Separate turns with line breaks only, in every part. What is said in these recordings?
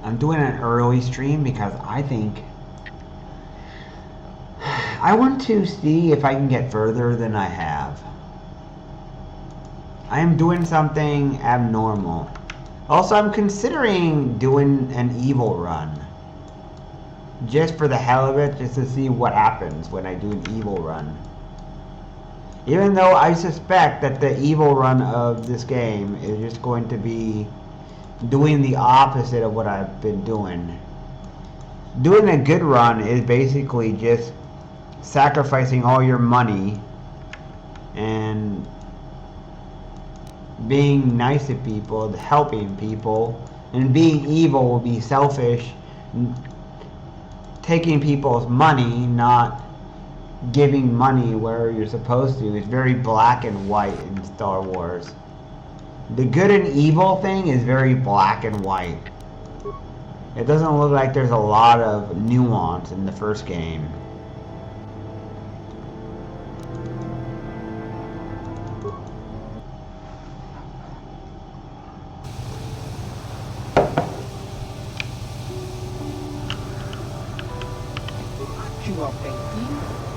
I'm doing an early stream because I think I want to see if I can get further than I have. I am doing something abnormal. Also, I'm considering doing an evil run. Just for the hell of it, just to see what happens when I do an evil run. Even though I suspect that the evil run of this game is just going to be doing the opposite of what I've been doing. Doing a good run is basically just sacrificing all your money and being nice to people, helping people, and being evil will be selfish, taking people's money, not giving money where you're supposed to. It's very black and white in Star Wars. The good and evil thing is very black and white. It doesn't look like there's a lot of nuance in the first game.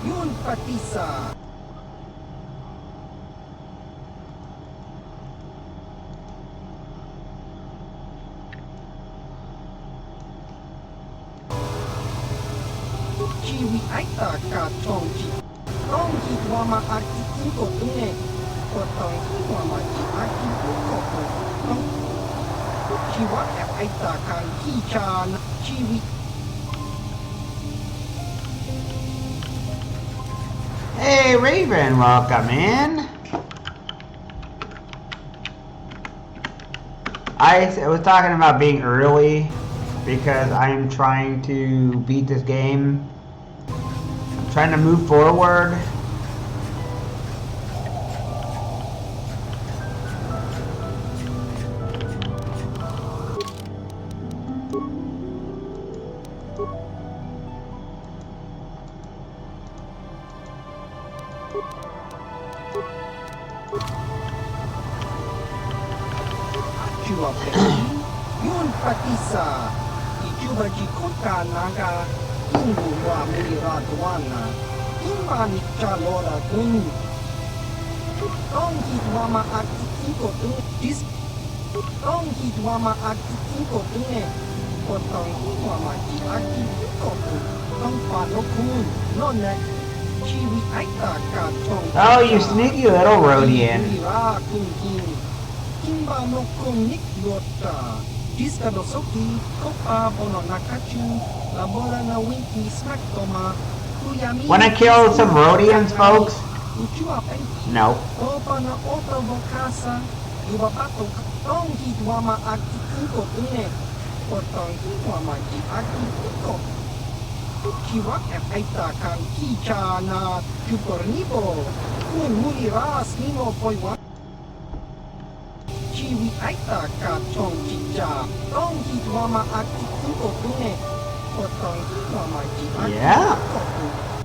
Yun patisa. Chiwi aita ka tongji. Tongji wama aki kinko tunge. Kotongji wama ki aki kinko tunge. Chiwa aita kan kichan. Chiwi.
Hey Raven, welcome in. I was talking about being early because I am trying to beat this game. I'm trying to move forward.
Yun patisa. Ijuba jikota naga. Ingu wa miradwana. Imani chalora kun. Tonghi wama aki kinko tunge. Dis. Tonghi wama aki kinko tunge. Kotonghi wama ki aki kinko tunge. Tong pano kun. None. Chiwi aita ka tong.
Oh, you sneaky little Rhodian.
Kimba no konik yota. Diska dosoki, kopa bono nakachu, labora na winki smack toma.
When I kill some Rhodians, folks? No.
Opa na oto bokasa, yubapato tongi wama aki kinko tune. Otongi wama ki aki kinko. Kiwak aita kan kicha na chupornibo. Kun muri ras nimo poiwa. Chiwi aita ka tongji ja. Tongji wama aki kinko tune. Otongi wama ki aki kinko tune.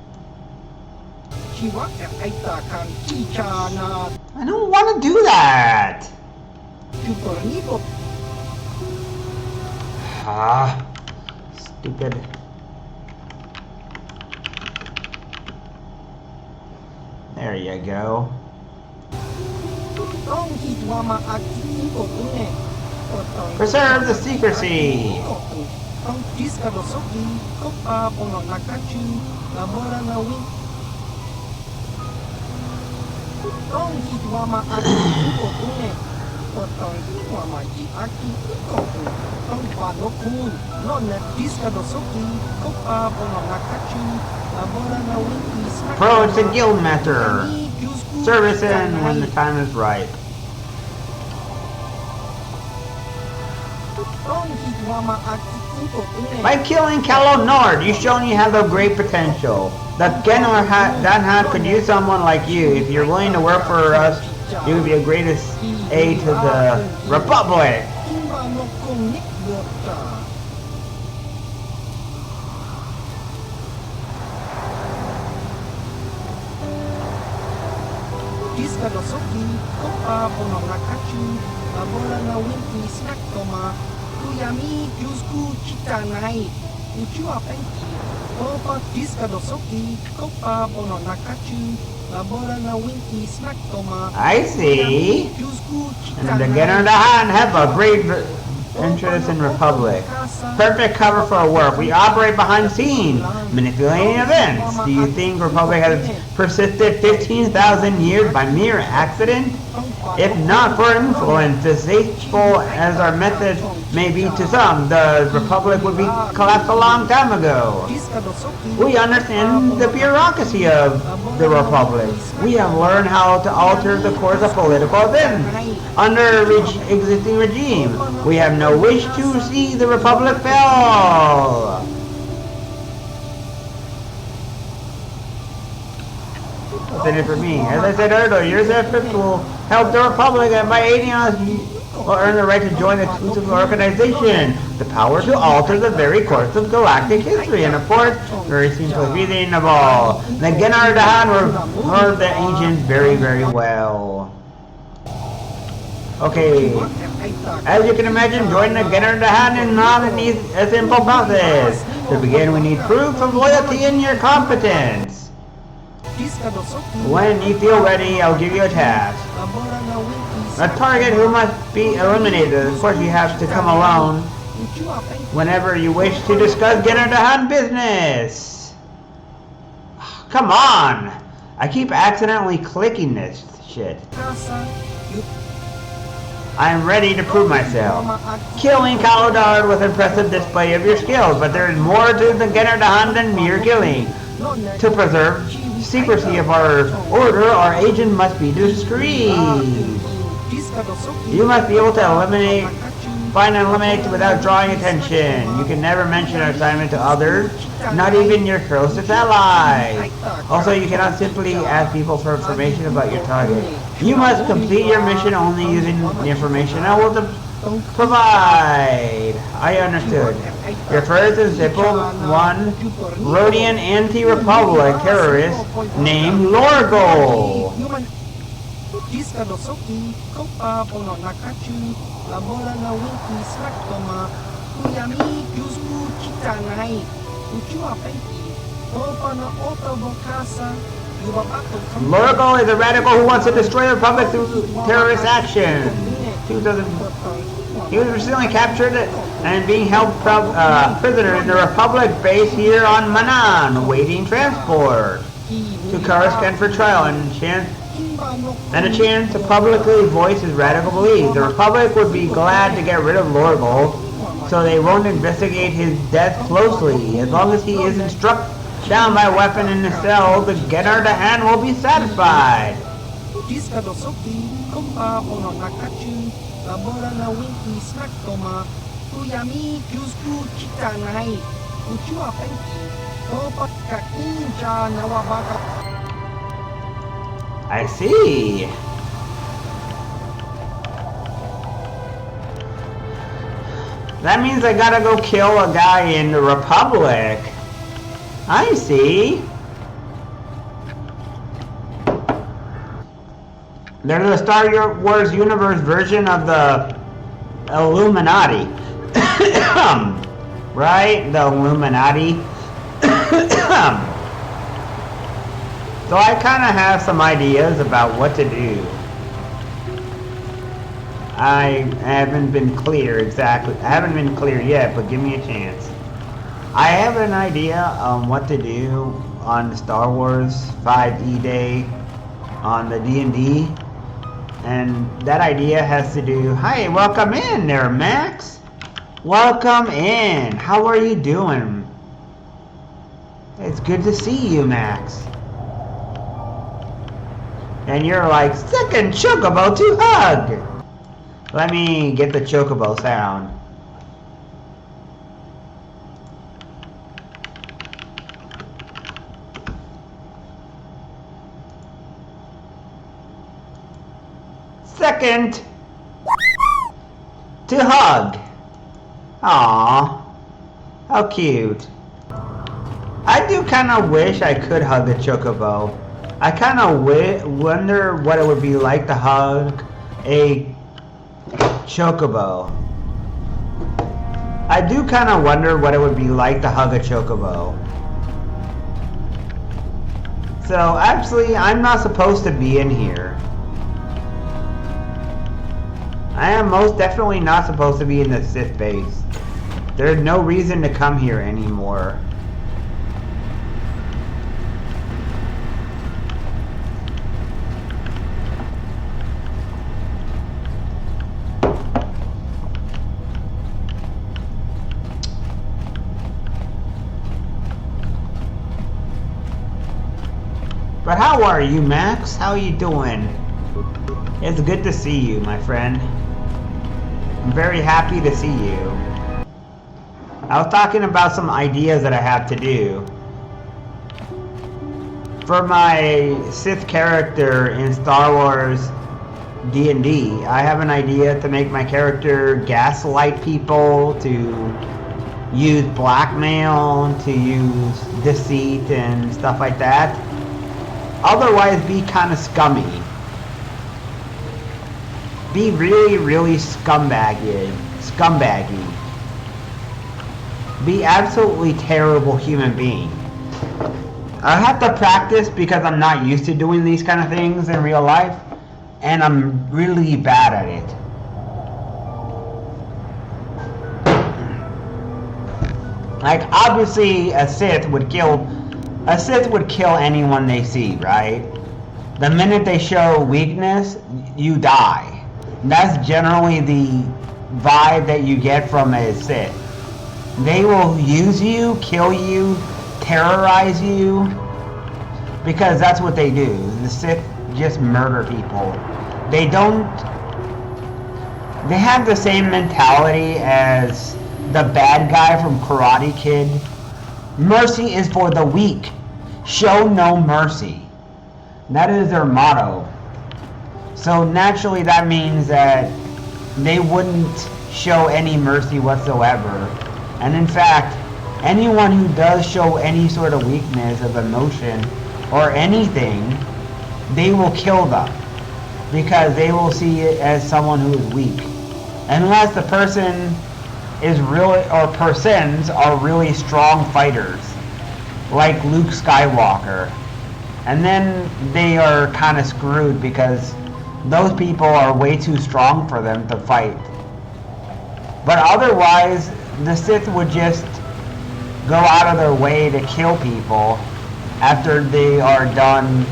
Chiwa aita kan kicha na.
I don't want to do that.
Chupornibo.
Ah, stupid. There you go. Preserve the secrecy. Approach the guild master. Service in when the time is right. By killing Kalo Nord, you've shown you have a great potential. That Danhat could use someone like you. If you're willing to work for us, you would be a greatest aid to the Republic.
Kuyami Kyusku Chitanai, Uchua Penki, Opa Diskadosoki, Kopa Bono Nakachu, Labora na Winky Snack Toma.
I see. And the Genardahan have a great interest in Republic. Perfect cover for our work. We operate behind the scenes, manipulating events. Do you think Republic has persisted 15,000 years by mere accident? If not for influence, distasteful as our methods may be to some, the Republic would be collapsed a long time ago. We understand the bureaucracy of the Republic. We have learned how to alter the course of political events under existing regime. We have no wish to see the Republic fall. That's it for me. As I said earlier, your efforts will help the Republic, and by aiding us, you will earn the right to join the exclusive organization. The power to alter the very course of galactic history, and of course, very simple reading of all. The Genardahan heard the ancients very, very well. Okay, as you can imagine, joining the Genardahan is not a simple process. To begin, we need proof of loyalty and your competence. When you feel ready, I'll give you a task. A target who must be eliminated. Of course, you have to come alone whenever you wish to discuss Genardahan business. Come on! I keep accidentally clicking this shit. I'm ready to prove myself. Killing Kalodard was an impressive display of your skills, but there is more to the Genardahan than mere killing. To preserve secrecy of our order, our agent must be discreet. You must be able to find and eliminate without drawing attention. You can never mention our assignment to others, not even your closest allies. Also, you cannot simply ask people for information about your target. You must complete your mission only using the information I will provide. I understood. Your first and simple one, Rhodian anti-republic terrorist named Lorgo. Lorgo is a radical who wants to destroy the Republic through terrorist action. He was recently captured and being held prisoner in the Republic base here on Manan, awaiting transport to Coruscant for trial and a chance to publicly voice his radical beliefs. The Republic would be glad to get rid of Lorgo, so they won't investigate his death closely. As long as he isn't struck down by a weapon in the cell, the Genardahan will be satisfied. I see. That means I gotta go kill a guy in the Republic. I see. There's a Star Wars universe version of the Illuminati. Right? The Illuminati. So I kind of have some ideas about what to do. I haven't been clear exactly. I haven't been clear yet, but give me a chance. I have an idea on what to do on the Star Wars 5E Day on the D&D. And that idea has to do... Hi, welcome in there, Max. Welcome in. How are you doing? It's good to see you, Max. And you're like, second chocobo to hug. Let me get the chocobo sound. Second to hug. Aww, how cute. I do kind of wish I could hug a chocobo. I kind of wonder what it would be like to hug a chocobo. I do kind of wonder what it would be like to hug a chocobo. So actually, I'm not supposed to be in here. I am most definitely not supposed to be in the Sith base. There's no reason to come here anymore. But how are you, Max? How are you doing? It's good to see you, my friend. I'm very happy to see you. I was talking about some ideas that I have to do. For my Sith character in Star Wars D&D, I have an idea to make my character gaslight people, to use blackmail, to use deceit and stuff like that. Otherwise, be kind of scummy. Be really, really scumbaggy. Be absolutely terrible human being. I have to practice because I'm not used to doing these kind of things in real life, and I'm really bad at it. Like, obviously, a Sith would kill anyone they see, right? The minute they show weakness, you die. That's generally the vibe that you get from a Sith. They will use you, kill you, terrorize you, because that's what they do. The Sith just murder people. They have the same mentality as the bad guy from Karate Kid. Mercy is for the weak. Show no mercy. That is their motto. So naturally that means that they wouldn't show any mercy whatsoever. And in fact, anyone who does show any sort of weakness of emotion or anything, they will kill them. Because they will see it as someone who is weak. Unless the person is really, or persons are really strong fighters, like Luke Skywalker, and then they are kind of screwed because those people are way too strong for them to fight. But otherwise, the Sith would just go out of their way to kill people after they are done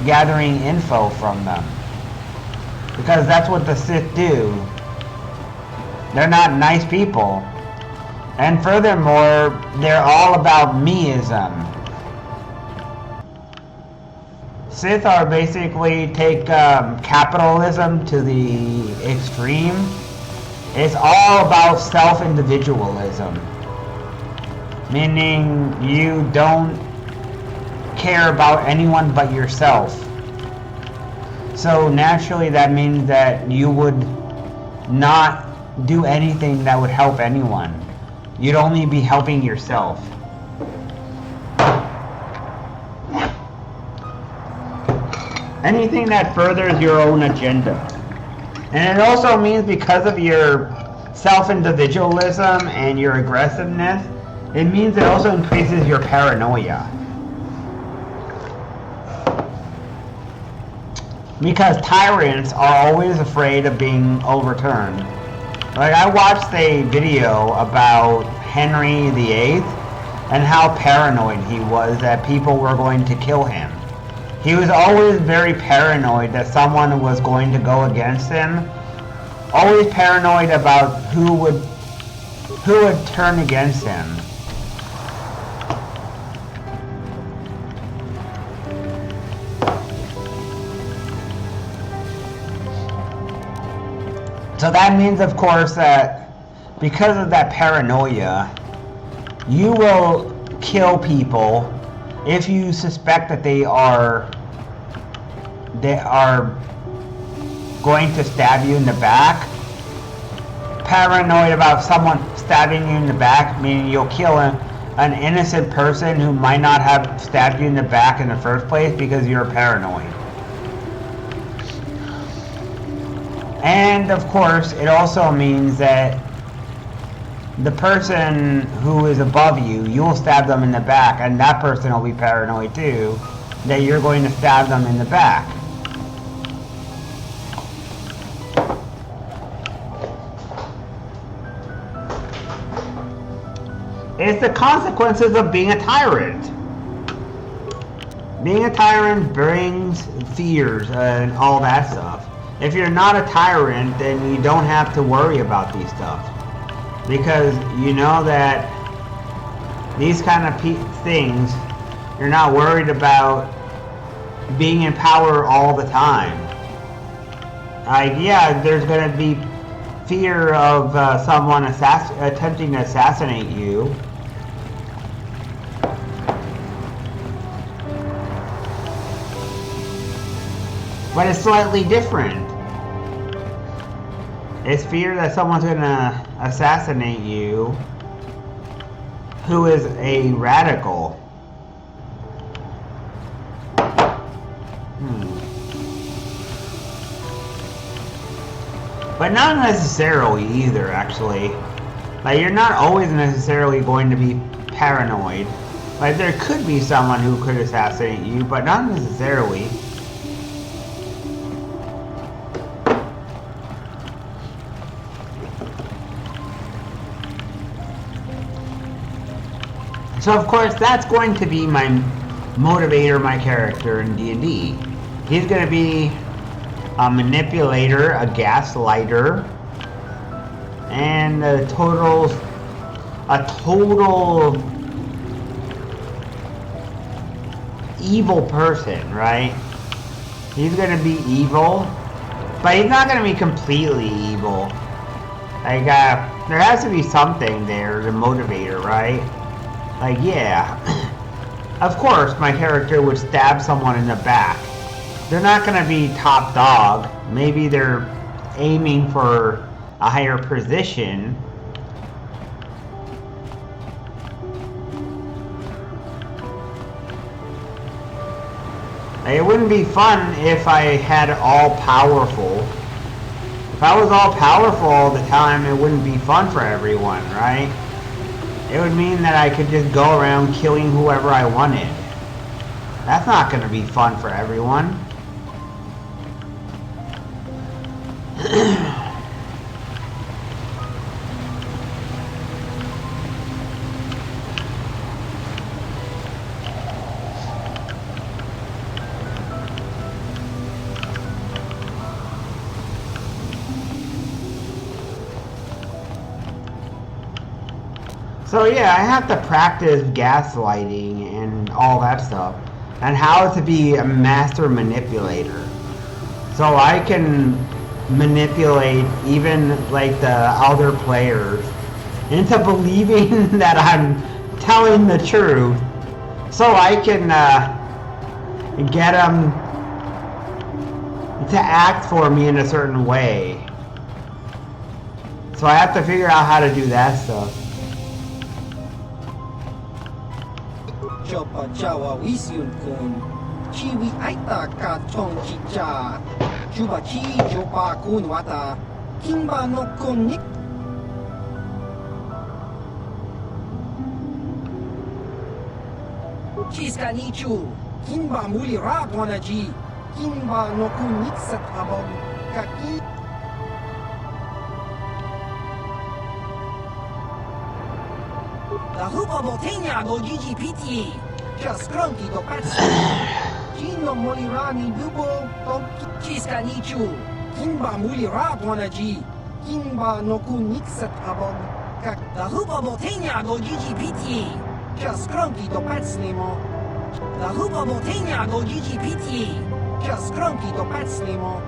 gathering info from them, because that's what the Sith do. They're not nice people. And furthermore, they're all about meism. Sith are basically take capitalism to the extreme. It's all about self-individualism. Meaning you don't care about anyone but yourself. So naturally that means that you would not do anything that would help anyone. You'd only be helping yourself. Anything that furthers your own agenda. And it also means because of your self-individualism and your aggressiveness, it means it also increases your paranoia. Because tyrants are always afraid of being overturned. Like, I watched a video about Henry VIII and how paranoid he was that people were going to kill him. He was always very paranoid that someone was going to go against him. Always paranoid about who would turn against him. So that means, of course, that because of that paranoia, you will kill people if you suspect that they are going to stab you in the back. Paranoid about someone stabbing you in the back, meaning you'll kill an innocent person who might not have stabbed you in the back in the first place because you're paranoid. And of course, it also means that the person who is above you, you'll stab them in the back, and that person will be paranoid too, that you're going to stab them in the back. It's the consequences of being a tyrant. Being a tyrant brings fears and all that stuff. If you're not a tyrant, then you don't have to worry about these stuff. Because you know that these kind of things, you're not worried about being in power all the time. Yeah, there's going to be fear of someone attempting to assassinate you. But it's slightly different. It's fear that someone's gonna assassinate you who is a radical. But not necessarily either, actually. Like, you're not always necessarily going to be paranoid. Like, there could be someone who could assassinate you, but not necessarily. So of course that's going to be my motivator, my character in D&D. He's going to be a manipulator, a gaslighter, and a total evil person, right? He's going to be evil, but he's not going to be completely evil. Like, there has to be something there, the motivator, right? Like, yeah, of course my character would stab someone in the back. They're not going to be top dog. Maybe they're aiming for a higher position. It wouldn't be fun if I had all powerful. If I was all powerful all the time, it wouldn't be fun for everyone, right? It would mean that I could just go around killing whoever I wanted. That's not going to be fun for everyone. So yeah, I have to practice gaslighting and all that stuff, and how to be a master manipulator. So I can manipulate even like the other players into believing that I'm telling the truth, so I can get them to act for me in a certain way. So I have to figure out how to do that stuff.
Chopa Jawa Wisyun Kun, Chiwi Aita Ka Chong Chicha, Juba Chi Jopa Kun Wata, Kimba no Kun Nik. Chiska Nichu, Kimba Muli Ratwanaji, Kimba no Kun Nik Sat Abog, Kaki. La Hupa Botenia do GGPT, Just Grunty do Patsy, Gino Molirani Dubo, Chiska Nichu, Kimba Muli Ratwanaji, Kimba no Kun Nik Sat Abog, La Hupa Botenia do GGPT, Just Grunty do Patslimo, La Hupa Botenia do GGPT, Just Grunty do Patslimo,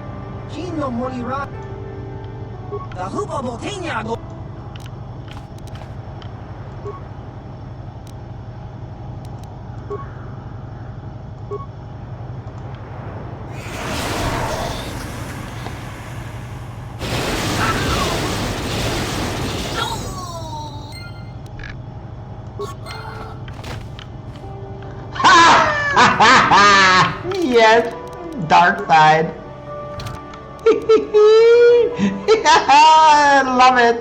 Gino Molirani, La Hupa Botenia do.
Yes, dark side. I love it.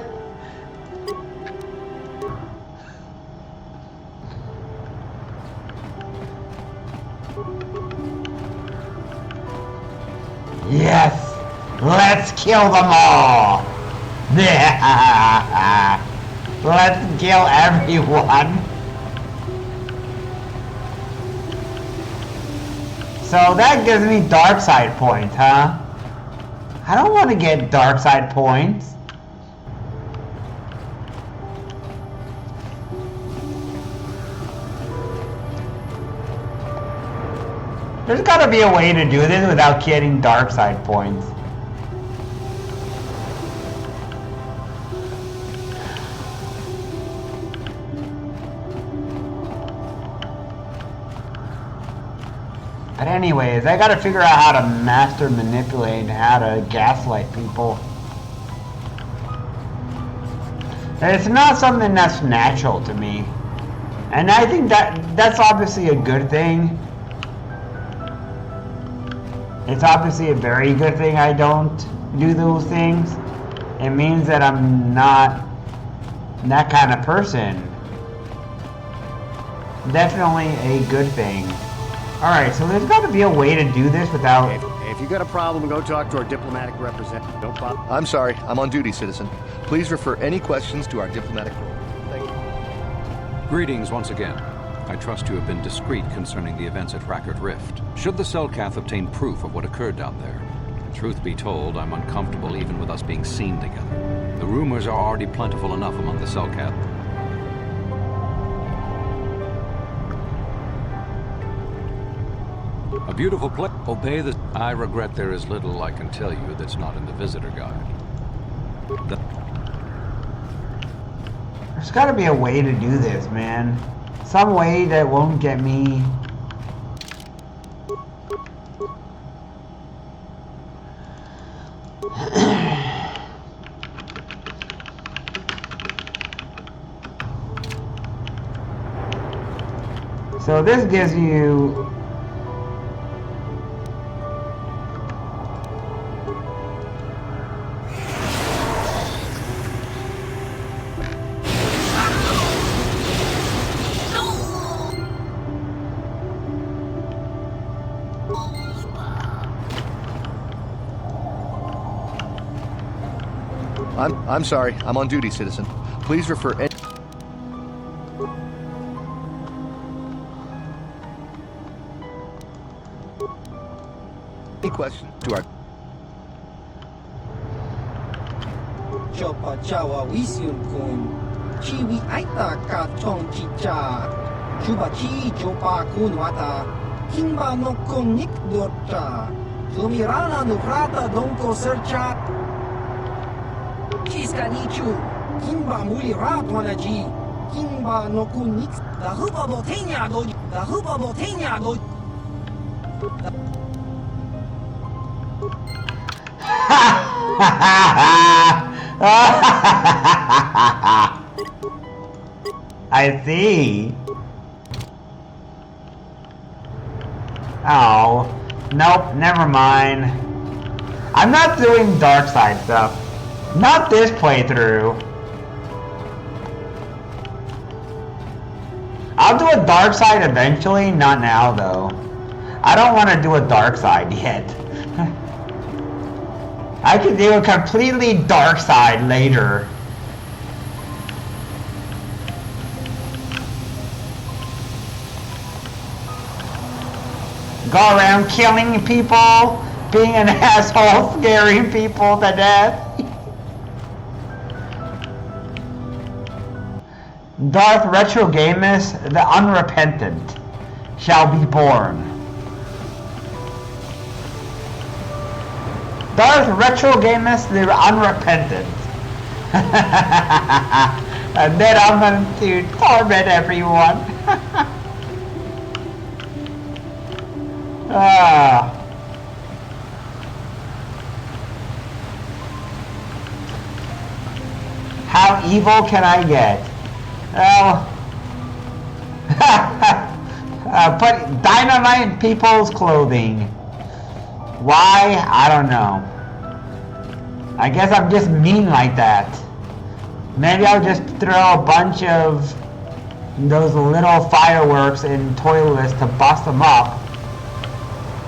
Let's kill them all! Let's kill everyone! So that gives me dark side points, huh? I don't want to get dark side points. There's gotta be a way to do this without getting dark side points. But anyways, I gotta figure out how to master manipulate and how to gaslight people. It's not something that's natural to me. And I think that's obviously a good thing. It's obviously a very good thing I don't do those things. It means that I'm not that kind of person. Definitely a good thing. Alright, so there's got to be a way to do this without...
If you got a problem, go talk to our diplomatic representative. No problem. I'm sorry, I'm on duty, citizen. Please refer any questions to our diplomatic role. Thank you.
Greetings once again. I trust you have been discreet concerning the events at Rackard Rift. Should the Cellcath obtain proof of what occurred down there? Truth be told, I'm uncomfortable even with us being seen together. The rumors are already plentiful enough among the Cellcath. A beautiful place. Obey the... I regret there is little I can tell you that's not in the visitor guide.
There's gotta be a way to do this, man. Some way that won't get me... So this gives you...
I'm sorry, I'm on duty, citizen. Please refer any questions to our...
Chopa Chawa Wisium Kun, Chiwi Aita Kachon Chicha, Chuba Chi Chopa Kun Wata, Kimba no Kun Nik Dorcha, Sumirana no Prata Donko Sercha, Kiskanichu, Kimba Muli Ratwanaji, Kimba no Kun Nik, the Huba Botenia do, the Huba Botenia do.
I see. Oh, nope, never mind. I'm not doing dark side stuff. Not this playthrough. I'll do a dark side eventually, not now though. I don't want to do a dark side yet. I could do a completely dark side later. Go around killing people, being an asshole, scaring people to death. Darth Retrogamus, the unrepentant, shall be born. Darth Retrogamus, the unrepentant. And then I'm going to torment everyone. How evil can I get? Well, put dynamite in people's clothing. Why? I don't know. I guess I'm just mean like that. Maybe I'll just throw a bunch of those little fireworks in toilets to bust them up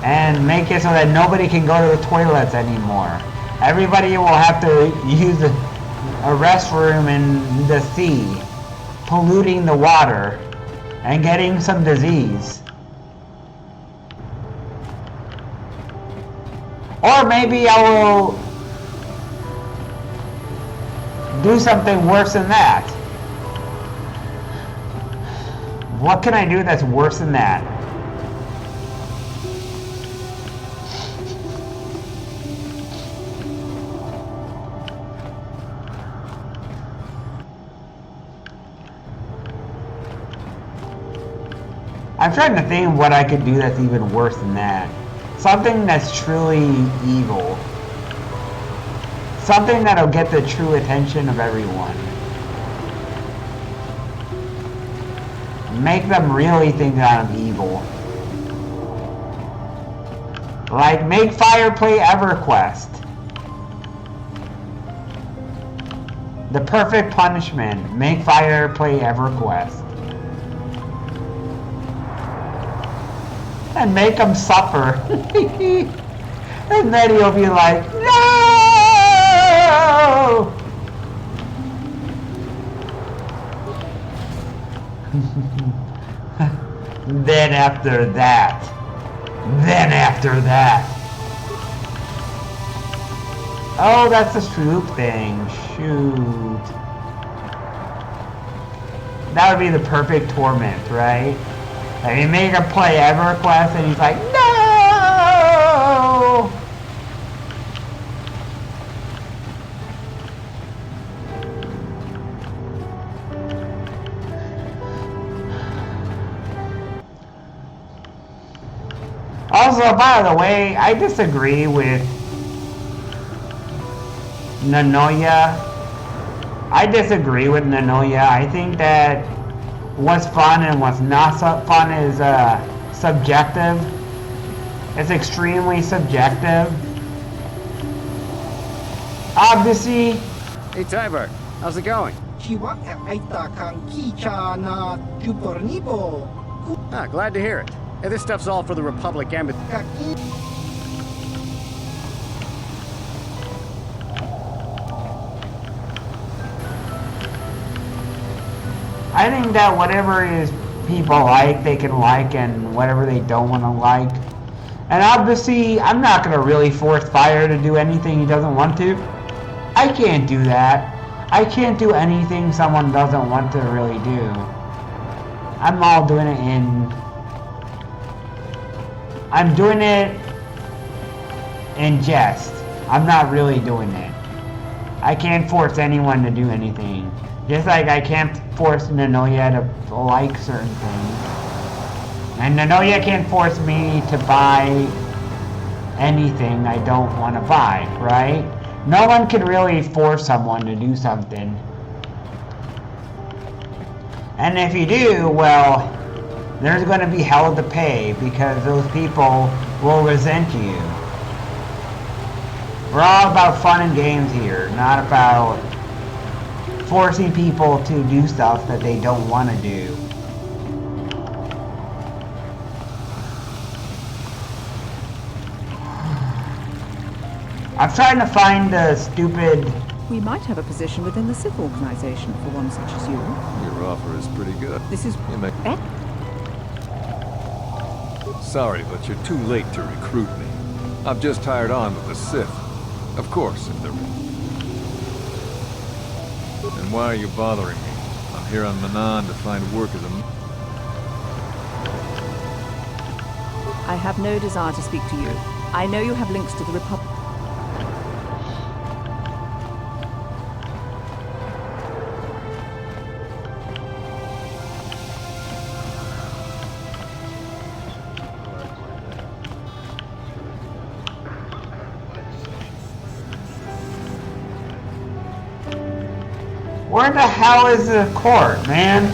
and make it so that nobody can go to the toilets anymore. Everybody will have to use a restroom in the sea, polluting the water and getting some disease. Or maybe I will do something worse than that. What can I do that's worse than that? I'm trying to think of what I could do that's even worse than that. Something that's truly evil. Something that'll get the true attention of everyone. Make them really think that I'm evil. Like, make Fire play EverQuest. The perfect punishment. Make Fire play EverQuest. And make him suffer. And then he'll be like, no! Then after that. Oh, that's the swoop thing. Shoot. That would be the perfect torment, right? Like, you make him play EverQuest and he's like, no! Also, by the way, I disagree with Nanoya. I think that what's fun and what's not fun is subjective. It's extremely subjective. Obviously.
Hey, Tyber, how's it going? Ah, glad to hear it. Hey, this stuff's all for the Republic Embassy.
I think that whatever is people like, they can like, and whatever they don't want to like. And obviously, I'm not going to really force Fire to do anything he doesn't want to. I can't do that. I can't do anything someone doesn't want to really do. I'm all doing it I'm doing it in jest. I'm not really doing it. I can't force anyone to do anything. Just like I can't force Nanoya to like certain things. And Nanoya can't force me to buy anything I don't want to buy, right? No one can really force someone to do something. And if you do, well, there's going to be hell to pay because those people will resent you. We're all about fun and games here, not about forcing people to do stuff that they don't want to do. I'm trying to find the stupid...
We might have a position within the Sith organization for one such as you.
Your offer is pretty good.
This is...
Sorry, but you're too late to recruit me. I've just hired on with the Sith. Of course, if they're... And why are you bothering me? I'm here on Manan to find work as a...
I have no desire to speak to you. I know you have links to the Republic.
Where the hell is the court, man?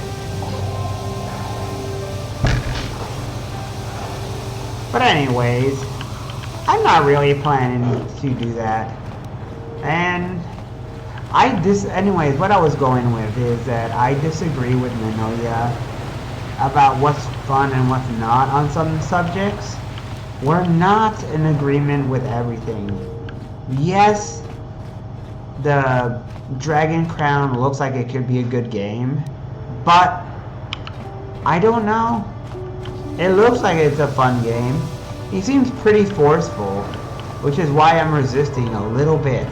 But anyways, I'm not really planning to do that. And anyways, what I was going with is that I disagree with Nanoya about what's fun and what's not on some subjects. We're not in agreement with everything. Yes, the Dragon Crown looks like it could be a good game, but I don't know. It looks like it's a fun game. He seems pretty forceful, which is why I'm resisting a little bit.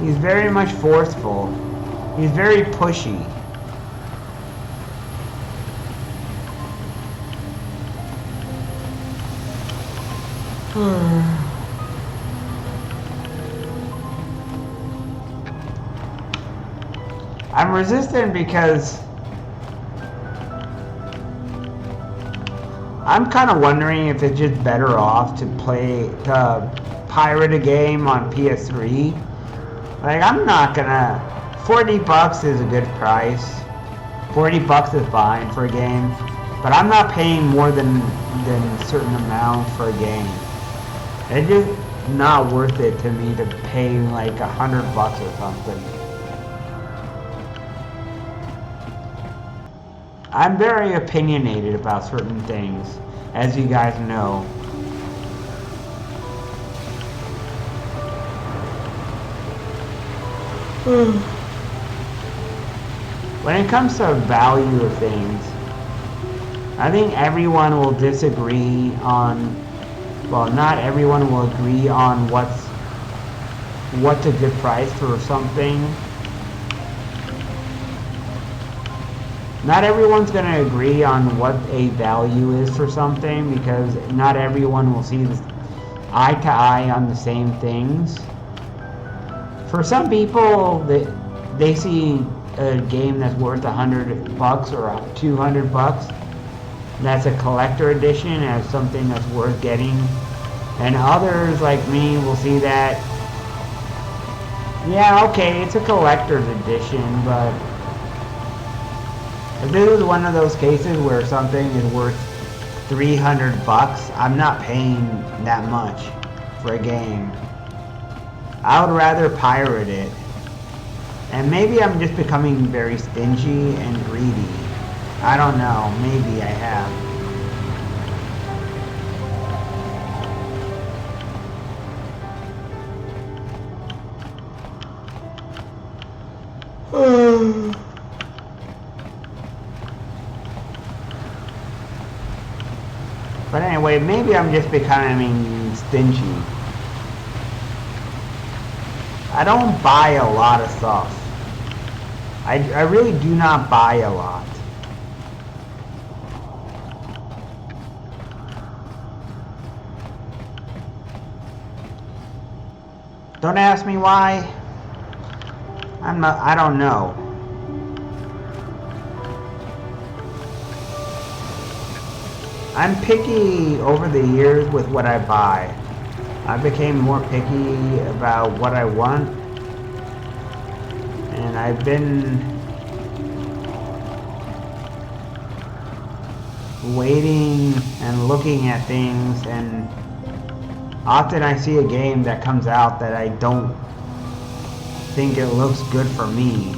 He's very much forceful. He's very pushy. I'm resistant because I'm kind of wondering if it's just better off to pirate a game on PS3. Like, I'm not gonna. $40 is a good price. $40 is fine for a game, but I'm not paying more than a certain amount for a game. It's just not worth it to me to pay like $100 or something. I'm very opinionated about certain things, as you guys know. When it comes to value of things, I think everyone will disagree on, well, not everyone will agree on what's a good price for something. Not everyone's going to agree on what a value is for something, because not everyone will see eye to eye on the same things. For some people, they see a game that's worth $100 or $200. That's a collector edition as something that's worth getting. And others like me will see that, yeah, okay, it's a collector's edition, but if this is one of those cases where something is worth $300, I'm not paying that much for a game. I would rather pirate it. And maybe I'm just becoming very stingy and greedy. I don't know, maybe I have. But anyway, maybe I'm just becoming stingy. I don't buy a lot of stuff. I really do not buy a lot. Don't ask me why. I don't know. I'm picky over the years with what I buy. I became more picky about what I want. And I've been waiting and looking at things, and often I see a game that comes out that I don't think it looks good for me.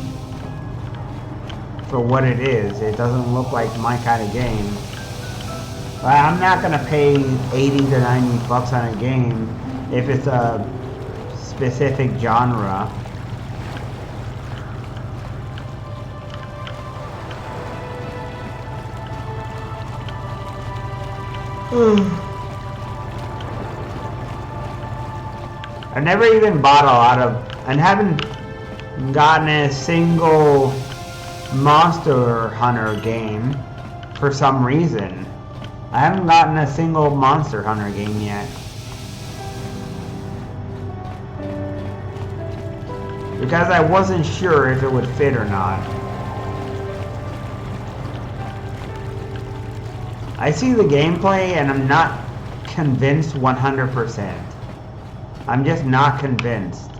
For what it is. It doesn't look like my kind of game. But I'm not gonna pay $80 to $90 on a game if it's a specific genre. I never even bought a lot of, and haven't gotten a single Monster Hunter game for some reason. I haven't gotten a single Monster Hunter game yet. Because I wasn't sure if it would fit or not. I see the gameplay and I'm not convinced 100%. I'm just not convinced.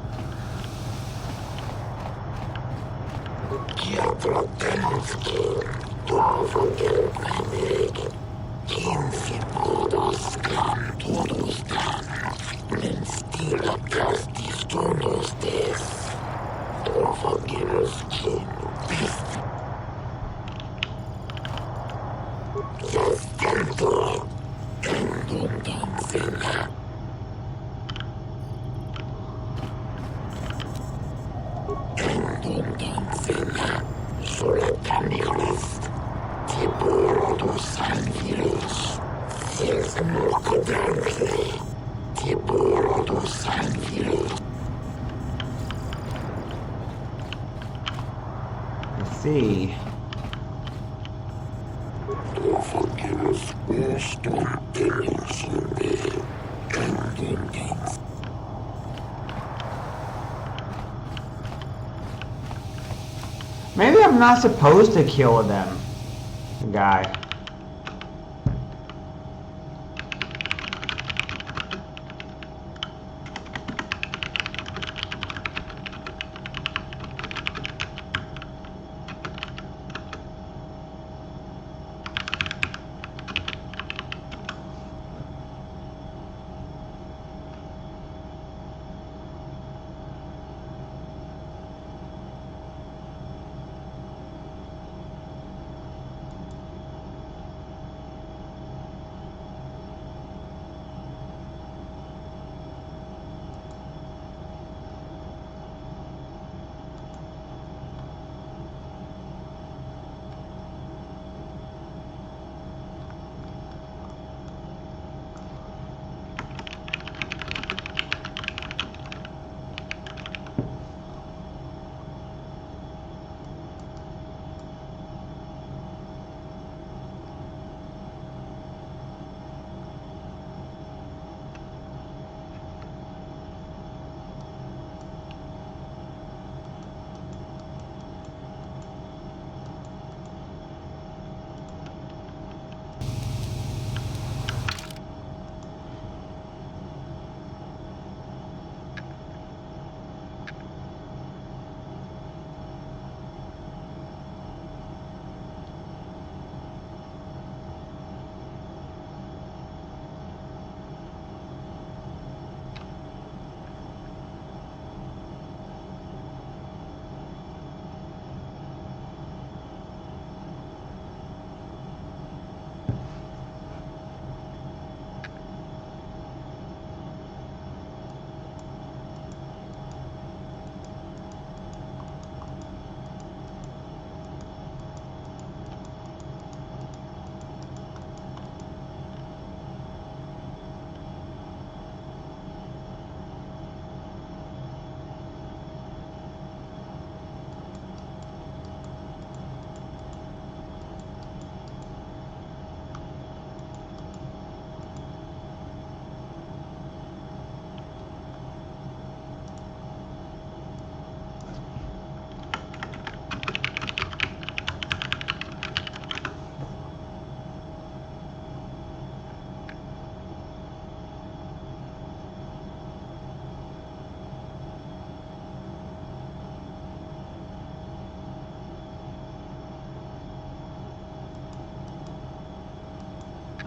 see. Maybe I'm not supposed to kill them, guy.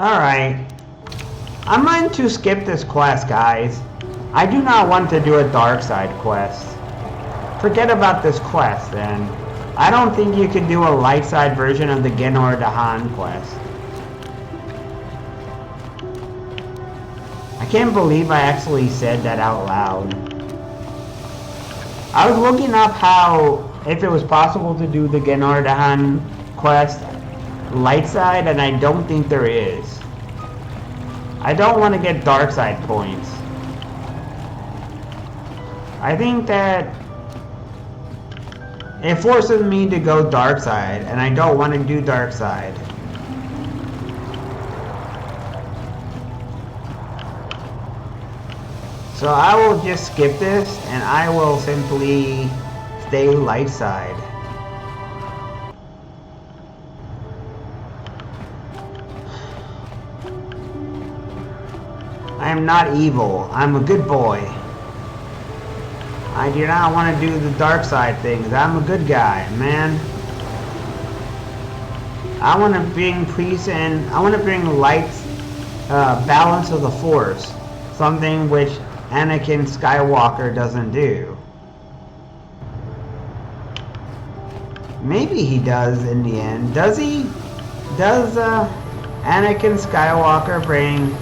Alright. I'm going to skip this quest, guys. I do not want to do a dark side quest. Forget about this quest, then. I don't think you could do a light side version of the Genor Dahan quest. I can't believe I actually said that out loud. I was looking up if it was possible to do the Genor Dahan quest light side, and I don't think there is. I don't want to get dark side points. I think that it forces me to go dark side, and I don't want to do dark side. So I will just skip this, and I will simply stay light side. I am not evil. I'm a good boy. I do not want to do the dark side things. I'm a good guy, man. I want to bring peace and I want to bring light, balance of the Force. Something which Anakin Skywalker doesn't do. Maybe he does in the end. Does he? Does Anakin Skywalker bring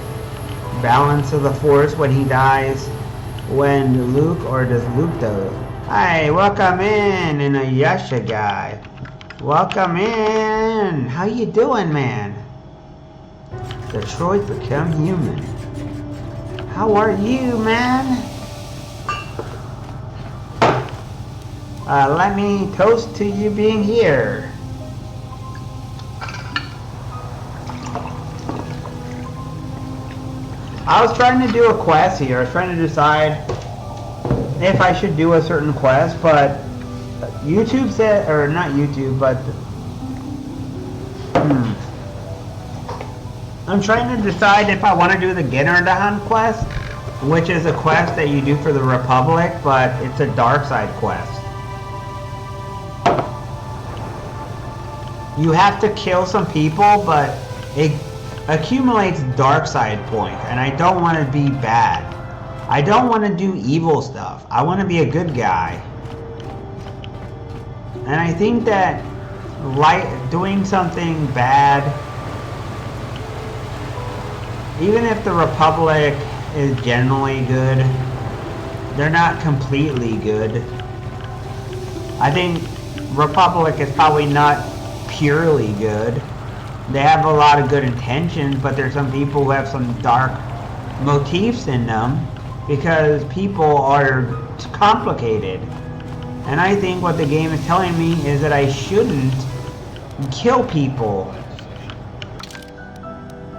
balance of the Force when he dies? When Luke, or does Luke do? Hi, welcome in, and a Yasha guy. Welcome in. How you doing, man? Detroit become human. How are you, man? Let me toast to you being here. I was trying to do a quest here. I was trying to decide if I should do a certain quest, but YouTube said, or not YouTube, but I'm trying to decide if I want to do the dind't quest, which is a quest that you do for the Republic, but it's a dark side quest. You have to kill some people, but it accumulates dark side points, and I don't want to be bad. I don't want to do evil stuff. I want to be a good guy. And I think that doing something bad, even if the Republic is generally good, they're not completely good. I think Republic is probably not purely good. They have a lot of good intentions, but there's some people who have some dark motifs in them because people are complicated. And I think what the game is telling me is that I shouldn't kill people.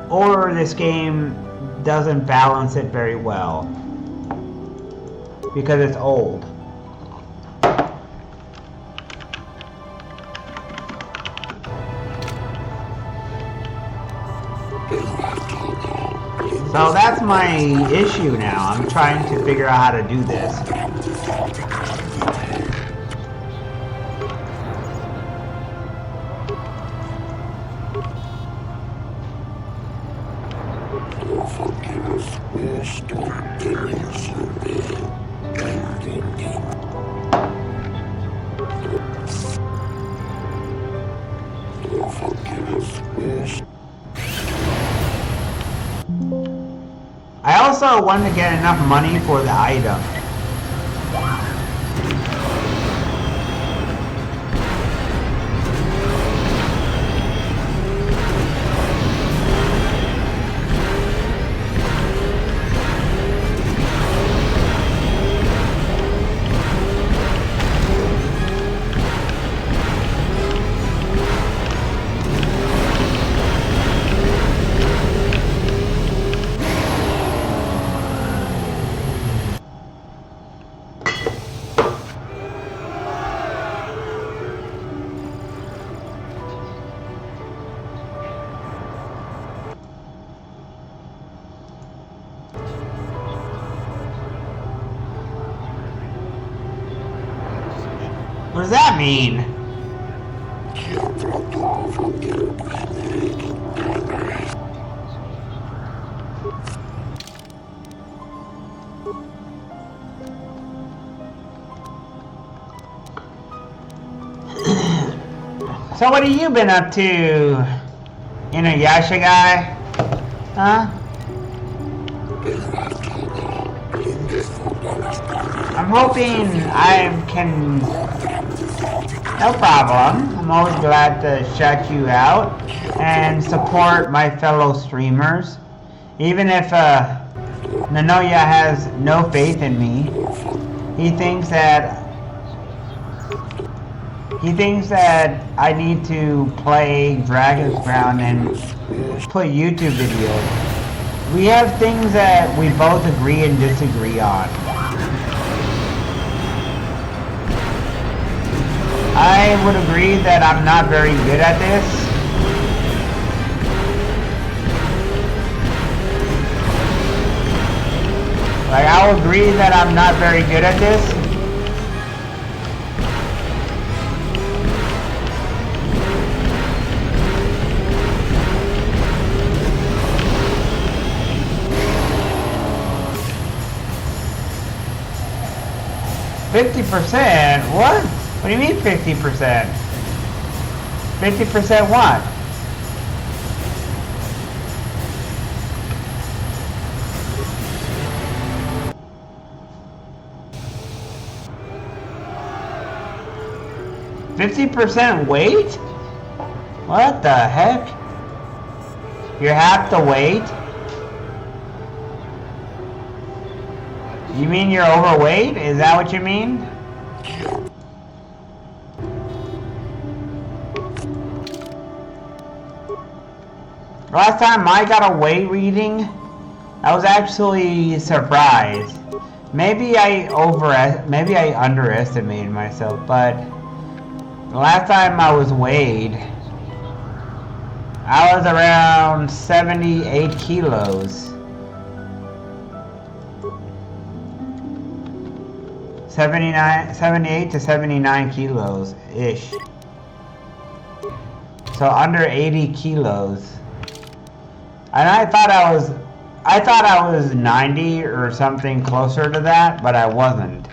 Or this game doesn't balance it very well because it's old. So that's my issue now. I'm trying to figure out how to do this. I also want to get enough money for the item. What does that mean? So what have you been up to, Inuyasha guy? Huh? I'm hoping I can... No problem. I'm always glad to shout you out and support my fellow streamers. Even if Nanoya has no faith in me, he thinks that I need to play Dragon's Crown and put YouTube videos. We have things that we both agree and disagree on. I would agree that I'm not very good at this. Like, I'll agree that I'm not very good at this. %? What? What do you mean 50%? 50% what? %50 weight? What the heck? You're half the weight? You mean you're overweight? Is that what you mean? Last time I got a weight reading, I was actually surprised. Maybe I underestimated myself, but the last time I was weighed, I was around 78 kilos. 78 to 79 kilos ish. So under 80 kilos. And I thought I was 90 or something closer to that, but I wasn't.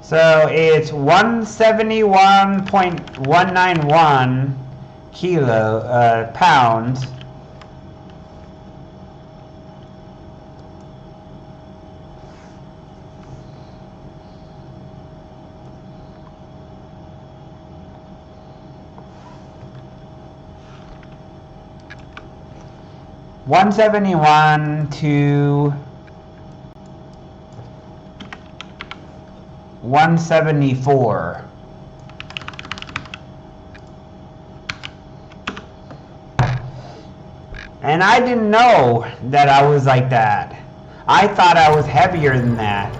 So it's 171.191 pounds. $171 to 174. And I didn't know that I was like that. I thought I was heavier than that.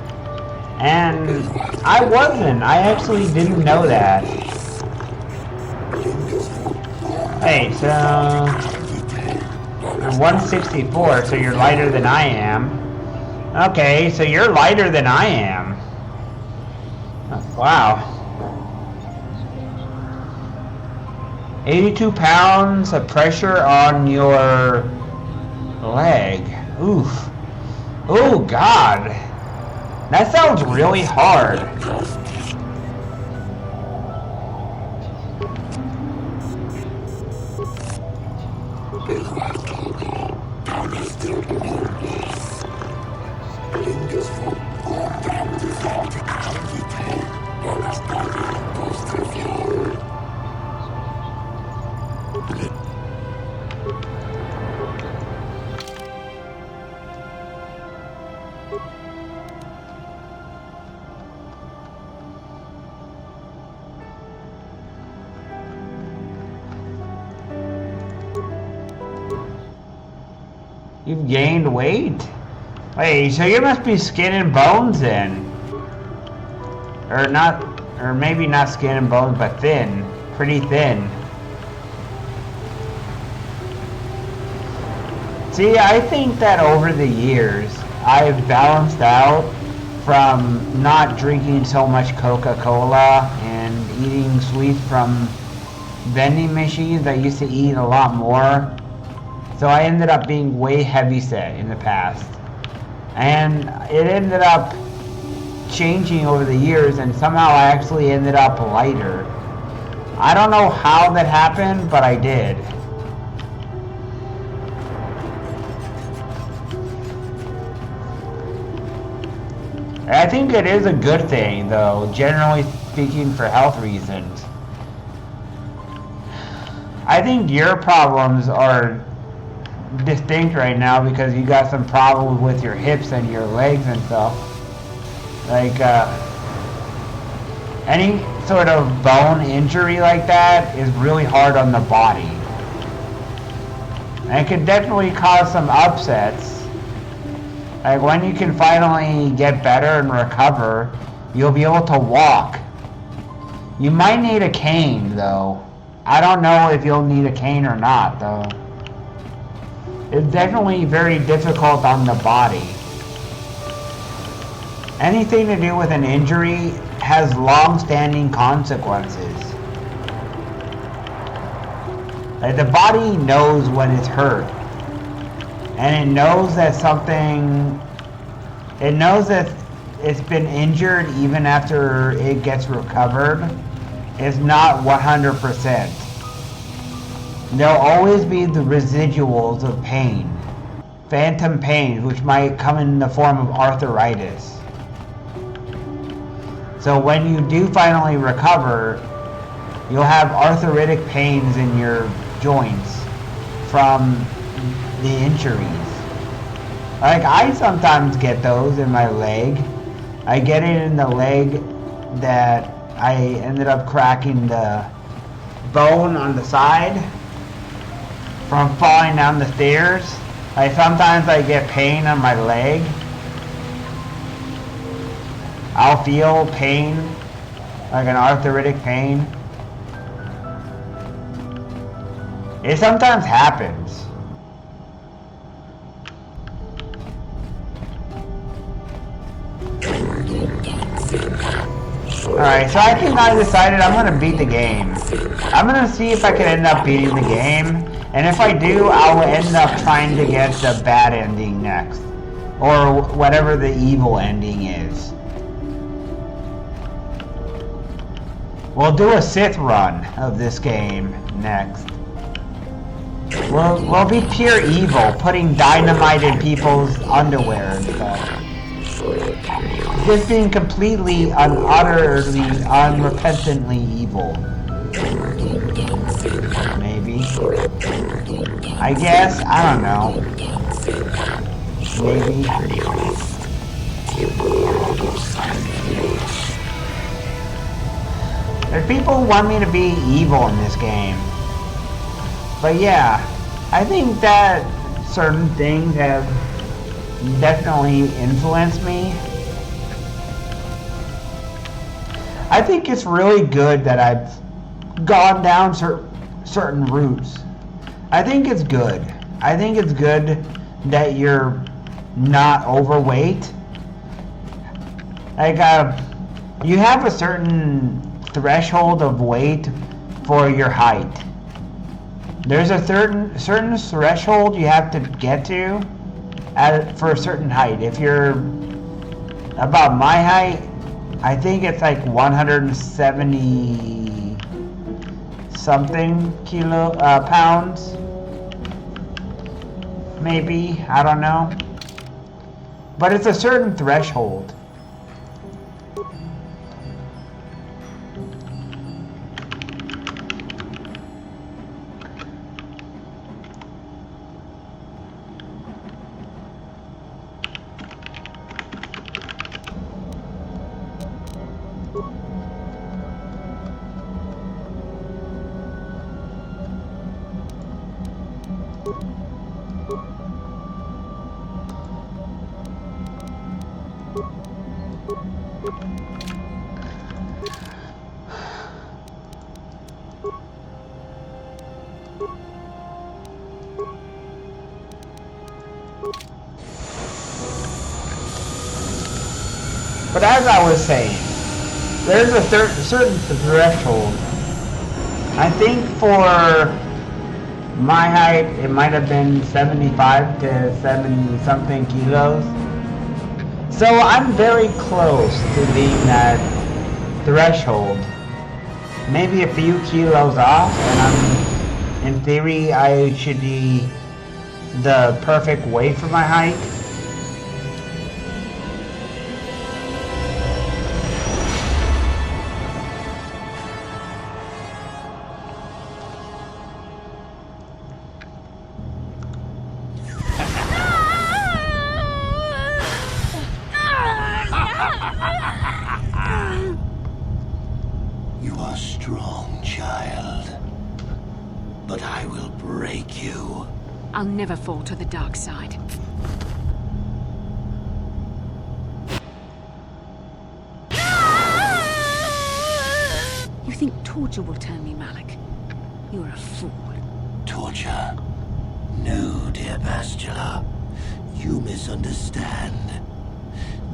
And I wasn't. I actually didn't know that. Hey, so 164, so you're lighter than I am. Okay, so you're lighter than I am. Wow. 82 pounds of pressure on your leg. Oof. Oh, God. That sounds really hard. You've gained weight? Wait, so you must be skin and bones then. Or not, or maybe not skin and bones, but thin. Pretty thin. See, I think that over the years, I've balanced out from not drinking so much Coca-Cola and eating sweets from vending machines. I used to eat a lot more. So I ended up being way heavyset in the past. And it ended up changing over the years, and somehow I actually ended up lighter. I don't know how that happened, but I did. I think it is a good thing, though, generally speaking, for health reasons. I think your problems are distinct right now because you got some problems with your hips and your legs and stuff. Like any sort of bone injury like that is really hard on the body. And it can definitely cause some upsets. Like when you can finally get better and recover, you'll be able to walk. You might need a cane though. I don't know if you'll need a cane or not though. It's definitely very difficult on the body. Anything to do with an injury has long-standing consequences. Like the body knows when it's hurt. And it knows that it knows that it's been injured even after it gets recovered. It's not 100%. There'll always be the residuals of pain. Phantom pain, which might come in the form of arthritis. So when you do finally recover, you'll have arthritic pains in your joints from the injuries. Like, I sometimes get those in my leg. I get it in the leg that I ended up cracking the bone on the side from falling down the stairs. Like, sometimes I get pain on my leg. I'll feel pain, like an arthritic pain. It sometimes happens. Alright, so I think I decided I'm gonna beat the game. I'm gonna see if I can end up beating the game, and if I do, I'll end up trying to get the bad ending next. Or whatever the evil ending is. We'll do a Sith run of this game next. We'll be pure evil, putting dynamite in people's underwear and stuff. Just being completely and utterly, unrepentantly evil. Maybe. I guess, I don't know. Maybe. There's people who want me to be evil in this game. But yeah, I think that certain things have definitely influenced me. I think it's really good that I've gone down certain routes. I think it's good. I think it's good that you're not overweight. Like, you have a certain threshold of weight for your height. There's a certain threshold you have to get to for a certain height. If you're about my height, I think it's like 170 something pounds. Maybe, I don't know. But it's a certain threshold. But as I was saying, there's a certain threshold. I think for my height, it might have been 75 to 70 something kilos. So I'm very close to being that threshold. Maybe a few kilos off, and in theory, I should be the perfect weight for my height.
You are strong, child. But I will break you.
I'll never fall to the dark side. You think torture will turn me, Malik? You're a fool.
Torture? No, dear Bastila. You misunderstand.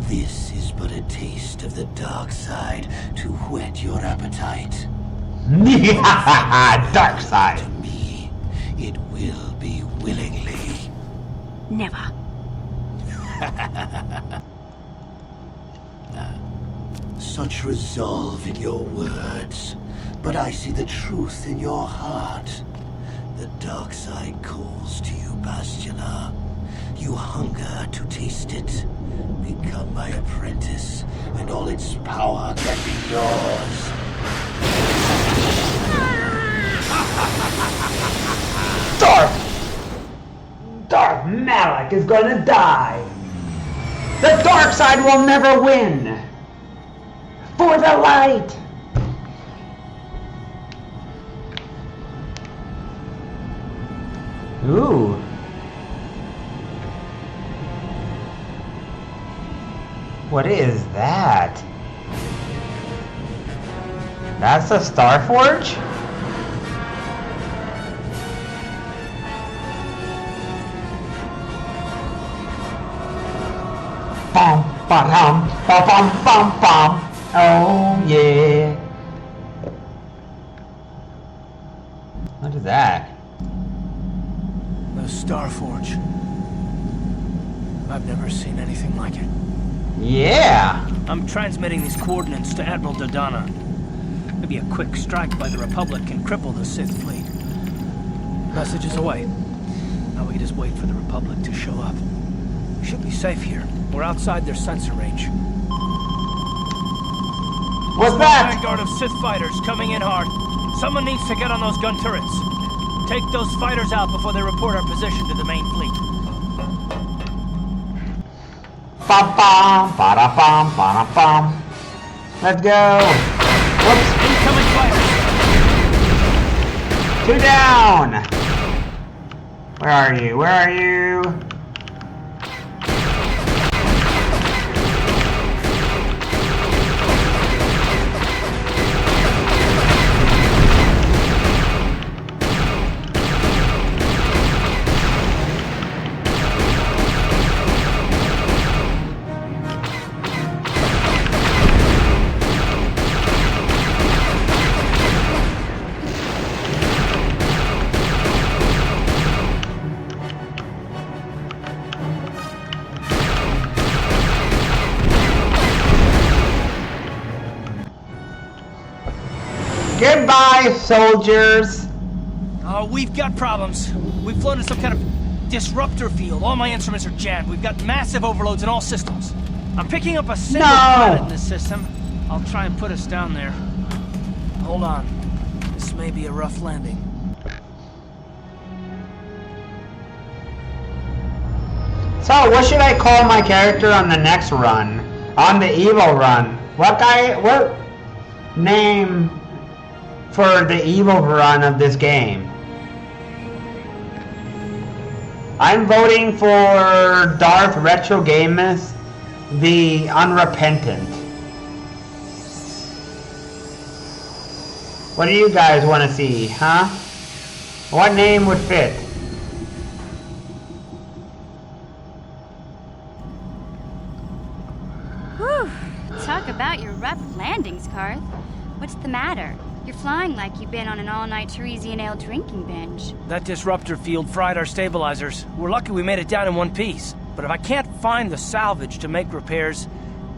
This is but a taste of the dark side to whet your appetite.
Dark side.
To me, it will be willingly.
Never.
Such resolve in your words, but I see the truth in your heart. The dark side calls to you, Bastila. You hunger to taste it. Become my apprentice, and all its power can be yours.
Malik is gonna die. The dark side will never win. For the light. Ooh. What is that? That's a Starforge? Bum, ba-dum, ba-bum, bum, bum. Oh, yeah. What is that?
The Starforge. I've never seen anything like it.
Yeah.
I'm transmitting these coordinates to Admiral Dodonna. Maybe a quick strike by the Republic can cripple the Sith fleet. Message is away. Now we can just wait for the Republic to show up. We should be safe here. We're outside their sensor range.
What's that?
Vanguard of Sith fighters coming in hard. Someone needs to get on those gun turrets. Take those fighters out before they report our position to the main fleet.
Bum, bum, ba-da-bum, ba-da-bum. Let's go. Whoops.
Incoming fighters.
2 down. Where are you? Where are you? Goodbye, soldiers.
Oh, we've got problems. We've flown in some kind of disruptor field. All my instruments are jammed. We've got massive overloads in all systems. I'm picking up a single planet in this system. I'll try and put us down there. Hold on. This may be a rough landing.
So, what should I call my character on the next run? On the evil run? What name for the evil run of this game? I'm voting for Darth Retrogamus, the Unrepentant. What do you guys want to see, huh? What name would fit?
Whew. Talk about your rough landings, Karth. What's the matter? You're flying like you've been on an all-night Teresian ale drinking binge.
That disruptor field fried our stabilizers. We're lucky we made it down in one piece. But if I can't find the salvage to make repairs,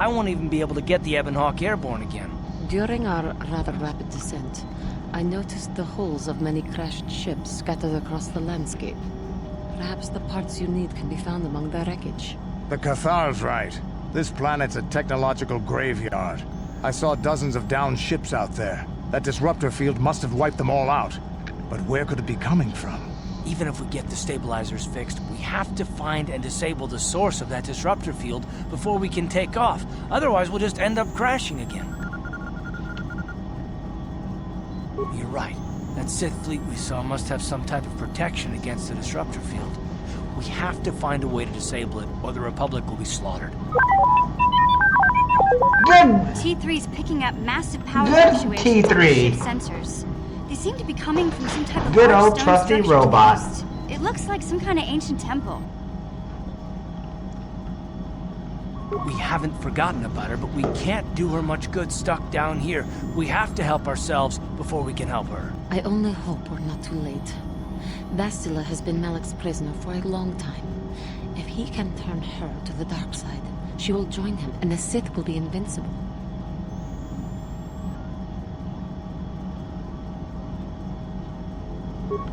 I won't even be able to get the Ebonhawk airborne again.
During our rather rapid descent, I noticed the hulls of many crashed ships scattered across the landscape. Perhaps the parts you need can be found among the wreckage.
The Cathar's right. This planet's a technological graveyard. I saw dozens of downed ships out there. That disruptor field must have wiped them all out. But where could it be coming from?
Even if we get the stabilizers fixed, we have to find and disable the source of that disruptor field before we can take off. Otherwise, we'll just end up crashing again. You're right. That Sith fleet we saw must have some type of protection against the disruptor field. We have to find a way to disable it, or the Republic will be slaughtered.
Good.
T3's picking up massive power
Good
fluctuations
T3.
from the ship's sensors. They seem to be coming from some type of
Good
large
old
stone
trusty
structure to the
robot.
east. It looks like some kind of ancient temple.
We haven't forgotten about her, but we can't do her much good stuck down here. We have to help ourselves before we can help her.
I only hope we're not too late. Bastila has been Malik's prisoner for a long time. If he can turn her to the dark side, she will join him, and the Sith will be invincible.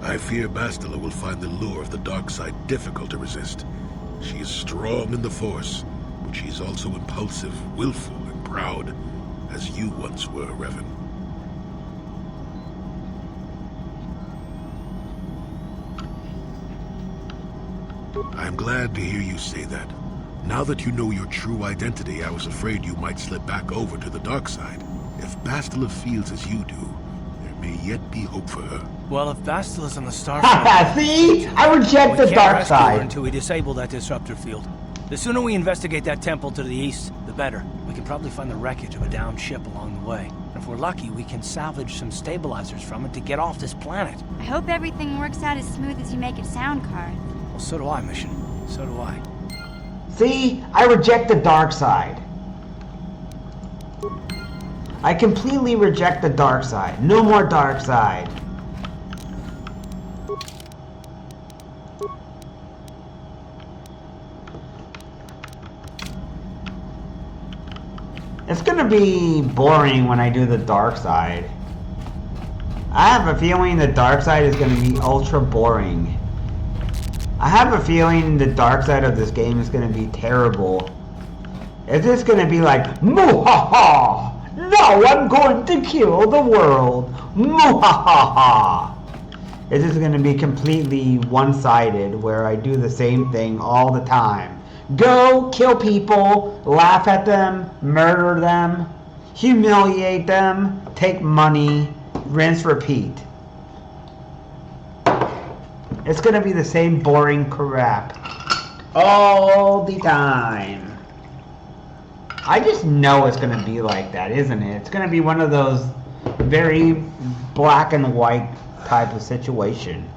I fear Bastila will find the lure of the dark side difficult to resist. She is strong in the Force, but she is also impulsive, willful, and proud, as you once were, Revan. I'm glad to hear you say that. Now that you know your true identity, I was afraid you might slip back over to the dark side. If Bastila feels as you do, there may yet be hope for her.
Well, if Bastila's on the star
See? I reject the dark side.
Until we disable that disruptor field. The sooner we investigate that temple to the east, the better. We can probably find the wreckage of a downed ship along the way. And if we're lucky, we can salvage some stabilizers from it to get off this planet.
I hope everything works out as smooth as you make it sound, Karth.
Well, so do I, Mission. So do I.
See? I reject the dark side. I completely reject the dark side. No more dark side. It's gonna be boring when I do the dark side. I have a feeling the dark side is gonna be ultra boring. I have a feeling the dark side of this game is gonna be terrible. Is this gonna be like, Muhaha! Now I'm going to kill the world! Muhaha! Is this gonna be completely one-sided where I do the same thing all the time? Go kill people, laugh at them, murder them, humiliate them, take money, rinse, repeat. It's gonna be the same boring crap all the time. I just know it's gonna be like that, isn't it? It's gonna be one of those very black and white type of situation.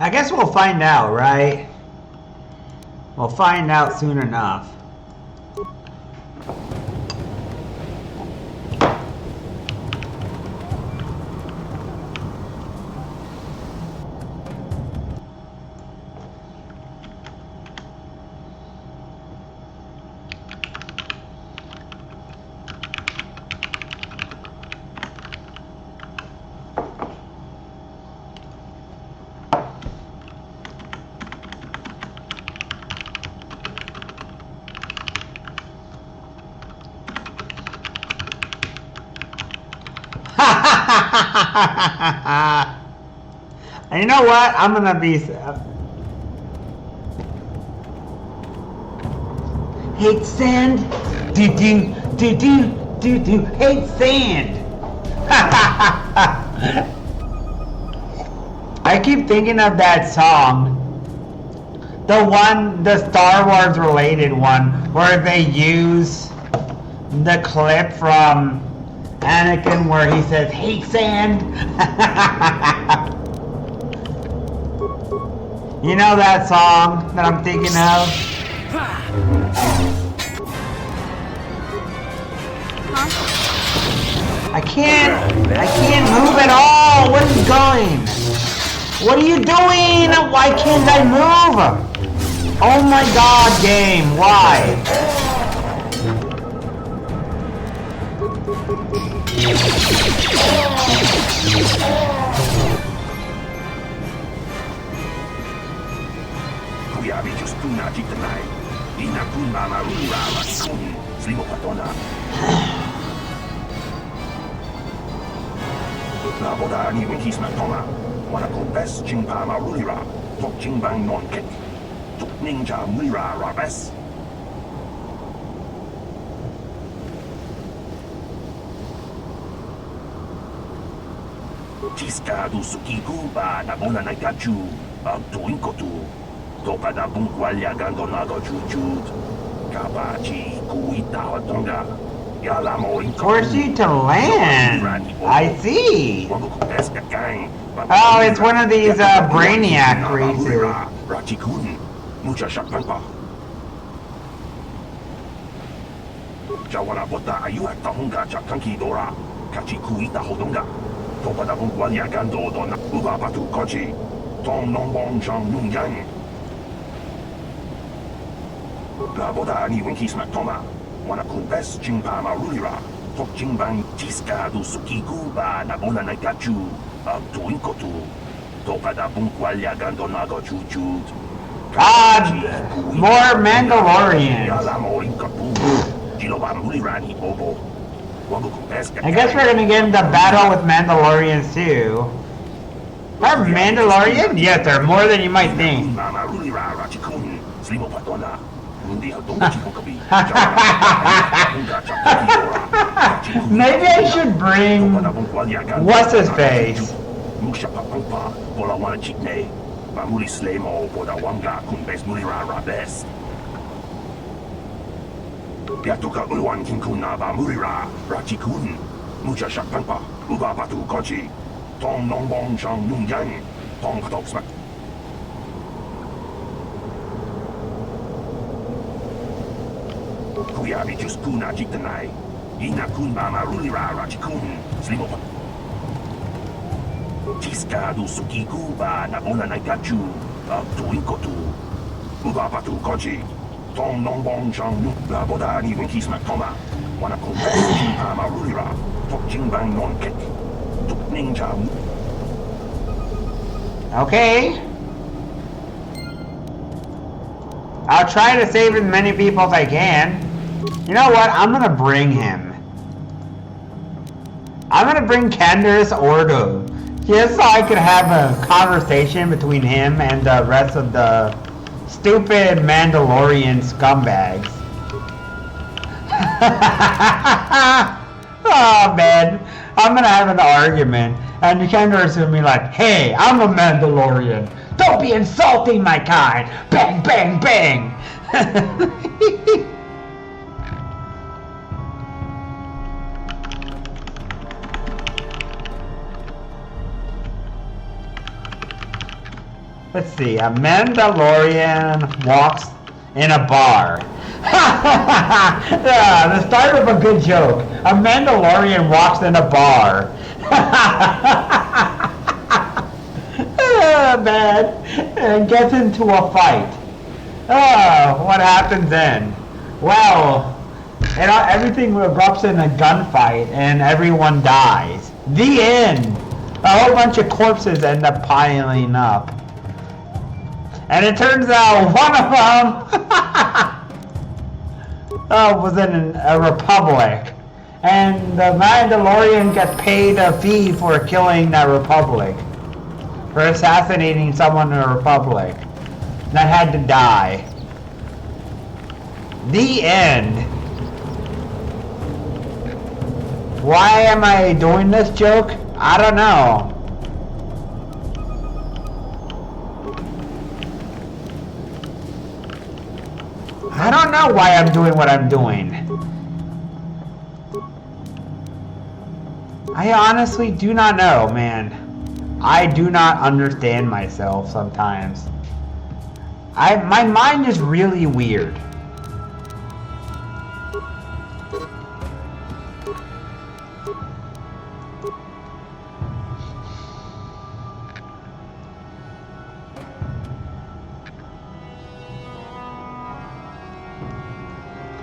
I guess we'll find out, right? We'll find out soon enough. And you know what? I'm gonna be. Hate sand. Do do do do do do. Hate sand. I keep thinking of that song. The one, the Star Wars related one, where they use the clip from Anakin where he says, "Hate sand." You know that song that I'm thinking of? I can't move at all. What is going? What are you doing? Why can't I move? Oh my God, game, why?
Tiscado Sukikuba na bona na gachu, Tuinkotu, Topa da Bunqualia Gandonago Chujut, Kabachi Kuita Hotonga, Yalamo in
Force you to land. I see. Oh, it's one of these Brainiac races.
Rachikun, Mucha Shakpampa. Jawana Bota Ayuak Tahunga Chakanki Dora, Kachikuita Hodonga. Topada Bunqualia Gando Dona Ubabatu Kochi, Tom Nombong Jang Nung Yang. La Boda Ni Winkies Matoma, Wanakubes Jimpama Rulira, Tok Jimbang Tiska du Sukikuba Nabona Nagachu, Tuinkotu, Topada Bunqualia Gando Nago Chuchu.
God, more Mandalorians. I guess we're gonna get into battle with Mandalorians too. Are Mandalorian? Yes, they're more than you might think. Maybe I should bring what's his face?
Yatuka Ulwan Kinkuna Bamurira, Rachikun, Mucha Shakpampa, Ubabatu Kochi, Tom Nombong Chang Nung Yang, Tom Katoksmak. Kuyabi Juskuna Jitanai, Inakun Mama Rulira Rachikun, Slimopa. Tiska du Sukikuba Nabona Nagachu, Tuinkotu, Ubabatu Kochi. Tom Nombong Chang La Boda Ni Winkies Matoma, Wanakun Pama Rulira, Tok Jingbang Non Kek, Tok Ninja.
Okay. I'll try to save as many people as I can. You know what? I'm gonna bring him. I'm gonna bring Candace Ordo. Just so I could have a conversation between him and the rest of the stupid Mandalorian scumbags. Oh man, I'm gonna have an argument and the Candace is gonna be like, hey, I'm a Mandalorian. Don't be insulting my kind. Bang, bang, bang. Let's see, a Mandalorian walks in a bar. Yeah, the start of a good joke. A Mandalorian walks in a bar. Man, and gets into a fight. Oh, what happens then? Well, everything erupts in a gunfight and everyone dies. The end. A whole bunch of corpses end up piling up. And it turns out one of them was in a republic. And the Mandalorian gets paid a fee for killing that republic. For assassinating someone in a republic that had to die. The end. Why am I doing this joke? I don't know. I don't know why I'm doing what I'm doing. I honestly do not know, man. I do not understand myself sometimes. My mind is really weird.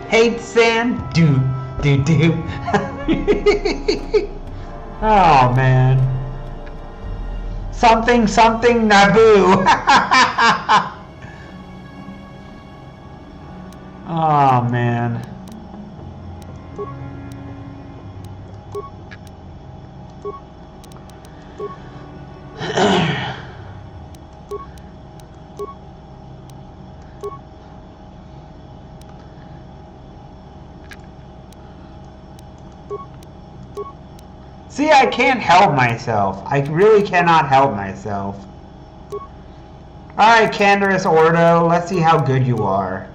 Hate sand, do. Oh man. Something Naboo. Oh man. See, I can't help myself. I really cannot help myself. Alright, Canderous Ordo, let's see how good you are.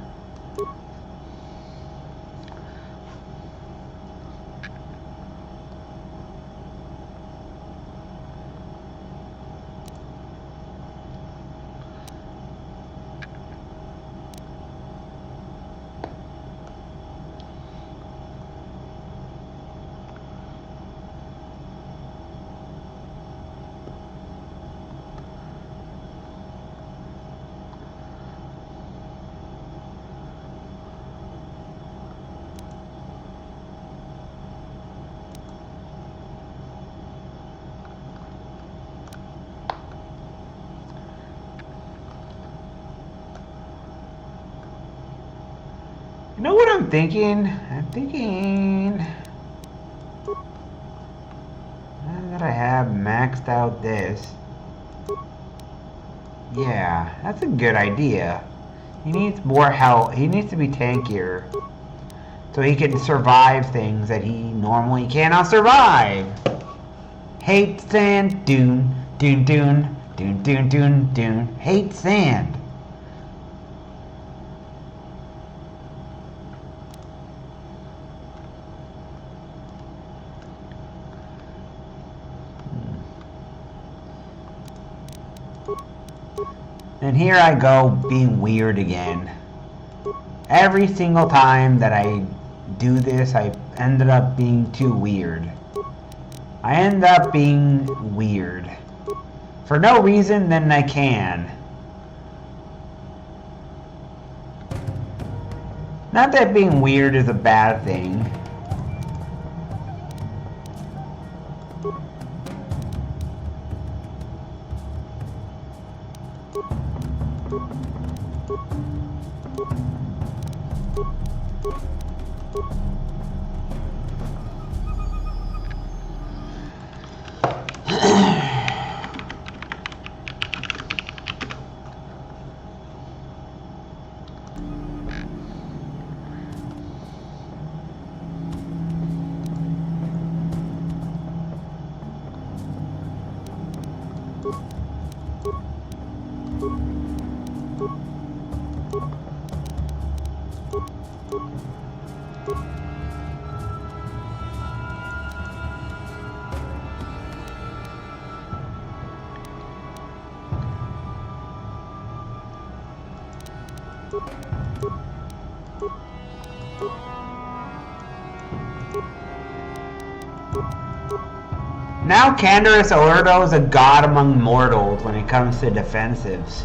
You know what I'm thinking? I'm thinking... Now that I have maxed out this... Yeah, that's a good idea. He needs more help. He needs to be tankier. So he can survive things that he normally cannot survive. Hate sand, dune, dune, dune, dune, dune, dune, dune. Hate sand. And here I go being weird again. Every single time that I do this, I ended up being too weird. I end up being weird. For no reason than I can. Not that being weird is a bad thing. Now Canderous Ordo is a god among mortals when it comes to defensives.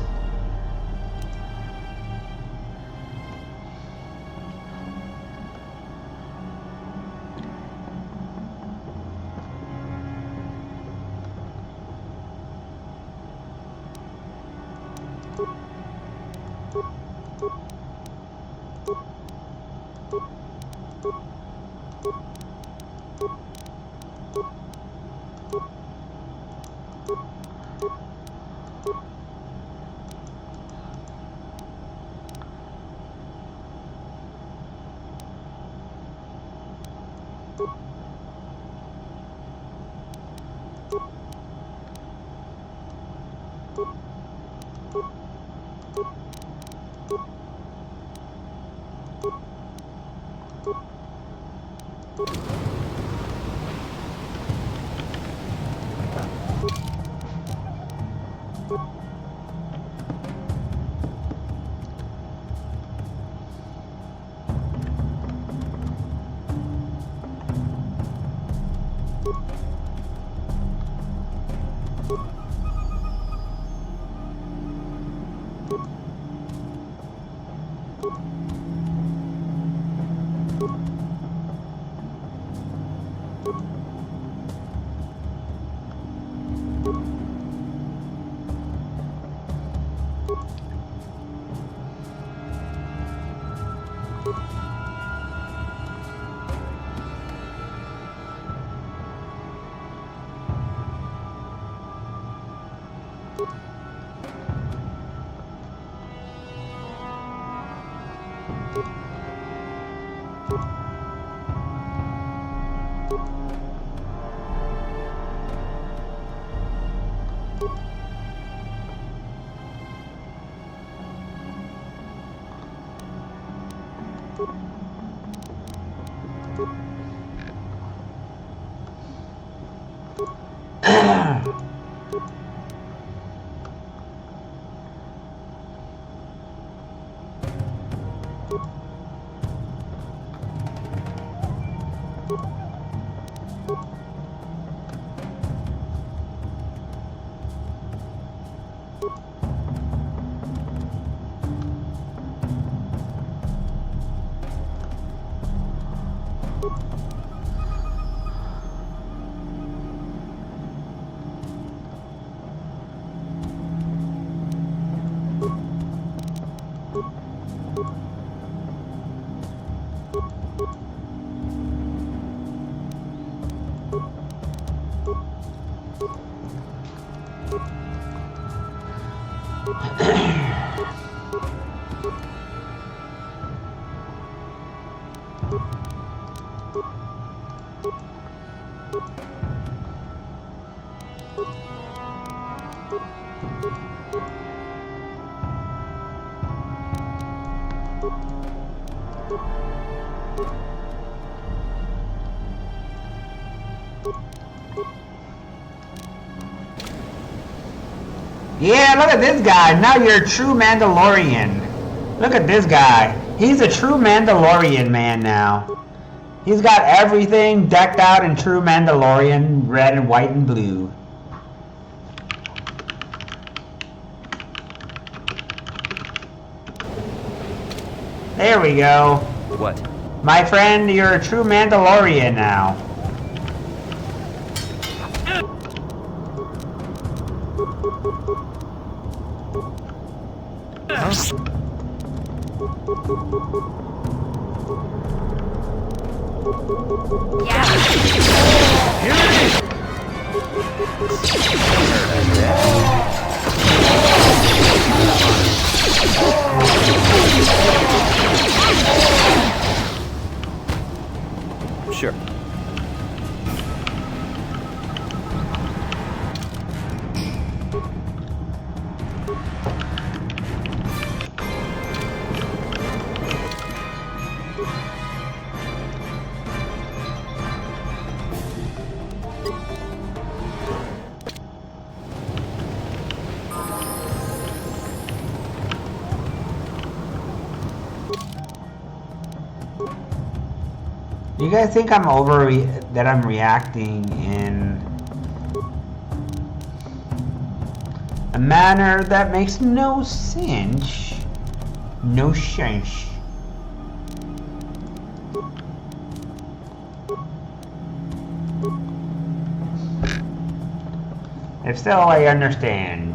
Yeah, look at this guy. Now you're a true Mandalorian. Look at this guy. He's a true Mandalorian man now. He's got everything decked out in true Mandalorian, red and white and blue. There we go.
What?
My friend, you're a true Mandalorian now.
Sure.
You guys think I'm that I'm reacting in a manner that makes no sense? No sense. If so, I understand.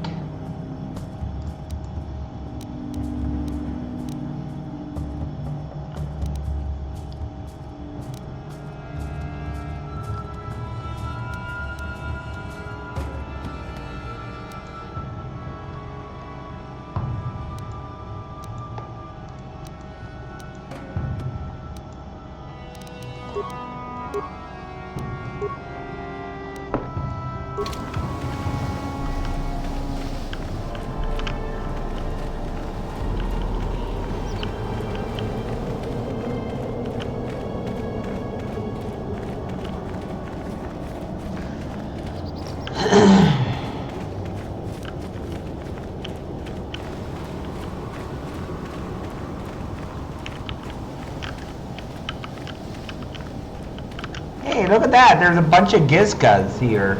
Hey, look at that. There's a bunch of Gizkas here.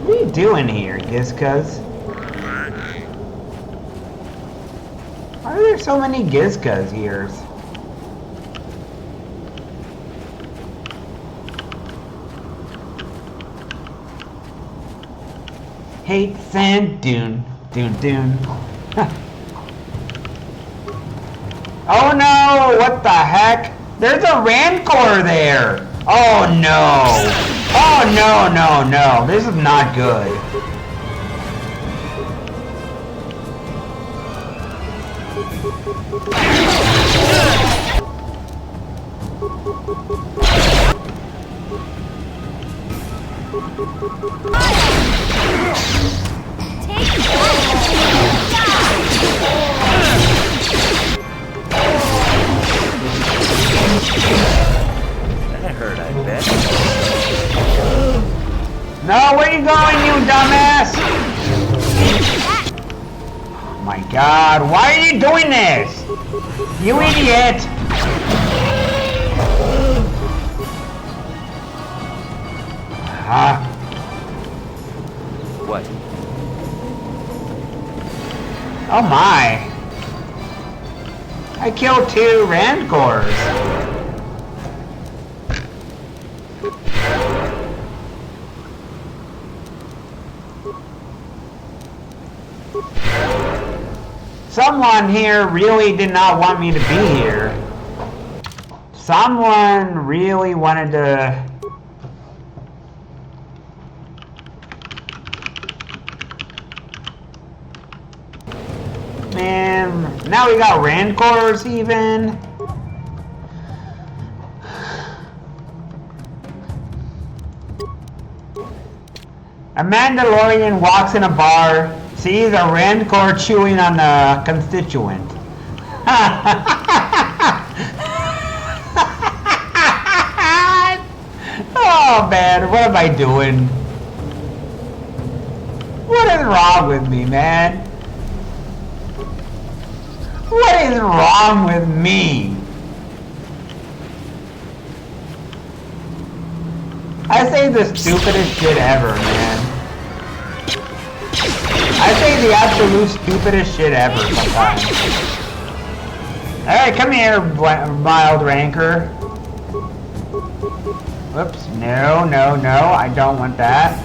What are you doing here, Gizkas? Why are there so many Gizkas here? Hate sand dune. Dune. Oh no! What the heck? There's a Rancor there! Oh no! Oh no! This is not good. No, where you going, you dumbass? Oh my god, why are you doing this? You idiot!
What?
Oh my. I killed 2 Rancors. Someone here really did not want me to be here. Someone really wanted to... Man, now we got Rancors even. A Mandalorian walks in a bar, sees a Rancor chewing on a constituent. Oh man, what am I doing? What is wrong with me, man? What is wrong with me? I say the stupidest shit ever, man. I say the absolute stupidest shit ever sometimes. Alright, come here, mild Rancor. Whoops, no, no, no, I don't want that.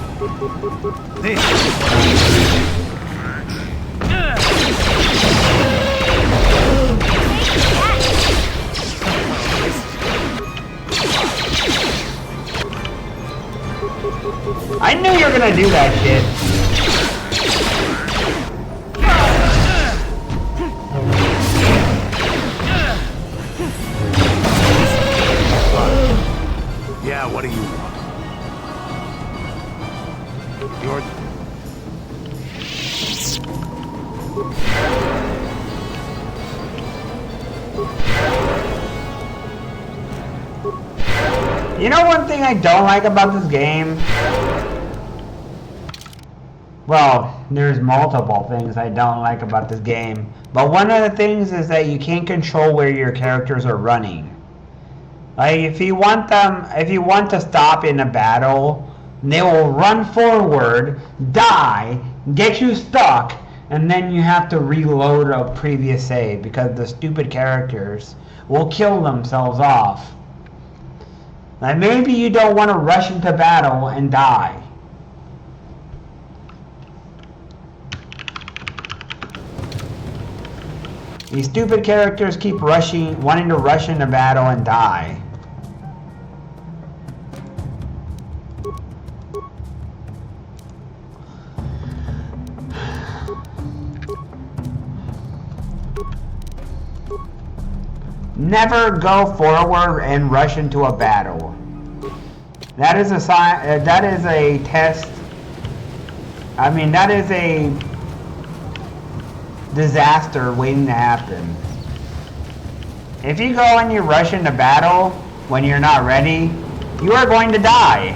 I knew you were gonna do that shit.
Yeah, what do you want? You're...
You know one thing I don't like about this game? Well, there's multiple things I don't like about this game. But one of the things is that you can't control where your characters are running. Like if you want to stop in a battle, they will run forward, die, get you stuck, and then you have to reload a previous save because the stupid characters will kill themselves off. Like maybe you don't want to rush into battle and die. These stupid characters keep wanting to rush into battle and die. Never go forward and rush into a battle. That is a sign. That is a test. I mean, that is a disaster waiting to happen. If you go and you rush into battle when you're not ready, you are going to die.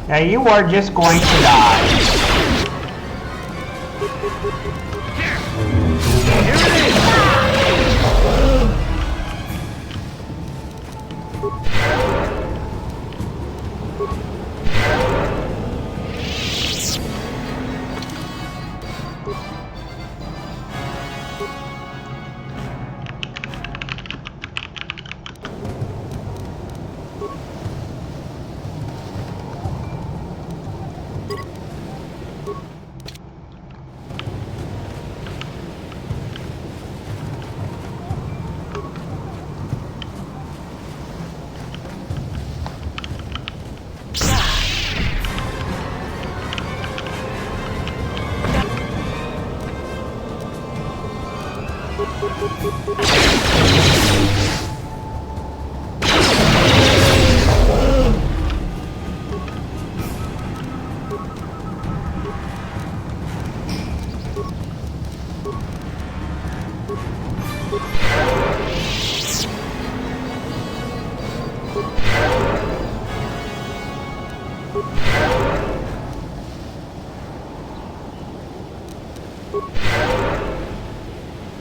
Yeah, you are just going to die.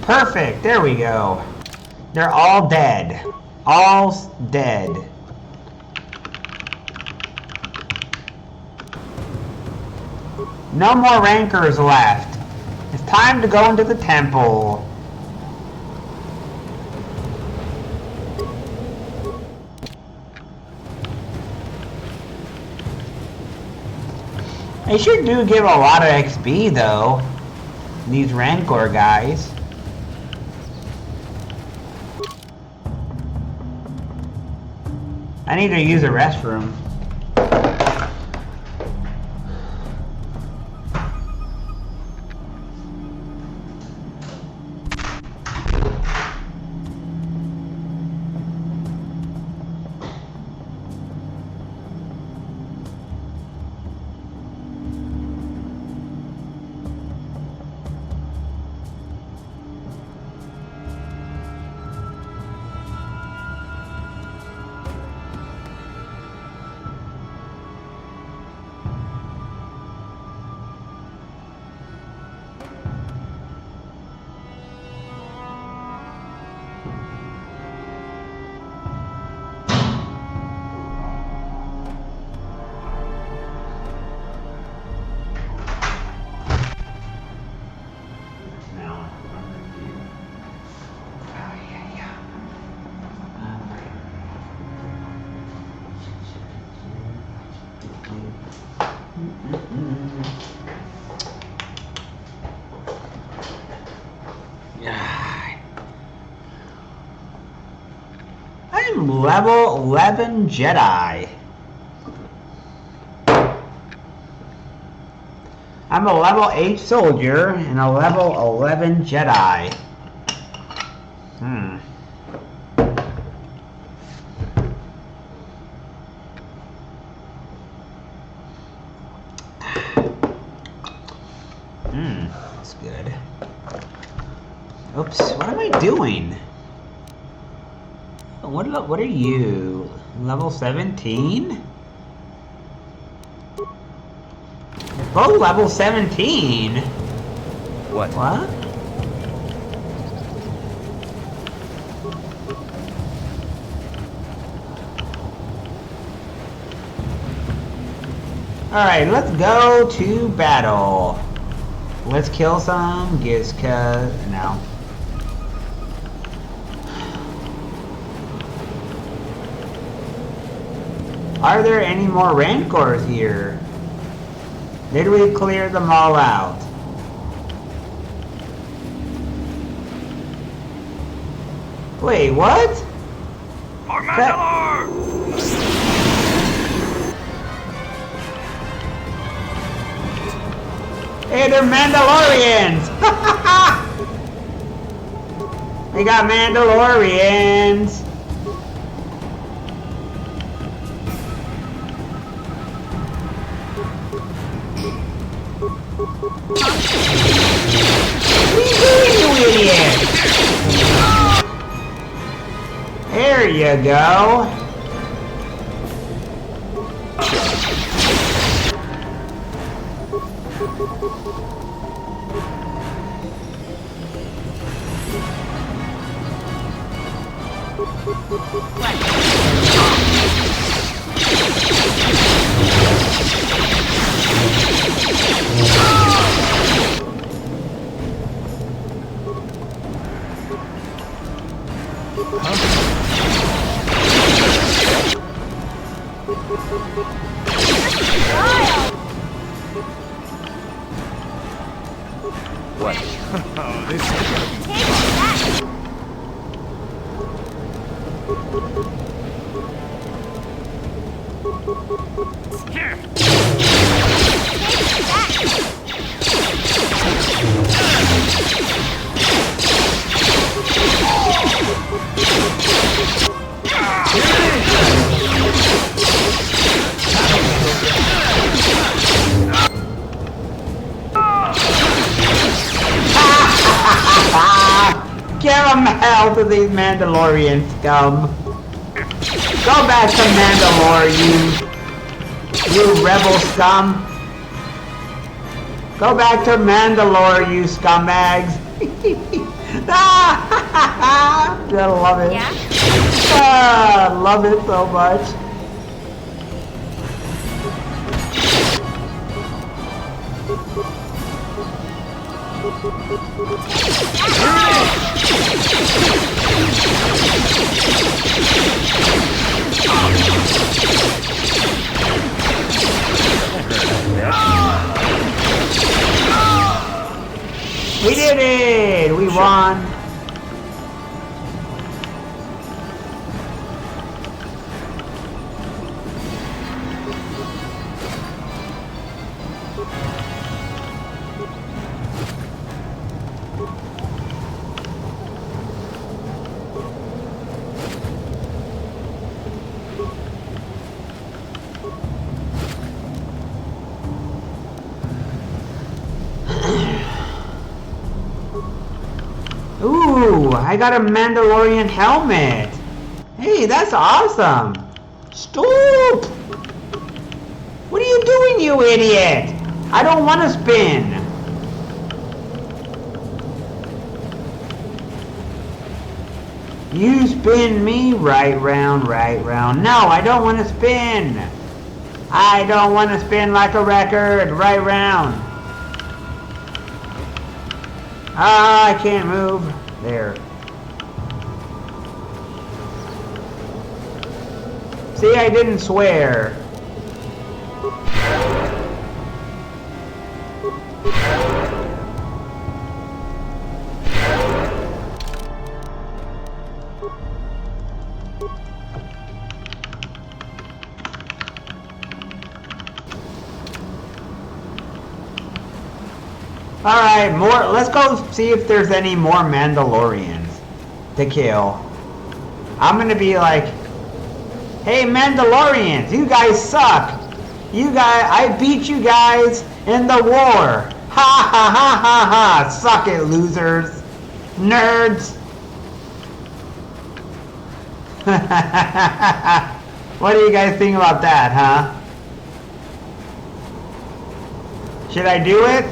Perfect, there we go. They're all dead. All dead. No more rancors left. It's time to go into the temple. They sure do give a lot of XP though. These rancor guys. I need to use a restroom. I'm level 11 Jedi. I'm a level 8 soldier and a level 11 Jedi. That's good. Oops, what am I doing? What are you? Level 17? Oh, level 17!
What?
What? Alright, let's go to battle. Let's kill some Gizka now. Are there any more Rancors here? Did we clear them all out? Wait, what?
More Mandalore!
Hey, they're Mandalorians! We got Mandalorians! There you go.
What? Oh, this is gonna be fun.
Give them hell to these Mandalorian scum. Go back to Mandalore, you rebel scum. Go back to Mandalore, you scumbags. I love it.
Yeah?
I love it so much. We did it! We won! Ooh, I got a Mandalorian helmet. Hey, that's awesome. Stop! What are you doing, you idiot? I don't want to spin. You spin me right round, right round. No, I don't want to spin. I don't want to spin like a record, right round. Ah, I can't move. There. See, I didn't swear. Alright, let's go see if there's any more Mandalorians to kill. I'm gonna be like, hey Mandalorians, you guys suck. You guys, I beat you guys in the war. Ha ha ha ha ha, suck it losers. Nerds. What do you guys think about that, huh? Should I do it?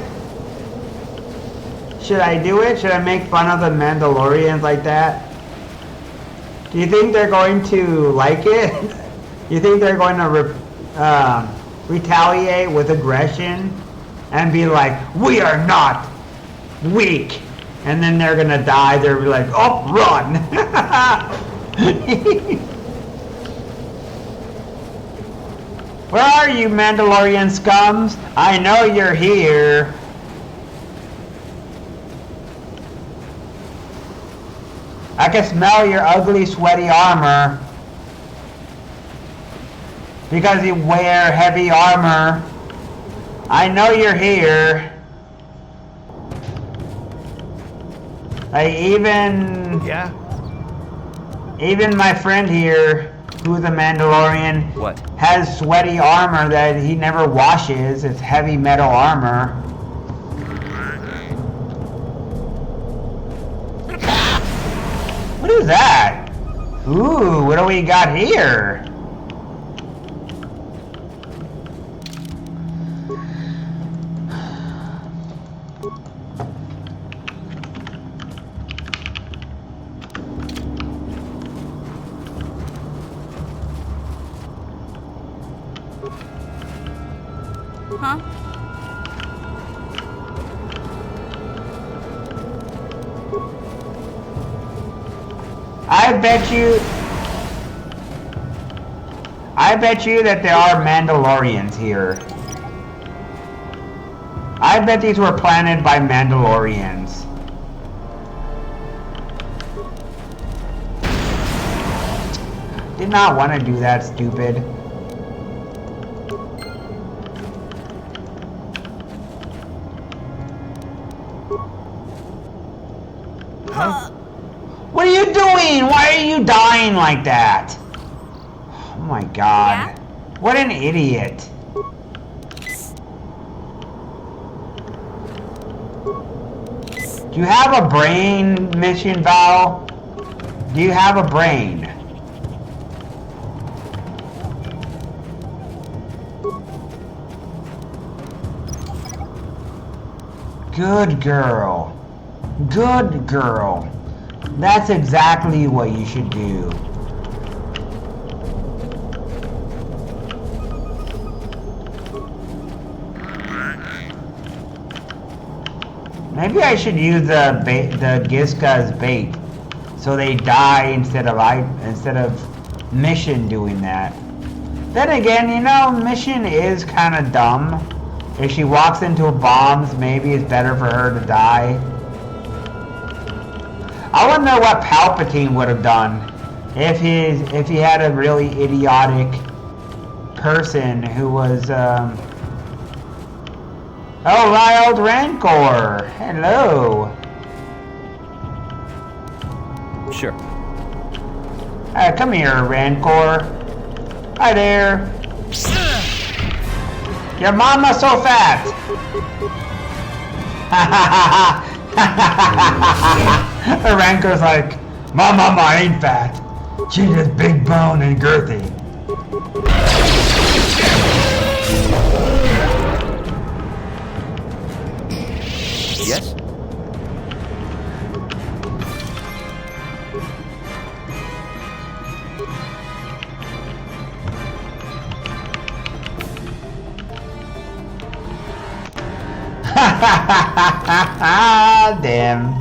Should I do it? Should I make fun of the Mandalorians like that? Do you think they're going to like it? You think they're going to retaliate with aggression and be like, we are not weak, and then they're gonna die? They're like, oh, run. Where are you, Mandalorian scums? I know you're here. I can smell your ugly, sweaty armor. Because you wear heavy armor. I know you're here. Like, even my friend here, who's a Mandalorian, has sweaty armor that he never washes. It's heavy metal armor. What is that? Ooh, what do we got here?
Huh? I bet you that there are Mandalorians here. I bet these were planted by Mandalorians. Did not want to do that, stupid. Huh? What are you doing? Why are you dying like that? Oh my god. Yeah? What an idiot. Do you have a brain, Mission Val? Do you have a brain?
Good girl. Good girl. That's exactly what you should do. Maybe I should use the Giska as bait, so they die instead of Mission doing that. Then again, you know, Mission is kind of dumb. If she walks into bombs, maybe it's better for her to die. I want to know what Palpatine would have done if he had a really idiotic person who was oh, Riled Rancor. Hello.
Sure.
Come here, Rancor. Hi there. Your mama's so fat. Rancor's like, my mama ain't fat. She's just big bone and girthy.
Yes?
Damn.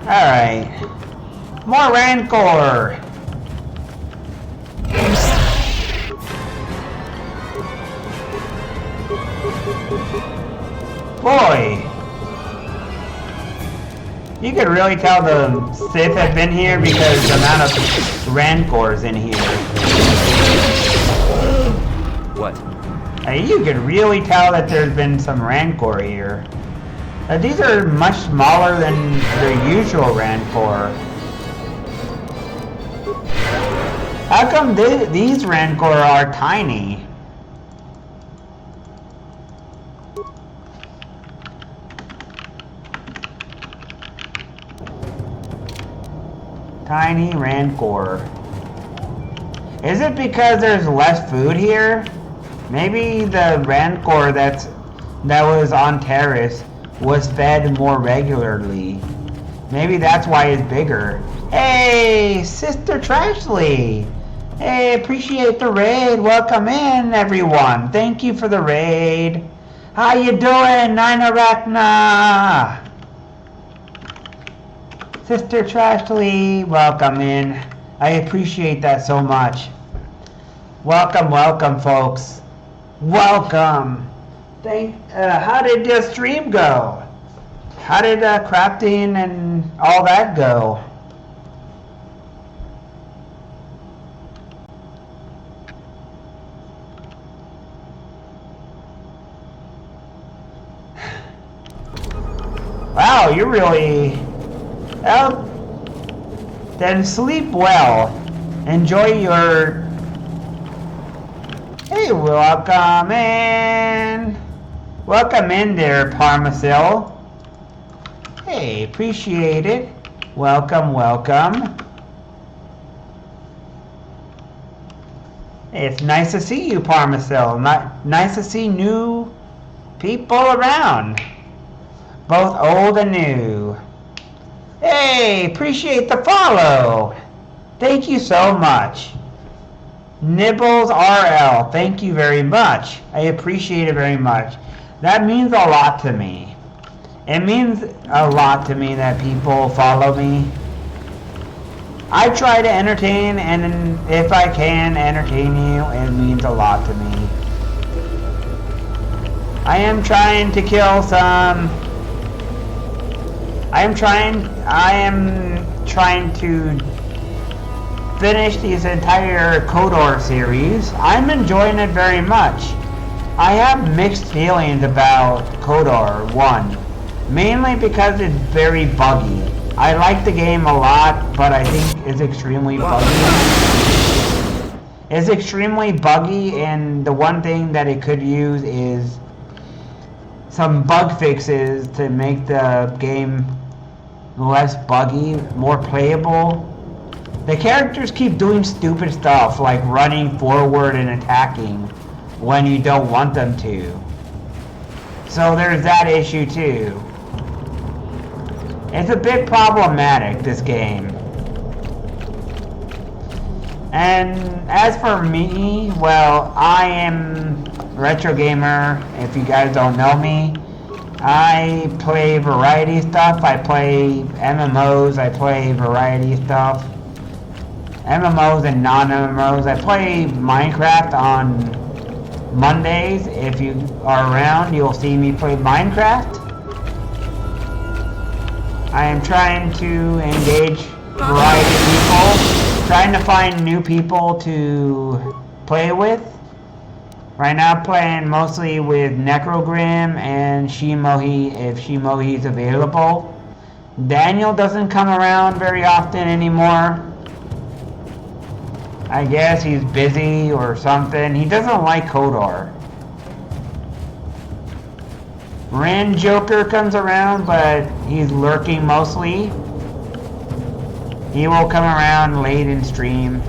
Alright. More Rancor. Boy. You could really tell the Sith have been here because the amount of Rancors in here.
What?
You could really tell that there's been some Rancor here. These are much smaller than the usual Rancor. How come these Rancor are tiny? Tiny Rancor. Is it because there's less food here? Maybe the Rancor that was on Terrace was fed more regularly. Maybe that's why it's bigger. Hey, Sister Trashley. Hey, appreciate the raid. Welcome in, everyone. Thank you for the raid. How you doing, Nina Rachna? Sister Trashley, welcome in. I appreciate that so much. Welcome, welcome, folks. Welcome. How did the stream go? How did crafting and all that go? Wow, you're really... Well, then sleep well. Enjoy your... Hey, welcome in. Welcome in there, Parmasil. Hey, appreciate it. Welcome, welcome. It's nice to see you, Parmasil. Nice to see new people around. Both old and new. Hey, appreciate the follow. Thank you so much. Nibbles RL, thank you very much. I appreciate it very much. That means a lot to me. It means a lot to me that people follow me. I try to entertain, and if I can entertain you, it means a lot to me. I am trying to kill some... I am trying to finish this entire KOTOR series. I'm enjoying it very much. I have mixed feelings about KOTOR 1, mainly because it's very buggy. I like the game a lot, but I think it's extremely buggy. It's extremely buggy, and the one thing that it could use is some bug fixes to make the game less buggy, more playable. The characters keep doing stupid stuff like running forward and attacking when you don't want them to. So there's that issue too. It's a bit problematic, this game. And as for me, well, I am Retro Gamer. If you guys don't know me, I play variety stuff. I play MMOs, I play variety stuff. MMOs and non-MMOs. I play Minecraft on Mondays. If you are around, you'll see me play Minecraft. I am trying to engage variety people, trying to find new people to play with. Right now I'm playing mostly with Necrogrim and Shimohi if Shimohi's available. Daniel doesn't come around very often anymore. I guess he's busy or something. He doesn't like Kodor. Ren Joker comes around, but he's lurking mostly. He will come around late in stream.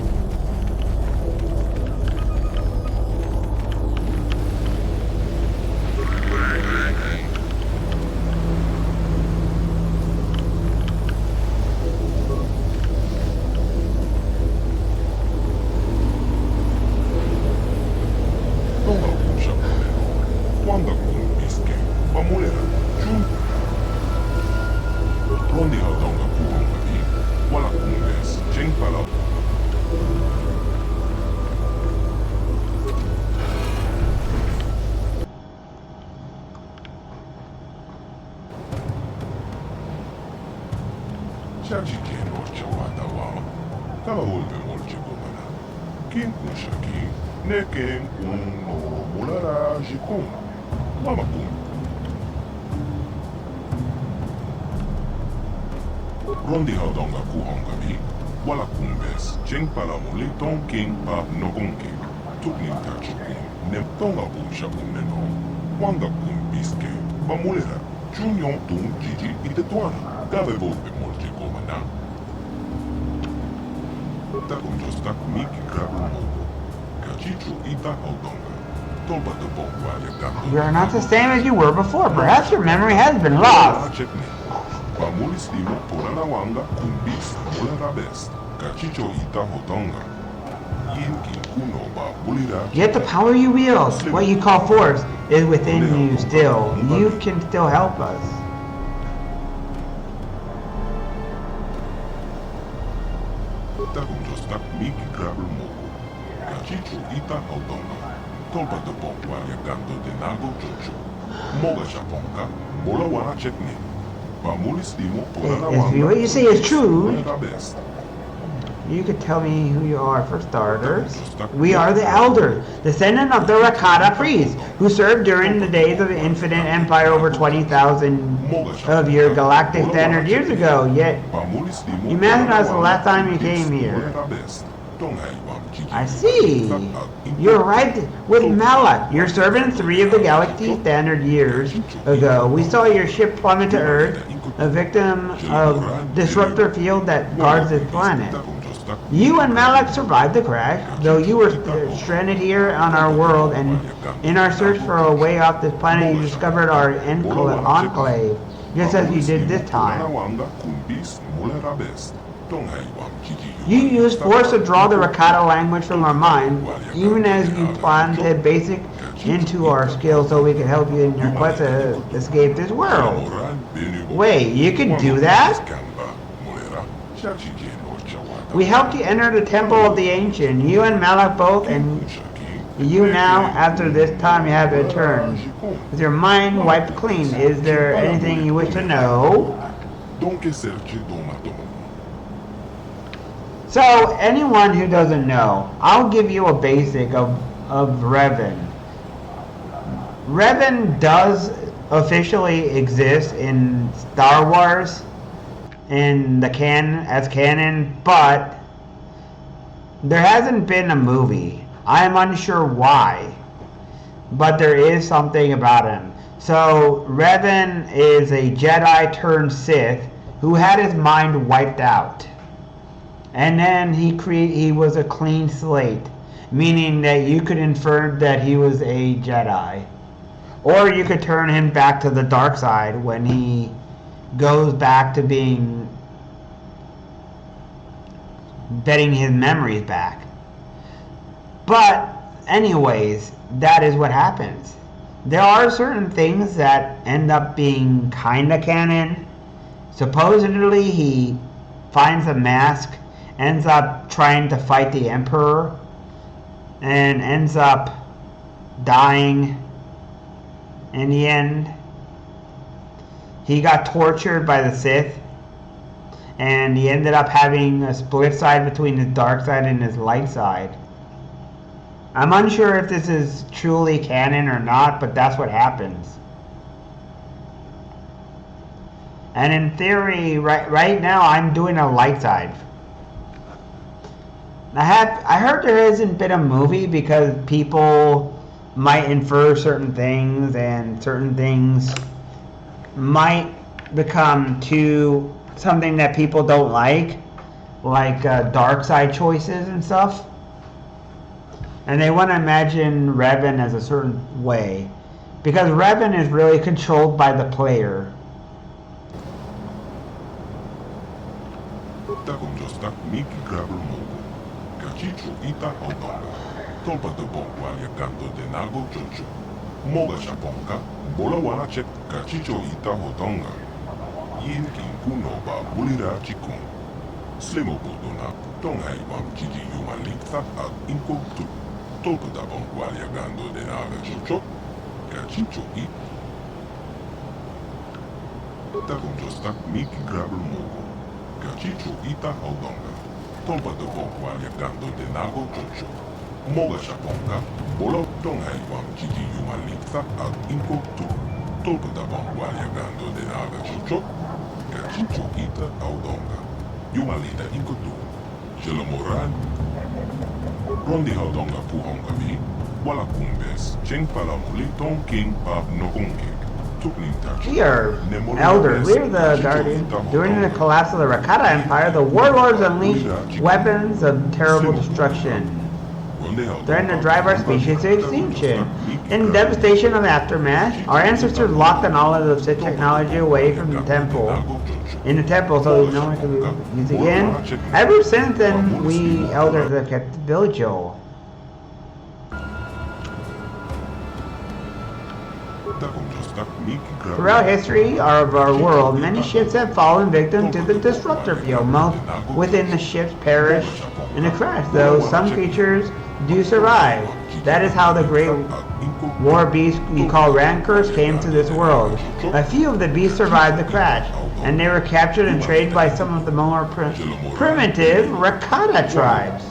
Rondi haudonga kuhonga mi, wala kumbes, jeng pala muli tong king pa nogonke, tuknin tachukum, nem tonga bunsha uneno, wanga kumbiske, bamulera, chunyon tung jiji itetuana, gabe volpe molje komana. Takum jostak miki krabu mogo, kachichu ita haudonga, tolba de bongwale gato.
You are not the same as you were before. Perhaps your memory has been lost.
Bamulis limo porana wanga kumbis mulera best. Kachicho ita hotonga. Yinkin kuno ba bulira.
Yet the power you wield, what you call force, is within you still. You can still help us.
Takumjostak miki grabel mogo. Kachicho ita hotonga. Tolpa de pokwa yagando de nago jojo. Moga shaponka. Mola wana chekne.
If what you say is true, you could tell me who you are for starters. We are the Elder, descendant of the Rakata priests, who served during the days of the Infinite Empire over 20,000 of your galactic standard years ago, yet you met us the last time you came here. I see. You're right with Malak. Your servant 3 of the galaxy standard years ago. We saw your ship plummet to Earth, a victim of disruptor field that guards this planet. You and Malak survived the crash, though you were stranded here on our world, and in our search for a way off this planet you discovered our enclave, just as you did this time. You used force to draw the Rakata language from our mind, even as you planted basic into our skills so we could help you in your quest to escape this world. Wait, you can do that? We helped you enter the Temple of the Ancient, you and Malak both, and you now, after this time, you have returned. With your mind wiped clean, is there anything you wish to know? So, anyone who doesn't know, I'll give you a basic of Revan. Revan does officially exist in Star Wars, in the canon, but there hasn't been a movie. I'm unsure why, but there is something about him. So, Revan is a Jedi turned Sith who had his mind wiped out. And then he was a clean slate, meaning that you could infer that he was a Jedi. Or you could turn him back to the dark side when he goes back to getting his memories back. But anyways, that is what happens. There are certain things that end up being kinda canon. Supposedly he finds a mask, ends up trying to fight the Emperor, and ends up dying in the end. He got tortured by the Sith, and he ended up having a split side between his dark side and his light side. I'm unsure if this is truly canon or not, but that's what happens. And in theory, right now I'm doing a light side. I heard there hasn't been a movie because people might infer certain things, and certain things might become too something that people don't like dark side choices and stuff. And they want to imagine Revan as a certain way, because Revan is really controlled by the player. We are elders. We are the guardian. During the collapse of the Rakata Empire, the warlords unleashed weapons of terrible destruction, threatening to drive our species to extinction. In devastation of the aftermath, our ancestors locked the knowledge of Sith technology away from the temple. In the temple, so no one could use it again. Ever since then, we elders have kept vigil. Throughout history of our world, many ships have fallen victim to the disruptor field. Most within the ships perish in a crash, though some creatures do survive. That is how the great war beasts we call rancors came to this world. A few of the beasts survived the crash, and they were captured and traded by some of the more primitive Rakata tribes.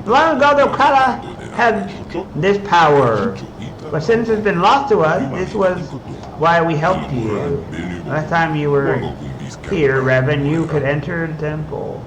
Long ago, the Rakata had this power, but since it's been lost to us, this was why we helped you. Last time you were here, Revan, you could enter the temple.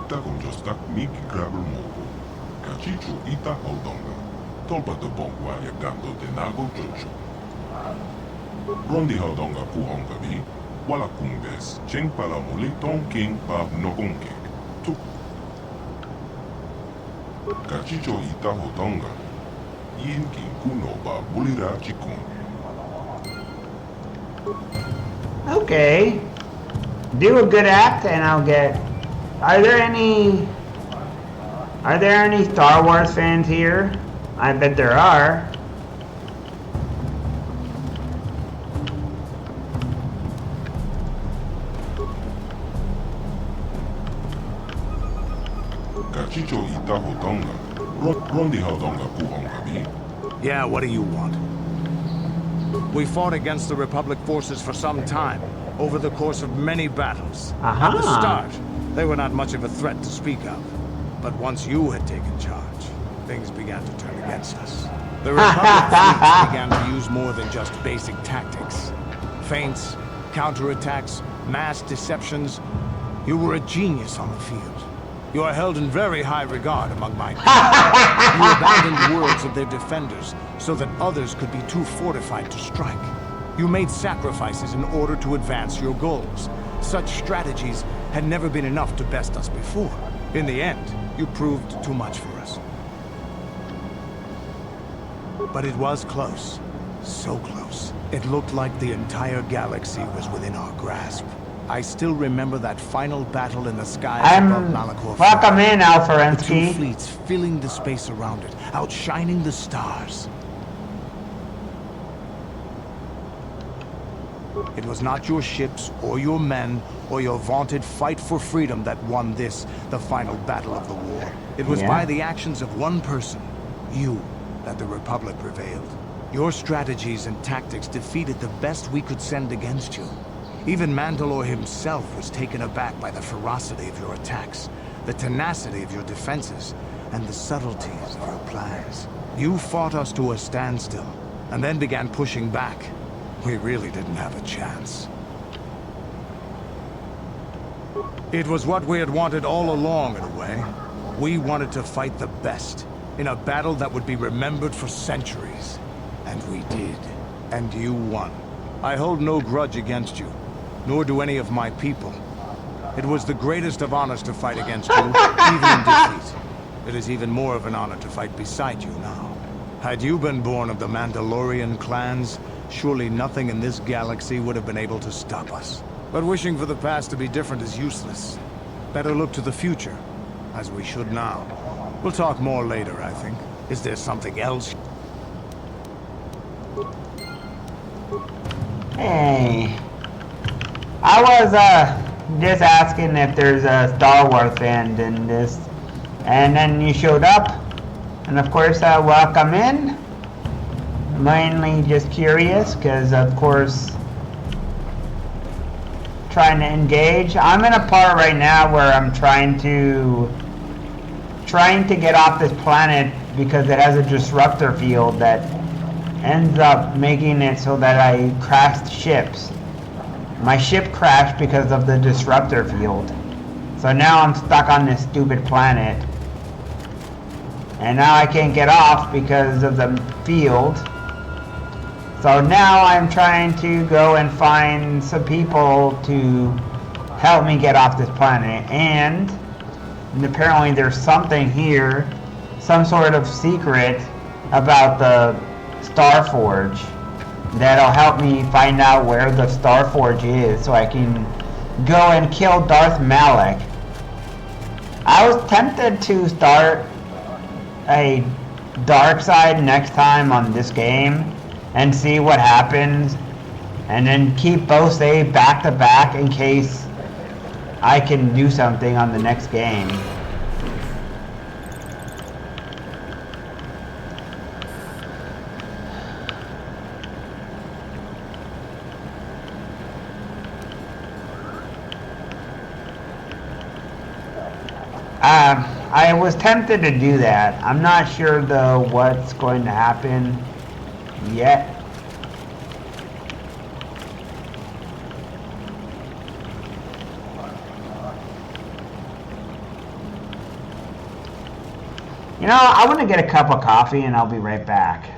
Takonjostak Miki Grabber Mogo. Kachichu Ita Hodonga. Tolpato Bongwa Yakando de Nago Jojo. Rondi Hodonga Puhongabi. Wala Kundes. Cheng Palamuli Ton King Pa Nogonke. Tuk. Kachicho Ita Hodonga. Yin King Kuno Ba Bulira Chikun.
Okay. Do a good act and I'll get... Are there any Star Wars fans here? I bet there are.
Kachicho Ita Hodonga. Rondi Hodonga Puhongabi.
Yeah, what do you want? We fought against the Republic forces for some time, over the course of many battles. At the start, they were not much of a threat to speak of. But once you had taken charge, things began to turn against us. The Republic fleets began to use more than just basic tactics. Feints, counterattacks, mass deceptions. You were a genius on the field. You are held in very high regard among my people. You abandoned the worlds of their defenders so that others could be too fortified to strike. You made sacrifices in order to advance your goals. Such strategies had never been enough to best us before. In the end, you proved too much for us. But it was close. So close. It looked like the entire galaxy was within our grasp. I still remember that final battle in the skies above Malachor.
Welcome in,
The
Alferensky.
two fleets filling the space around it, outshining the stars. It was not your ships, or your men, or your vaunted fight for freedom that won this, the final battle of the war. It was by the actions of one person, you, that the Republic prevailed. Your strategies and tactics defeated the best we could send against you. Even Mandalore himself was taken aback by the ferocity of your attacks, the tenacity of your defenses, and the subtleties of your plans. You fought us to a standstill, and then began pushing back. We really didn't have a chance. It was what we had wanted all along, in a way. We wanted to fight the best, in a battle that would be remembered for centuries. And we did. And you won. I hold no grudge against you, nor do any of my people. It was the greatest of honors to fight against you, even in defeat. It is even more of an honor to fight beside you now. Had you been born of the Mandalorian clans, surely nothing in this galaxy would have been able to stop us. But wishing for the past to be different is useless. Better look to the future, as we should now. We'll talk more later, I think. Is there something else?
Hey. I was just asking if there's a Star Wars fan in this, and then you showed up, and of course welcome in. Mainly just curious, because of course trying to engage. I'm in a part right now where I'm trying to get off this planet because it has a disruptor field that ends up making it so that I crashed ships. My ship crashed because of the disruptor field. So now I'm stuck on this stupid planet. And now I can't get off because of the field. So now I'm trying to go and find some people to help me get off this planet. And apparently there's something here, some sort of secret about the Starforge that'll help me find out where the Starforge is so I can go and kill Darth Malak. I was tempted to start a dark side next time on this game and see what happens, and then keep both saved back to back in case I can do something on the next game. I was tempted to do that. I'm not sure though what's going to happen yet. You know, I want to get a cup of coffee and I'll be right back.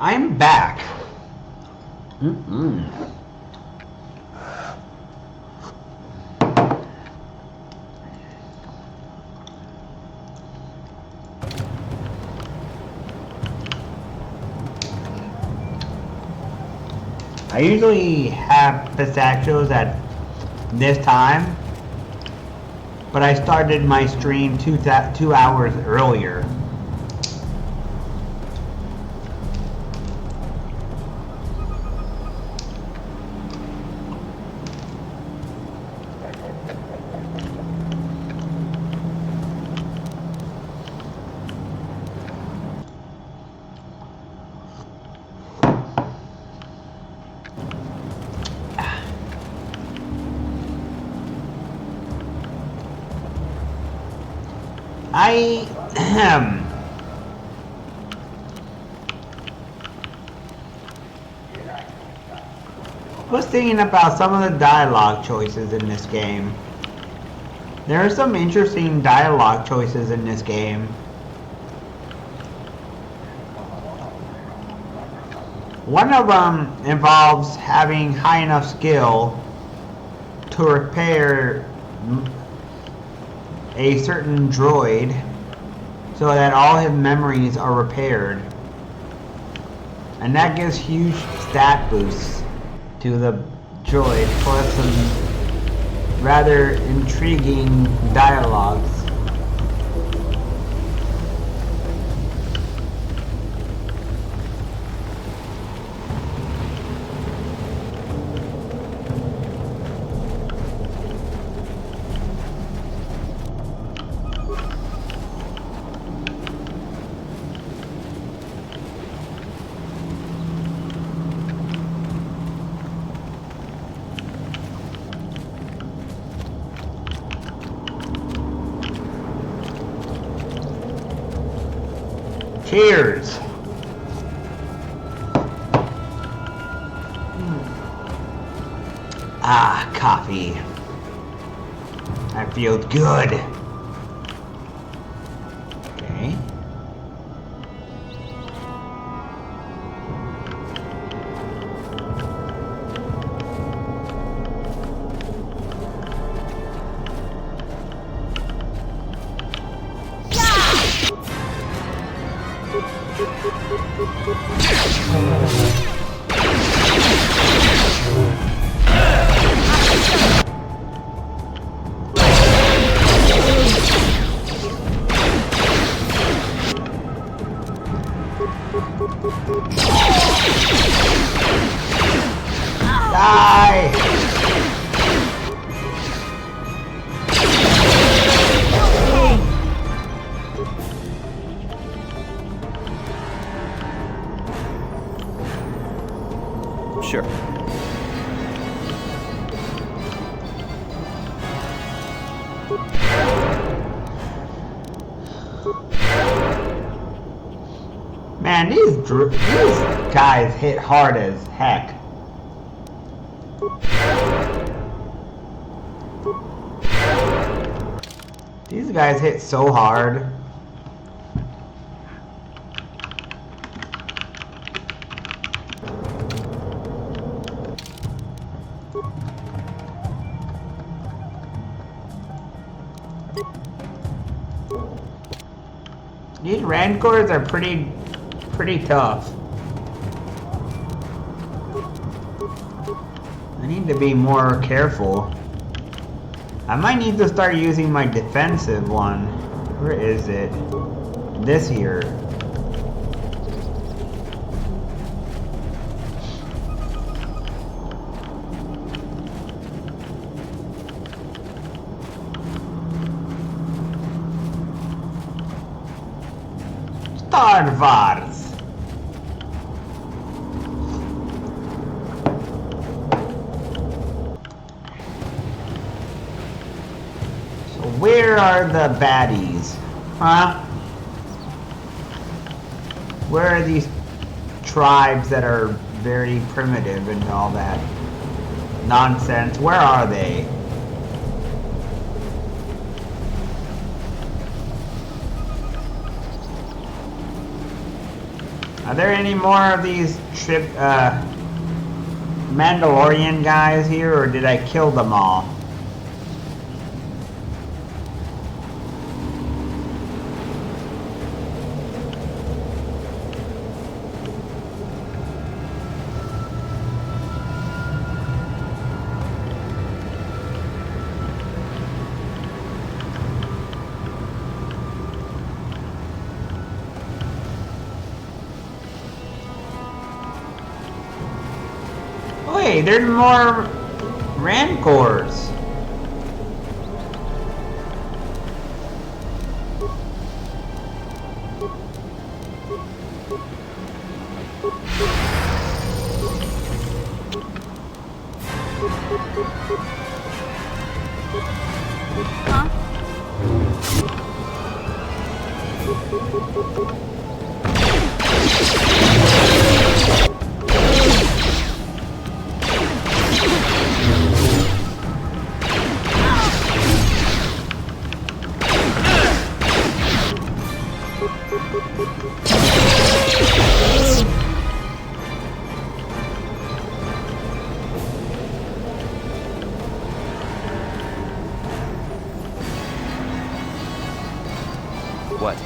I'm back. Mm-mm. I usually have pistachios at this time, but I started my stream 2 hours earlier. I was thinking about some of the dialogue choices in this game. There are some interesting dialogue choices in this game. One of them involves having high enough skill to repair a certain droid so that all his memories are repaired, and that gives huge stat boosts to the droid, plus some rather intriguing dialogues. Cheers! Ah, coffee. That feels good. Okay.
Sure.
Man, these guys hit hard as heck. These guys hit so hard. These Rancors are pretty tough. I need to be more careful. I might need to start using my defensive one. Where is it? This here. Star Wars. So where are the baddies? Huh? Where are these tribes that are very primitive and all that nonsense? Where are they? Are there any more of these Mandalorian guys here, or did I kill them all? Wait, there's more Rancors.
What?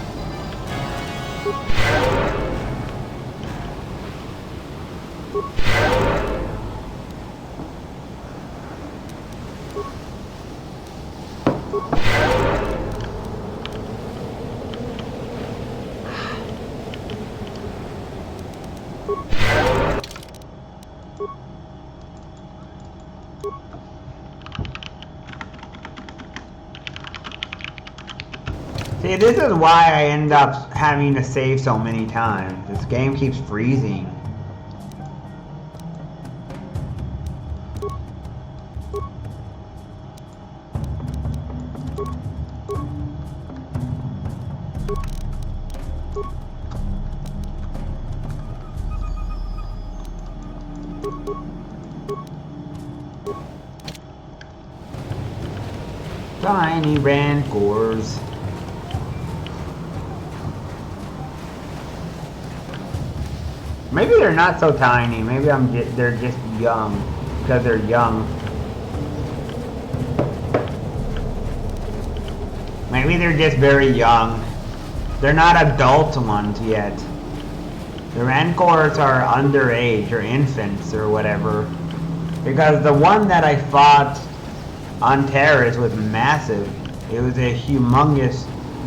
See, this is why I end up having to save so many times. This game keeps freezing. Tiny Rancors. Maybe they're not so tiny. Maybe they're just young because they're young. Maybe they're just very young. They're not adult ones yet. The Rancors are underage or infants or whatever. Because the one that I fought on Terrace was massive. It was a humongous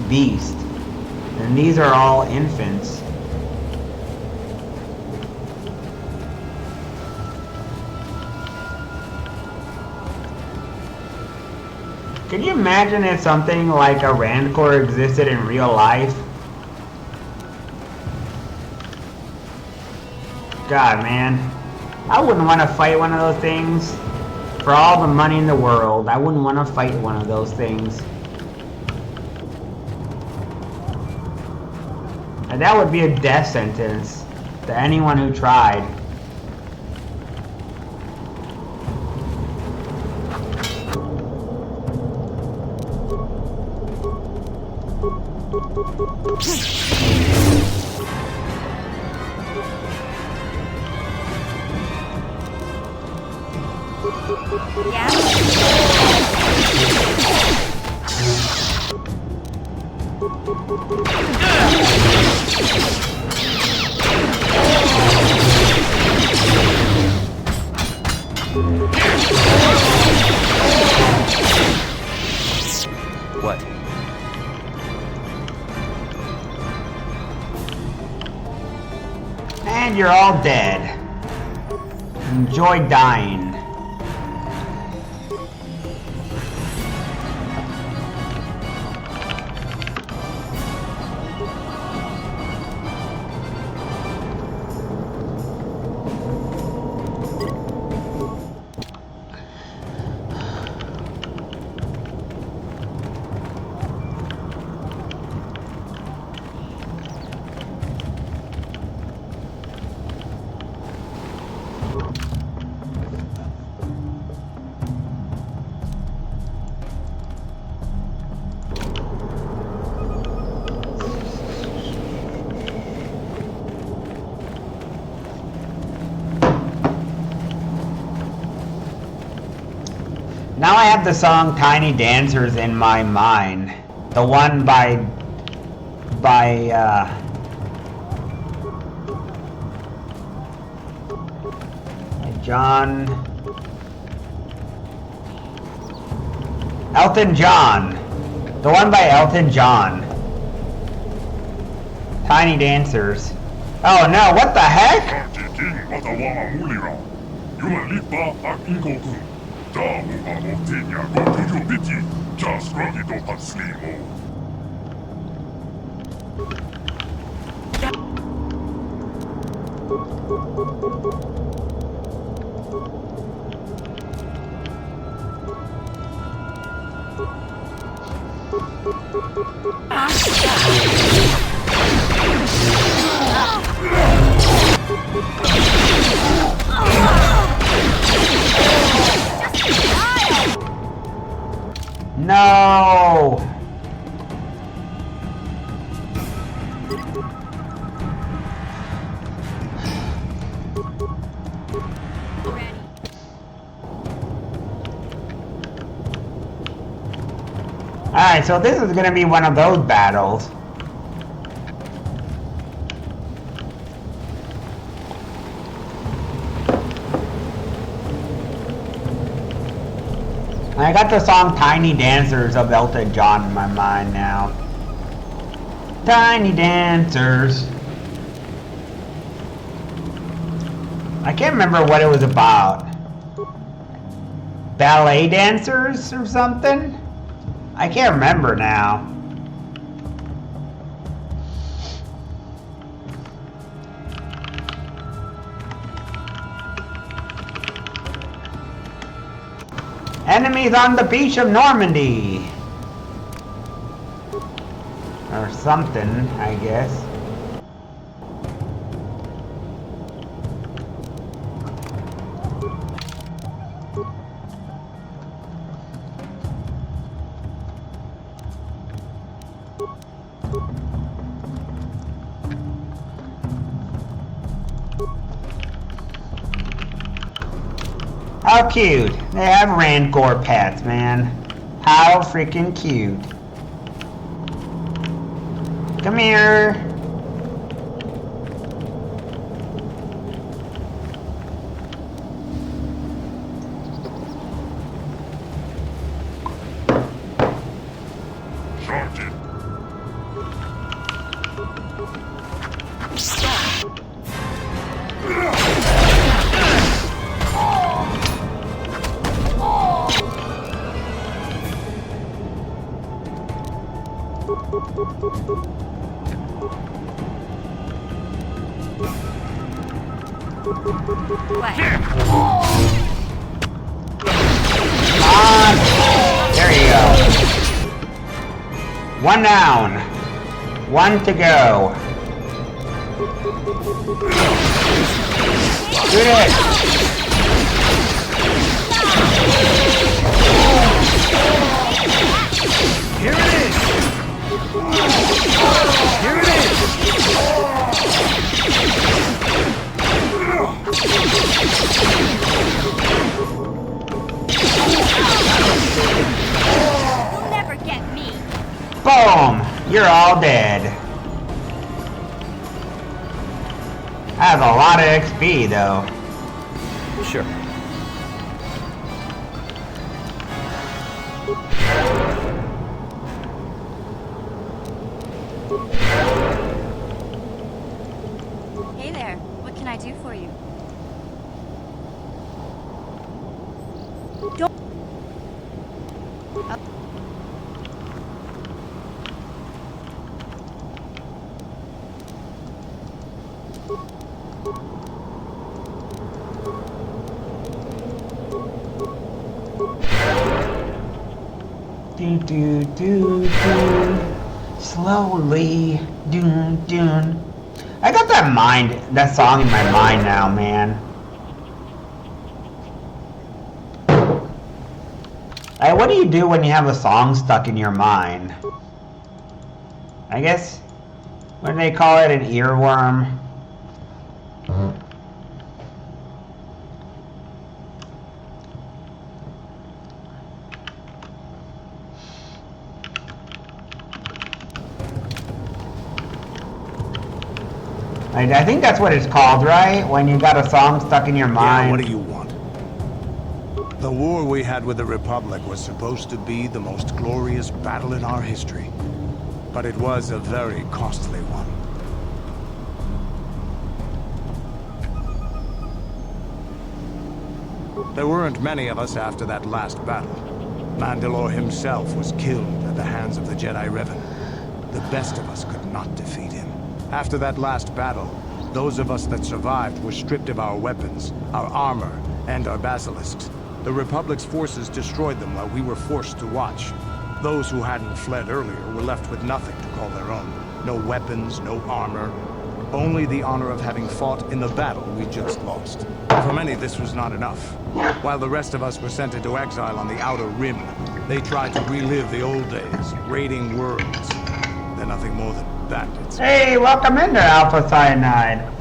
beast. And these are all infants. Can you imagine if something like a Rancor existed in real life? God, man. I wouldn't want to fight one of those things. For all the money in the world, I wouldn't want to fight one of those things. And that would be a death sentence to anyone who tried.
What?
And you're all dead. Enjoy dying. Now I have the song Tiny Dancers in my mind. The one by Elton John. The one by Elton John. Tiny Dancers. Oh no, what the heck? No! Alright, so this is gonna be one of those battles. I got the song Tiny Dancers of Elton John in my mind now. Tiny Dancers. I can't remember what it was about. Ballet dancers or something? I can't remember now. Enemies on the beach of Normandy. Or something, I guess. How cute. They have Rancor pets, man. How freaking cute. Come here. There you go. One down. One to go. Shoot it.
Here it is. Here it is.
You'll never get me.
Boom! You're all dead. I have a lot of XP though.
Sure.
Hey there, what can I do for you? Don't.
Do do do do. Slowly. Doon doon. I got that song in my mind now, man. Hey, what do you do when you have a song stuck in your mind? I guess, what do they call it, an earworm? I think that's what it's called, right? When you got a song stuck in your mind.
Yeah, what do you want? The war we had with the Republic was supposed to be the most glorious battle in our history. But it was a very costly one. There weren't many of us after that last battle. Mandalore himself was killed at the hands of the Jedi Revan. The best of us could not defeat him. After that last battle, those of us that survived were stripped of our weapons, our armor, and our basilisks. The Republic's forces destroyed them while we were forced to watch. Those who hadn't fled earlier were left with nothing to call their own. No weapons, no armor. Only the honor of having fought in the battle we just lost. For many, this was not enough. While the rest of us were sent into exile on the Outer Rim, they tried to relive the old days, raiding worlds. They're nothing more than bandits.
Hey, welcome in there, Alpha Cyanide.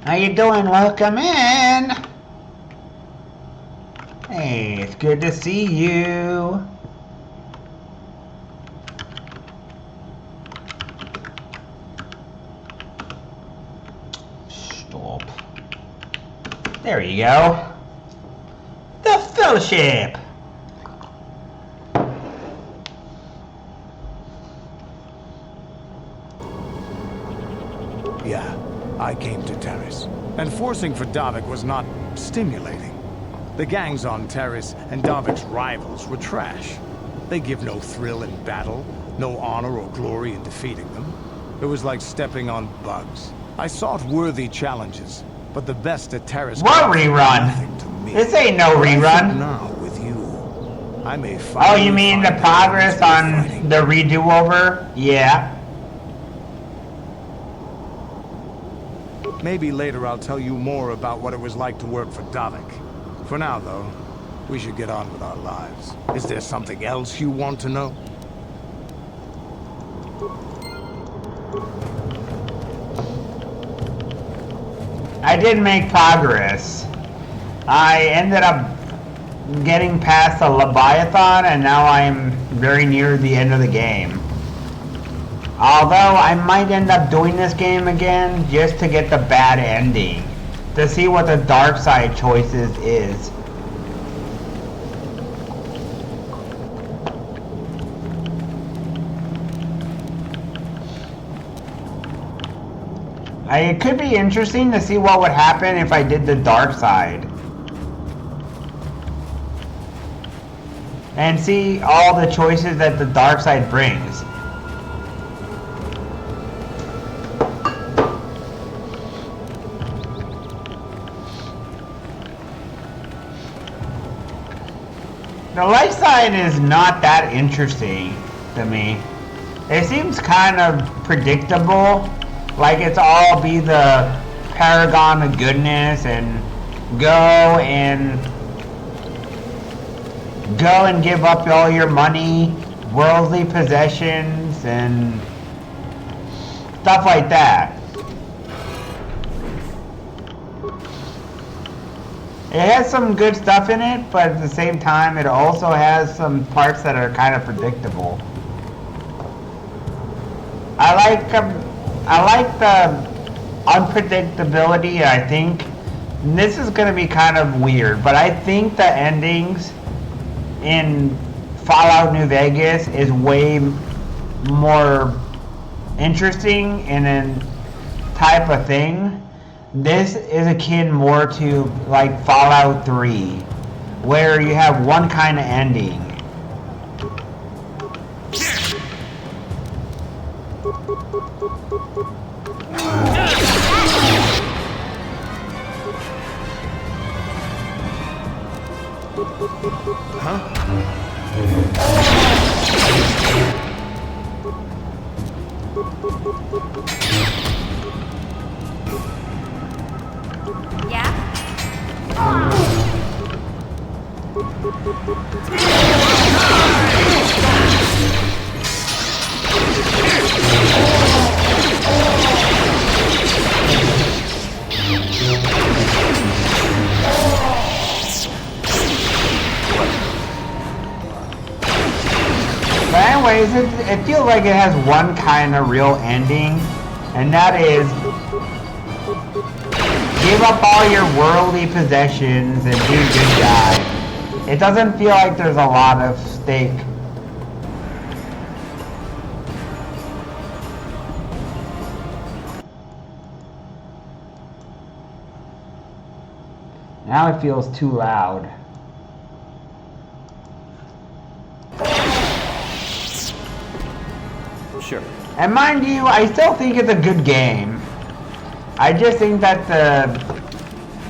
How you doing? Welcome in. Hey, it's good to see you. Stop. There you go. The Fellowship.
Yeah, I came to Terrace. And forcing for Davik was not stimulating. The gangs on Terrace and Davik's rivals were trash. They give no thrill in battle, no honor or glory in defeating them. It was like stepping on bugs. I sought worthy challenges, but the best at Terrace...
What rerun? This ain't no rerun.
Now with you, I may
oh, you mean the progress on the redo-over? Yeah.
Maybe later I'll tell you more about what it was like to work for Davik. For now, though, we should get on with our lives. Is there something else you want to know?
I did make progress. I ended up getting past the Leviathan, and now I'm very near the end of the game. Although I might end up doing this game again just to get the bad ending, to see what the dark side choices is. It could be interesting to see what would happen if I did the dark side. And see all the choices that the dark side brings. The light side is not that interesting to me. It seems kind of predictable. Like it's all be the paragon of goodness and go and give up all your money, worldly possessions, and stuff like that. It has some good stuff in it, but at the same time, it also has some parts that are kind of predictable. I like the unpredictability. I think this is going to be kind of weird, but I think the endings in Fallout New Vegas is way more interesting in a type of thing. This is akin more to like Fallout 3, where you have one kind of ending. anyways, it feels like it has one kind of real ending, and that is give up all your worldly possessions and be a good guy. It doesn't feel like there's a lot of stake. Now it feels too loud.
Sure.
And mind you, I still think it's a good game. I just think that the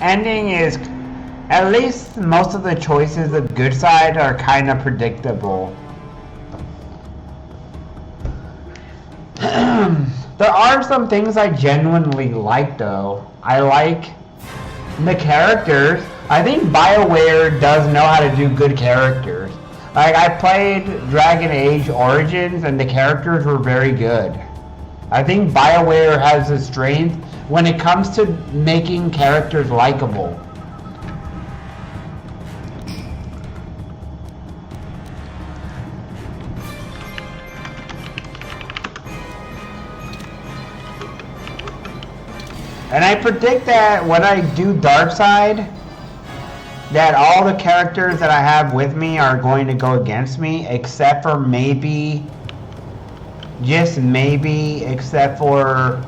ending is, at least most of the choices of good side are kind of predictable. There are some things I genuinely like though. I like the characters. I think BioWare does know how to do good characters. Like, I played Dragon Age Origins and the characters were very good. I think BioWare has the strength when it comes to making characters likable. And I predict that when I do Darkside, that all the characters that I have with me are going to go against me, except for maybe, just maybe, except for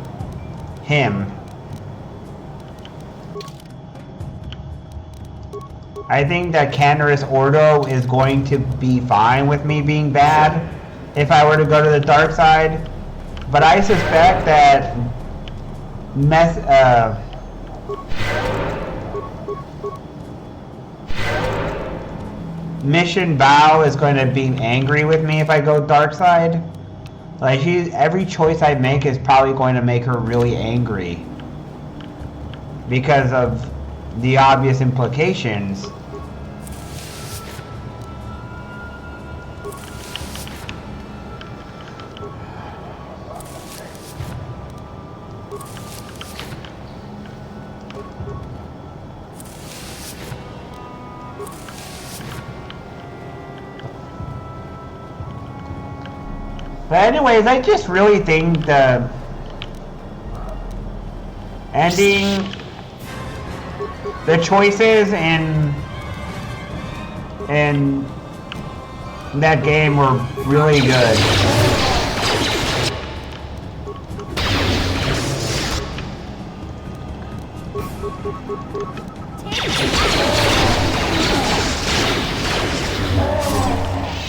him. I think that Canderous Ordo is going to be fine with me being bad if I were to go to the dark side, but I suspect that Mission Bao is going to be angry with me if I go dark side. Like, every choice I make is probably going to make her really angry because of the obvious implications. But anyways, I just really think the ending, the choices in that game were really good.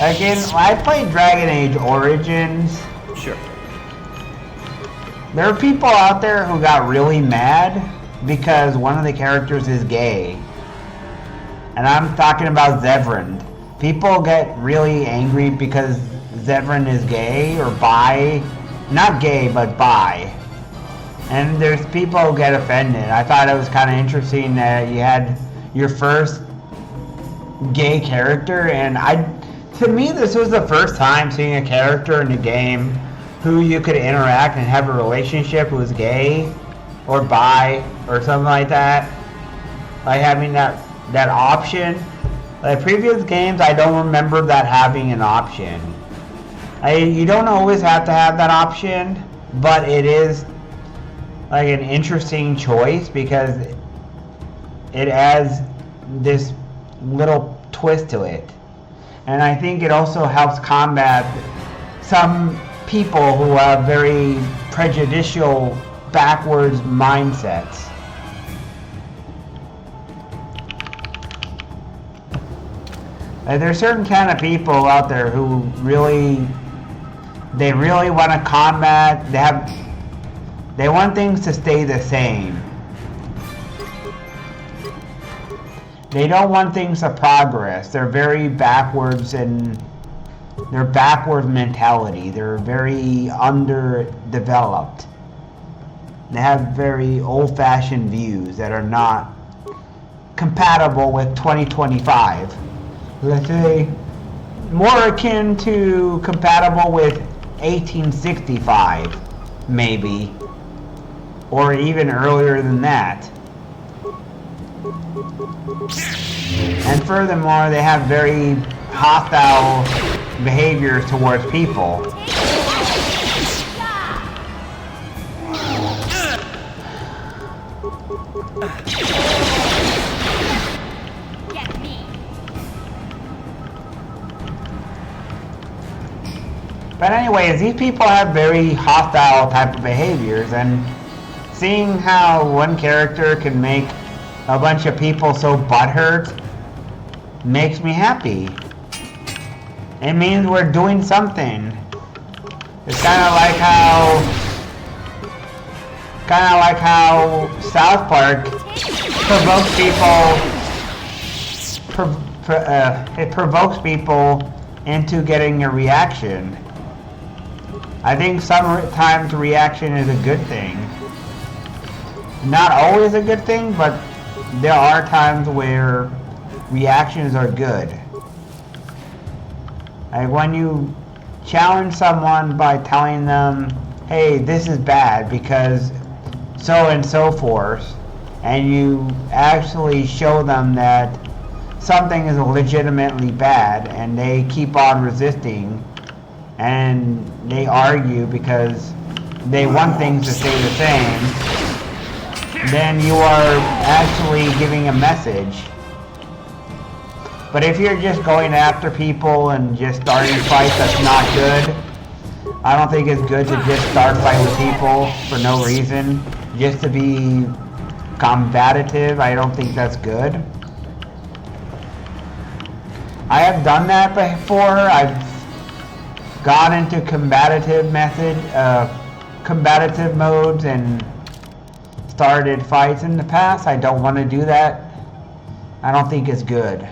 Again, I played Dragon Age Origins.
Sure.
There are people out there who got really mad because one of the characters is gay. And I'm talking about Zevran. People get really angry because Zevran is gay or bi. Not gay, but bi. And there's people who get offended. I thought it was kind of interesting that you had your first gay character, and to me, this was the first time seeing a character in the game who you could interact and have a relationship who was gay or bi or something like that. Like having that option. Like previous games, I don't remember that having an option. You don't always have to have that option, but it is like an interesting choice because it adds this little twist to it. And I think it also helps combat some people who have very prejudicial, backwards mindsets. There's certain kind of people out there who really want to combat. They want things to stay the same. They don't want things to progress. They're very backwards and they're backward mentality. They're very underdeveloped. They have very old-fashioned views that are not compatible with 2025. Let's say more akin to compatible with 1865, maybe, or even earlier than that. And furthermore, they have very hostile behaviors towards people. But anyways, these people have very hostile type of behaviors, and seeing how one character can make a bunch of people so butthurt makes me happy. It means we're doing something. It's kind of like how South Park provokes people. It provokes people into getting a reaction. I think sometimes reaction is a good thing. Not always a good thing, but there are times where reactions are good. Like when you challenge someone by telling them, hey, this is bad because so and so forth, and you actually show them that something is legitimately bad and they keep on resisting and they argue because they want things to stay the same, then you are actually giving a message. But if you're just going after people and just starting fights, that's not good. I don't think it's good to just start fighting with people for no reason, just to be combative. I don't think that's good. I have done that before. I've gone into combative modes and started fights in the past. I don't want to do that. I don't think it's good.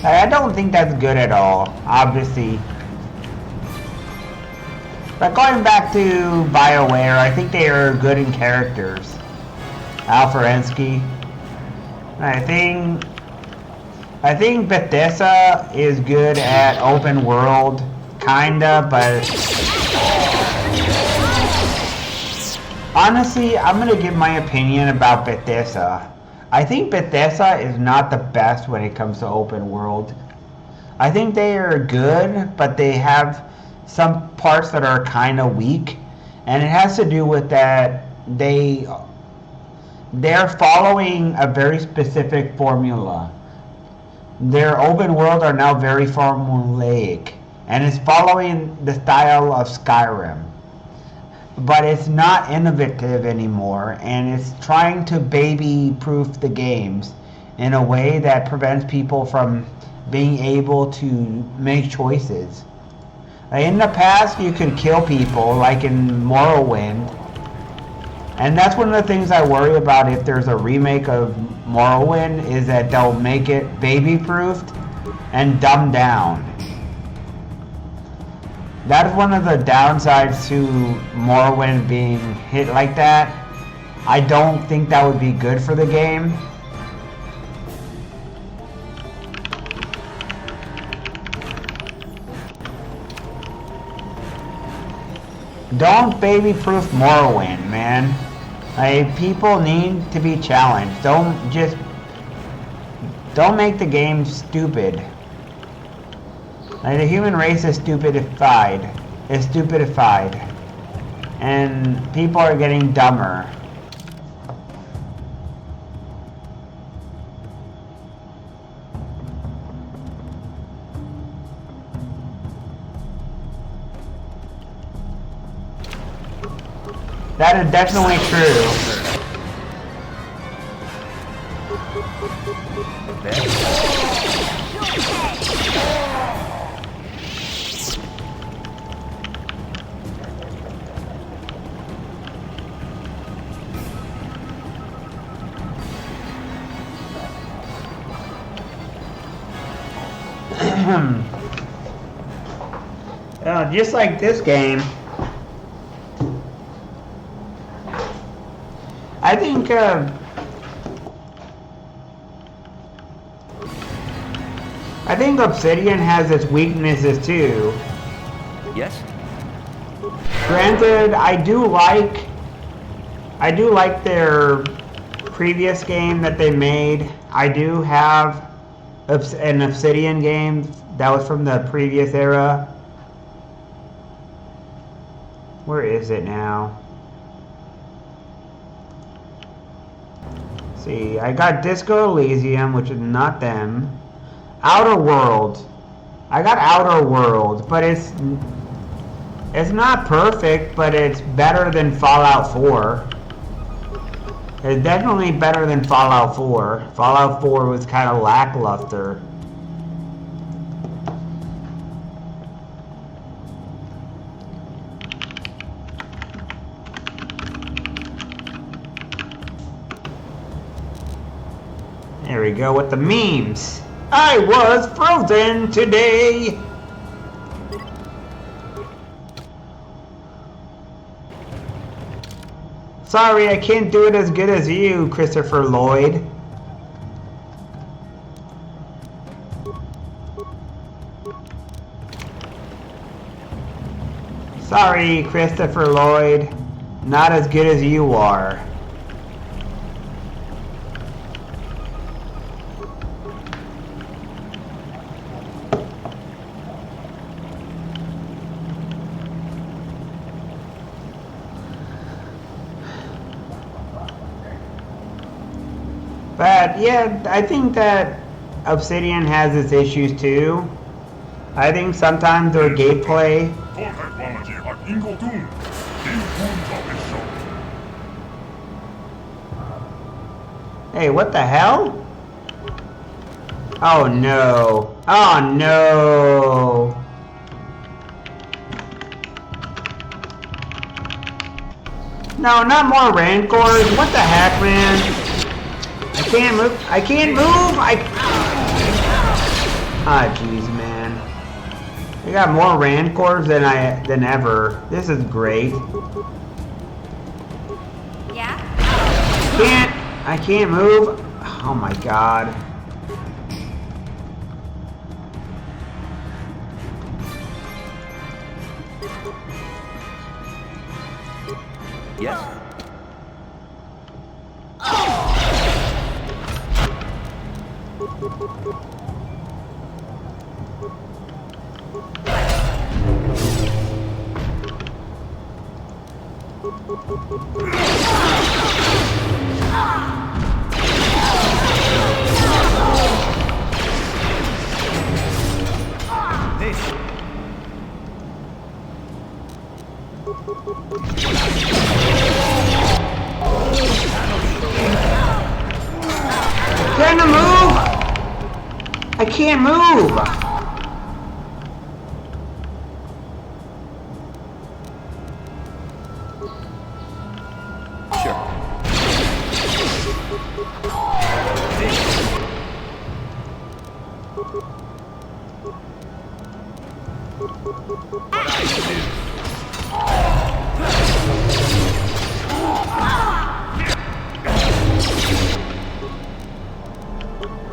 I don't think that's good at all, obviously. But going back to BioWare, I think they are good in characters. Alferensky. I think Bethesda is good at open world, kinda, but honestly, I'm gonna give my opinion about Bethesda. I think Bethesda is not the best when it comes to open world. I think they are good, but they have some parts that are kind of weak, and it has to do with that they're following a very specific formula. Their open world are now very formulaic, and it's following the style of Skyrim. But it's not innovative anymore, and it's trying to baby-proof the games in a way that prevents people from being able to make choices. In the past, you could kill people, like in Morrowind, and that's one of the things I worry about if there's a remake of Morrowind, is that they'll make it baby-proofed and dumbed down. That is one of the downsides to Morrowind being hit like that. I don't think that would be good for the game. Don't baby-proof Morrowind, man. People need to be challenged. Don't make the game stupid. The human race is stupidified. And people are getting dumber. That is definitely true. Just like this game. I think Obsidian has its weaknesses too.
Yes?
Granted, I do like their previous game that they made. I do have an Obsidian game that was from the previous era. Where is it now? See, I got Disco Elysium, which is not them. Outer Worlds. I got Outer Worlds, but it's not perfect, but it's better than Fallout 4. It's definitely better than Fallout 4. Fallout 4 was kind of lackluster. There we go with the memes. I was frozen today. Sorry, I can't do it as good as you, Christopher Lloyd. Sorry, Christopher Lloyd. Not as good as you are. But yeah, I think that Obsidian has its issues too. I think sometimes their gameplay. Hey, what the hell? Oh no. Oh no. No, not more Rancors. What the heck, man? I can't move. I can't move. Ah, jeez, man. I got more Rancors than ever. This is great.
Yeah?
I can't move. Oh my god.
Yes?
Trying to move! I can't move!
Sure.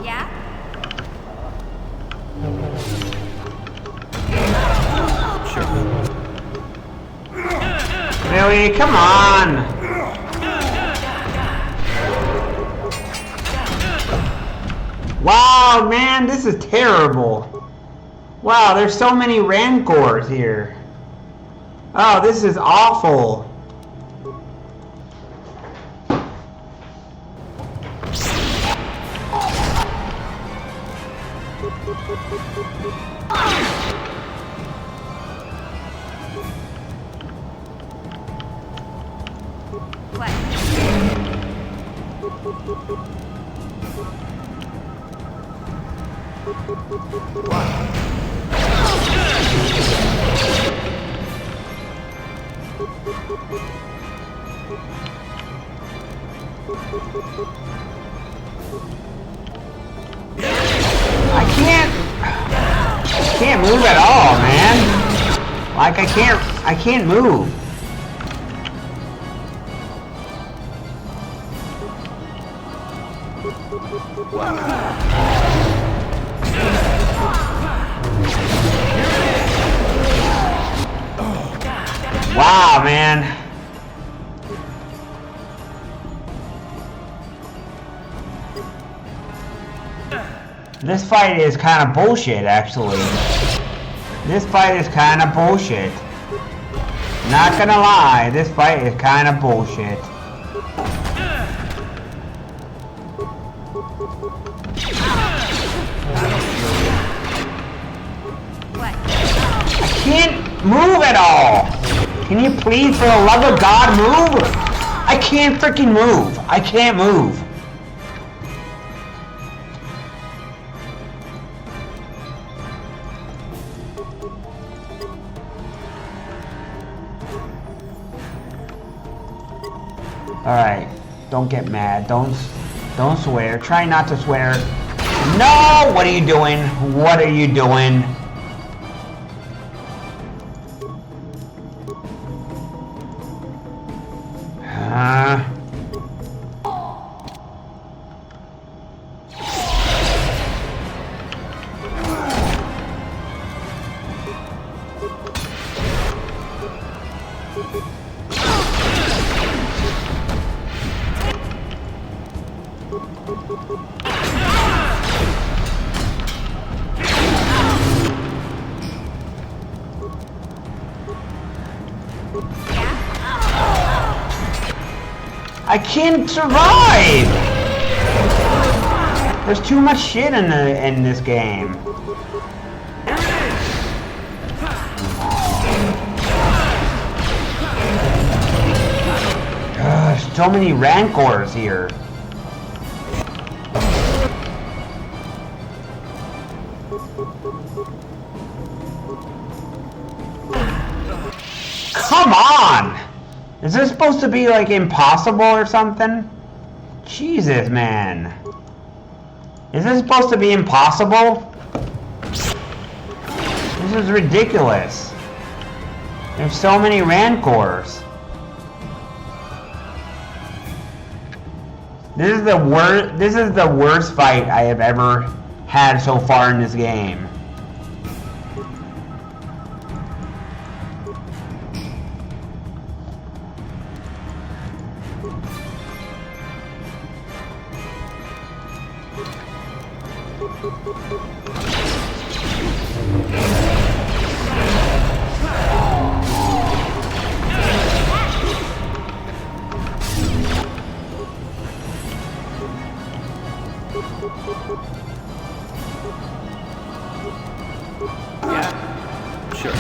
Yeah?
Really? Come on! Wow, man, this is terrible. Wow, there's so many Rancors here. Oh, this is awful. I can't. can't move at all, man. Like I can't move. Wow, man. This fight is kind of bullshit, actually. This fight is kind of bullshit. Not gonna lie, this fight is kind of bullshit.
What?
I can't move at all. Can you please, for the love of God, move? I can't freaking move. I can't move. Alright, don't get mad. Don't swear. Try not to swear. No! What are you doing? What are you doing? I can't survive! There's too much shit in this game. So many rancors here. Come on! Is this supposed to be like impossible or something? Jesus, man. Is this supposed to be impossible? This is ridiculous. There's so many rancors. This is the worst fight I have ever had so far in this game.
Sure.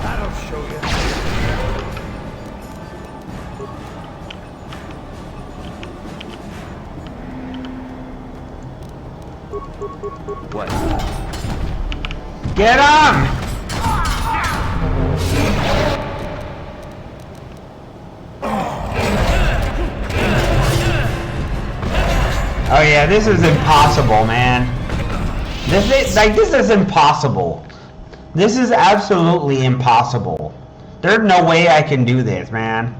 That'll show you.
What?
Get him! Oh yeah, this is impossible, man. This is impossible. This is absolutely impossible. There's no way I can do this, man.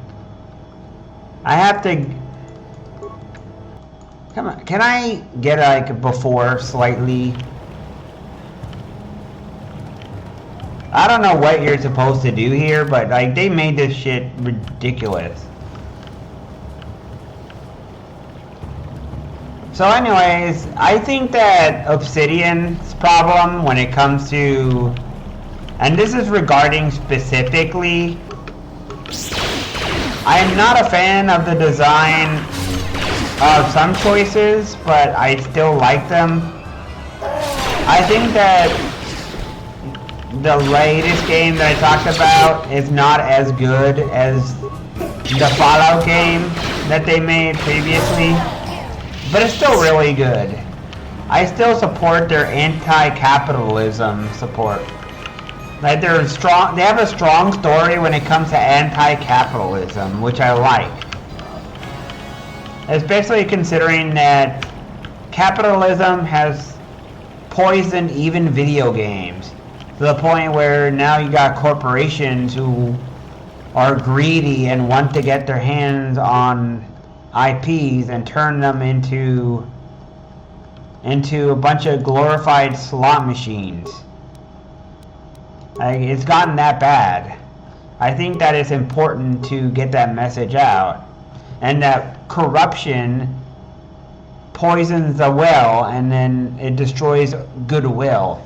I have to... Come on, can I get like before slightly? I don't know what you're supposed to do here, but like they made this shit ridiculous. So anyways, I think that Obsidian's problem when it comes to, and this is regarding specifically, I am not a fan of the design of some choices, but I still like them. I think that the latest game that I talked about is not as good as the Fallout game that they made previously, but it's still really good. I still support their anti-capitalism support. Like they're strong. They have a strong story when it comes to anti-capitalism, which I like. Especially considering that capitalism has poisoned even video games to the point where now you got corporations who are greedy and want to get their hands on IPs and turn them into a bunch of glorified slot machines. Like, it's gotten that bad. I think that it's important to get that message out, and that corruption poisons the well and then it destroys goodwill,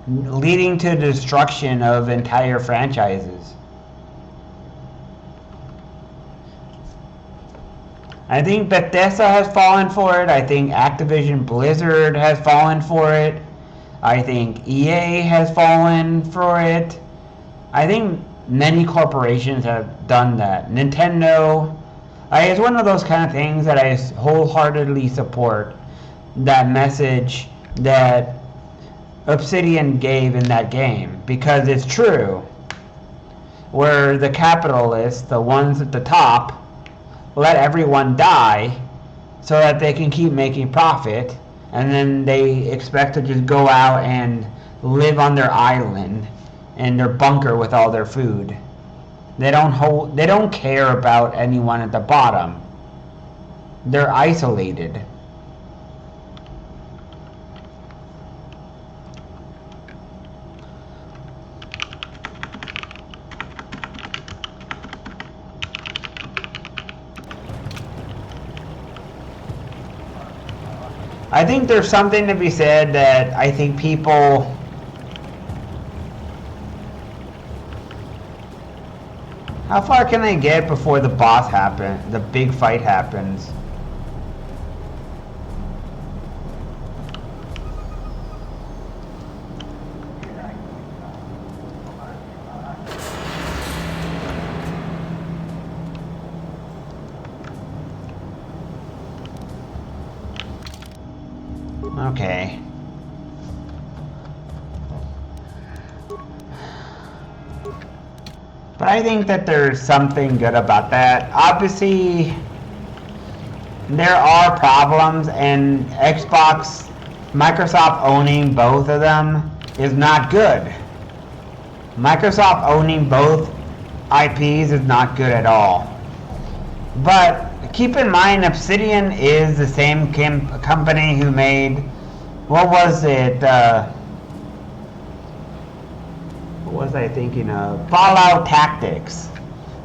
leading to the destruction of entire franchises. I think Bethesda has fallen for it. I think Activision Blizzard has fallen for it. I think EA has fallen for it. I think many corporations have done that. Nintendo, it's one of those kind of things that I wholeheartedly support, that message that Obsidian gave in that game, because it's true. Where the capitalists, the ones at the top, let everyone die so that they can keep making profit, and then they expect to just go out and live on their island in their bunker with all their food. They don't care about anyone at the bottom. They're isolated. I think there's something to be said that I think people how far can they get before the boss happens, the big fight happens? Okay. But I think that there's something good about that. Obviously, there are problems, and Microsoft owning both of them is not good. Microsoft owning both IPs is not good at all. But keep in mind, Obsidian is the same company who made, what was it? What was I thinking of? Fallout Tactics.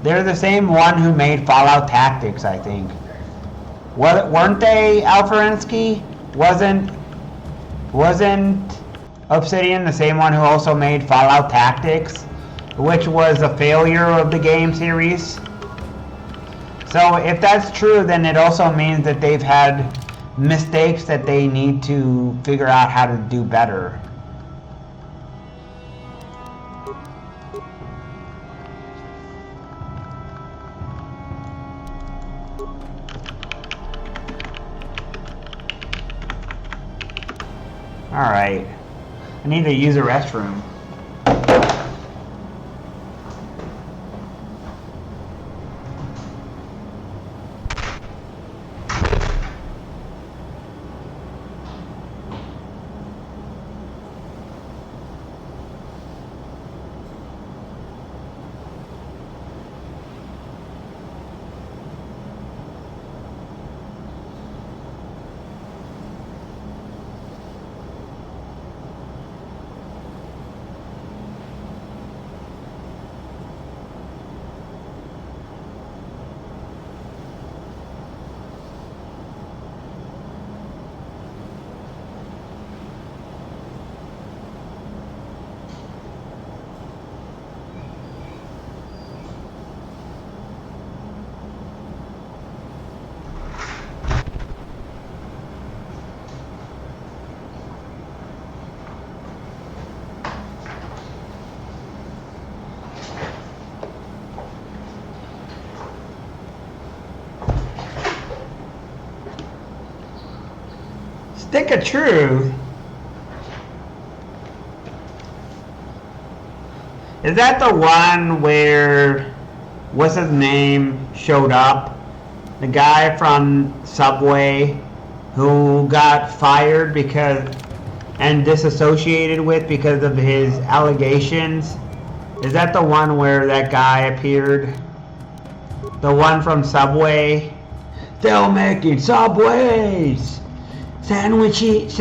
They're the same one who made Fallout Tactics, I think. Weren't they, Alfarinsky? Wasn't Obsidian the same one who also made Fallout Tactics, which was a failure of the game series? So if that's true, then it also means that they've had mistakes that they need to figure out how to do better. Alright, I need to use a restroom. Stick of truth. Is that the one where, what's his name, showed up? The guy from Subway who got fired because, and disassociated with because of his allegations? Is that the one where that guy appeared? The one from Subway? They're making Subways! Sandwiches!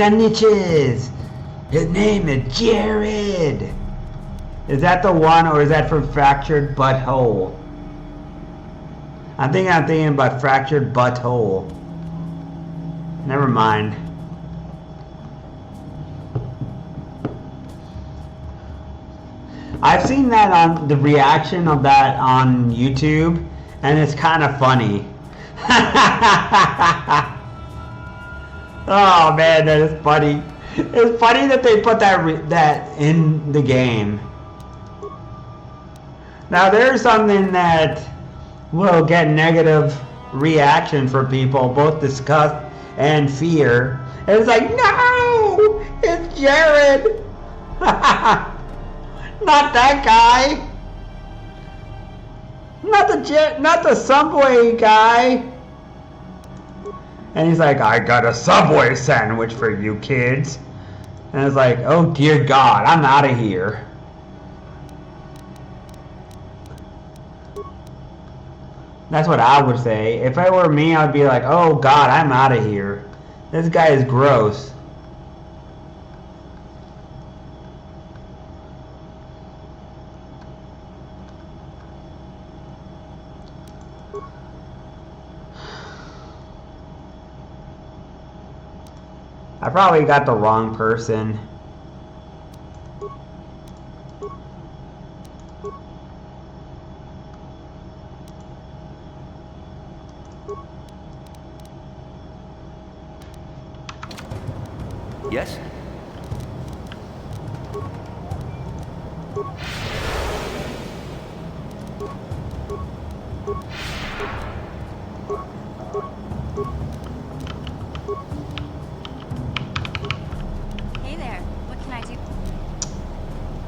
His name is Jared! Is that the one, or is that from Fractured Butthole? I'm thinking about Fractured Butthole. Never mind. I've seen that on the reaction of that on YouTube, and it's kind of funny. Oh man, that is funny. It's funny that they put that in the game. Now there's something that will get negative reaction from people, both disgust and fear. And it's like, no, it's Jared. Not that guy. Not the Subway guy. And he's like, I got a Subway sandwich for you kids. And it's like, oh dear God, I'm out of here. That's what I would say. If it were me, I would be like, oh God, I'm out of here. This guy is gross. I probably got the wrong person.
Yes?
Hey there, what can I do?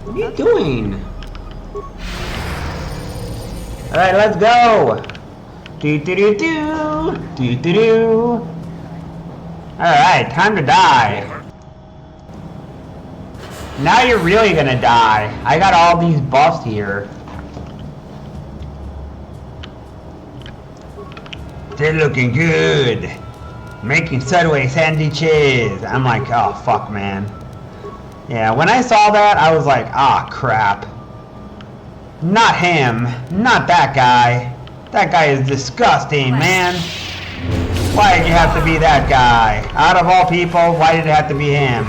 What are you doing? Alright, let's go! Do-do-do-do! Do-do-do! Alright, time to die. Now you're really gonna die. I got all these buffs here. They're looking good. Making Subway sandwiches. I'm like, oh fuck, man. Yeah, when I saw that, I was like, ah, crap. Not him. Not that guy. That guy is disgusting, man. Why did you have to be that guy? Out of all people, why did it have to be him?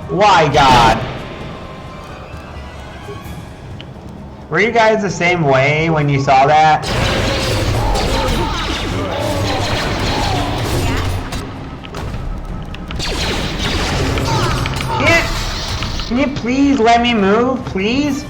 Why, God? Were you guys the same way when you saw that? Can you please let me move, please?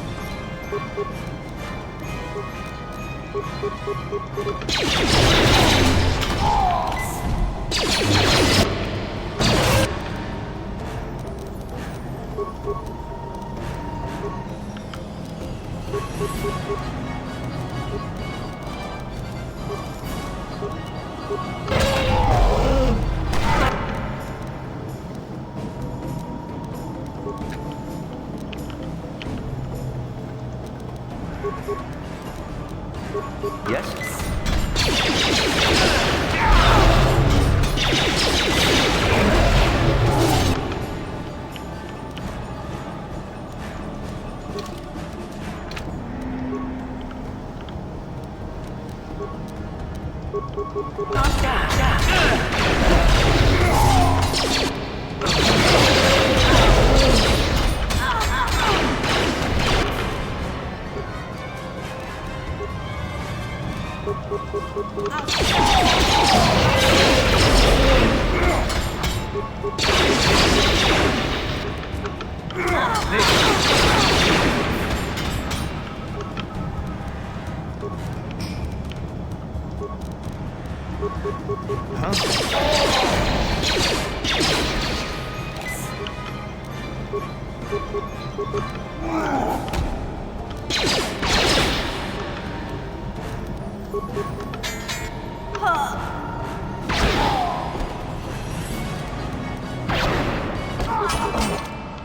Yes?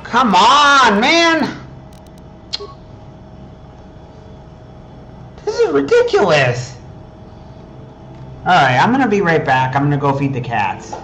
Come on, man! This is ridiculous. Alright, I'm gonna be right back. I'm gonna go feed the cats.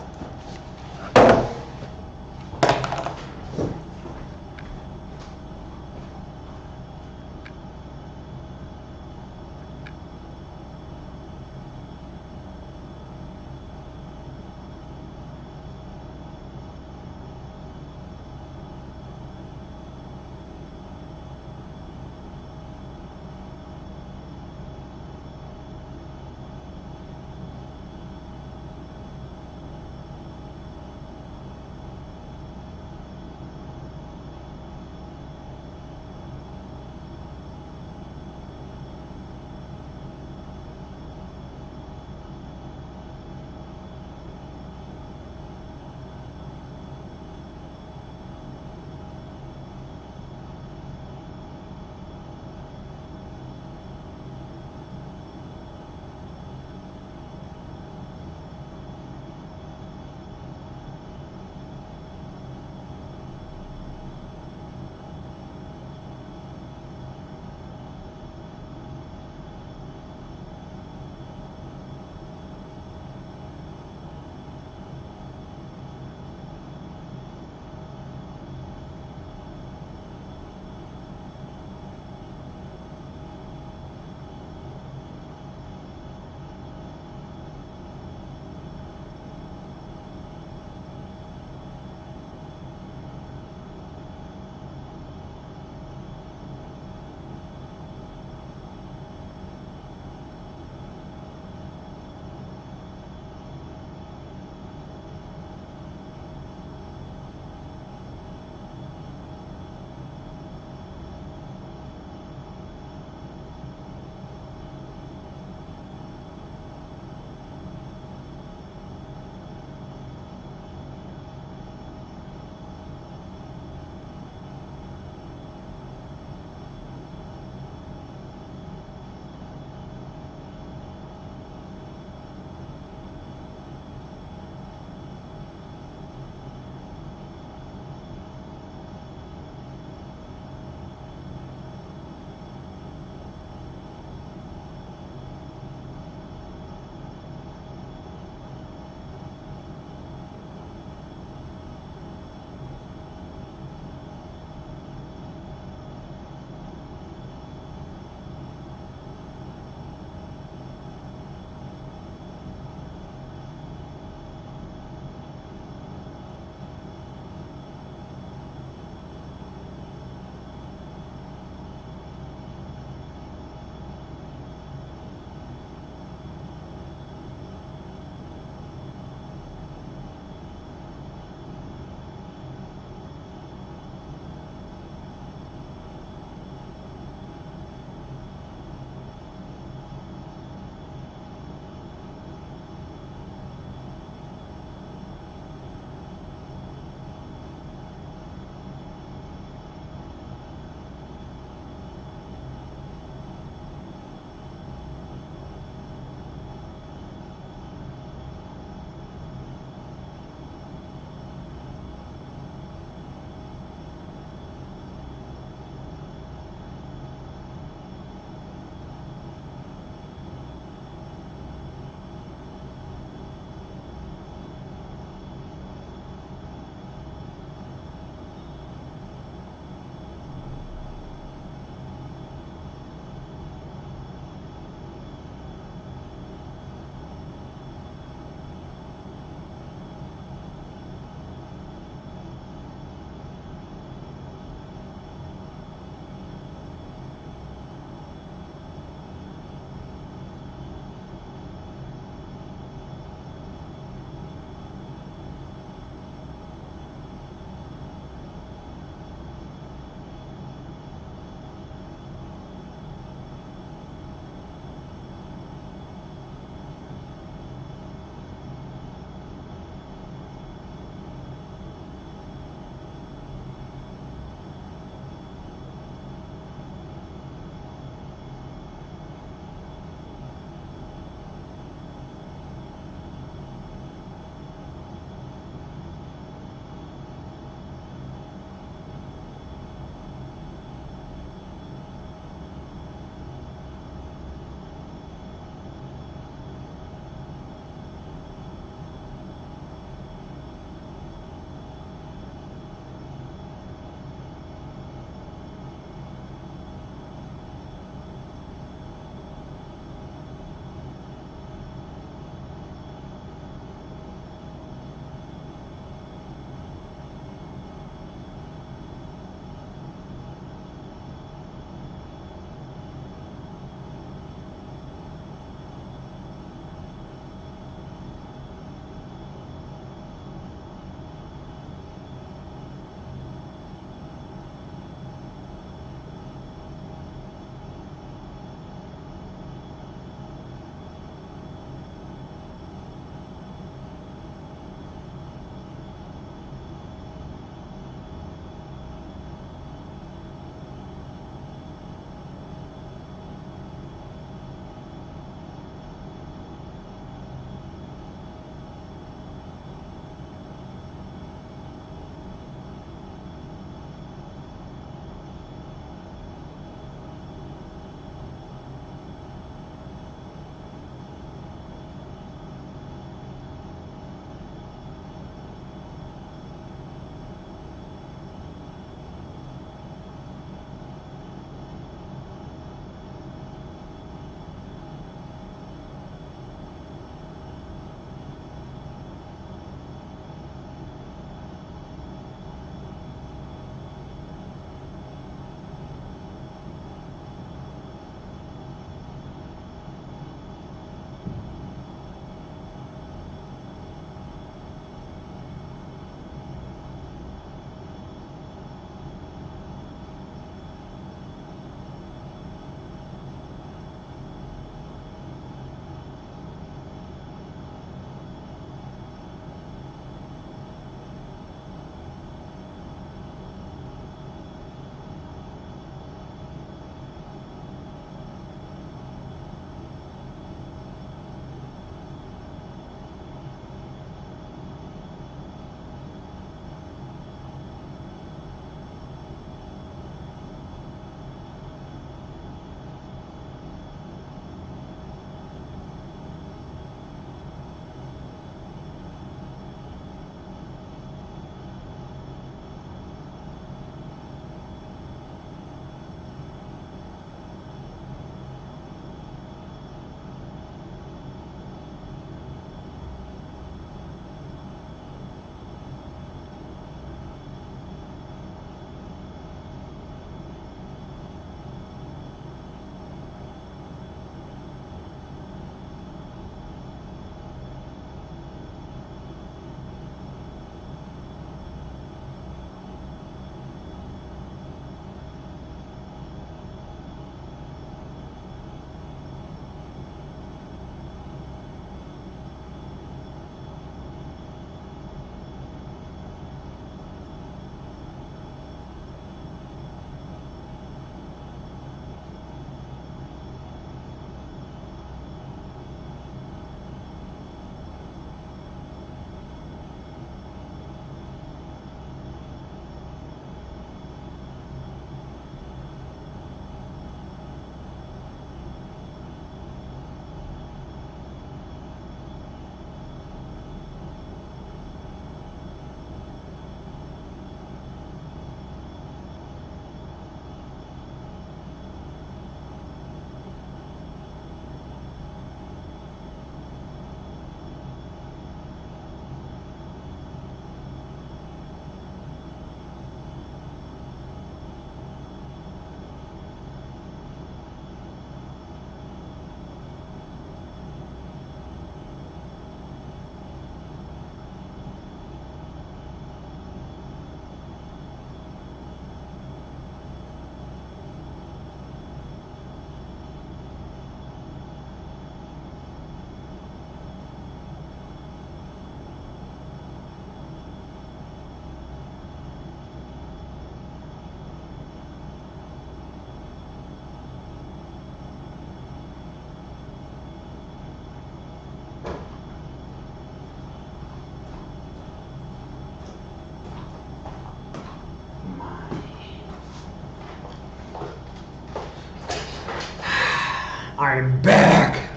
I'm back!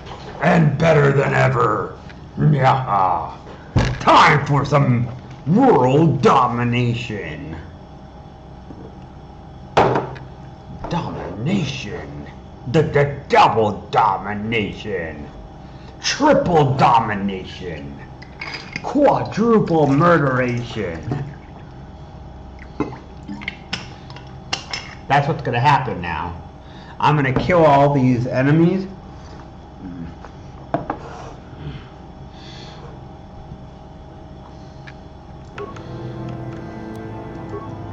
And better than ever! Yeah. Time for some world domination. Domination. The double domination. Triple domination. Quadruple murderation. That's what's gonna happen now. I'm gonna kill all these enemies.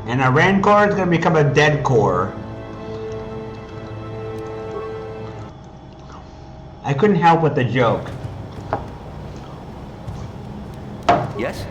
And a Rancor is gonna become a dead core. I couldn't help with the joke.
Yes?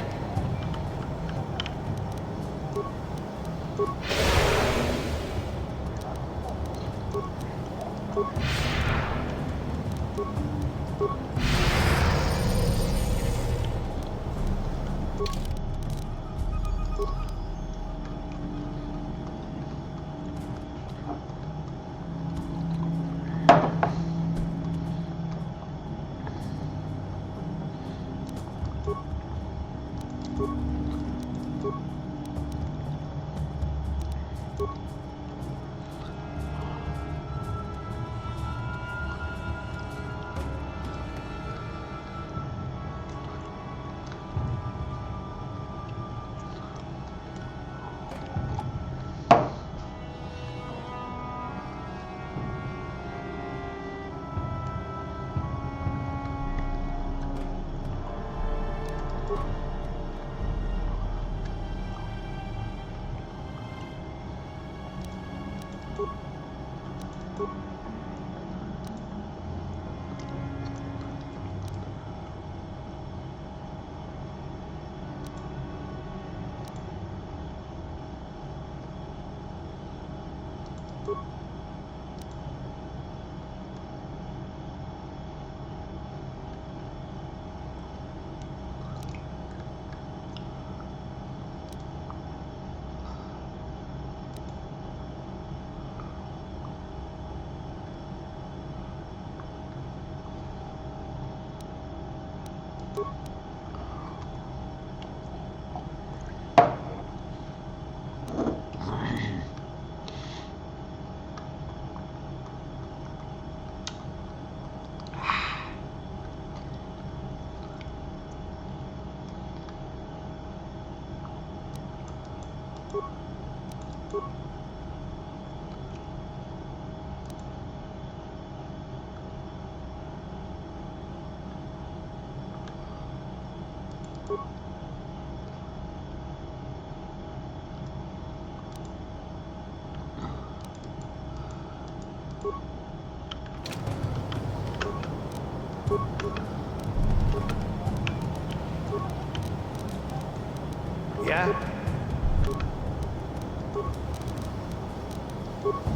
Yeah?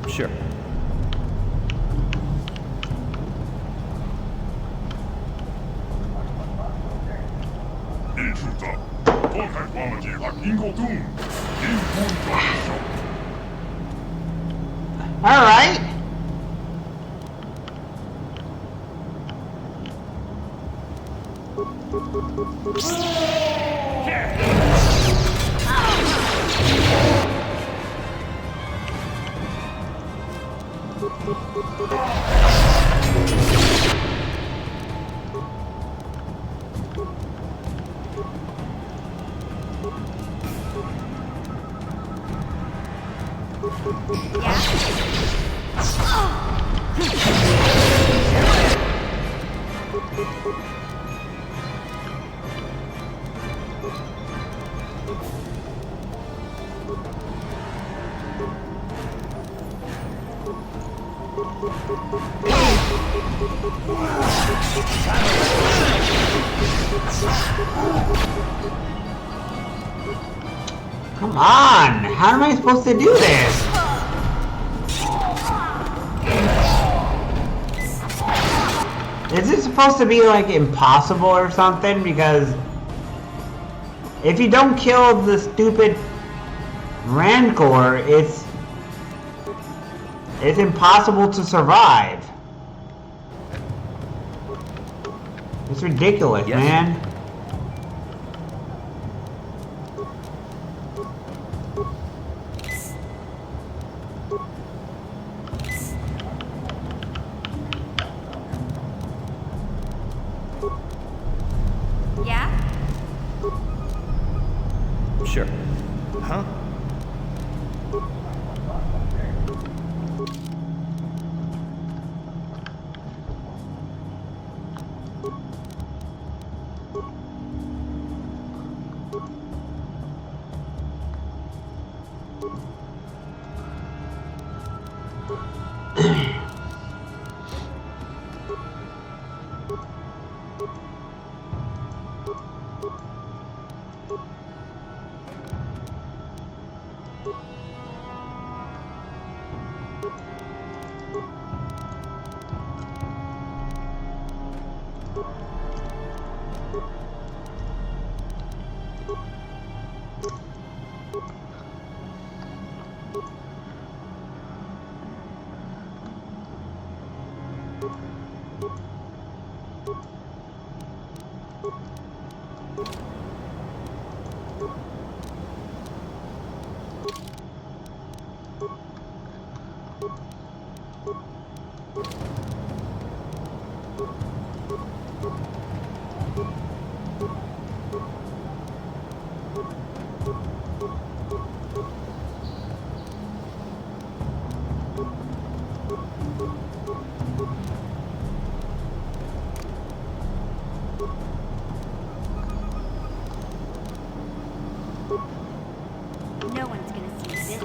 Sure.
All right. Come on! How am I supposed to do this? Is it supposed to be like impossible or something? Because if you don't kill the stupid Rancor, it's impossible to survive. It's ridiculous,
Yes?
man.
Yeah?
Sure.
Huh?
No one's gonna see this.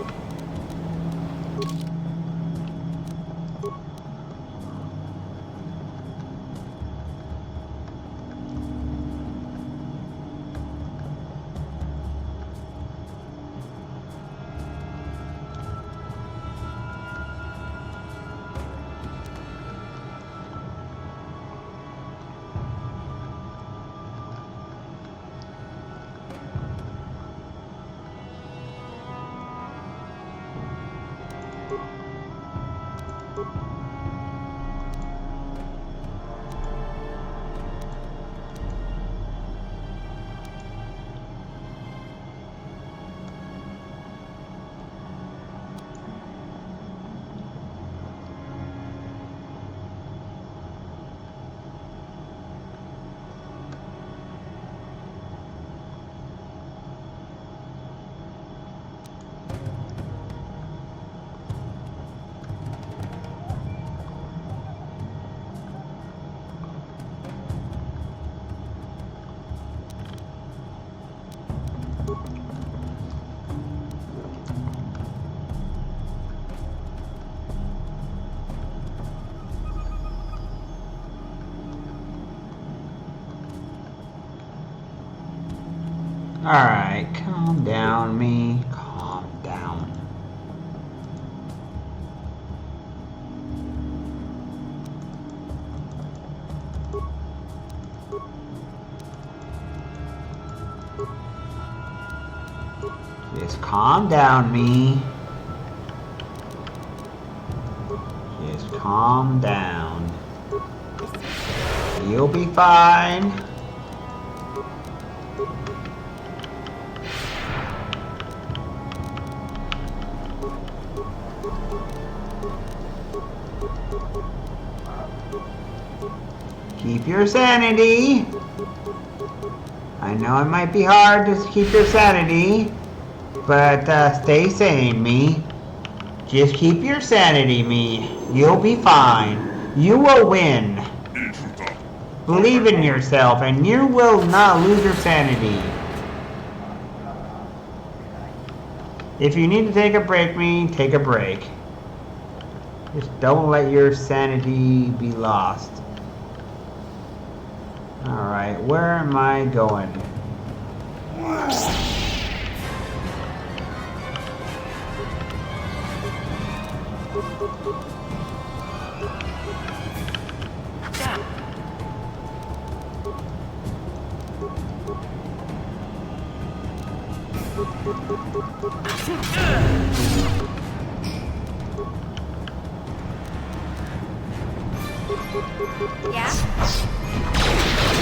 Alright, calm down, me. Calm down. Just calm down, me. Just calm down. You'll be fine. Keep your sanity. I know it might be hard to keep your sanity, but stay sane, me. Just keep your sanity, me. You'll be fine. You will win. Believe in yourself, and you will not lose your sanity. If you need to take a break, me, take a break. Just don't let your sanity be lost. Alright, where am I going?
Yeah?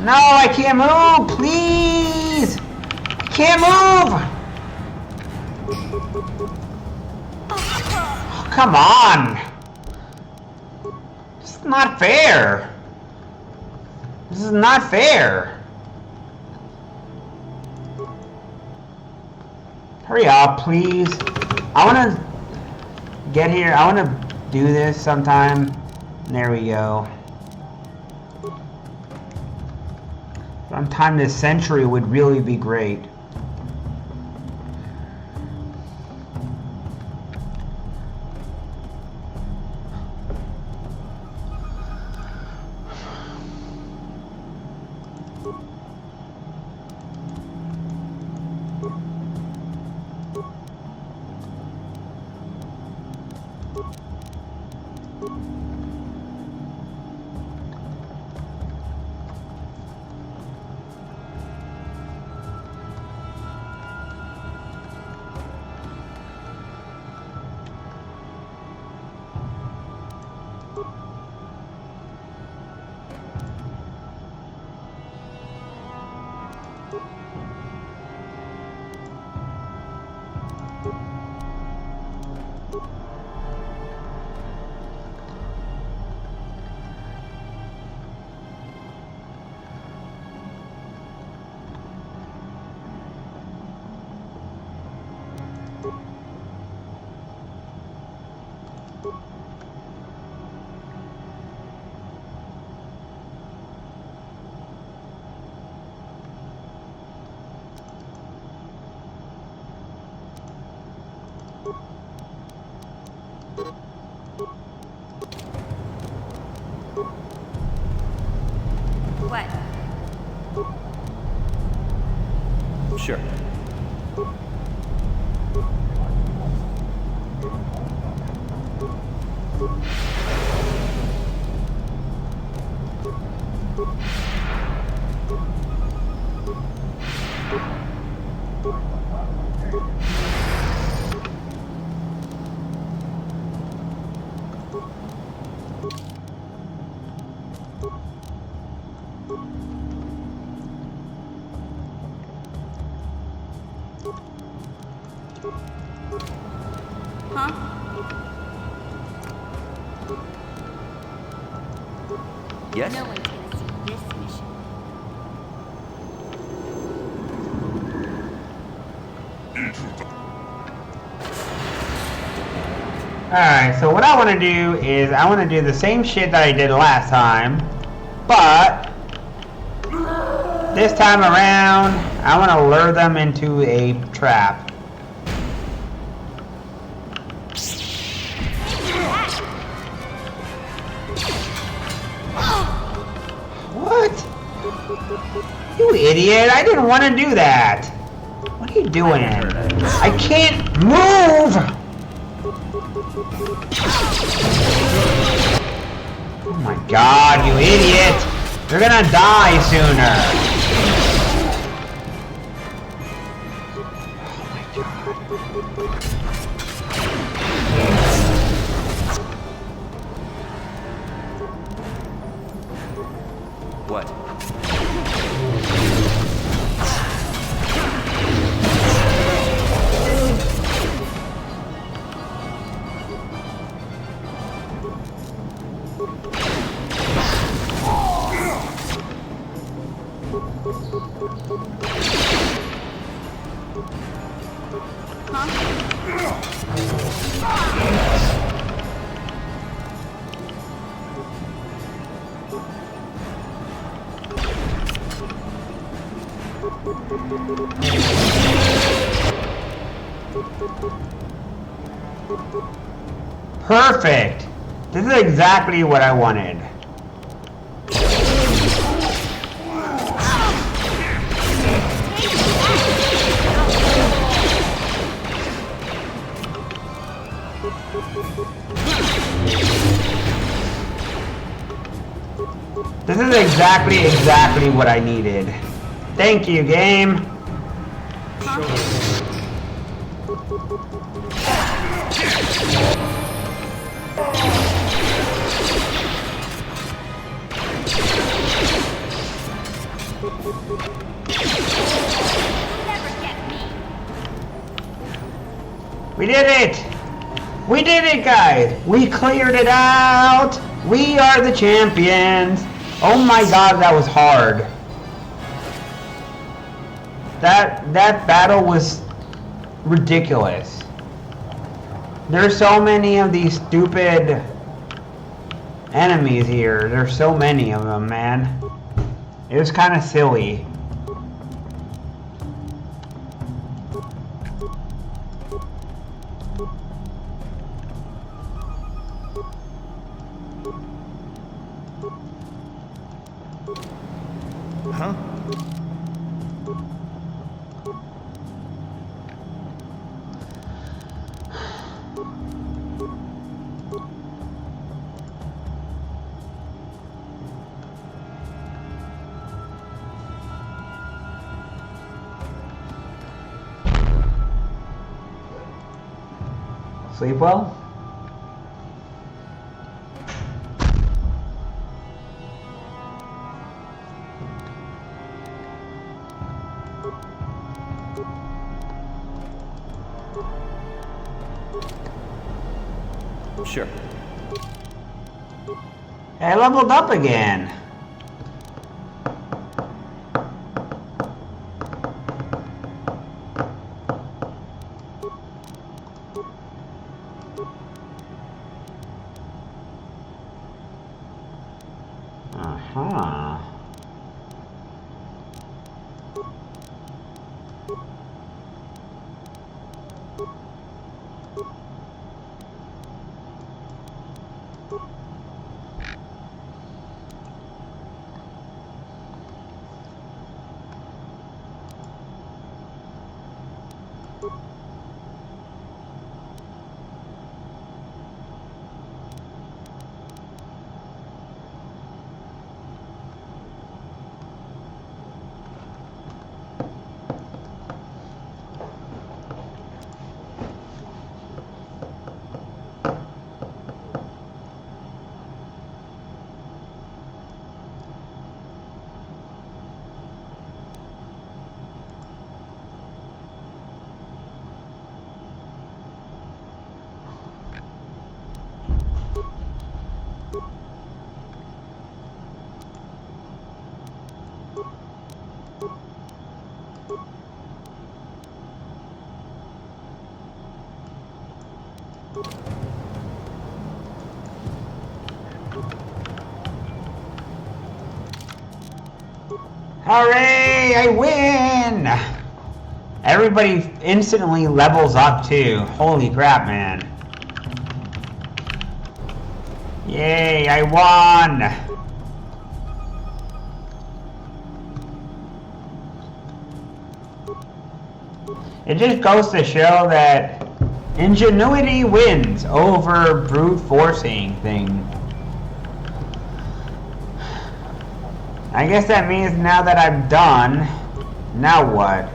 No, I can't move, please! I can't move! Oh, come on! This is not fair! This is not fair! Hurry up, please. I want to get here. I want to do this sometime. There we go. Sometime this century would really be great.
What?
Sure.
Huh?
Yes?
No one can see this mission.
Alright, so what I want to do is I want to do the same shit that I did last time, but this time around I want to lure them into a trap. What? You idiot, I didn't want to do that. What are you doing? I can't move! Oh my god, you idiot! You're gonna die sooner! Oh my god.
What?
Perfect! This is exactly what I wanted. This is exactly what I needed. Thank you, game. We did it! We did it, guys! We cleared it out! We are the champions! Oh my god, that was hard. That battle was ridiculous. There's so many of these stupid enemies here. There's so many of them, man. It was kind of silly.
Huh?
Sleep well?
Sure.
I leveled up again. Uh-huh. Hooray! I win! Everybody instantly levels up too. Holy crap, man. Yay, I won! It just goes to show that ingenuity wins over brute forcing thing. I guess that means now that I'm done, now what?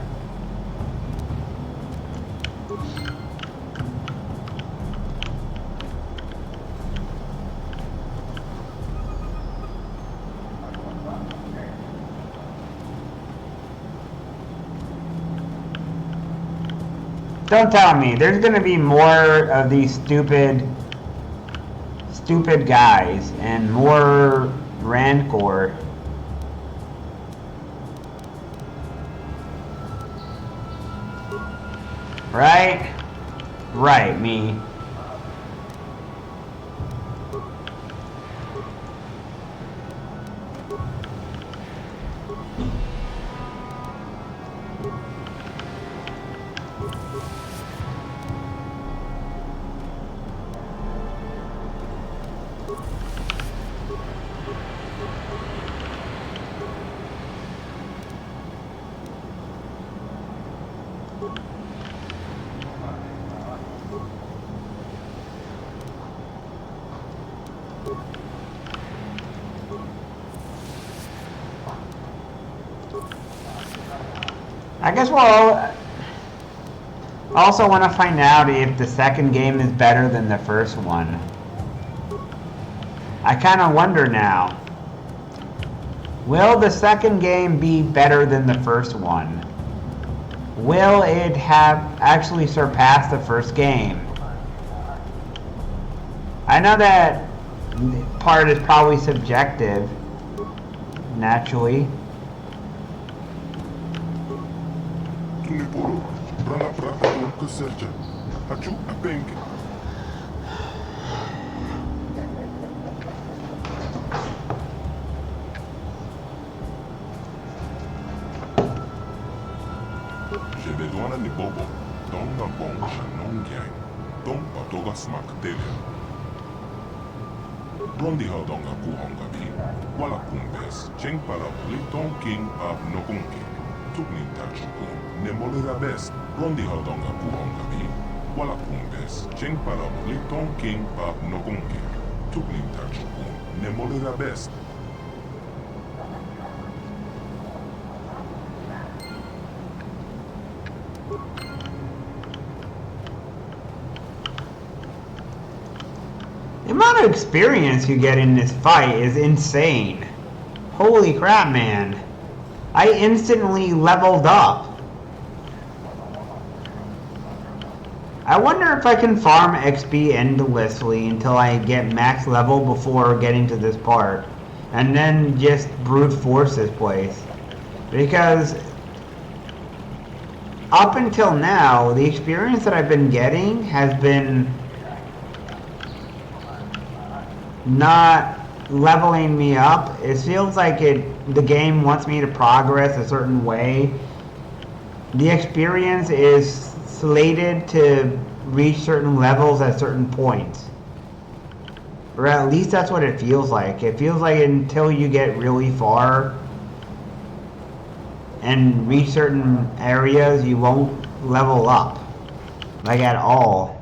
Don't tell me, there's gonna be more of these stupid guys and more Rancor. Right? Right, me. I guess we'll also want to find out if the second game is better than the first one. I kind of wonder now. Will the second game be better than the first one? Will it have actually surpassed the first game? I know that part is probably subjective, naturally.
Jebeduana ni bobo, donna boncha non gang, don patoga smak delia. Rondi hodonga kuhonga bi, wala kumbes, cheng para liton king ab nokunki. Tuknin tachukun, nemolera best, rondi hodonga kuhonga bi, wala kumbes, cheng para liton king ab nokunki. Tuknin tachukun, nemolera best.
The amount of experience you get in this fight is insane. Holy crap, man. I instantly leveled up. I wonder if I can farm XP endlessly until I get max level before getting to this part. And then just brute force this place. Because up until now, the experience that I've been getting has been not leveling me up. It feels like the game wants me to progress a certain way. The experience is slated to reach certain levels at certain points. Or at least that's what it feels like. It feels like until you get really far and reach certain areas, you won't level up. Like at all.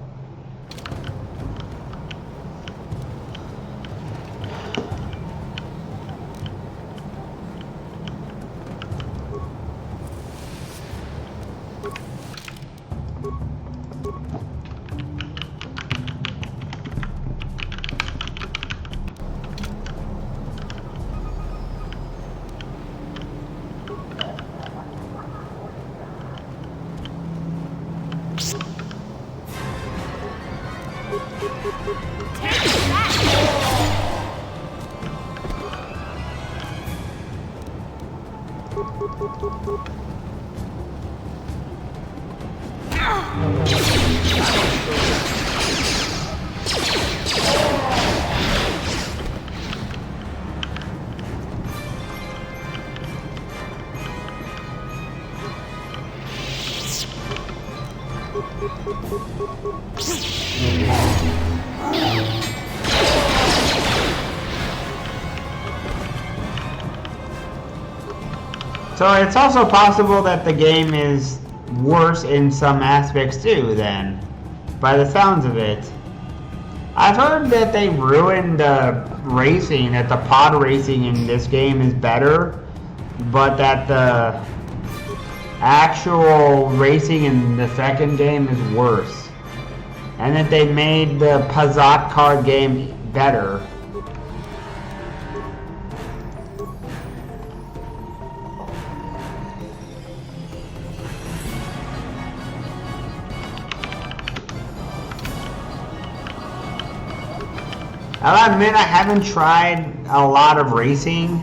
So it's also possible that the game is worse in some aspects too, then, by the sounds of it. I've heard that they ruined racing, that the pod racing in this game is better, but that the actual racing in the second game is worse. And that they made the Pazat card game better. I'll admit I haven't tried a lot of racing.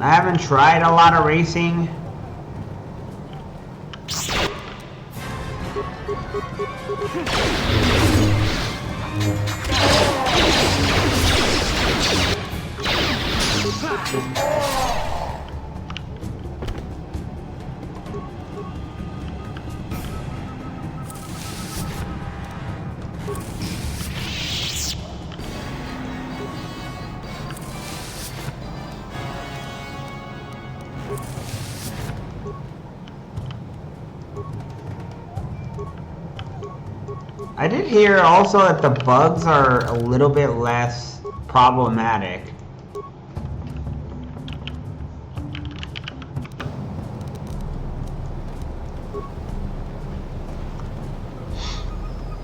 I haven't tried a lot of racing. I did hear also that the bugs are a little bit less problematic.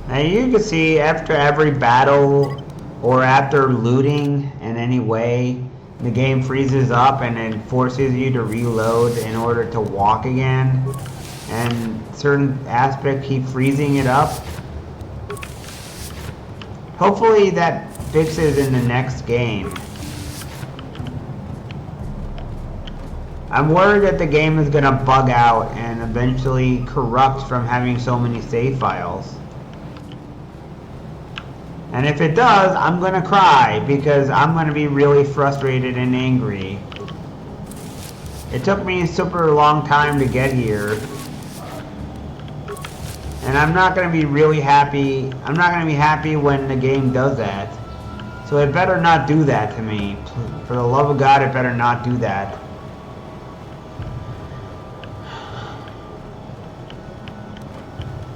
Now you can see after every battle or after looting in any way, the game freezes up and it forces you to reload in order to walk again. And certain aspects keep freezing it up. Hopefully that fixes in the next game. I'm worried that the game is gonna bug out and eventually corrupt from having so many save files. And if it does, I'm gonna cry because I'm gonna be really frustrated and angry. It took me a super long time to get here. And I'm not gonna be really happy. I'm not gonna be happy when the game does that. So it better not do that to me. For the love of God, it better not do that.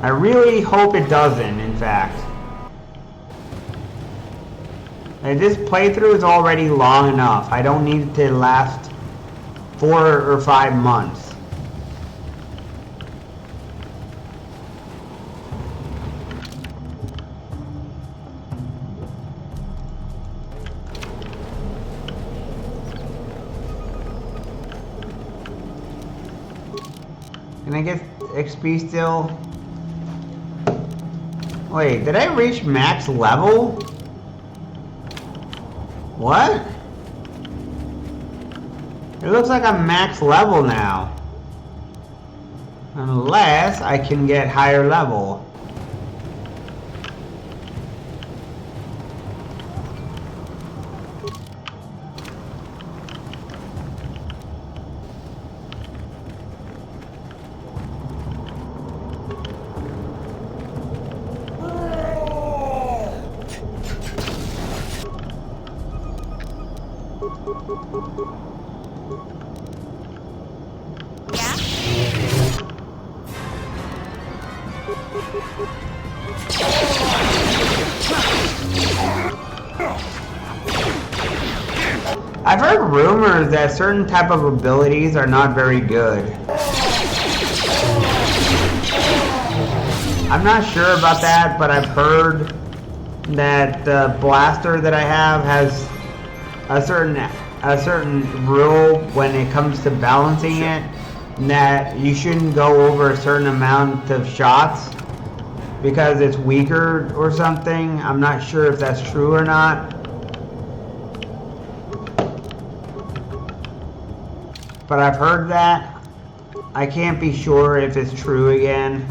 I really hope it doesn't, in fact. Like, this playthrough is already long enough. I don't need it to last 4 or 5 months. Can I get XP still? Wait, did I reach max level? What? It looks like I'm max level now. Unless I can get higher level. I've heard rumors that certain type of abilities are not very good. I'm not sure about that, but I've heard that the blaster that I have has a certain rule when it comes to balancing it, that you shouldn't go over a certain amount of shots because it's weaker or something. I'm not sure if that's true or not. But I've heard that. I can't be sure if it's true again.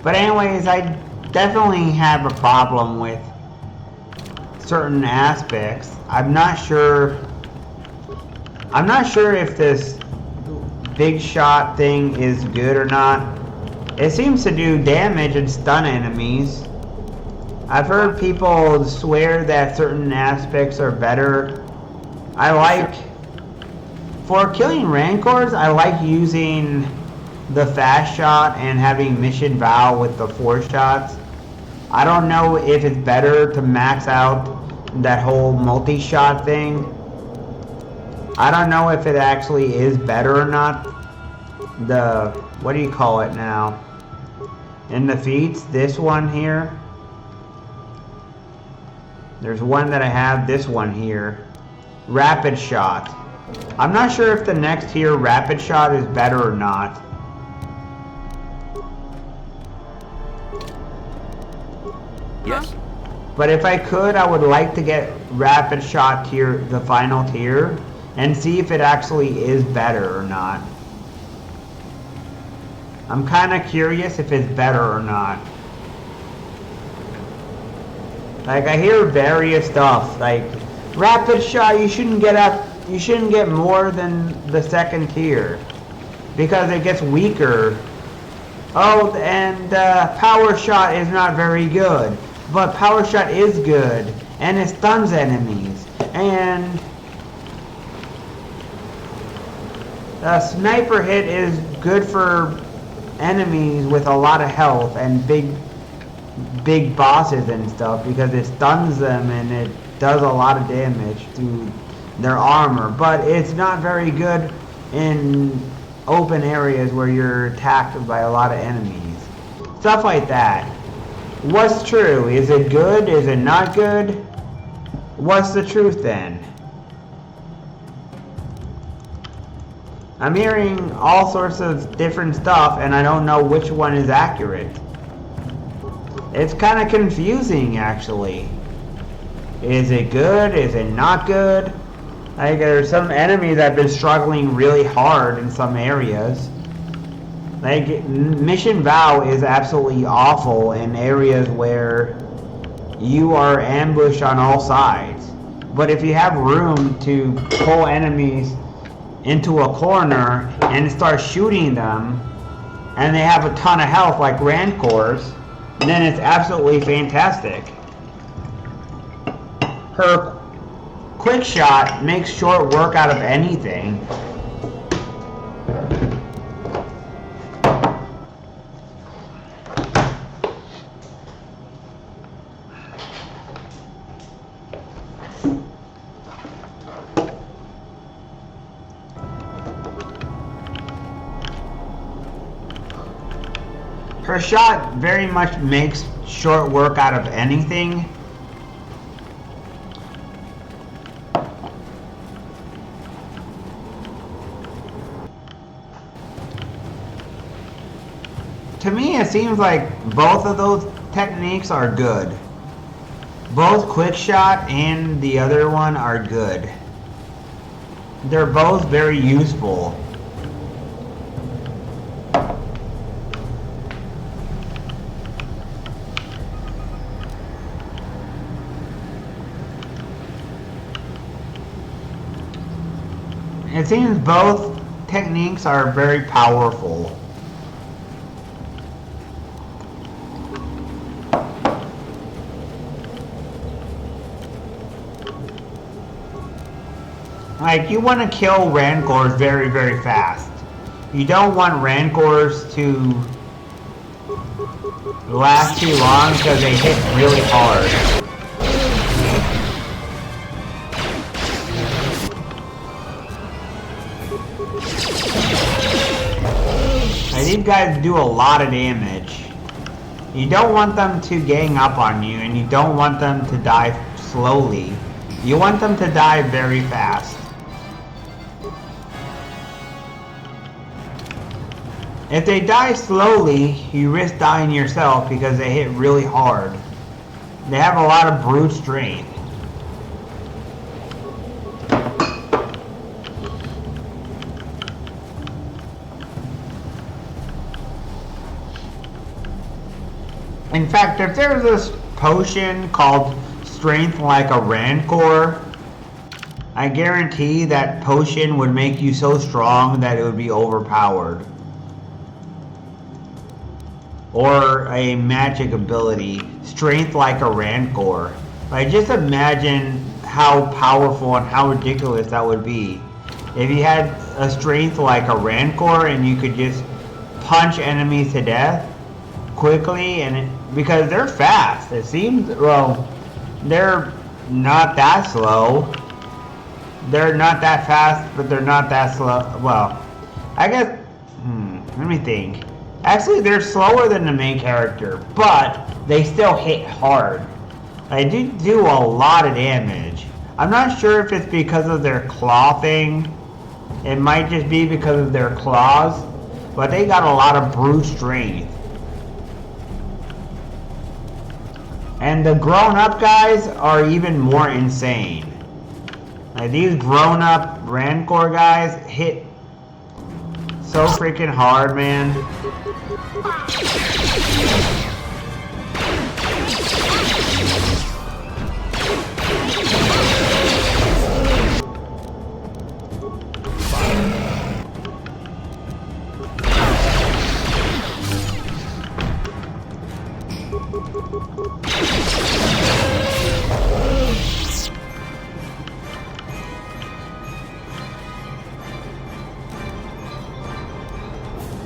But anyways, I definitely have a problem with certain aspects. I'm not sure if this big shot thing is good or not. It seems to do damage and stun enemies. I've heard people swear that certain aspects are better. For killing Rancors, I like using the fast shot and having mission vow with the 4 shots. I don't know if it's better to max out that whole multi-shot thing. I don't know if it actually is better or not. The, what do you call it now? In the feats, this one here. There's one that I have, this one here. Rapid shot. I'm not sure if the next tier, rapid shot, is better or not.
Yes?
But if I could, I would like to get rapid shot tier, the final tier, and see if it actually is better or not. I'm kind of curious if it's better or not. Like, I hear various stuff, like, rapid shot, you shouldn't get more than the second tier, because it gets weaker. Oh, and power shot is not very good, but power shot is good, and it stuns enemies, and sniper hit is good for enemies with a lot of health and big bosses and stuff, because it stuns them and it does a lot of damage to their armor, but it's not very good in open areas where you're attacked by a lot of enemies. Stuff like that. What's true? Is it good? Is it not good? What's the truth then? I'm hearing all sorts of different stuff and I don't know which one is accurate. It's kind of confusing, actually. Is it good? Is it not good? Like, there's some enemies that have been struggling really hard in some areas. Like, Mission Vow is absolutely awful in areas where you are ambushed on all sides. But if you have room to pull enemies into a corner and start shooting them, and they have a ton of health like Rancors, then it's absolutely fantastic. Her quick shot makes short work out of anything. Her shot very much makes short work out of anything. To me, it seems like both of those techniques are good. Both quick shot and the other one are good. They're both very useful. It seems both techniques are very powerful. Like, you want to kill Rancors very, very fast. You don't want Rancors to last too long because they hit really hard. These guys do a lot of damage. You don't want them to gang up on you, and you don't want them to die slowly. You want them to die very fast. If they die slowly, you risk dying yourself because they hit really hard. They have a lot of brute strength. In fact, if there's this potion called Strength Like a Rancor, I guarantee that potion would make you so strong that it would be overpowered. Or a magic ability, Strength Like a Rancor. Like, just imagine how powerful and how ridiculous that would be. If you had a strength like a Rancor and you could just punch enemies to death quickly, and because they're fast. It seems, well, they're not that slow. They're not that fast, but they're not that slow. Well, I guess, let me think. Actually, they're slower than the main character, but they still hit hard. They do a lot of damage. I'm not sure if it's because of their claw thing. It might just be because of their claws, but they got a lot of brute strength. And the grown-up guys are even more insane. Like, these grown-up Rancor guys hit so freaking hard, man.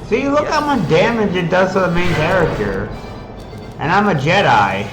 See, look how much damage it does to the main character. And I'm a Jedi.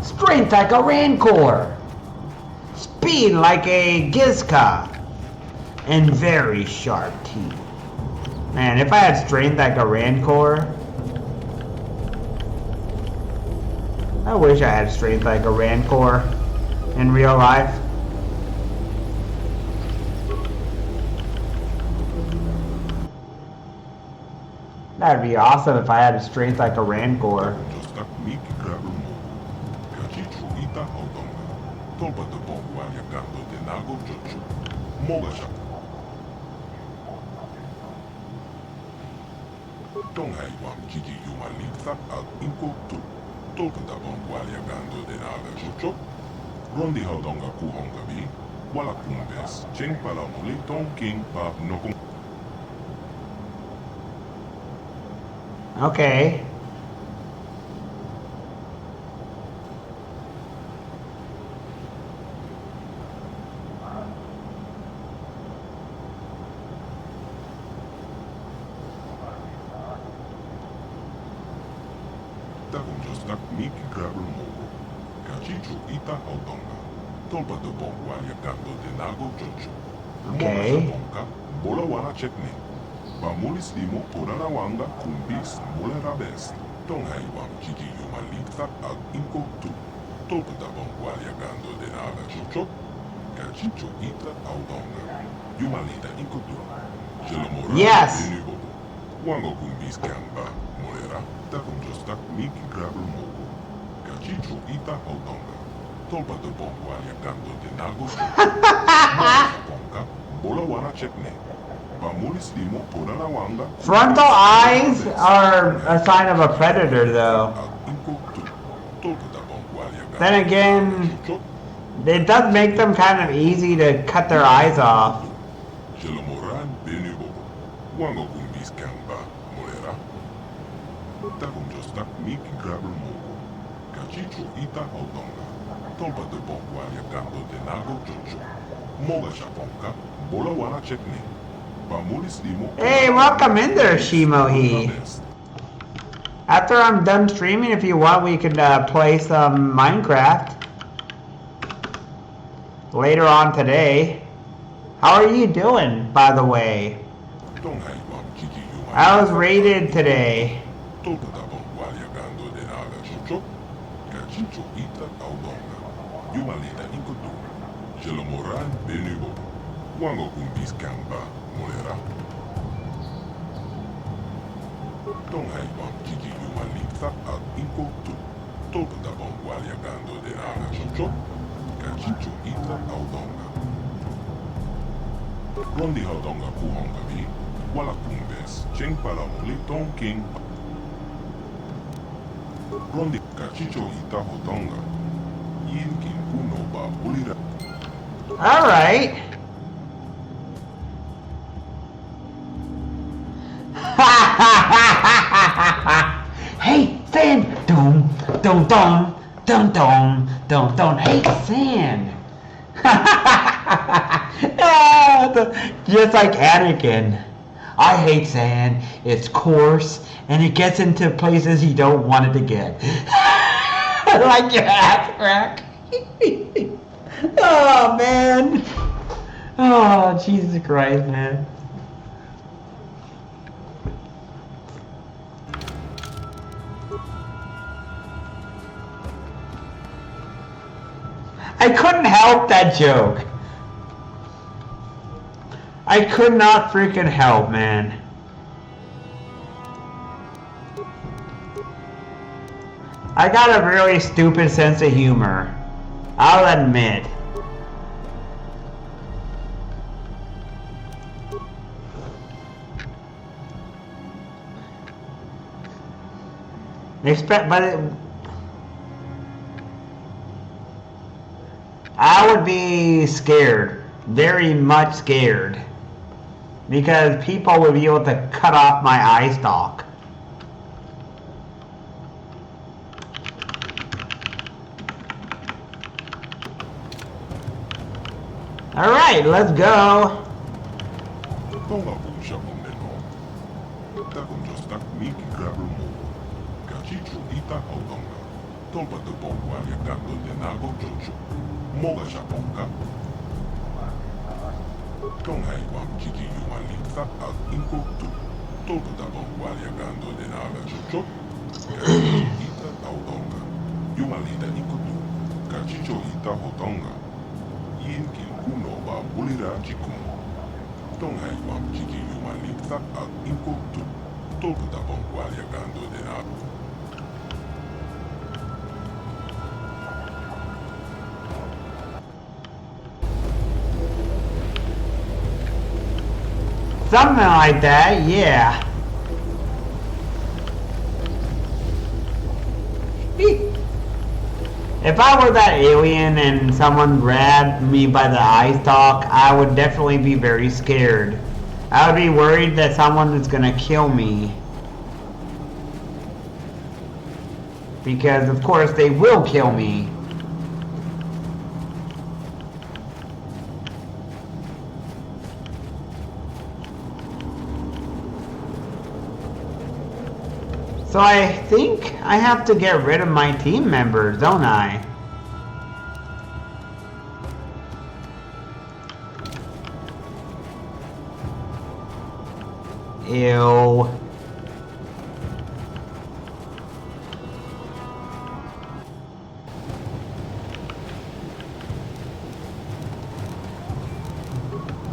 Strength like a Rancor, speed like a Gizka, and very sharp teeth. Man, if I had strength like a Rancor, I wish I had strength like a Rancor in real life. That'd be awesome if I had strength like a Rancor. Okay. Okay.
Bamulis limo porara wanga kumbis molera best. Tonghai wam chiki yumalitza ag inko tu. Tolpata bongwalia gando de nala chocho. Kachicho ita audonga. Yumalita inko tu. Jelomora.
Yes.
Wango kumbis kamba molera. Takum jostak miki grabel mogo. Kachicho ita audonga. Tolpata bongwalia gando de nago chocho. Bola wana chekne.
Frontal eyes are a sign of a predator, though. Then again, it does make them kind of easy to cut their eyes off. Hey, welcome in there, Shimohi. After I'm done streaming, if you want, we could play some Minecraft later on today. How are you doing, by the way? I was raided today.
Molera. Tonghai bam kiki yumalitza ag inko tu. Tolpata bongwalia gando de aga chocho. Kachicho ita audonga. Rondi haudonga kuhonga vi. Wala kumbes. Cheng pala moli ton king. Rondi kachicho ita haudonga.
All right. Hey, Sand! Dum, dum, dum, dum, dum, dum, dum. Hey, Sand! Just like Anakin. I hate sand. It's coarse, and it gets into places you don't want it to get. Like your ass crack. Oh, man. Oh, Jesus Christ, man. I couldn't help that joke. I could not freaking help, man. I got a really stupid sense of humor. I'll admit. I would be scared, very much scared, because people would be able to cut off my eye stalk. All right, let's go. Something like that, yeah. If I were that alien and someone grabbed me by the eye stalk, I would definitely be very scared. I would be worried that someone is gonna kill me. Because of course they will kill me. So I think I have to get rid of my team members, don't I? Ew.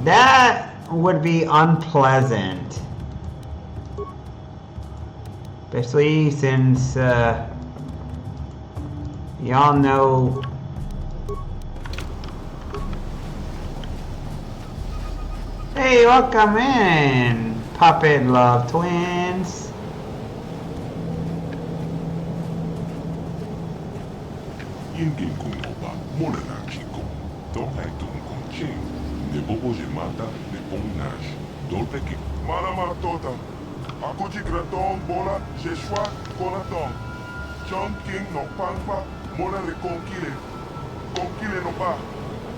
That would be unpleasant. Especially since, y'all know... Hey, welcome in, Puppet Love Twins.
Akuji graton bola, Jeshua konaton. John King no pangpa, mola le conquile. Conquile no pa.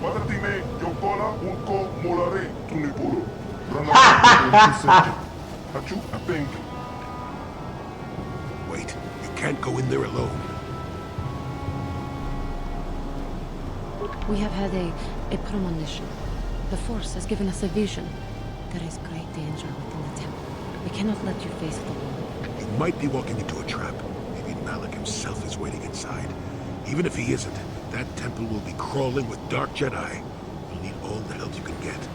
Watatime, yokola, unko, molare, tunipuro. Hachu, apeng.
Wait, you can't go in there alone.
We have had a premonition. The Force has given us a vision. There is great danger within the temple. We cannot let you face it alone.
You might be walking into a trap. Maybe Malik himself is waiting inside. Even if he isn't, that temple will be crawling with dark Jedi. You'll need all the help you can get.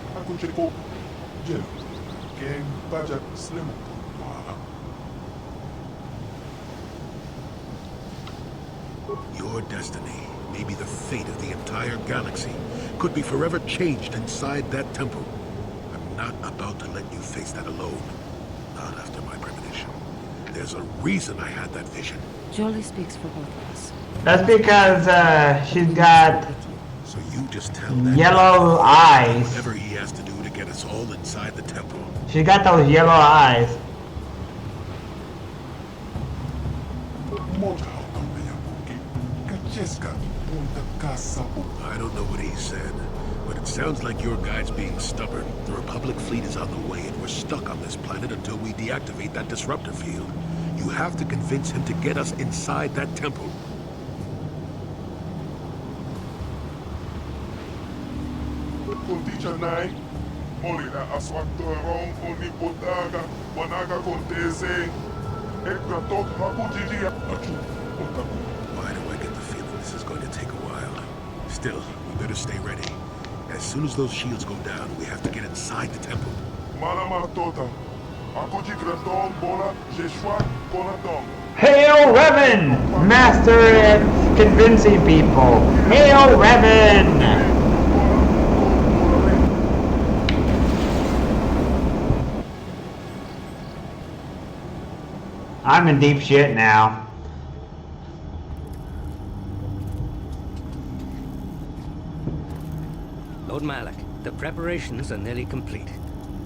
Your destiny, maybe the fate of the entire galaxy, could be forever changed inside that temple. I'm not about to let you face that alone. Not after my premonition. There's a reason I had that vision.
Jolie speaks for both of us.
That's because she's got
So you just tell that
yellow eyes.
whatever he has to do to get us all inside the temple.
She got those yellow eyes.
I don't know what he said, but it sounds like your guy's being stubborn. The Republic fleet is on the way and we're stuck on this planet until we deactivate that disruptor field. You have to convince him to get us inside that temple. Why do I get the feeling this is going to take a while? Still, we better stay ready. As soon as those shields go down, we have to get inside the temple.
Hail Revan! Master at convincing people. Hail Revan! I'm in deep shit now.
Lord Malak, the preparations are nearly complete.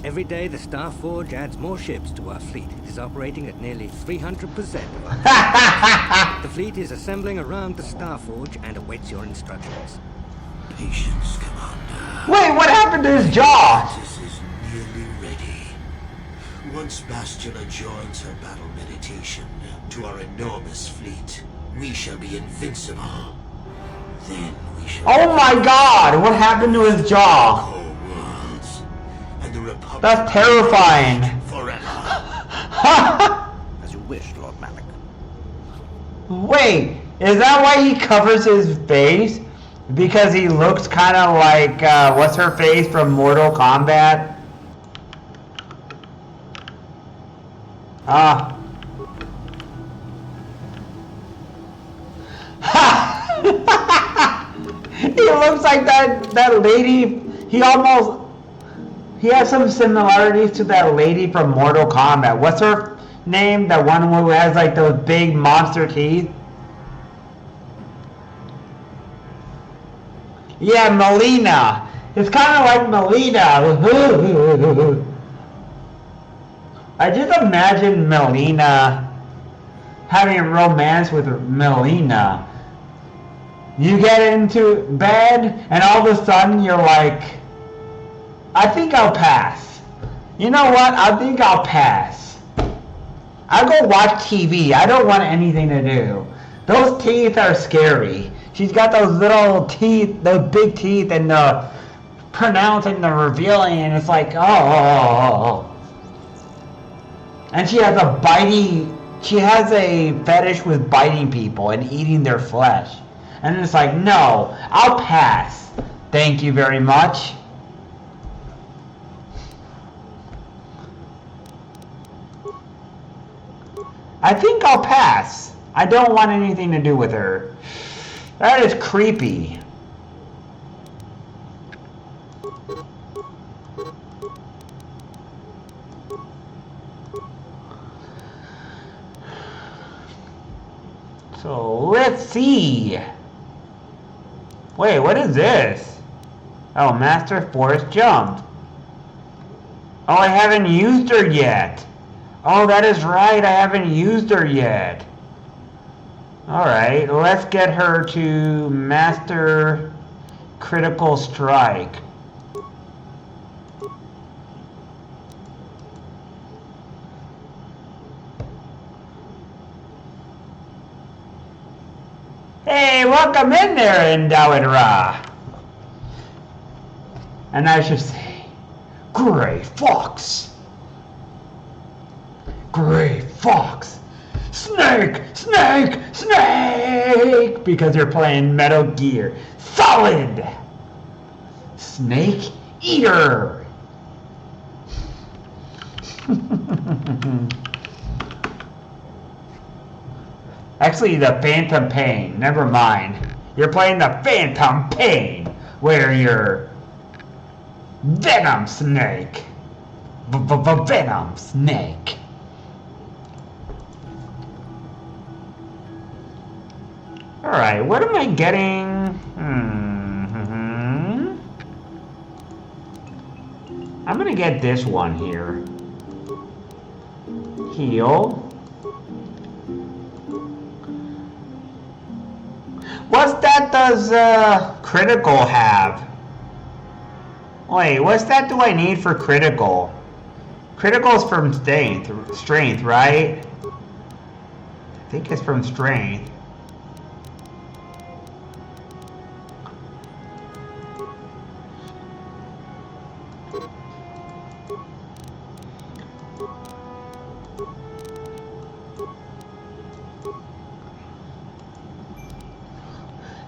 Every day the Star Forge adds more ships to our fleet. It is operating at nearly 300% of our The fleet is assembling around the Star Forge and awaits your instructions.
Patience, Commander.
Wait, what happened to his jaw?
This is nearly ready. Once Bastila joins her battle meditation to our enormous fleet, we shall be invincible. Then we shall...
Oh my god! What happened to his jaw?
And the Republic...
That's terrifying.
Forever.
As you wish, Lord Malak.
Wait, is that why he covers his face? Because he looks kind of like, what's her face from Mortal Kombat? Ah. He looks like that lady. He has some similarities to that lady from Mortal Kombat. What's her name? That one who has like those big monster teeth? Yeah, Melina. It's kind of like Melina. I just imagine Melina having a romance with Melina. You get into bed and all of a sudden you're like, I think I'll pass. You know what? I think I'll pass. I'll go watch TV. I don't want anything to do. Those teeth are scary. She's got those little teeth, those big teeth, and the pronouncing, the revealing, and it's like, oh. And she has a fetish with biting people and eating their flesh. And it's like, no, I'll pass. Thank you very much. I think I'll pass. I don't want anything to do with her. That is creepy. So let's see. Wait, what is this? Oh, Master Force Jump. Oh, I haven't used her yet. Oh, that is right, I haven't used her yet. Alright, let's get her to Master Critical Strike. Hey, welcome in there, Endowed Ra. And I should say, Gray Fox. Gray Fox. Snake, snake, snake! Because you're playing Metal Gear Solid. Snake Eater. Actually, the Phantom Pain. Never mind. You're playing the Phantom Pain, where you're Venom Snake. Venom Snake. Alright, what am I getting? I'm gonna get this one here. Heal. What's that does critical have? Wait, what's that do I need for critical? Critical is from strength, right? I think it's from strength.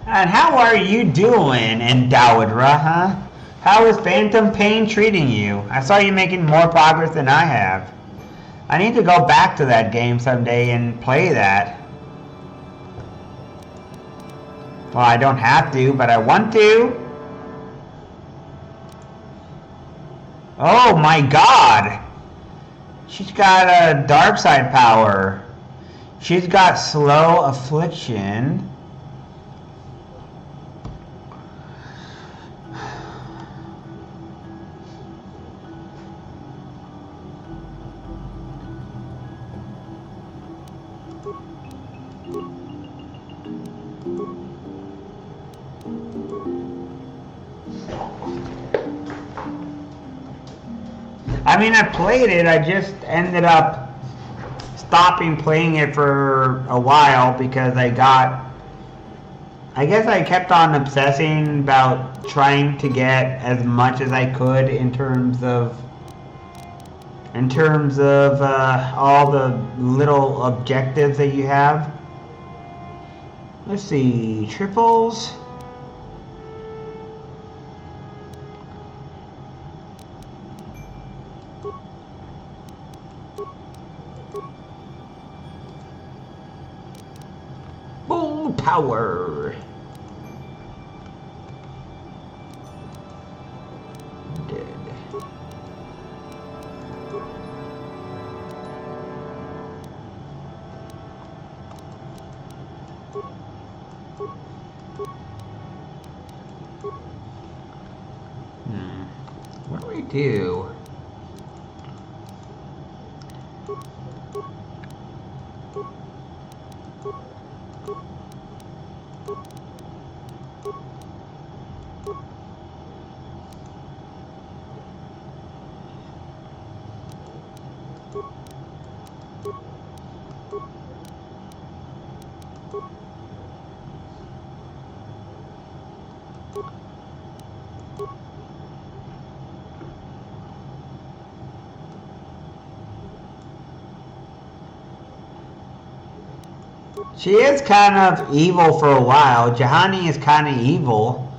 And how are you doing, Endowedra, huh? How is Phantom Pain treating you? I saw you making more progress than I have. I need to go back to that game someday and play that. Well, I don't have to, but I want to. Oh my god! She's got a dark side power. She's got slow affliction. I mean, I played it, I just ended up stopping playing it for a while because I guess I kept on obsessing about trying to get as much as I could in terms of all the little objectives that you have. Let's see, triples. Full power. Dead. What do we do? She is kind of evil for a while. Jahani is kind of evil.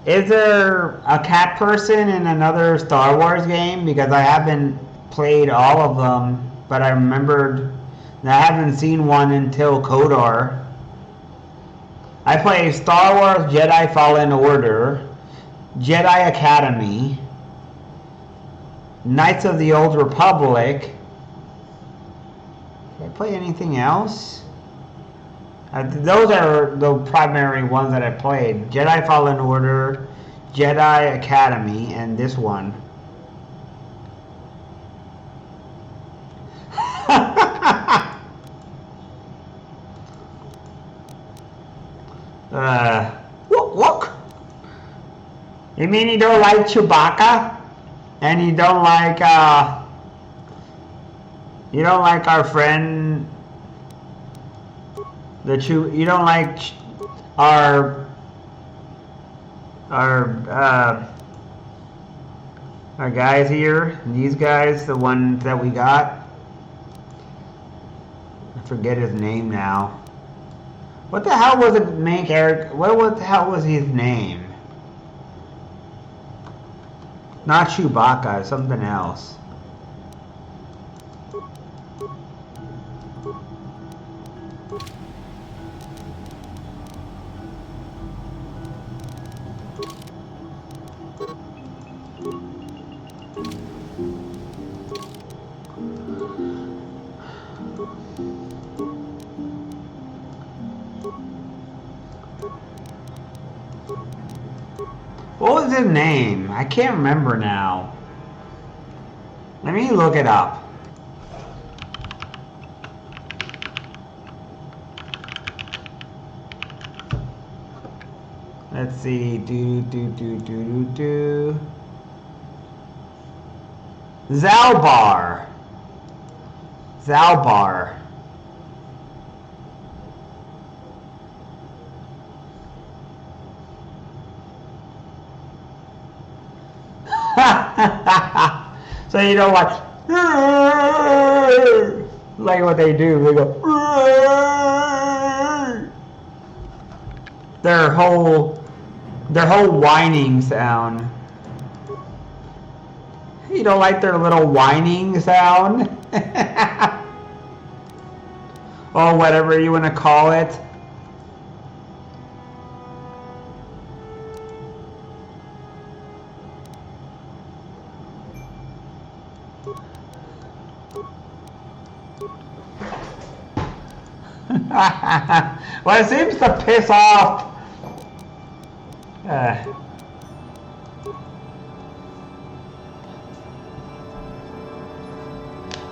Is there a cat person in another Star Wars game? Because I haven't played all of them, but I remembered that I haven't seen one until KOTOR. I play Star Wars Jedi Fallen Order, Jedi Academy, Knights of the Old Republic. Did I play anything else? Those are the primary ones that I played. Jedi Fallen Order, Jedi Academy, and this one. Look. You mean you don't like Chewbacca? And you don't like, you don't like our friend... you don't like our guys here, these guys, the ones that we got. I forget his name now. What the hell was the main character? What the hell was his name? Not Chewbacca, something else. What was his name? I can't remember now. Let me look it up. Let's see. Zalbar. Zalbar. So you know what? Like what they do. They go. Their whole whining sound. You don't like their little whining sound? Or whatever you want to call it. Well, it seems to piss off.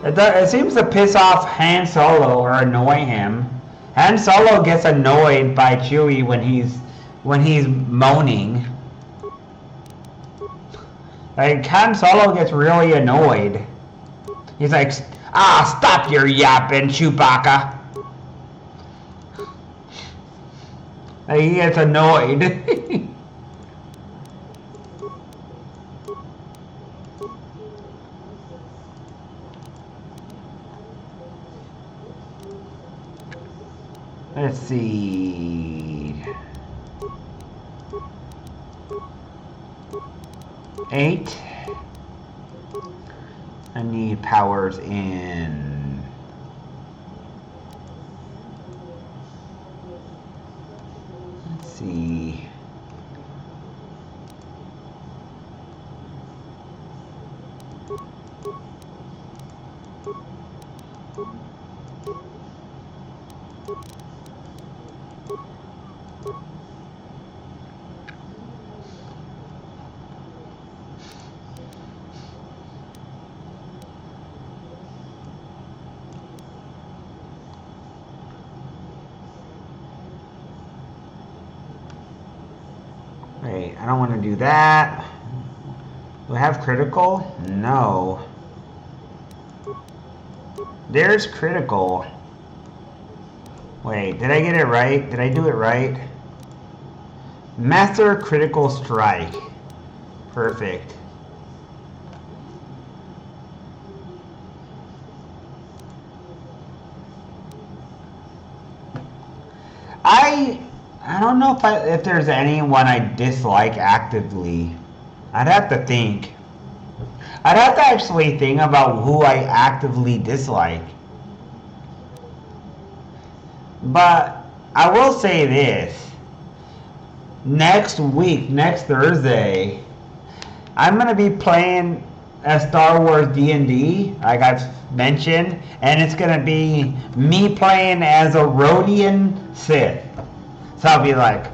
It seems to piss off Han Solo or annoy him. Han Solo gets annoyed by Chewie when he's moaning. Like Han Solo gets really annoyed. He's like, stop your yapping, Chewbacca. Like, he gets annoyed. Let's see. 8. I need powers in. Let's see. Wait, I don't want to do that. Do I have critical? No. There's critical. Wait, did I get it right? Did I do it right? Master critical strike. Perfect. I don't know if there's anyone I dislike actively. I'd have to think. I'd have to actually think about who I actively dislike. But I will say this. Next week, next Thursday, I'm going to be playing a Star Wars D&D, like I've mentioned, and it's going to be me playing as a Rhodian Sith. So I'll be like,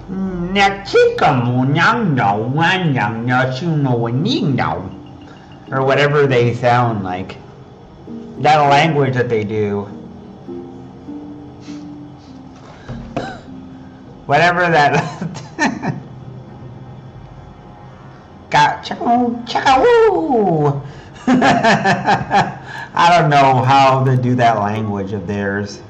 or whatever they sound like. That language that they do. Whatever that. I don't know how to do that language of theirs.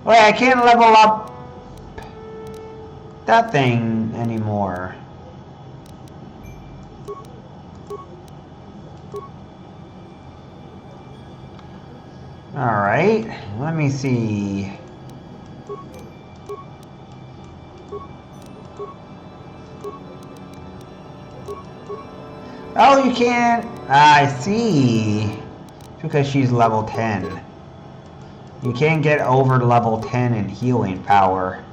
Wait, I can't level up that thing anymore. Alright, let me see. Oh, you can't. I see. Because she's level 10. You can't get over level 10 in healing power.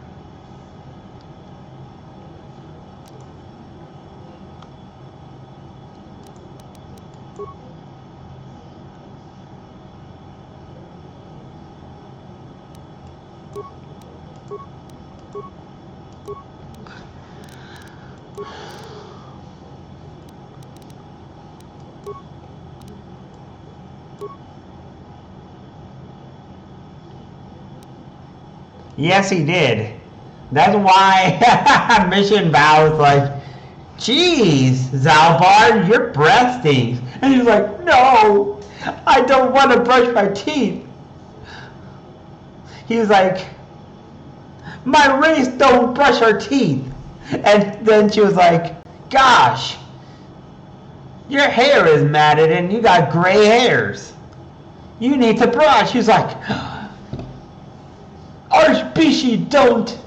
Yes, he did. That's why Mission Bao was like, "Geez, Zalbar, your breath stinks." And he's like, "No, I don't want to brush my teeth." He's like, "My race don't brush our teeth." And then she was like, "Gosh, your hair is matted and you got gray hairs. You need to brush." He's like, "Our species don't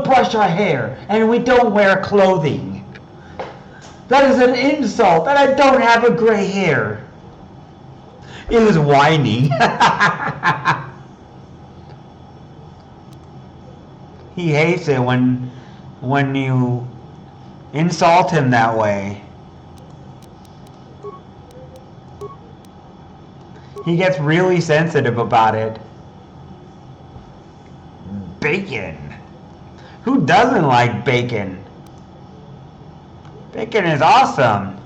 brush our hair, and we don't wear clothing. That is an insult that I don't have a gray hair." He was whining. He hates it when you insult him that way. He gets really sensitive about it. Bacon. Who doesn't like bacon? Bacon is awesome.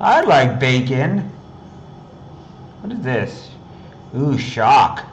I like bacon. What is this? Ooh, shock.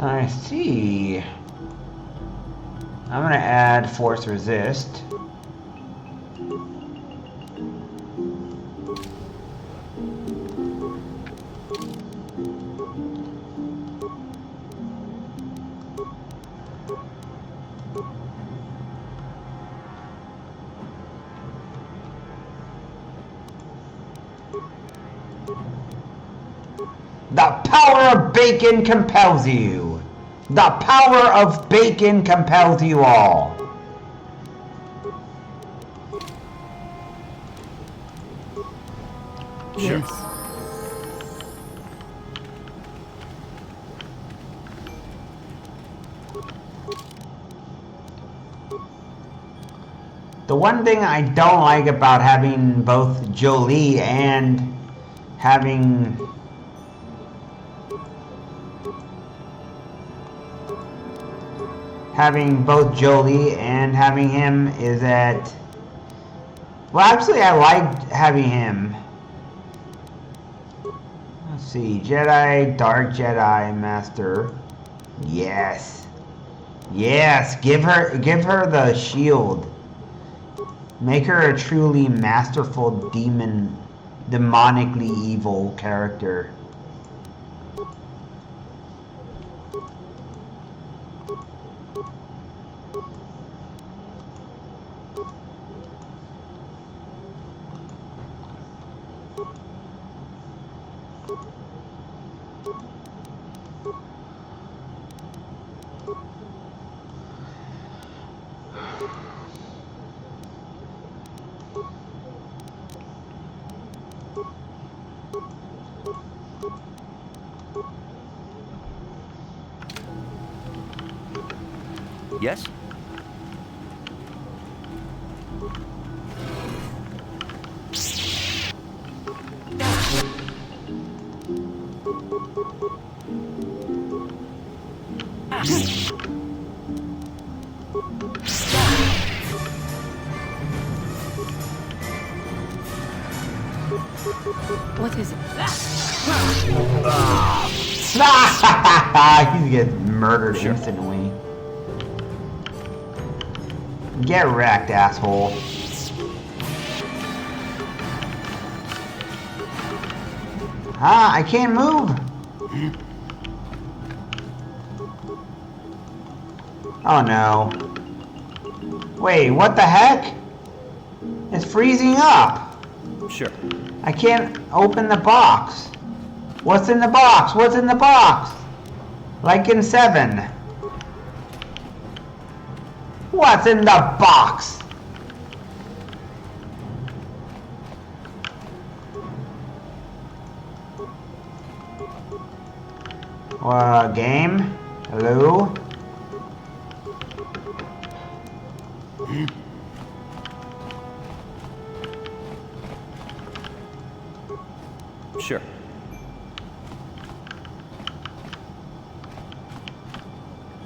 I see. I'm gonna add force resist. The power of bacon compels you. The power of bacon compels you all.
Yes.
The one thing I don't like about having both Jolie and having both Jolie and having him is that, well, actually I liked having him. Let's see, Jedi, Dark Jedi Master. Yes. Yes, give her the shield. Make her a truly masterful demonically evil character.
Yes?
What is it?
He gets murdered instantly. Get wrecked, asshole. Ah, I can't move. Oh no. Wait, what the heck? It's freezing up.
Sure.
I can't open the box. What's in the box? What's in the box? Like in 7. What's in the box? Game? Hello?
Sure.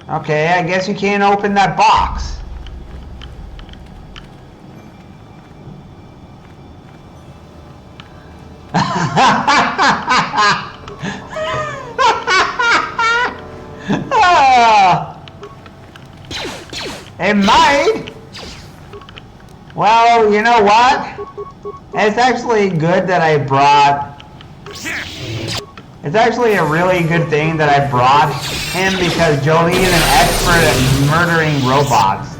Okay, I guess you can't open that box. It might. Well, you know what? It's actually good that I brought... It's actually a really good thing that I brought him because Jolie is an expert at murdering robots.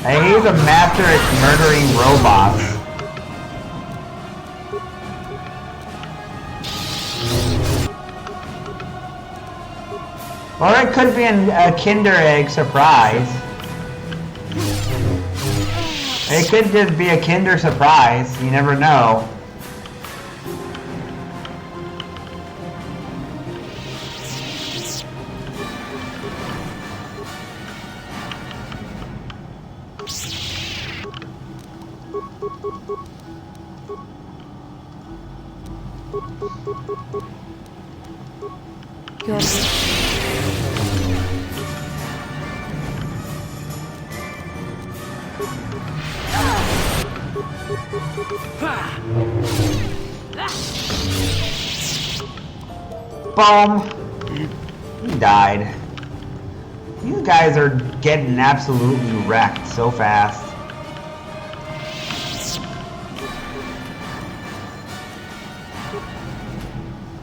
Hey, he's a master at murdering robots. Or it could be a Kinder Egg surprise. It could just be a Kinder surprise. You never know. Boom! He died. You guys are getting absolutely wrecked so fast.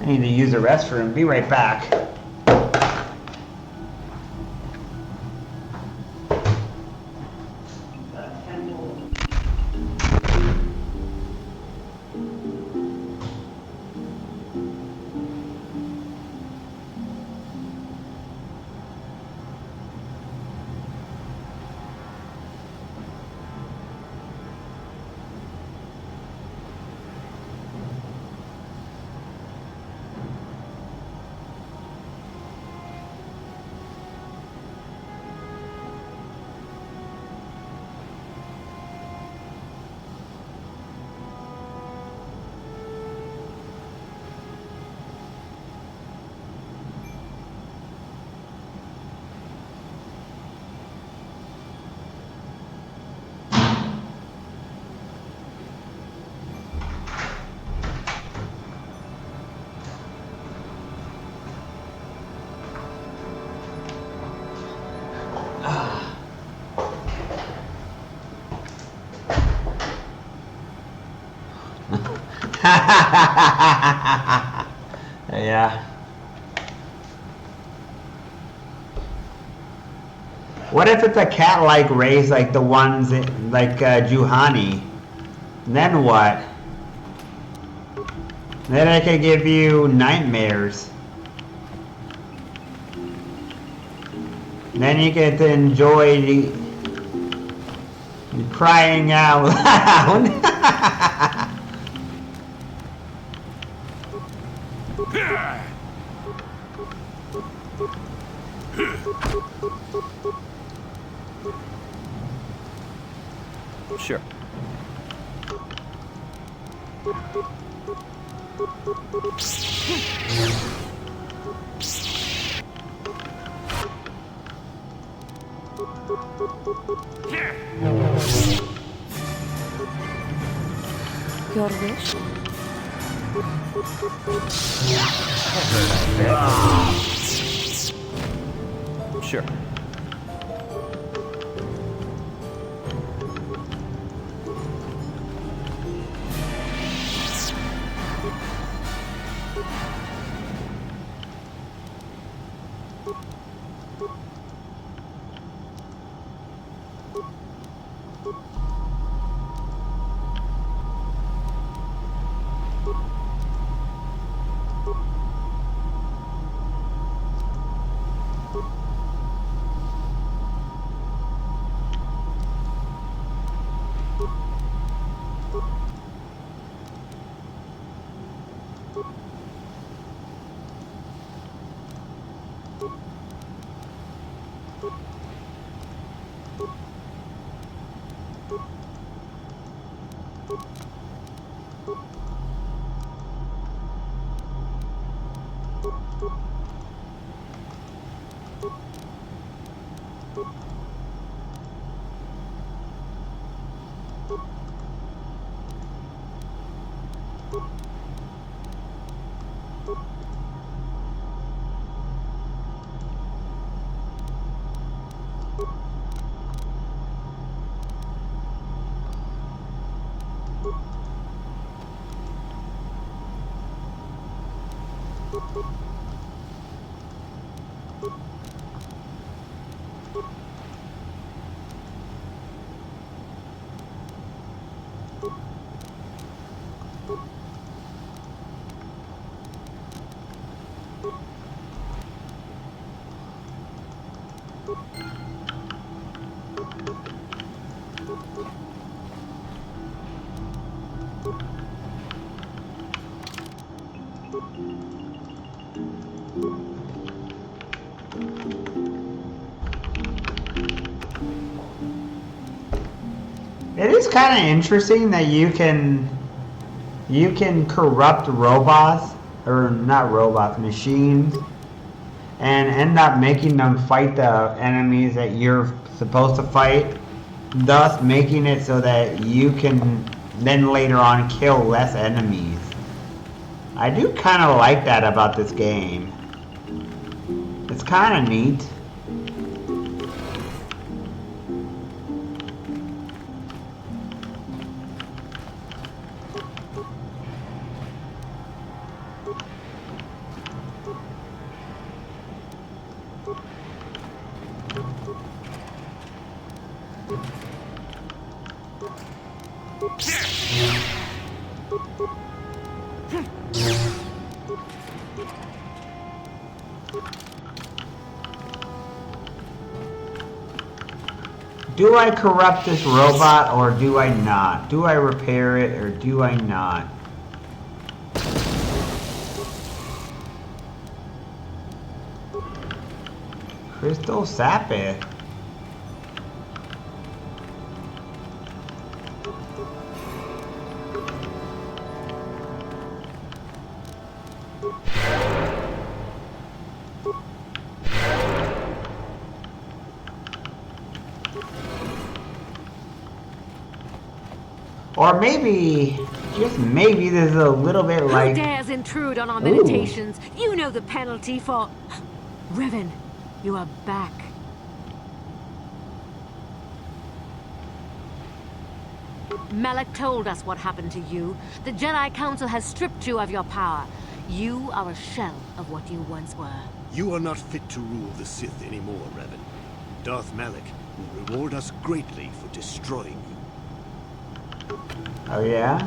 I need to use the restroom. Be right back. Yeah. What if it's a cat-like race like the ones like Juhani? Then what? Then I could give you nightmares. Then you get to enjoy the crying out loud.
Sure.
Your wish?
Sure.
It is kind of interesting that you can corrupt robots, or not robots, machines, and end up making them fight the enemies that you're supposed to fight, thus making it so that you can then later on kill less enemies. I do kind of like that about this game. It's kind of neat. Do I corrupt this robot or do I not? Do I repair it or do I not? Crystal Sapphire. Or maybe, just maybe, there's a little bit like...
Who dares intrude on our meditations? You know the penalty for... Revan, you are back. Malak told us what happened to you. The Jedi Council has stripped you of your power. You are a shell of what you once were.
You are not fit to rule the Sith anymore, Revan. Darth Malak will reward us greatly for destroying you.
Oh yeah?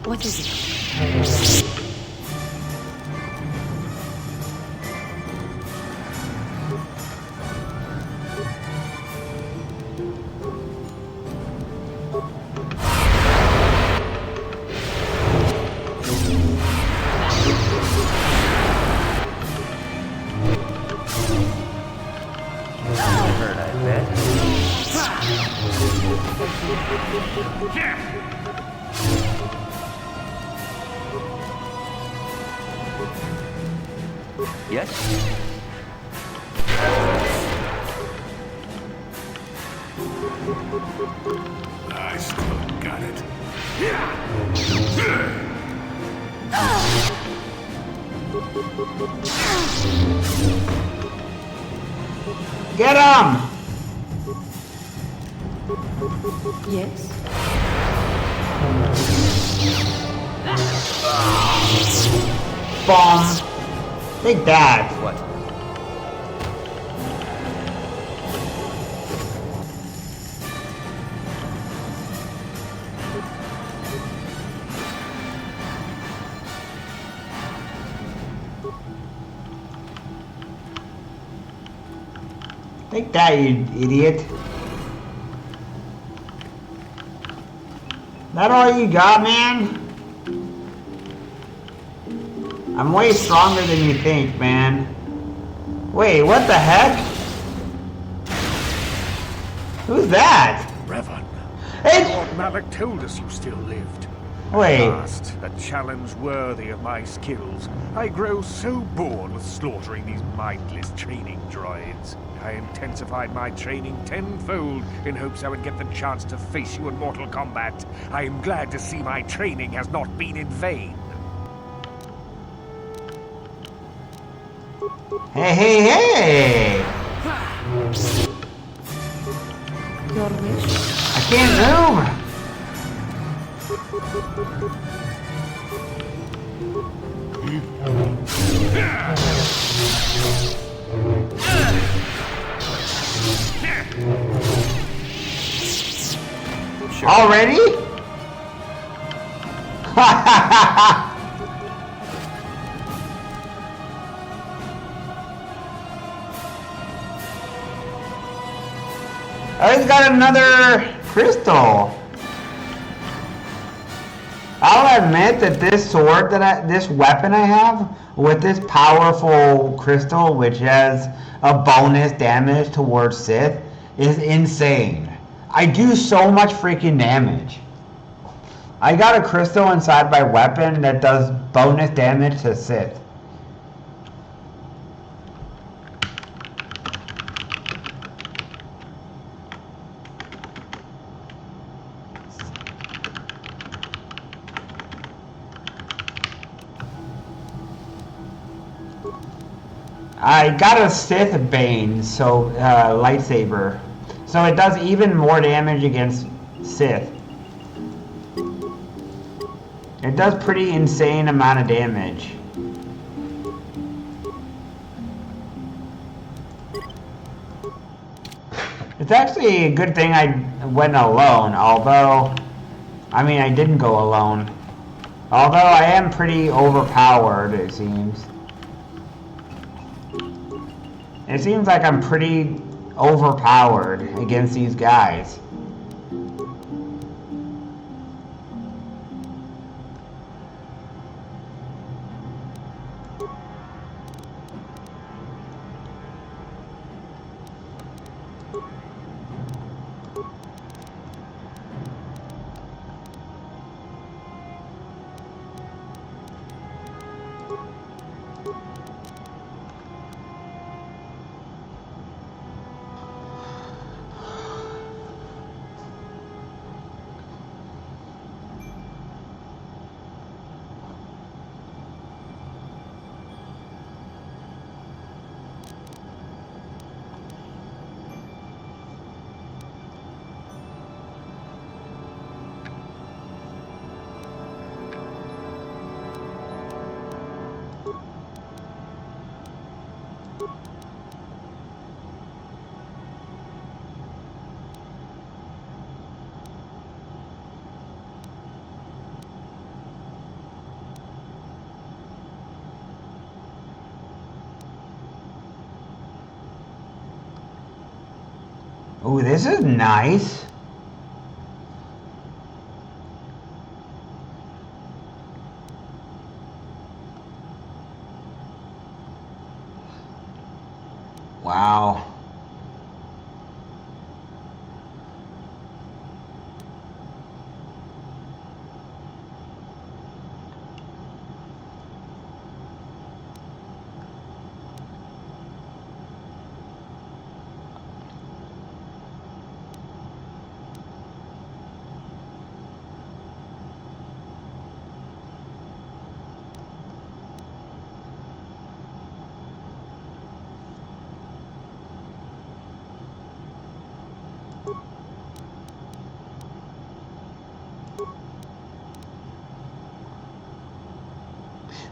What is it?
Yes?
I still got it.
Get him!
Yes?
Bomb! Take that!
What?
Take that, you idiot. That all you got, man? I'm way stronger than you think, man. Wait, what the heck? Who's that?
Revan.
It's...
Lord Malik told us you still lived.
Wait.
At last, a challenge worthy of my skills. I grow so bored with slaughtering these mindless training droids. I intensified my training tenfold in hopes I would get the chance to face you in mortal combat. I am glad to see my training has not been in vain.
Hey, hey, hey!
Your wish?
I can't move! Sure. Already? I just got another crystal. I'll admit that this sword this weapon I have with this powerful crystal, which has a bonus damage towards Sith, is insane. I do so much freaking damage. I got a crystal inside my weapon that does bonus damage to Sith. I got a Sith Bane, so lightsaber, so it does even more damage against Sith. It does pretty insane amount of damage. It's actually a good thing I went alone, although, I mean, I didn't go alone. Although I am pretty overpowered, it seems. It seems like I'm pretty overpowered against these guys. Ooh, this is nice. Wow.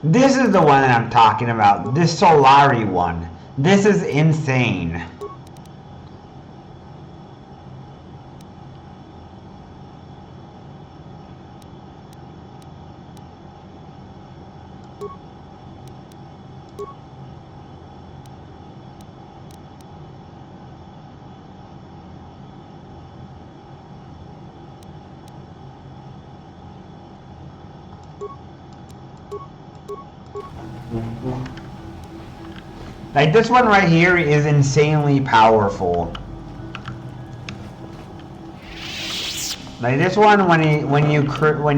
This is the one that I'm talking about. This Solari one. This is insane. Like this one right here is insanely powerful. Like this one, when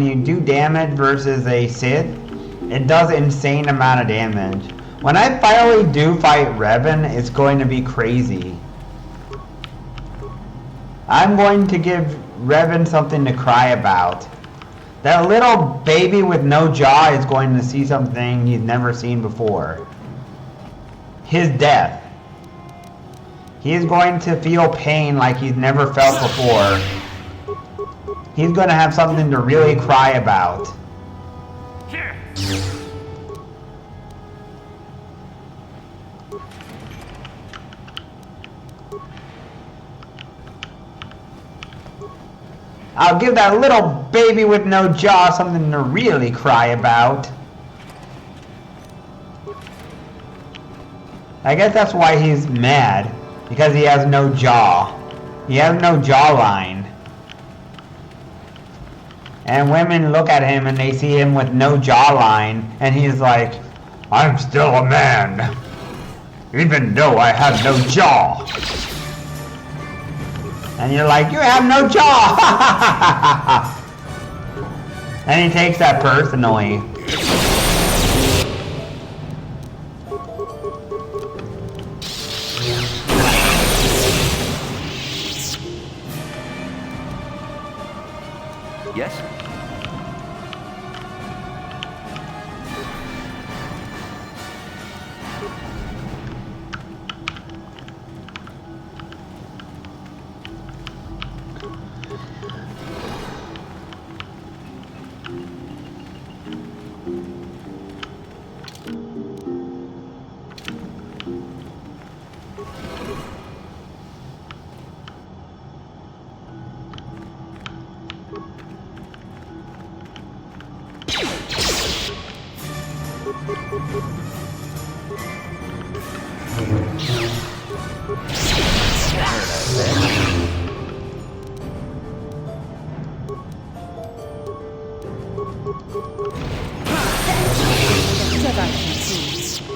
you do damage versus a Sith, it does insane amount of damage. When I finally do fight Revan, it's going to be crazy. I'm going to give Revan something to cry about. That little baby with no jaw is going to see something he's never seen before. His death. He is going to feel pain like he's never felt before. He's going to have something to really cry about. I'll give that little baby with no jaw something to really cry about. I guess that's why he's mad. Because he has no jaw. He has no jawline. And women look at him and they see him with no jawline, and he's like, I'm still a man, even though I have no jaw. And you're like, you have no jaw! And he takes that personally.
Yes?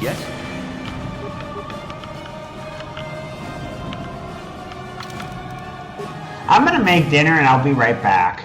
Yes?
I'm gonna make dinner and I'll be right back.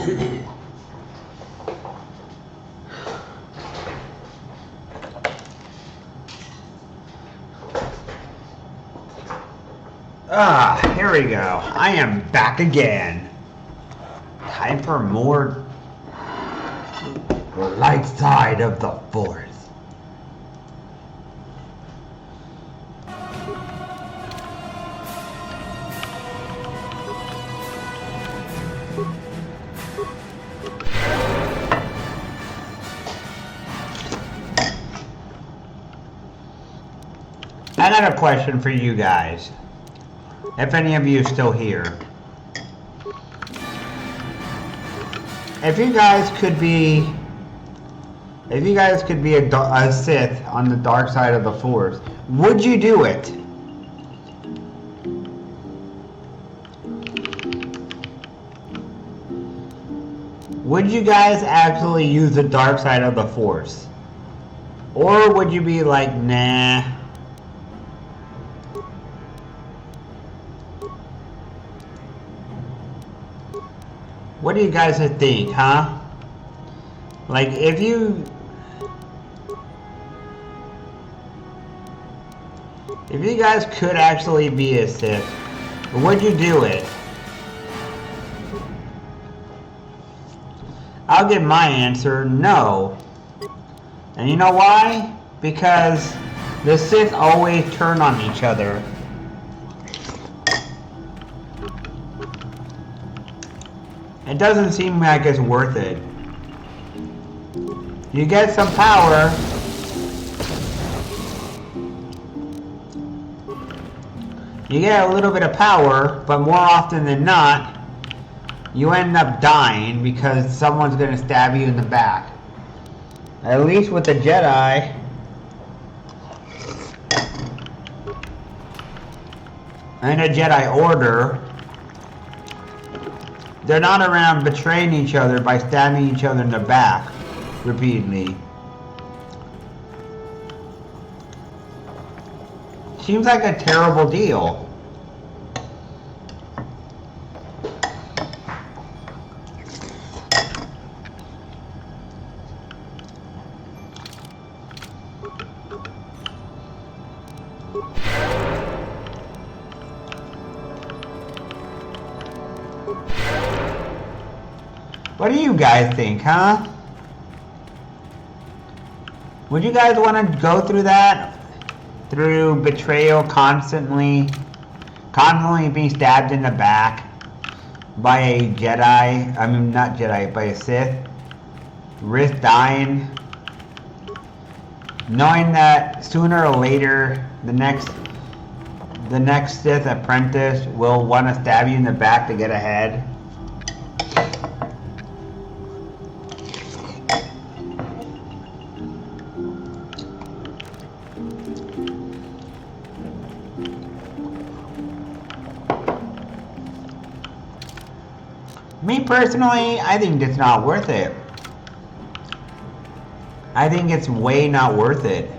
Here we go. I am back again. Time for more light side of the Force. I got a question for you guys. If any of you are still here. If you guys could be a Sith on the dark side of the Force, would you do it? Would you guys actually use the dark side of the Force? Or would you be like, nah? What do you guys think, huh? Like, if you guys could actually be a Sith, would you do it? I'll give my answer, no. And you know why? Because the Sith always turn on each other. It doesn't seem like it's worth it. You get some power. You get a little bit of power, but more often than not, you end up dying because someone's going to stab you in the back. At least with the Jedi. And a Jedi Order, they're not around betraying each other by stabbing each other in the back repeatedly. Seems like a terrible deal. What do you guys think, huh? Would you guys want to go through that? Through betrayal, constantly being stabbed in the back by a Jedi, I mean not Jedi, by a Sith, risk dying, knowing that sooner or later the next Sith apprentice will want to stab you in the back to get ahead? Me personally, I think it's not worth it. I think it's way not worth it.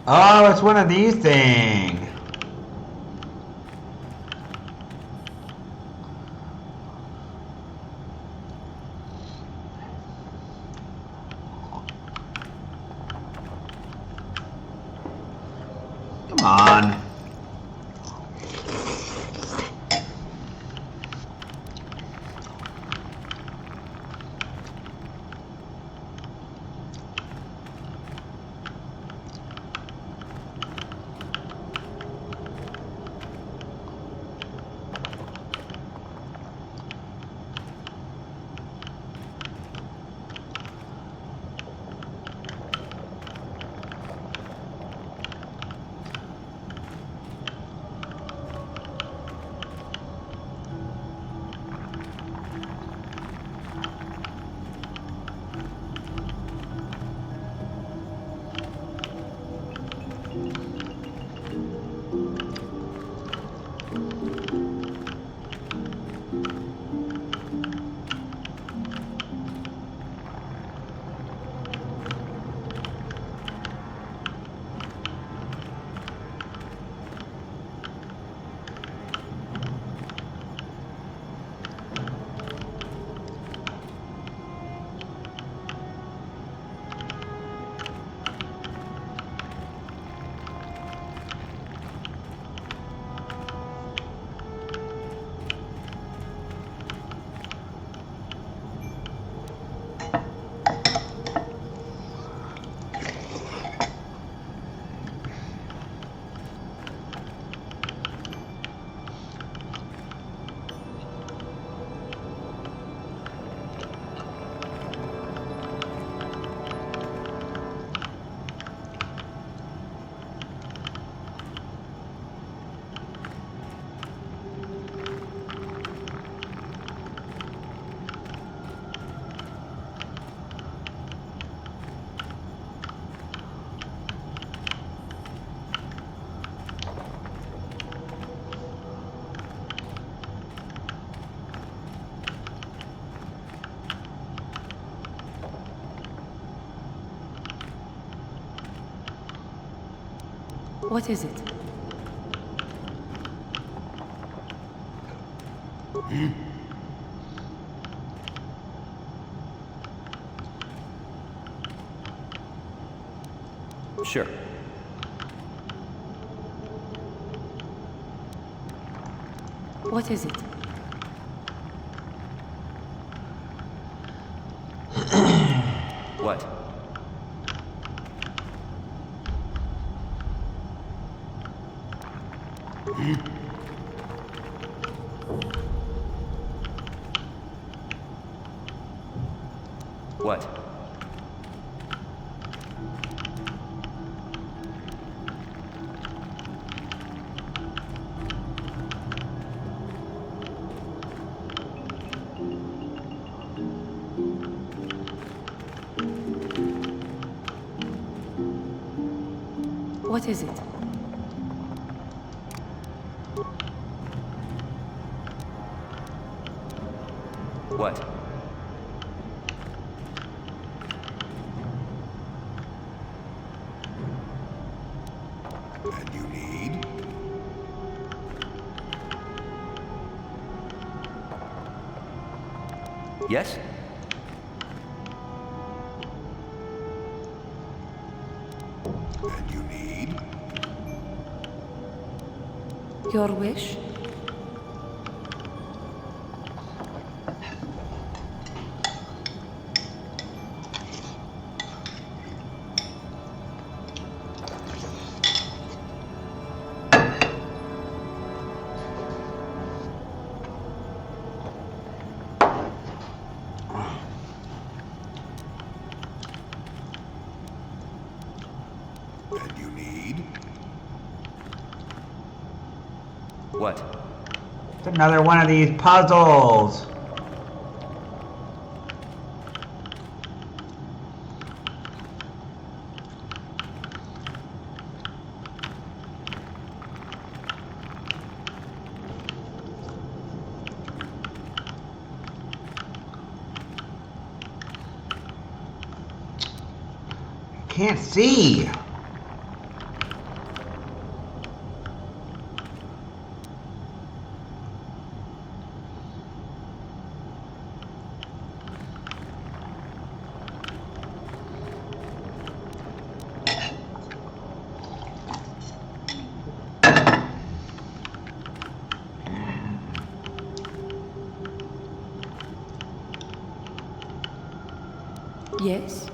Oh, it's one of these things. Come on.
What is it?
Sure.
What is it?
What? What?
What is it?
What?
And you need?
Yes?
And you need?
Your wish?
And you need?
What?
It's another one of these puzzles. Can't see.
Yes?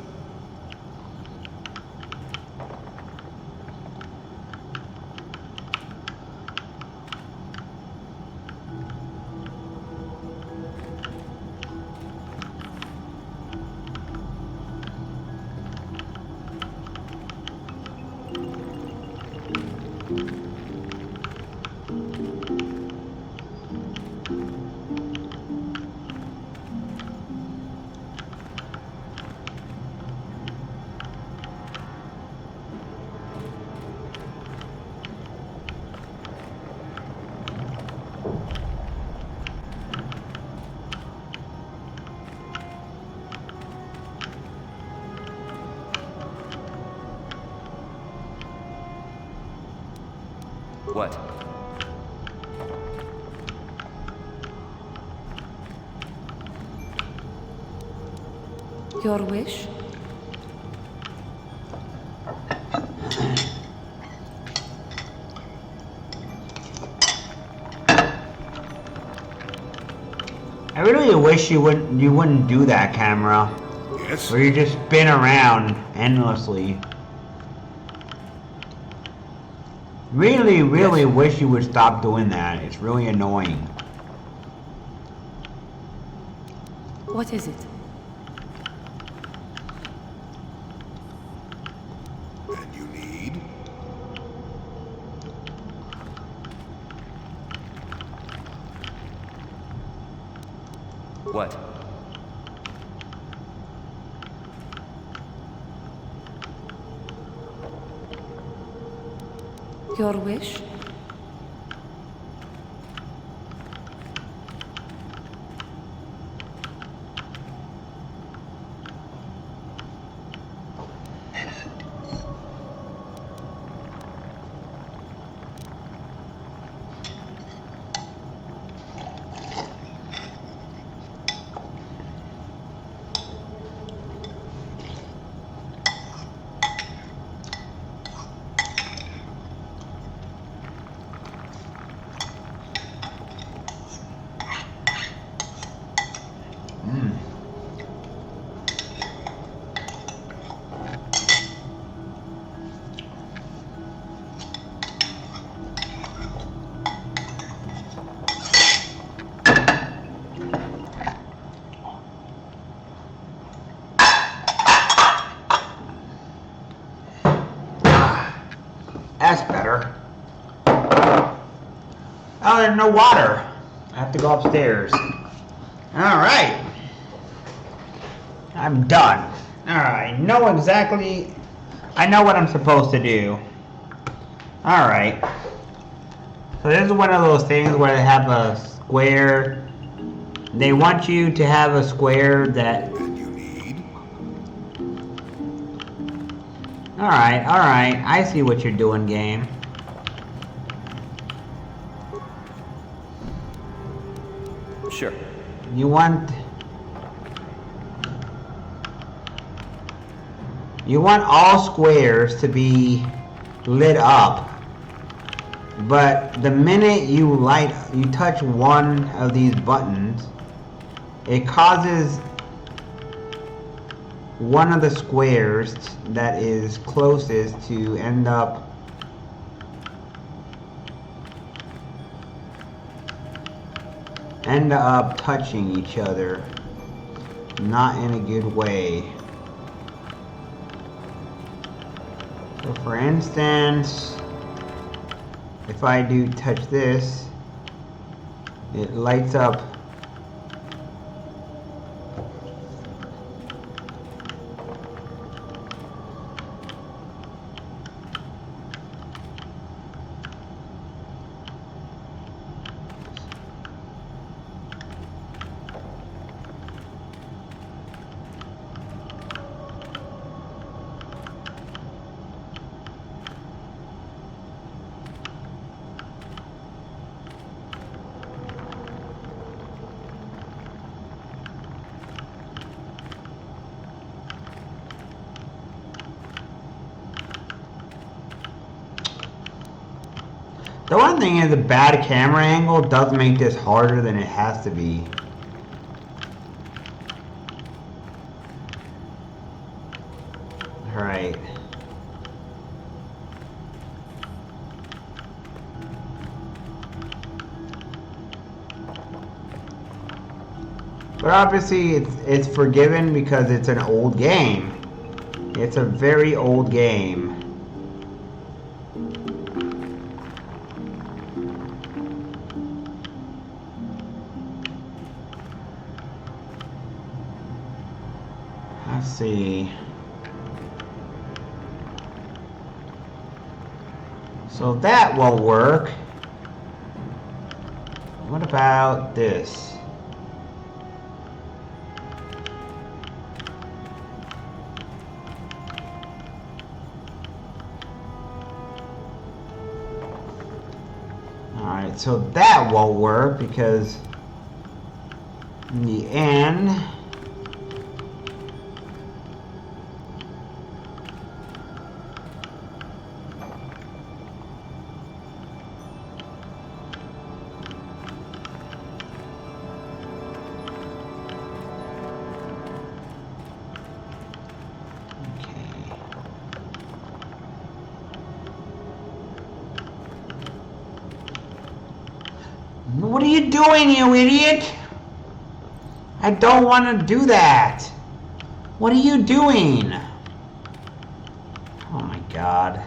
What?
Your wish?
I really wish you wouldn't do that, camera.
Yes?
Where you just spin around endlessly. Really wish you would stop doing that. It's really annoying.
What is it?
And you need?
What?
Your wish?
That's better. Oh, there's no water. I have to go upstairs. Alright. I'm done. Alright, I know what I'm supposed to do. Alright. So this is one of those things where they have a square. They want you to have a square that... Alright, I see what you're doing, game.
Sure.
You want all squares to be lit up, but the minute you touch one of these buttons, it causes one of the squares that is closest to end up touching each other, not in a good way. So for instance, if I do touch this, it lights up The one thing is, a bad camera angle does make this harder than it has to be. Alright. But obviously it's forgiven because it's an old game. It's a very old game. Let's see. So that will work. What about this? Alright, so that will work because in the end, what are you doing, you idiot? I don't want to do that. What are you doing? Oh my God.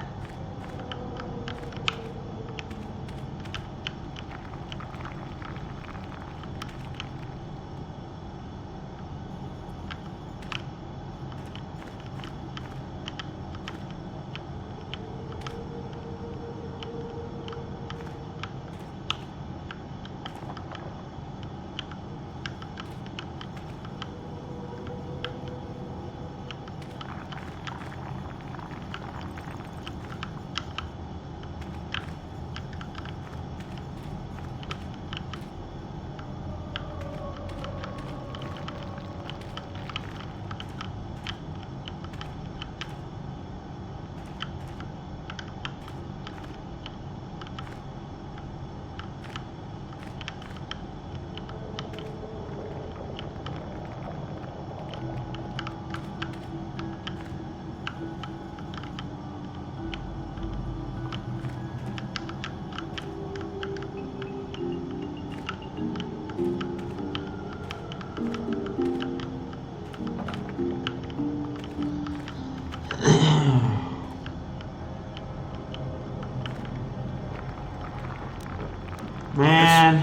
Man,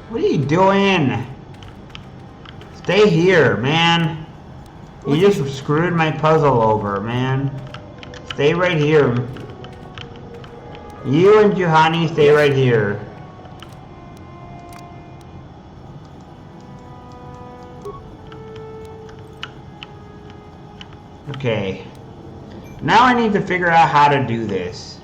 what are you doing? Stay here, man. You just screwed my puzzle over, man. Stay right here. You and Juhani stay right here. Okay. Now I need to figure out how to do this.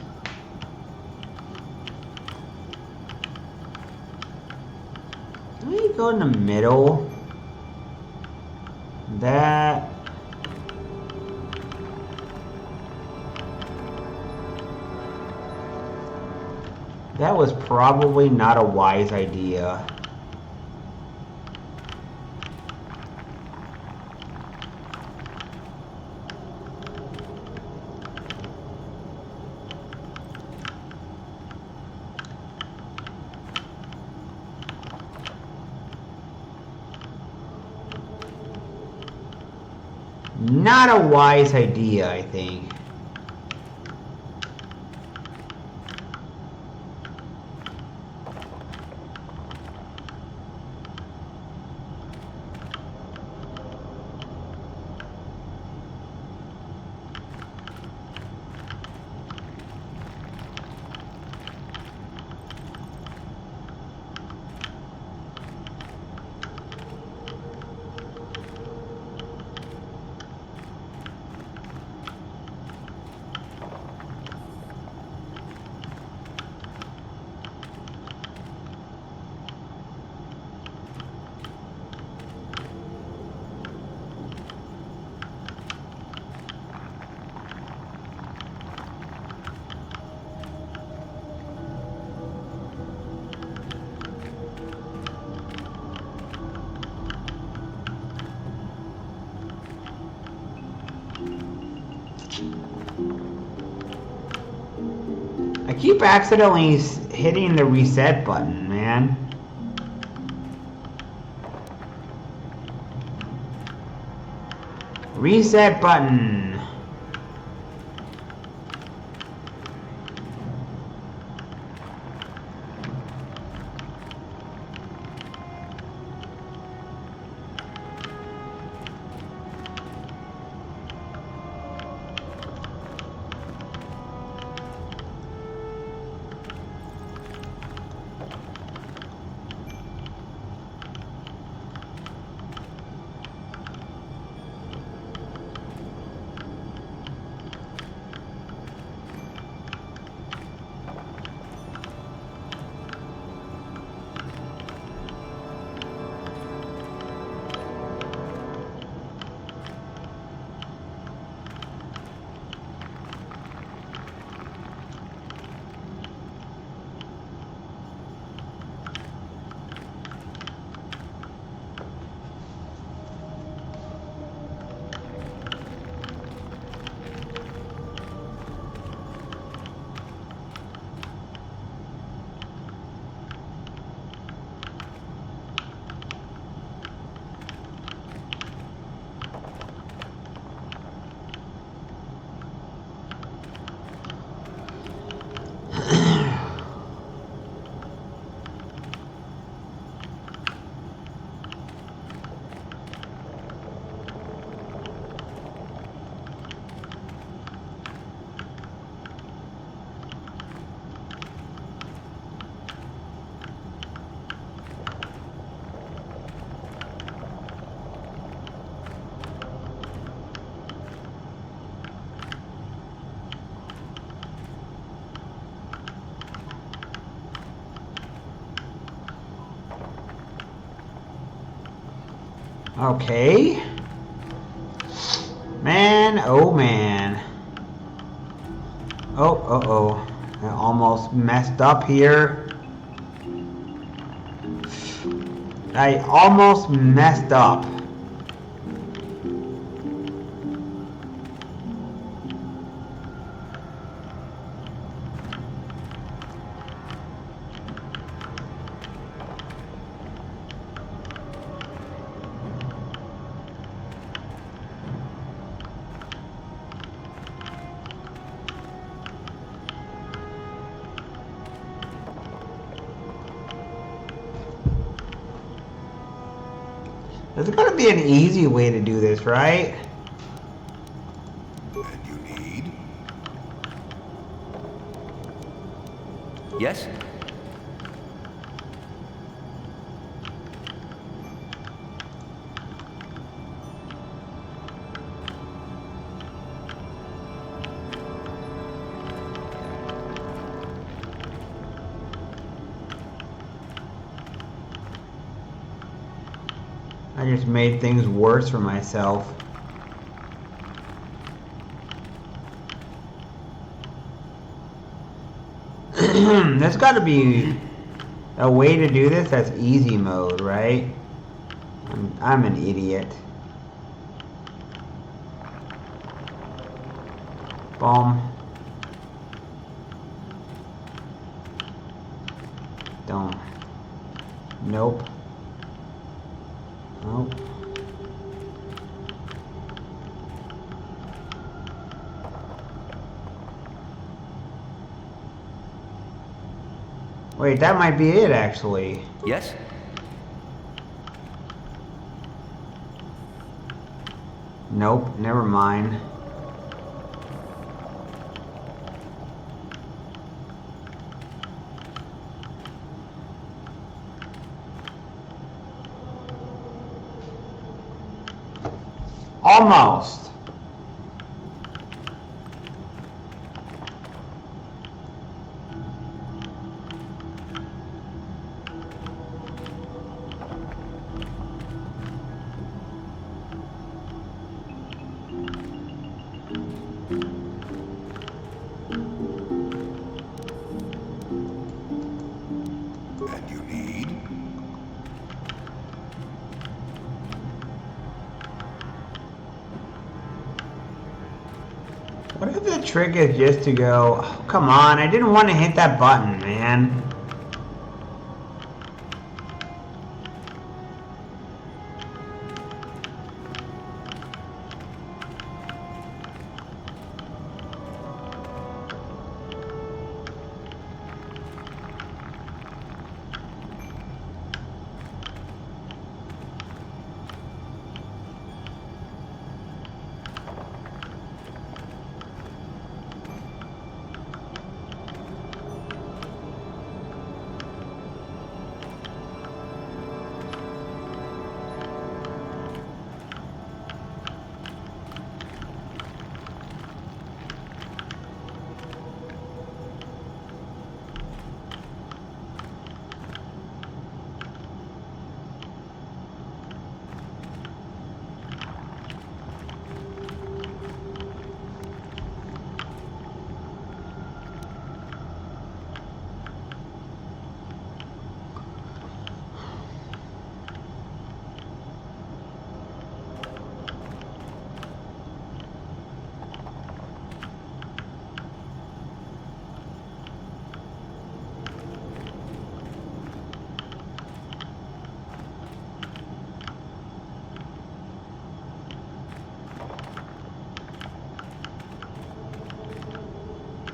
Let me go in the middle. That was probably not a wise idea. Not a wise idea, I think. I keep accidentally hitting the reset button, man. Reset button. Okay. Man, oh man. Oh. I almost messed up here. I almost messed up. There's gotta be an easy way to do this, right?
And you need?
Yes?
I just made things worse for myself. There's got to be a way to do this that's easy mode, right? I'm an idiot. Boom. Don't. Nope. Nope. Wait, that might be it, actually.
Yes?
Nope, never mind. Almost.
And you need?
What if the trick is just to go, oh, come on, I didn't want to hit that button, man.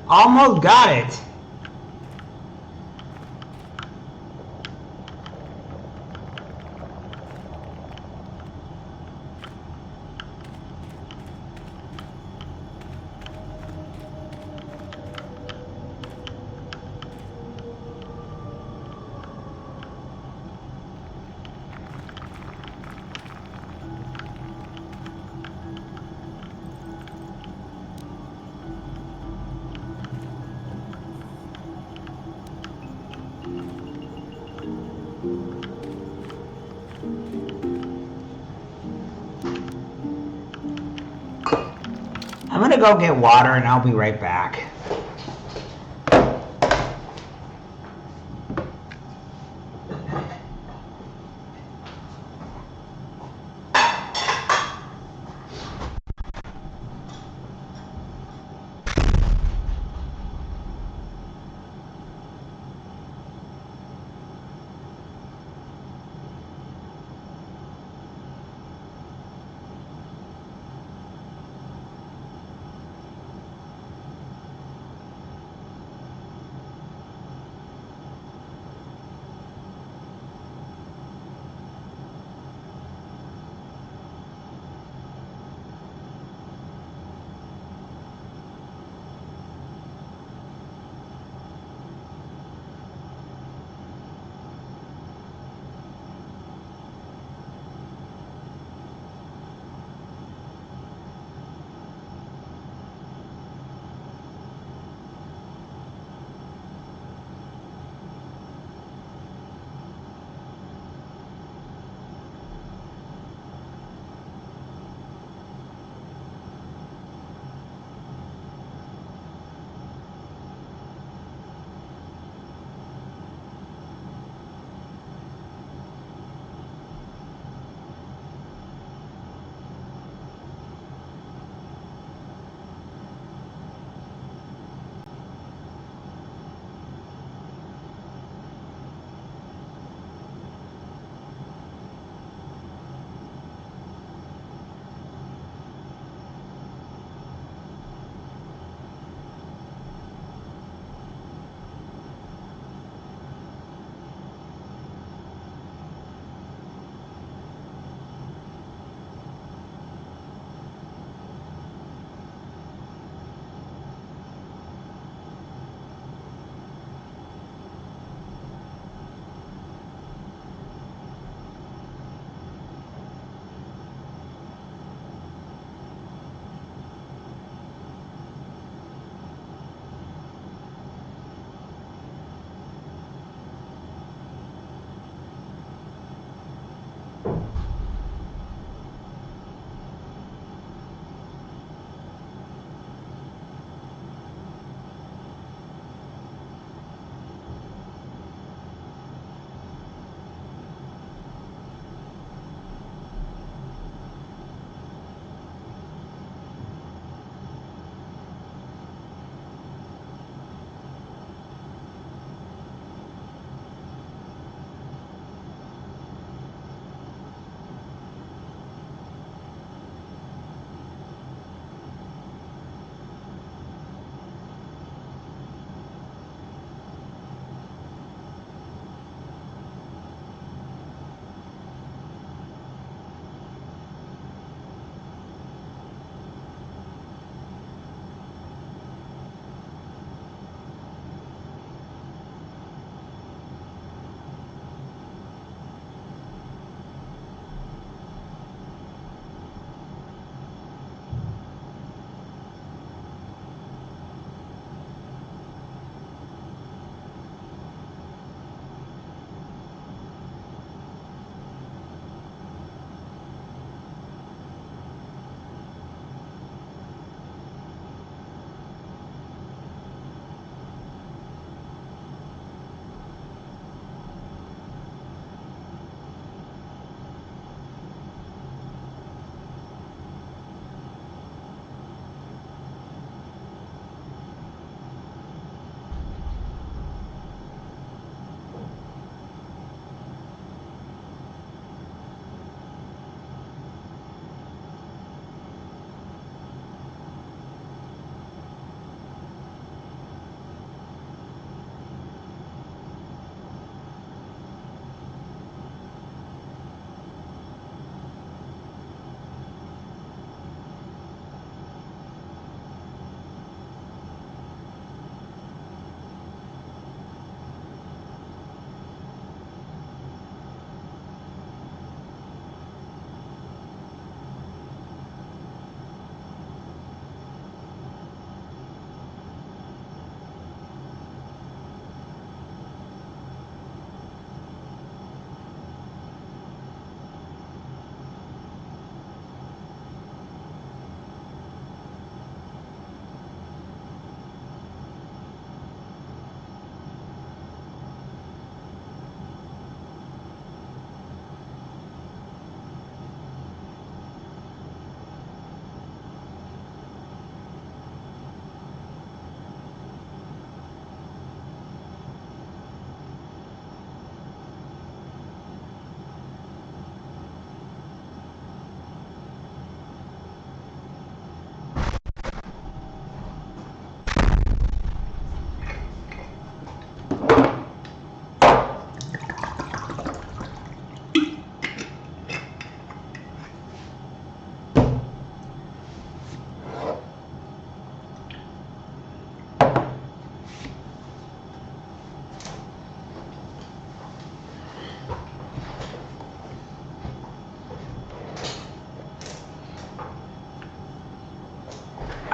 Almost got it. I'm gonna go get water and I'll be right back.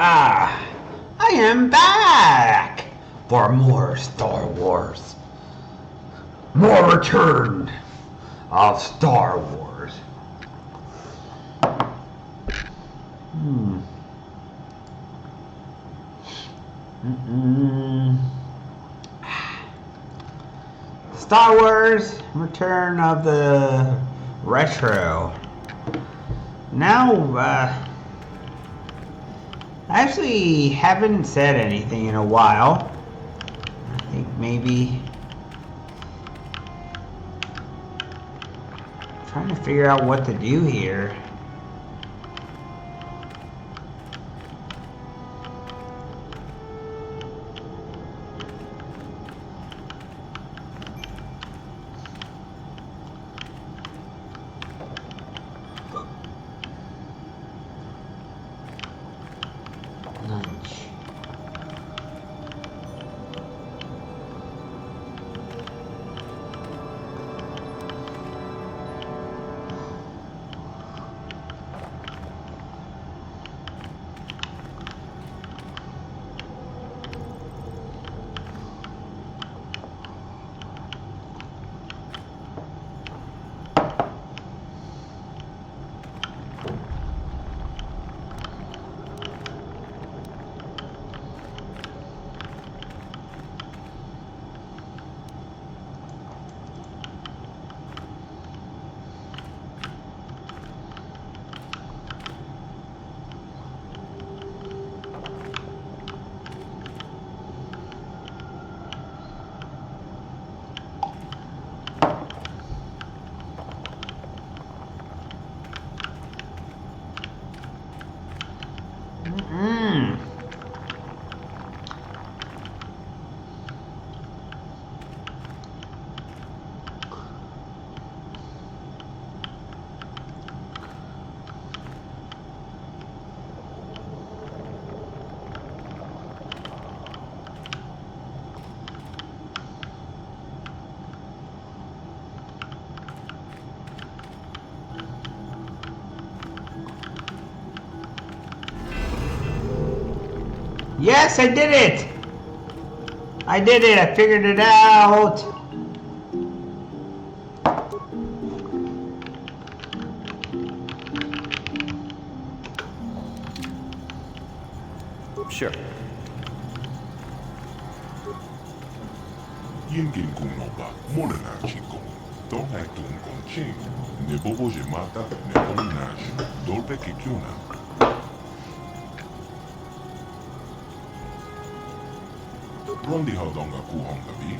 Ah, I am back for more Star Wars. More return of Star Wars. Star Wars Return of the Retro. Now, I actually haven't said anything in a while. I think maybe trying to figure out what to do here. Yes, I did it! I did it! I figured it out!
Sure.
Yingin kunoba, molena chico. Don't have to ching. Ne bobo jemata, ne ominaj. Dolpe kikyuna. Rondi haudonga kuhonga bi.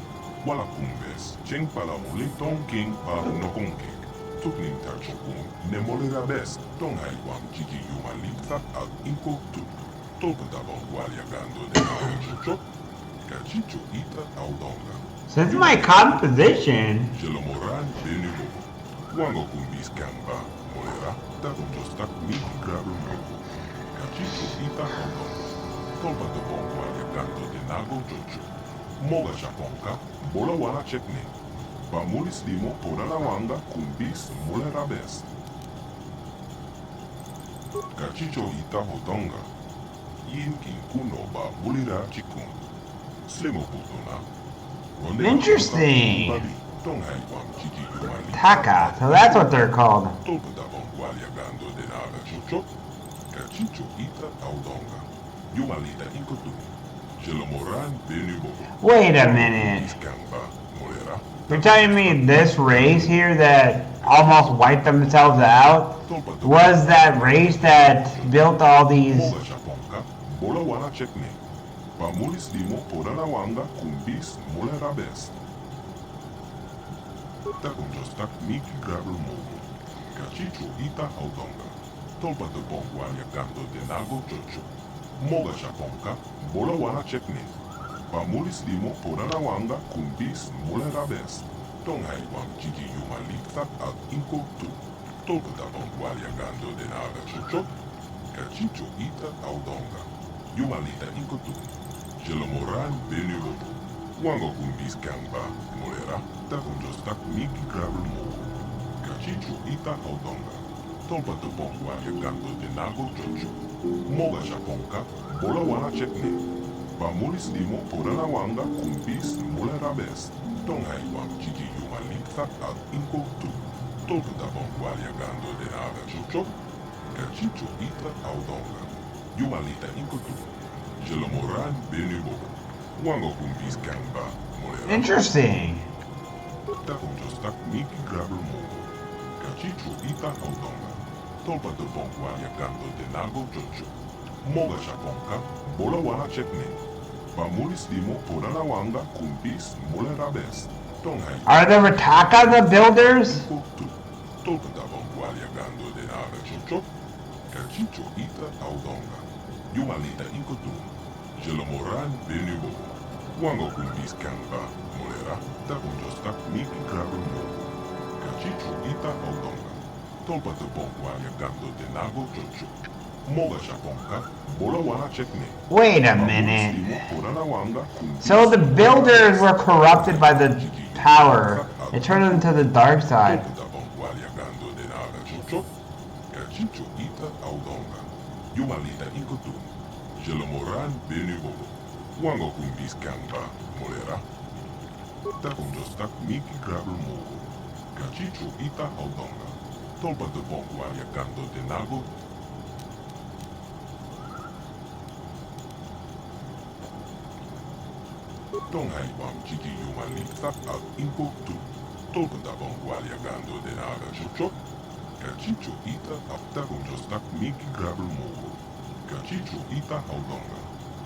Wala kumbes. Cheng pala molitong king pa nokongkik. Tukning tachukun. Ne molera best. Don't have one jiji yumalita al inko tuk.
Since my composition.
Gachicho ita hodonga.
Interesting. Taka, so that's what they're called. Wait a minute. You're telling me this race here that almost wiped themselves out was that race that built all these...
Bola wana chekne. Pamulis limo podana wanga kumbis molera best. Takon just tak miki gravel mogo. Kachicho ita audonga. Tolpa de bongwalia gando de nago chocho. Moga shaponka. Bola wana chekne. Pamulis limo podana wanga kumbis molera best. Tonghai wam chiki yumalikta al inko tu. Tolpa de bongwalia gando de nago chocho. Kachicho ita audonga. Yumalita inkotu. Jelomoran benugo. Wango kumbis kamba. Molera. Takon just tak miki gravel mogo. Kachicho ita audonga. Tolpa te pongwa ya gando de nago jojo. Moga japonka, bola wana chekne. Bamulis limo porana wanga kumbis mula rabes. Tonghai wam chiki yuma likthat al inko tu. Tolpa te pongwa ya gando de naga jojo. Kachicho ita audonga. Yuma lita inko tu. Jelomoran benubo. Wango kumbis kamba.
Interesting.
Takunjostak miki grabel mogo. Kachicho ita audonga. Tolpa te pongwa ya gando de nago jojo. Moga japonka, bola wana chekne. Bamulis limo porana wanga kumbis mula rabes. Tonghai.
Are the Rataka the builders?
Tolpa te pongwa ya gando de naga jojo. Kachicho ita audonga. Yuma lita inko tu. Jelomoran benubo. Wango kumbis kamba. Molera. Takunjostak miki grabel mogo. Kachicho ita audonga. Tolpa te pongwa ya gando de nago jojo. Moga japonka, bola wana chekne.
Wait a minute. So the builders were corrupted by the power. It turned them to the dark side.
Kachicho ita audonga. Yuma lita inko tu. Jelomoran benubo. Wango kumbis kamba. Molera. Takunjostak miki grabel mogo. Kachicho ita audonga. Tolpa te pongwa ya gando de nago. Tonghai wam chiki yuma likthat al inko tu. Tolpa te pongwa ya gando de naga jojo. Kachicho ita takunjostak miki grabel mogo. Kachicho ita audonga.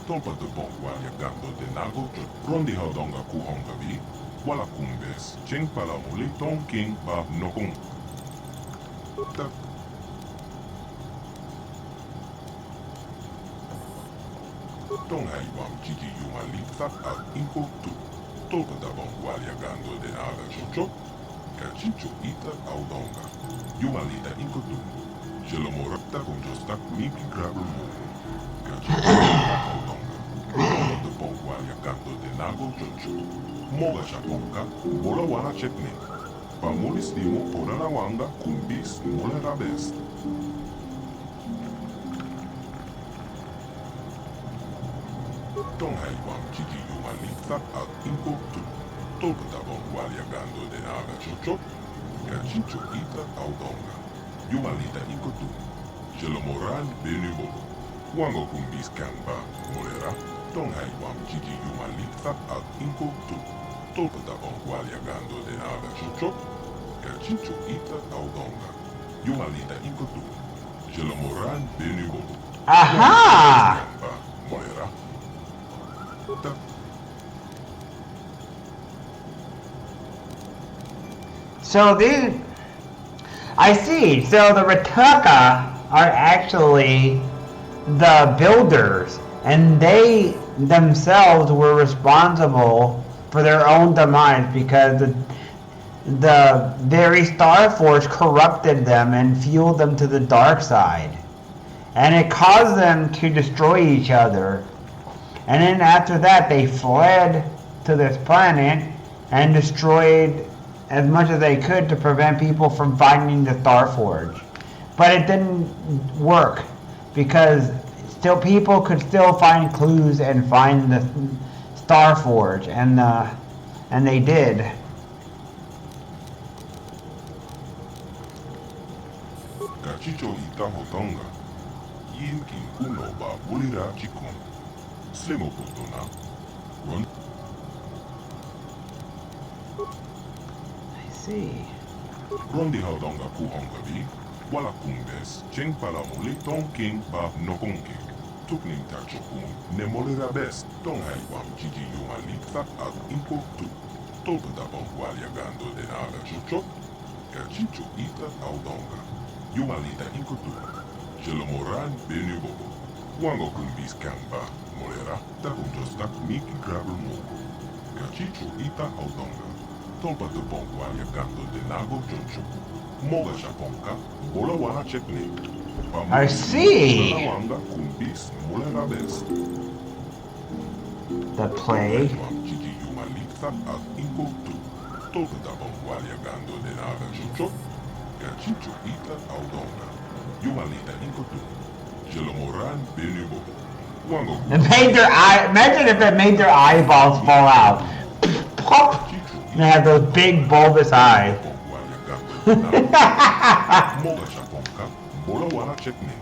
Tolpa te pongwa ya gando de nago jojo. Rondi audonga kuhonga bi. Wala kumbes. Cheng pala muli tong king ba nokung. Tonghai wam chiki yuma likthat al inko tu. Tolpa te pongwa ya gando de naga jojo. Kachicho ita audonga. Yuma lita inko tu. Jelomora takunjostak miki grabel mogo. Kachicho ita audonga. Tolpa te pongwa ya gando de nago jojo. Moga japonka, bola wana chekne. Bamulis limo porana wanga kumbis mula rabes. Tonghai wam chiki yuma likthat al inko tu. Tolpa te pongwa ya gando de naga jojo. Kachicho ita audonga. Yuma lita inko tu. Jelomoran benubo. Wango kumbis kamba. Molera. Tonghai wam chiki yuma likthat al inko tu. Tolpa te pongwa ya gando de naga jojo. Kachicho ita audonga. Yuma lita inko tu. Jelomoran benubo.
Aha!
Molera.
So these, I see. So the Rataka are actually the builders, and they themselves were responsible for their own demise because the very Star Force corrupted them and fueled them to the dark side, and it caused them to destroy each other. And then after that, they fled to this planet and destroyed as much as they could to prevent people from finding the Star Forge. But it didn't work because still people could still find clues and find the Star Forge, and they did.
Kachicho ita hotonga. Yin kin kuno ba bulira chikun. Slimo putuna. Run.
I see.
Rondi haudonga kuhonga bi. Wala kumbes. Cheng pala muli tong king ba nokonke. Tukning tachokun. Nemolera best. Tonghai wam chiki yuma likthat al inko tu. Tolpa te pongwa ya gando de naga jojo. Kachicho ita audonga. Yuma lita inko tu. Jelomoran benubo. Wango kumbis kamba. Molera. Takunjostak miki grabel mogo. Kachicho ita audonga. Tolpa te pongwa ya gando de nago jojo. Moga japonka. Bola wana chekne.
I see.
Wanga kumbis molera best.
The plague.
Chiki yuma likthat al inko tu. Tolpa te pongwa ya gando de naga jojo. Kachicho ita audonga. Yumalita inkotu. Jelomoran benubobo. Wango.
It made their eye. Imagine if it made their eyeballs fall out. Pop! They have those big bulbous eyes.
Moga shaponka. Bola wana chekne.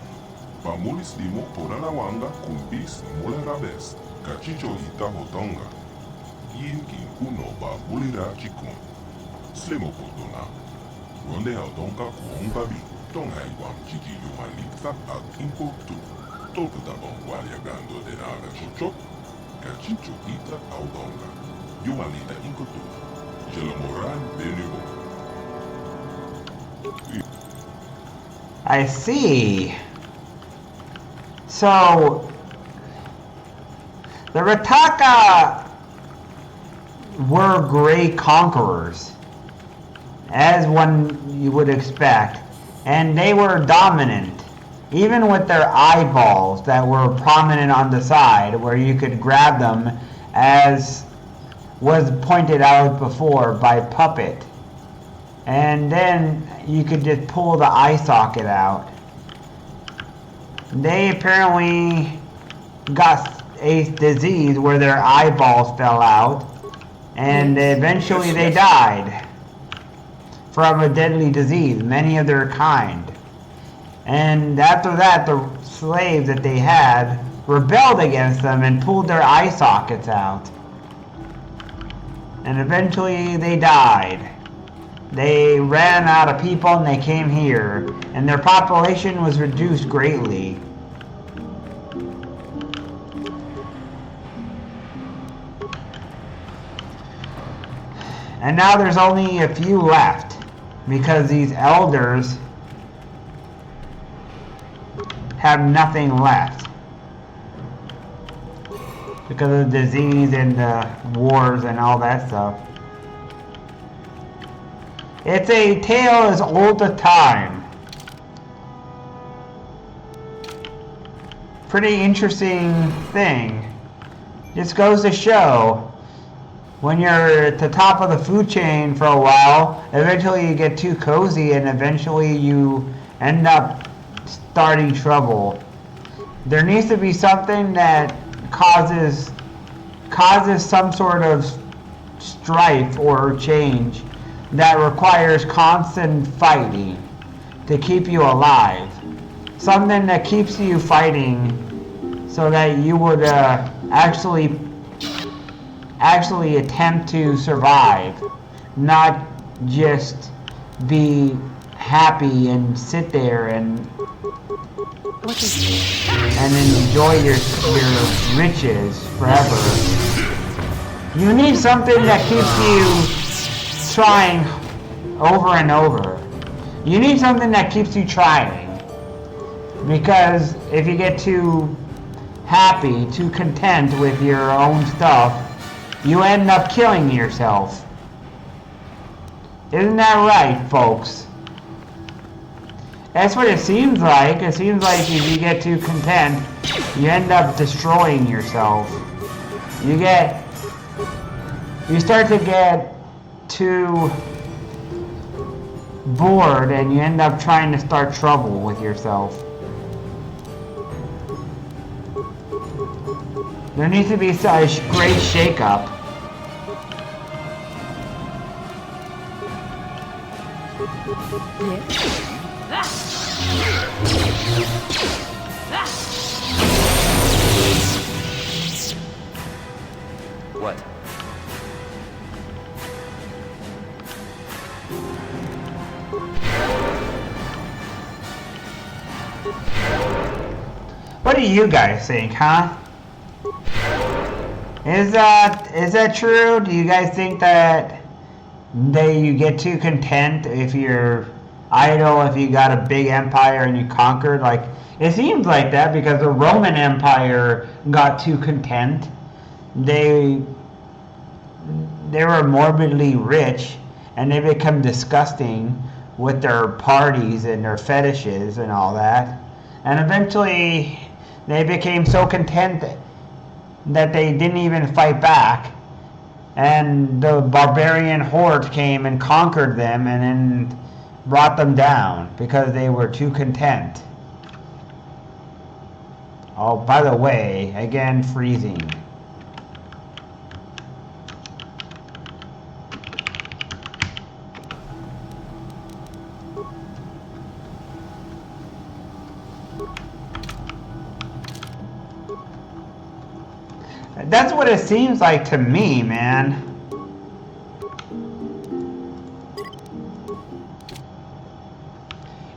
Pamulis limo porana wanga kumbis mola rabes. Kachicho ita hotonga. Yin kin uno ba bulira chikun. Slimo potona. Ronde haudonka kuonga bi. Tonga iwam chiki yumalita ak inkotu. Toku tabon waliagando de naga chocho. Kachicho ita haudonga. Yumalita inkotu. Jelomoran benubo.
I see. So the Rataka were great conquerors, as one you would expect, and they were dominant, even with their eyeballs that were prominent on the side where you could grab them, as was pointed out before by Puppet. And then you could just pull the eye socket out. They apparently got a disease where their eyeballs fell out, and eventually they died from a deadly disease, many of their kind. And after that, the slaves that they had rebelled against them and pulled their eye sockets out. And eventually they died. They ran out of people and they came here, and their population was reduced greatly. And now there's only a few left because these elders have nothing left because of the disease and the wars and all that stuff. It's a tale as old as time. Pretty interesting thing. Just goes to show, when you're at the top of the food chain for a while, eventually you get too cozy and eventually you end up starting trouble. There needs to be something that causes some sort of strife or change that requires constant fighting to keep you alive. Something that keeps you fighting so that you would actually attempt to survive, not just be happy and sit there and enjoy your riches forever. You need something that keeps you trying over and over. You need something that keeps you trying. Because if you get too happy, too content with your own stuff, you end up killing yourself. Isn't that right, folks? That's what it seems like. It seems like if you get too content, you end up destroying yourself. You start to get too bored and you end up trying to start trouble with yourself. There needs to be a great shake-up.
What?
What do you guys think, huh? Is that true? Do you guys think that you get too content if you're idle, if you got a big empire and you conquered? Like, it seems like that because the Roman Empire got too content. They were morbidly rich and they become disgusting with their parties and their fetishes and all that. And eventually they became so content that they didn't even fight back, and the barbarian horde came and conquered them, and then brought them down because they were too content. Oh, by the way, again, freezing. That's what it seems like to me, man.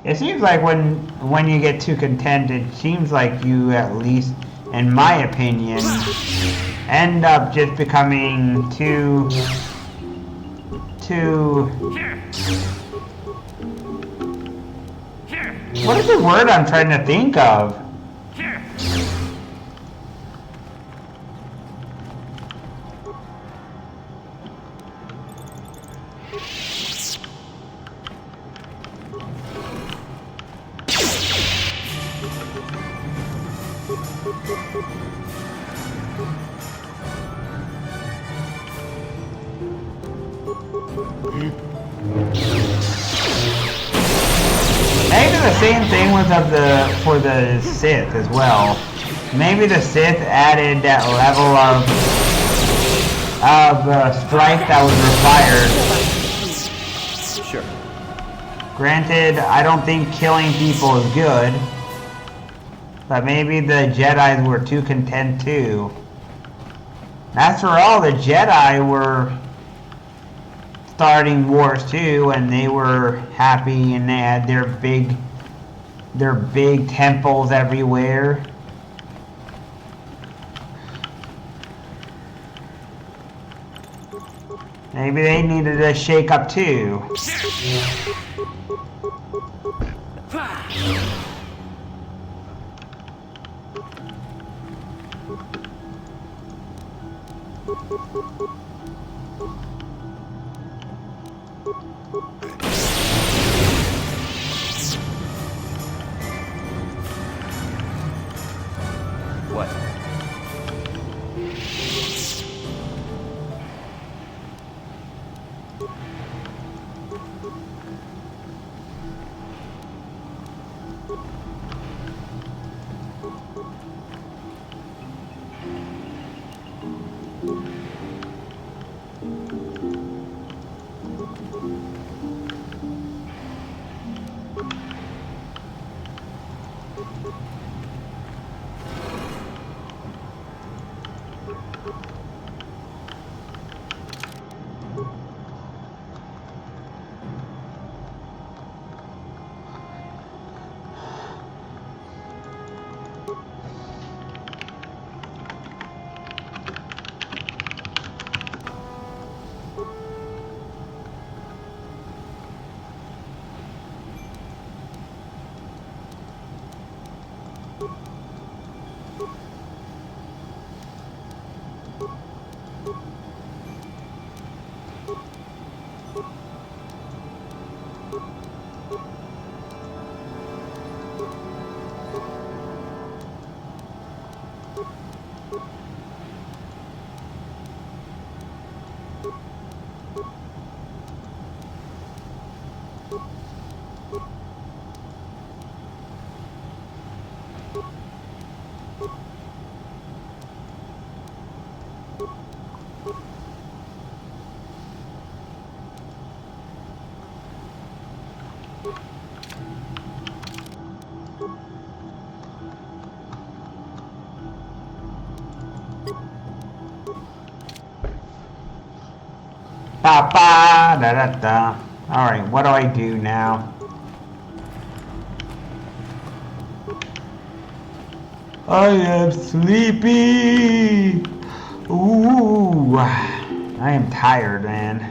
It seems like when you get too content, it seems like you, at least in my opinion, end up just becoming too what is the word I'm trying to think of? Maybe the same thing was for the Sith as well. Maybe the Sith added that level of strife that was required.
Sure.
Granted, I don't think killing people is good, but maybe the Jedis were too content too. After all, the Jedi were starting wars too, and they were happy, and they had their big temples everywhere. Maybe they needed a shake up too.
What? Ba ba da da da. Alright, what do I do now? I am sleepy. Ooh, I am tired, man.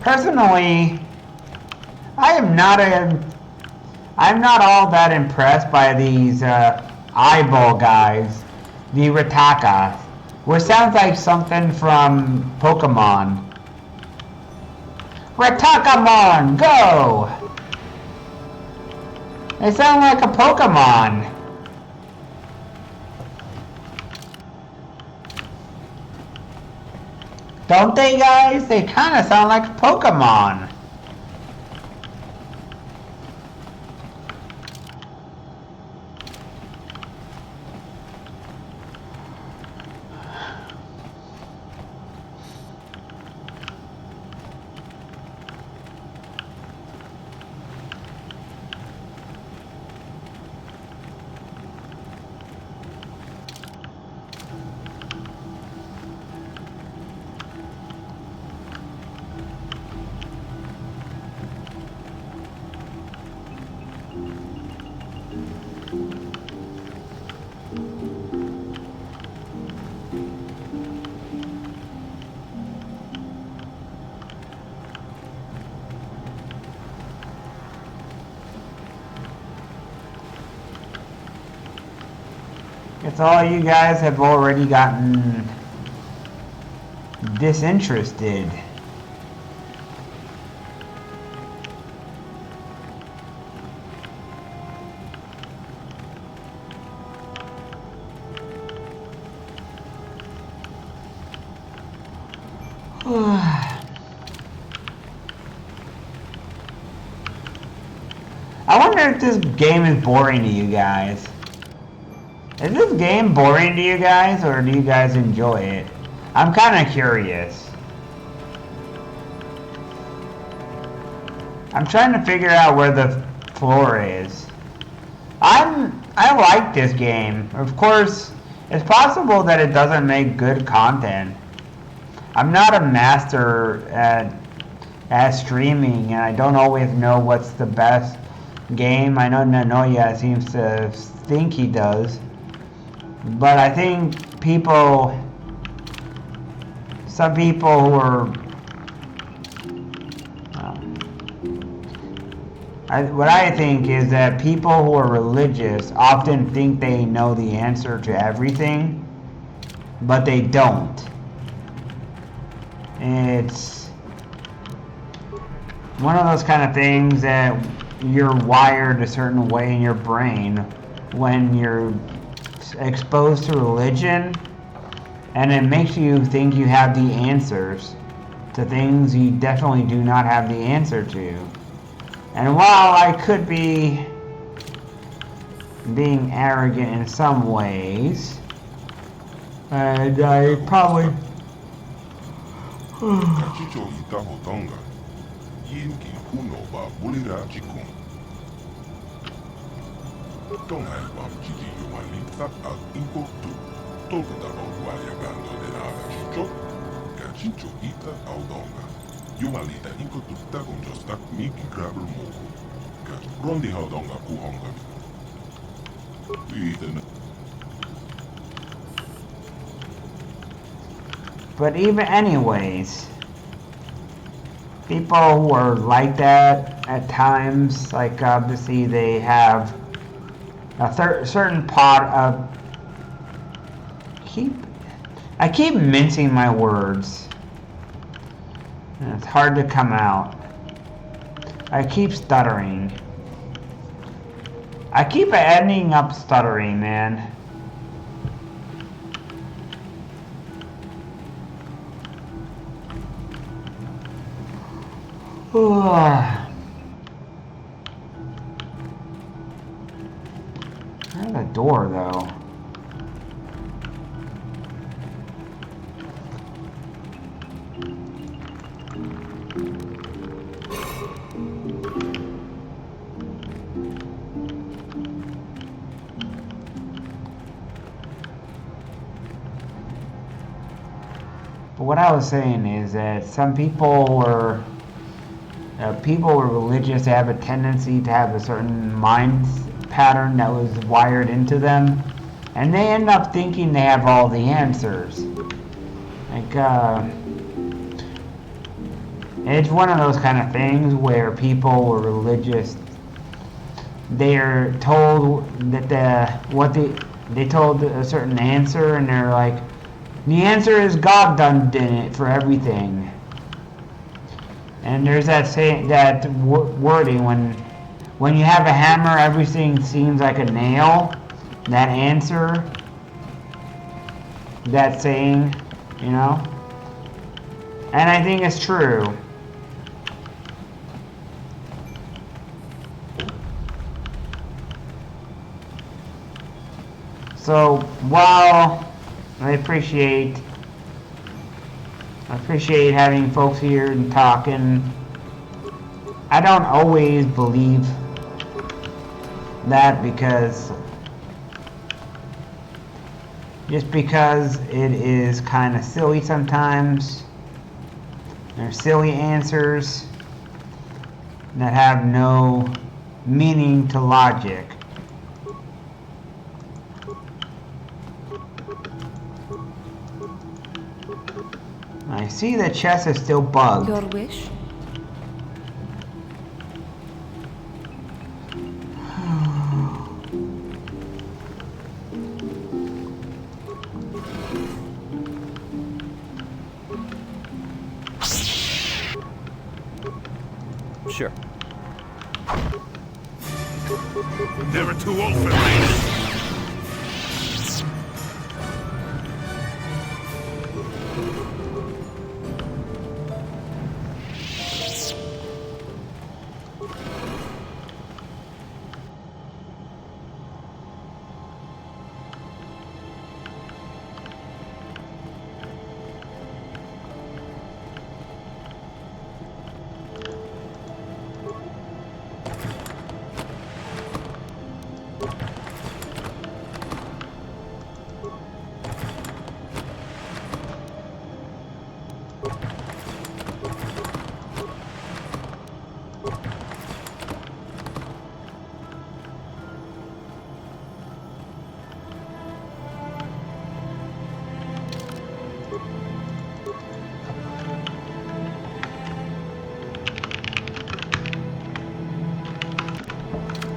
Personally, I am not a
I'm not all that impressed by these eyeball guys, the Rataka, which sounds like something from Pokemon. Ratakamon, go! They sound like a Pokemon. Don't they, guys? They kind of sound like a Pokemon. It's all you guys have already gotten disinterested. I wonder if this game is boring to you guys. Is this game boring to you guys, or do you guys enjoy it? I'm kind of curious. I'm trying to figure out where the floor is. I like this game. Of course, it's possible that it doesn't make good content. I'm not a master at streaming, and I don't always know what's the best game. I know Nanoya seems to think he does. But I think some people who are, what I think is that people who are religious often think they know the answer to everything, but they don't. It's one of those kind of things that you're wired a certain way in your brain when you're exposed to religion, and it makes you think you have the answers to things you definitely do not have the answer to. And while I could be being arrogant in some ways, and I probably but even anyways, people who are like that at times, like obviously they have a certain part of I keep mincing my words, and it's hard to come out. I keep stuttering. I keep ending up stuttering, man. There's a door, though. But what I was saying is that some people were religious. They have a tendency to have a certain mind pattern that was wired into them, and they end up thinking they have all the answers. Like, it's one of those kind of things where people who are religious they're told that they told a certain answer, and they're like, the answer is God done did it for everything. And there's that wording when you have a hammer, everything seems like a nail. That answer, that saying, you know. And I think it's true. So while I appreciate having folks here and talking, I don't always believe that because it is kind of silly sometimes. There's silly answers that have no meaning to logic. I see the chest is still bugged.
Your wish?
Sure.
Never too old for this.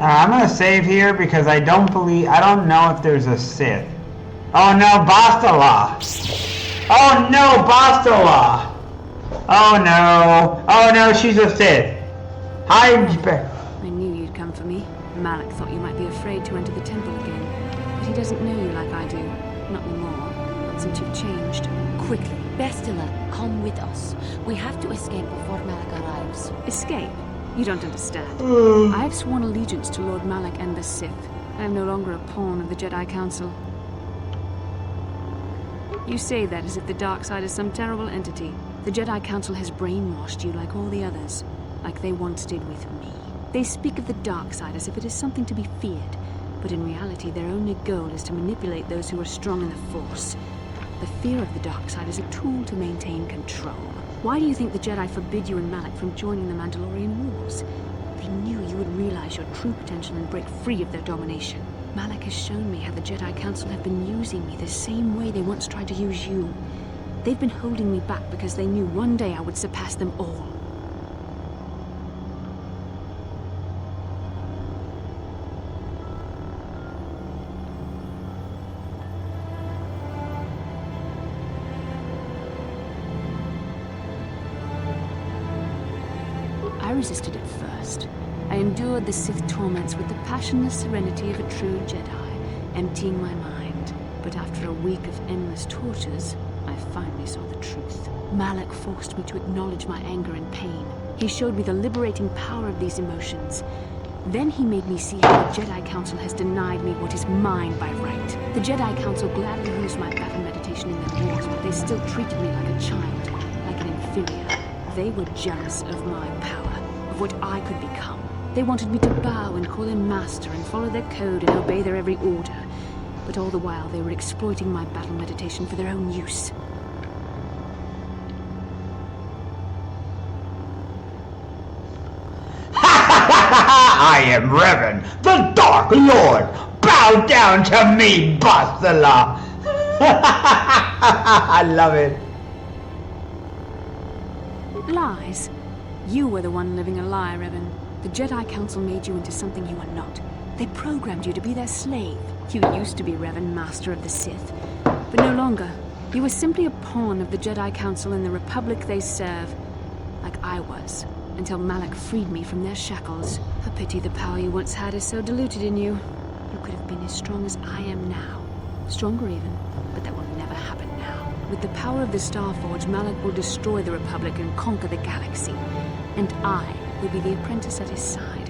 I'm gonna save here because I don't know if there's a Sith. Oh no, Bastila! Oh no, Bastila! Oh no! Oh no, she's a Sith! Hi,
I knew you'd come for me. Malik thought you might be afraid to enter the temple again. But he doesn't know you like I do. Not anymore. Not since you've changed.
Quickly, Bastila, come with us. We have to escape before Malik arrives.
Escape? You don't understand. I have sworn allegiance to Lord Malik and the Sith. I am no longer a pawn of the Jedi Council. You say that as if the dark side is some terrible entity. The Jedi Council has brainwashed you like all the others, like they once did with me. They speak of the dark side as if it is something to be feared, but in reality their only goal is to manipulate those who are strong in the Force. The fear of the dark side is a tool to maintain control. Why do you think the Jedi forbid you and Malik from joining the Mandalorian Wars? They knew you would realize your true potential and break free of their domination. Malik has shown me how the Jedi Council have been using me the same way they once tried to use you. They've been holding me back because they knew one day I would surpass them all. I resisted at first. I endured the Sith torments with the passionless serenity of a true Jedi, emptying my mind. But after a week of endless tortures, I finally saw the truth. Malik forced me to acknowledge my anger and pain. He showed me the liberating power of these emotions. Then he made me see how the Jedi Council has denied me what is mine by right. The Jedi Council gladly used my battle meditation in their wars, but they still treated me like a child, like an inferior. They were jealous of my power, of what I could become. They wanted me to bow and call them master and follow their code and obey their every order. But all the while they were exploiting my battle meditation for their own use.
I am Revan, the Dark Lord! Bow down to me, Bastila! I love it.
Lies? You were the one living a lie, Revan. The Jedi Council made you into something you are not. They programmed you to be their slave. You used to be Revan, Master of the Sith, but no longer. You were simply a pawn of the Jedi Council in the Republic they serve, like I was, until Malak freed me from their shackles. A pity the power you once had is so diluted in you. You could have been as strong as I am now. Stronger even, but that will never happen now. With the power of the Starforge, Malak will destroy the Republic and conquer the galaxy. And I will be the apprentice at his side,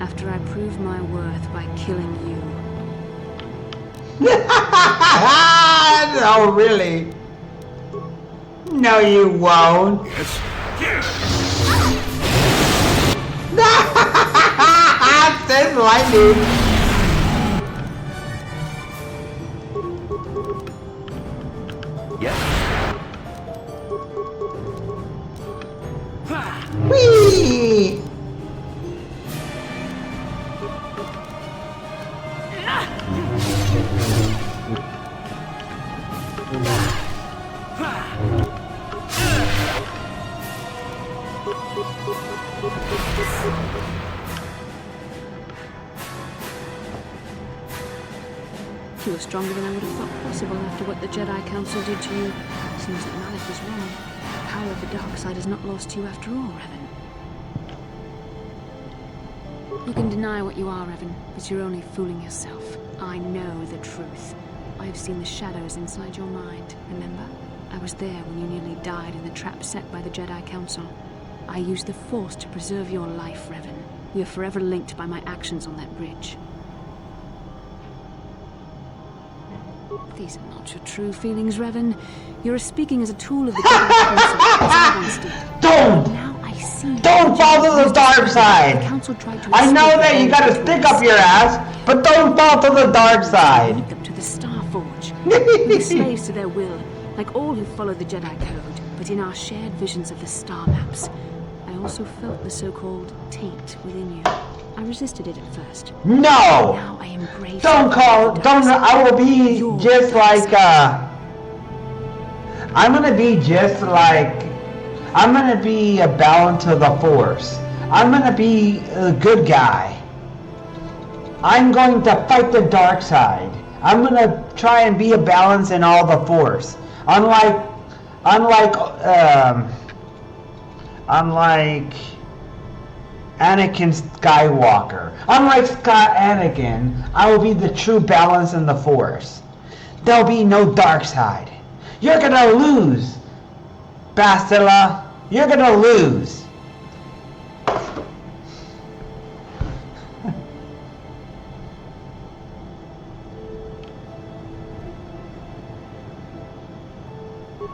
after I prove my worth by killing you.
No, really? No, you won't.
Yes. Yes.
Says lightning.
Yes.
Whee!
You were stronger than I would have thought possible after what the Jedi Council did to you. Seems that Malak was wrong. The power of the dark side is not lost to you after all, Revan. You can deny what you are, Revan, but you're only fooling yourself. I know the truth. I have seen the shadows inside your mind, remember? I was there when you nearly died in the trap set by the Jedi Council. I used the Force to preserve your life, Revan. We are forever linked by my actions on that bridge. These are not your true feelings, Revan. You're speaking as a tool of the Jedi Council, as I once did.
Don't!
Now I see.
Don't fall to the dark side!
The Council tried to
I know that you gotta stick up your ass, but don't fall to the dark side!
Lead them to the Starforge. We're slaves to their will, like all who follow the Jedi Code, but in our shared visions of the star maps. I also felt the so-called taint within you. I resisted it at first.
No!
Now I embrace
Don't call, don't, I will be just like, I'm gonna be just like, I'm gonna be a balance of the Force. I'm gonna be a good guy. I'm going to fight the dark side. I'm gonna try and be a balance in all the Force. Unlike Anakin Skywalker. Unlike Anakin, I will be the true balance in the Force. There'll be no dark side. You're gonna lose, Bastila. You're gonna lose.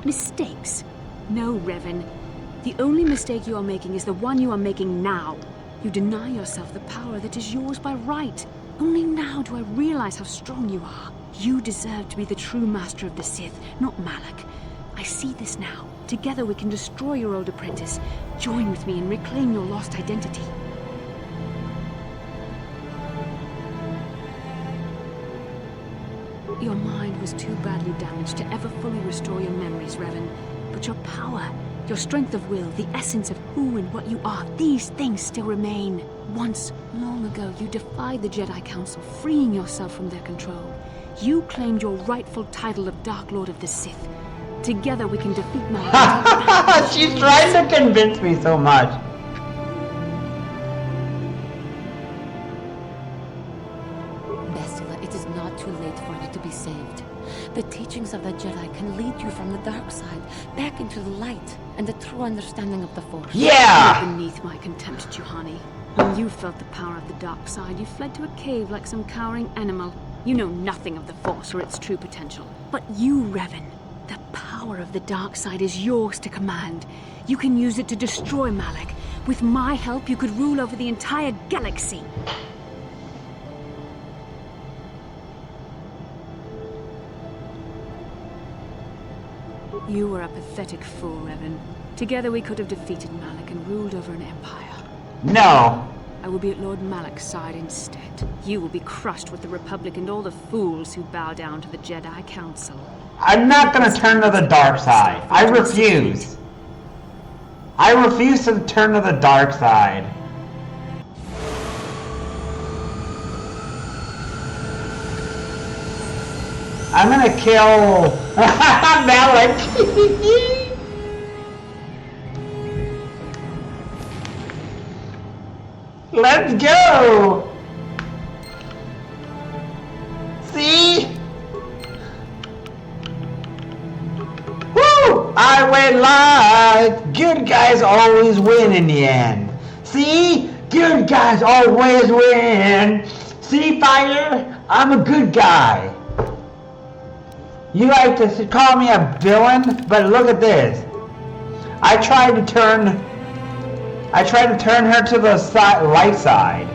Mistakes? No, Revan. The only mistake you are making is the one you are making now. You deny yourself the power that is yours by right. Only now do I realize how strong you are. You deserve to be the true master of the Sith, not Malak. I see this now. Together we can destroy your old apprentice. Join with me and reclaim your lost identity. Your mind was too badly damaged to ever fully restore your memories, Revan. But your power, your strength of will, the essence of who and what you are, these things still remain. Once, long ago, you defied the Jedi Council, freeing yourself from their control. You claimed your rightful title of Dark Lord of the Sith. Together we can defeat Malak.
She's trying to convince me so much.
Bastila, it is not too late for you to be saved. The teachings of the Jedi can lead you from the dark side back into the light and the true understanding of the Force.
Yeah!
You're beneath my contempt, Juhani. When you felt the power of the dark side, you fled to a cave like some cowering animal. You know nothing of the Force or its true potential. But you, Revan, the power of the dark side is yours to command. You can use it to destroy Malak. With my help, you could rule over the entire galaxy. You were a pathetic fool, Revan. Together we could have defeated Malak and ruled over an empire.
No.
I will be at Lord Malak's side instead. You will be crushed with the Republic and all the fools who bow down to the Jedi Council.
I'm not gonna turn to the dark side. I refuse. I refuse to turn to the dark side. I'm gonna kill Malik. Let's go. See? Woo! I win live. Good guys always win in the end. See? Good guys always win. See, Fire? I'm a good guy. You like to call me a villain, but look at this. I tried to turn her to the light side.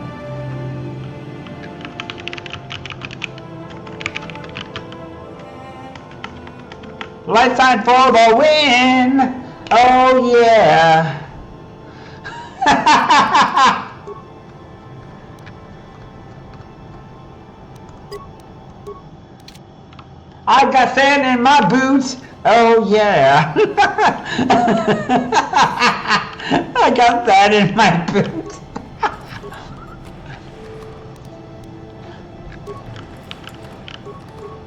Light side for the win. Oh yeah. I got sand in my boots. Oh yeah. I got sand in my boots.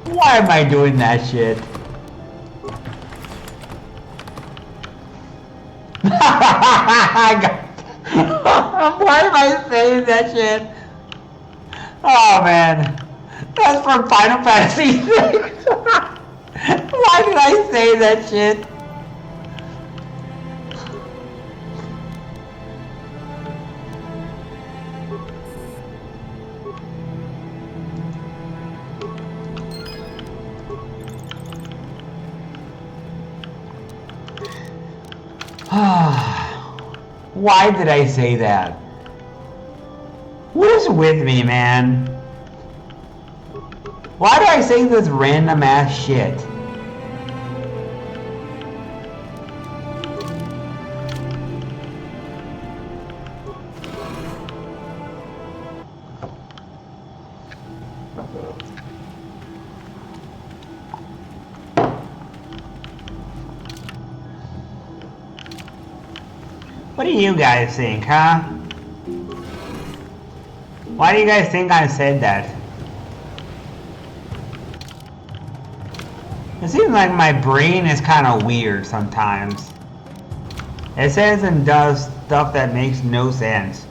Why am I doing that shit? Why am I saying that shit? Oh man. That's from Final Fantasy VI. Why did I say that shit? Why did I say that? What is with me, man? Why do I say this random ass shit? What do you guys think, huh? Why do you guys think I said that? It seems like my brain is kind of weird sometimes. It says and does stuff that makes no sense.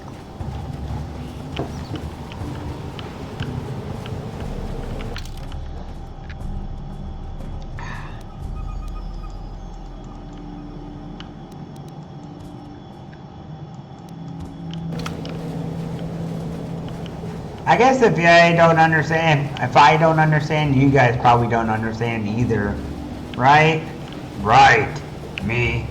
I guess if I don't understand, you guys probably don't understand either. Right? Right. Me.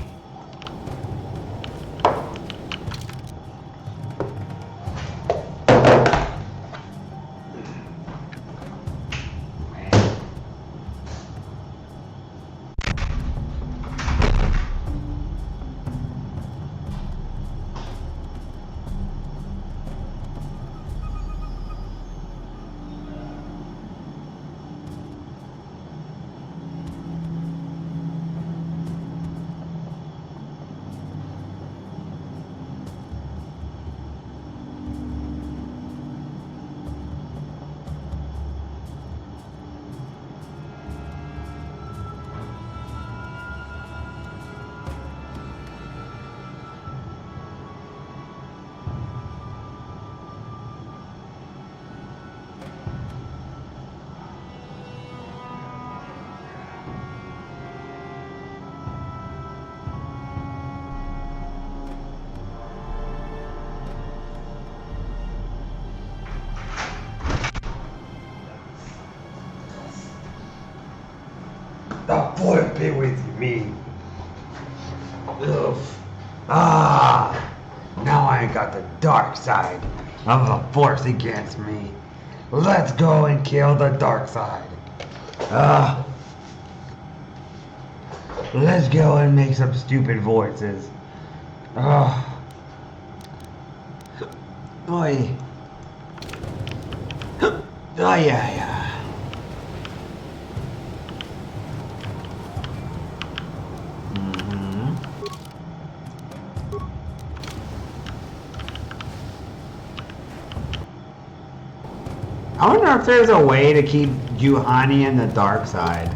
The Force be with me. Ugh. Ah, now I got the dark side of the Force against me. Let's go and kill the dark side. Let's go and make some stupid voices. Oi. Oh yeah. I wonder if there's a way to keep Juhani in the dark side.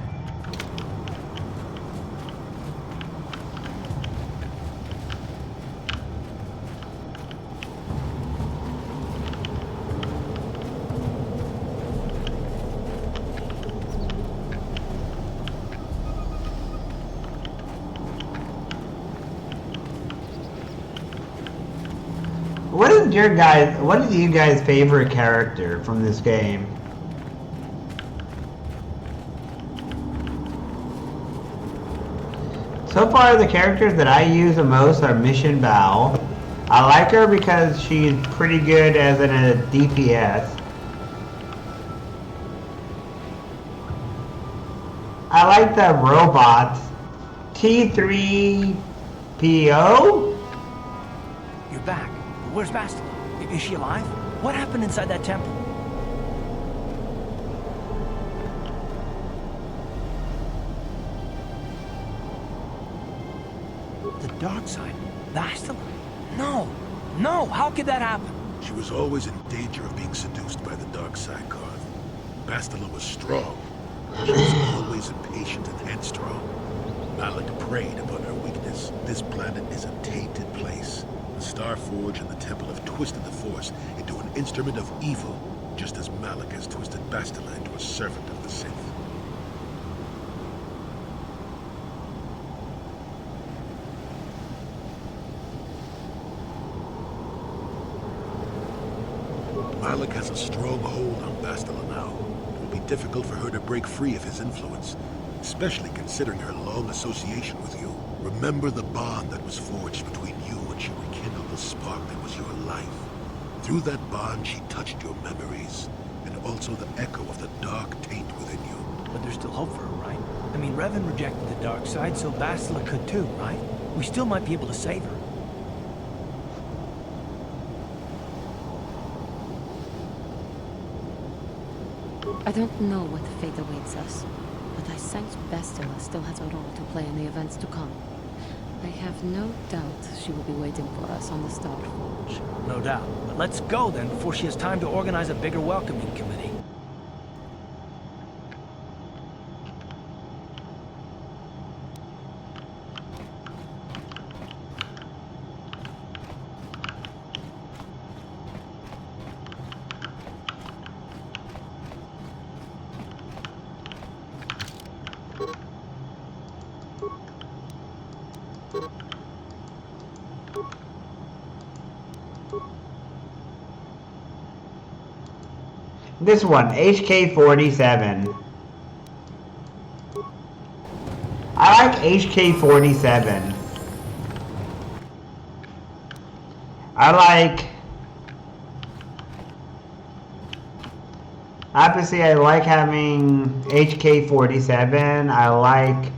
What is you guys' favorite character from this game? So far, the characters that I use the most are Mission Bao. I like her because she's pretty good as a DPS. I like the robots. T3PO?
You're back. Where's Bastila? Is she alive? What happened inside that temple? The dark side? Bastila? No! No! How could that happen?
She was always in danger of being seduced by the dark side, Karth. Bastila was strong. She was always impatient and headstrong. Malik preyed upon her weakness. This planet is a tainted place. The Starforge and the Temple have twisted the Force into an instrument of evil, just as Malik has twisted Bastila into a servant of the Sith. Malik has a strong hold on Bastila now. It will be difficult for her to break free of his influence, especially considering her long association with you. Remember the bond that was forged between you and she rekindled the spark that was your life. Through that bond, she touched your memories, and also the echo of the dark taint within you.
But there's still hope for her, right? I mean, Revan rejected the dark side, so Bastila could too, right? We still might be able to save her.
I don't know what fate awaits us, but I sense Bastila still has a role to play in the events to come. I have no doubt she will be waiting for us on the Starforge.
No doubt. But let's go then, before she has time to organize a bigger welcoming committee.
This one, HK-47. I like HK-47. Obviously, I like having HK-47. I like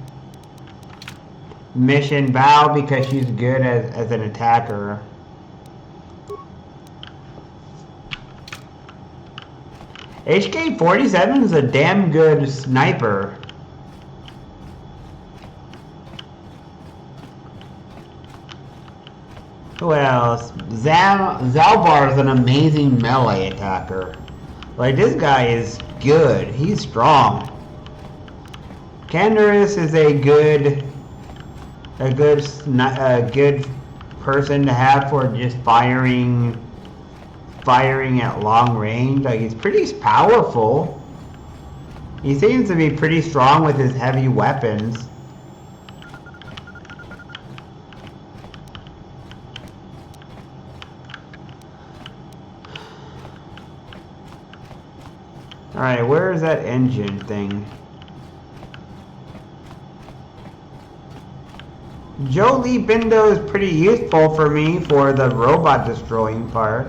Mission Bao because she's good as an attacker. HK-47 is a damn good sniper. Who else? Zalbar is an amazing melee attacker. Like, this guy is good. He's strong. Canderous is a good person to have for just firing at long range. Like, he's pretty powerful. He seems to be pretty strong with his heavy weapons. Alright, where is that engine thing? Jolie Bindo is pretty useful for me for the robot destroying part.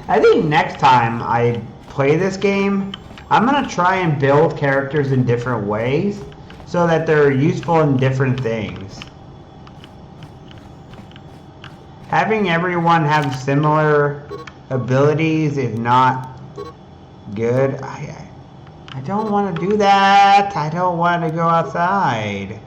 I think next time I play this game, I'm going to try and build characters in different ways so that they're useful in different things. Having everyone have similar abilities is not good. I don't want to do that. I don't want to go outside.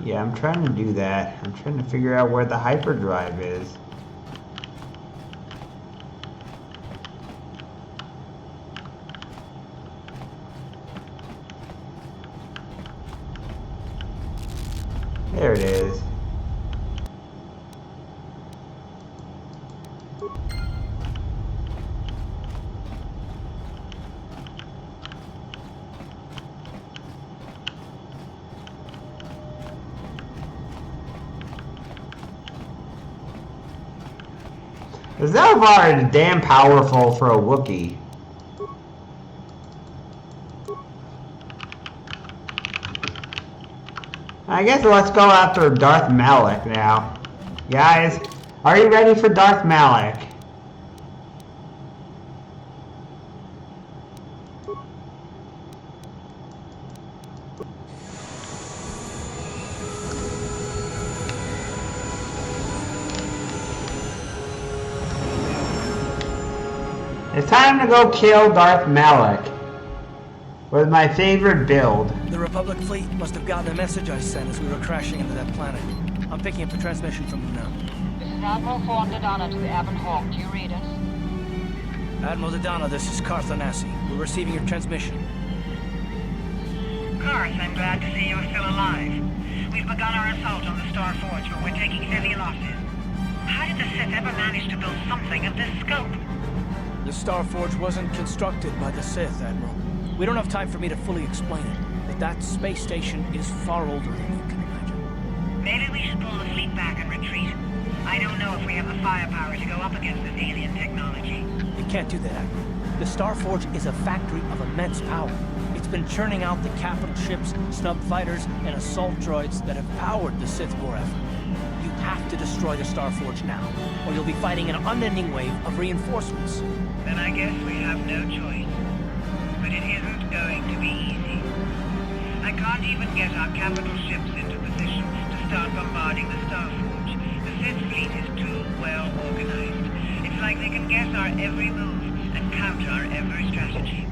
Yeah, I'm trying to do that. I'm trying to figure out where the hyperdrive is. There it is. The Zalvar is damn powerful for a Wookiee. I guess let's go after Darth Malak now. Guys, are you ready for Darth Malak? It's time to go kill Darth Malak with my favorite build.
The Republic fleet must have gotten a message I sent as we were crashing into that planet. I'm picking up the transmission from them now.
This is Admiral Thorn Dodonna to the Avon Hawk. Do you read us?
Admiral Dodonna, this is Carth Onasi. We're receiving your transmission.
Carth, I'm glad to see you're still alive. We've begun our assault on the Star Forge, but we're taking heavy losses. How did the Sith ever manage to build something of this scope?
The Star Forge wasn't constructed by the Sith, Admiral. We don't have time for me to fully explain it, but that space station is far older than you can imagine.
Maybe we should pull the fleet back and retreat. I don't know if we have the firepower to go up against this alien technology.
You can't do that, Admiral. The Star Forge is a factory of immense power. It's been churning out the capital ships, snub fighters, and assault droids that have powered the Sith war effort. You have to destroy the Star Forge now, or you'll be fighting an unending wave of reinforcements.
Then I guess we have no choice. But it isn't going to be easy. I can't even get our capital ships into position to start bombarding the Star Forge. The Sith fleet is too well organized. It's like they can guess our every move and counter our every strategy.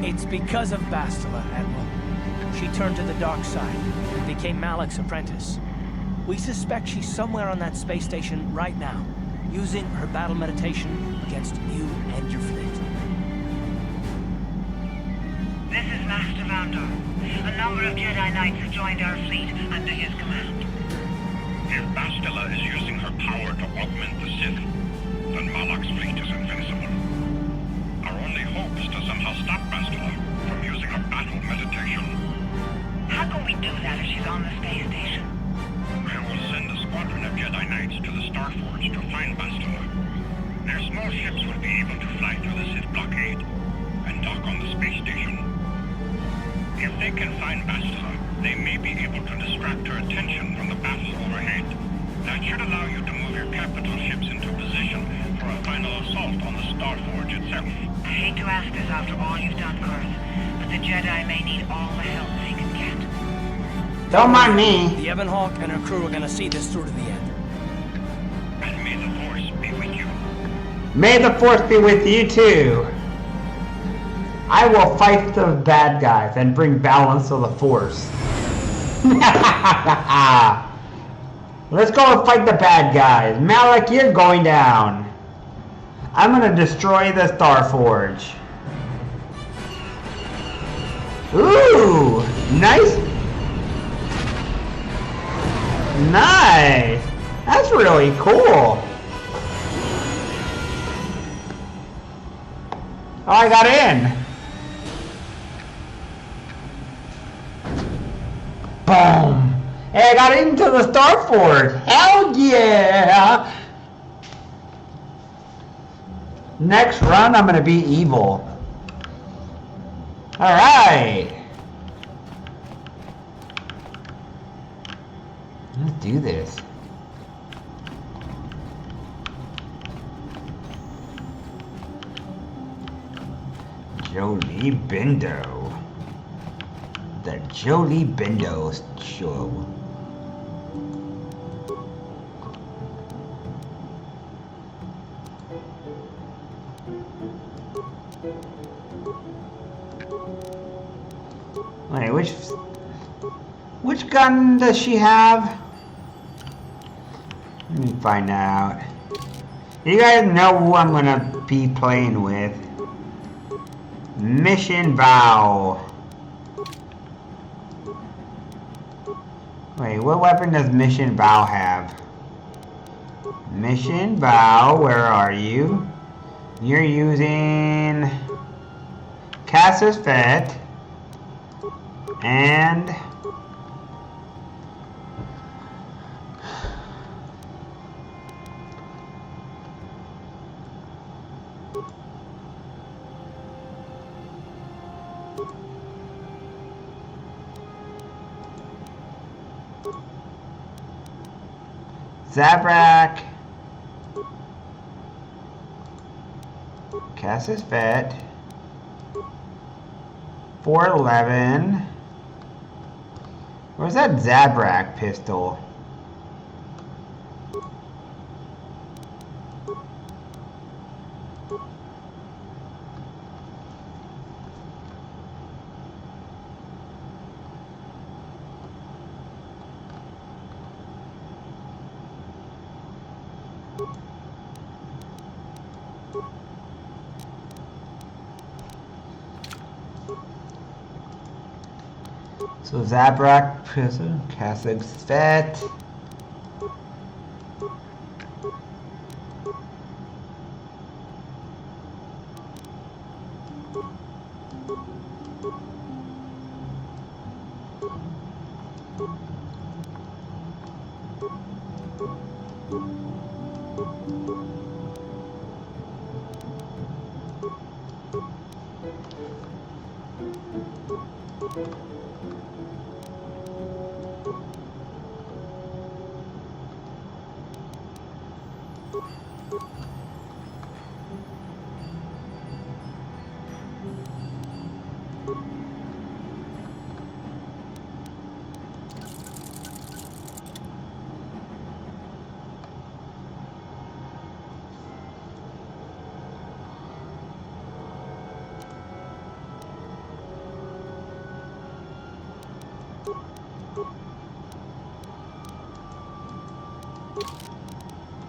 It's because of Bastila, Admiral. She turned to the dark side and became Malak's apprentice. We suspect she's somewhere on that space station right now, using her battle meditation against you and your fleet.
This is Master Vandor. A number of Jedi Knights have joined our fleet under his command.
If Bastila is using her power to augment the Sith, then Malak's fleet is invincible. Our only hope is to somehow stop Bastila from using her battle meditation.
How can we do that if she's on the space station?
I will send a squadron of Jedi Knights to the Star Forge to find Bastila. Their small ships will be able to fly through the Sith blockade and dock on the space station. If they can find Bastila, they may be able to distract her attention from the battle overhead. That should allow you to move your capital ships into position for a final assault on the Star Forge itself.
I hate to ask this after all you've done, Carth, but the Jedi may need all the help they can get.
Don't mind me.
The Ebon Hawk and her crew are gonna see this through to the end.
And may the Force be with you.
May the Force be with you too. I will fight the bad guys and bring balance to the Force. Let's go and fight the bad guys. Malak, you're going down. I'm gonna destroy the Star Forge. Ooh, nice. Nice. That's really cool. Oh, I got in. Boom. Hey, I got into the Star Forge. Hell yeah. Next run, I'm going to be evil. Alright. Let's do this. Jolie Bindo. The Jolie Bindo Show. Wait, Which gun does she have? Let me find out. You guys know who I'm gonna be playing with. Mission Vow. Wait, what weapon does Mission Vow have? Mission Vow, where are you? You're using Casus Fet and Zabrak, Casus Fet, 411. Where's that Zabrak pistol? So Zabrak pistol, Casus Fet.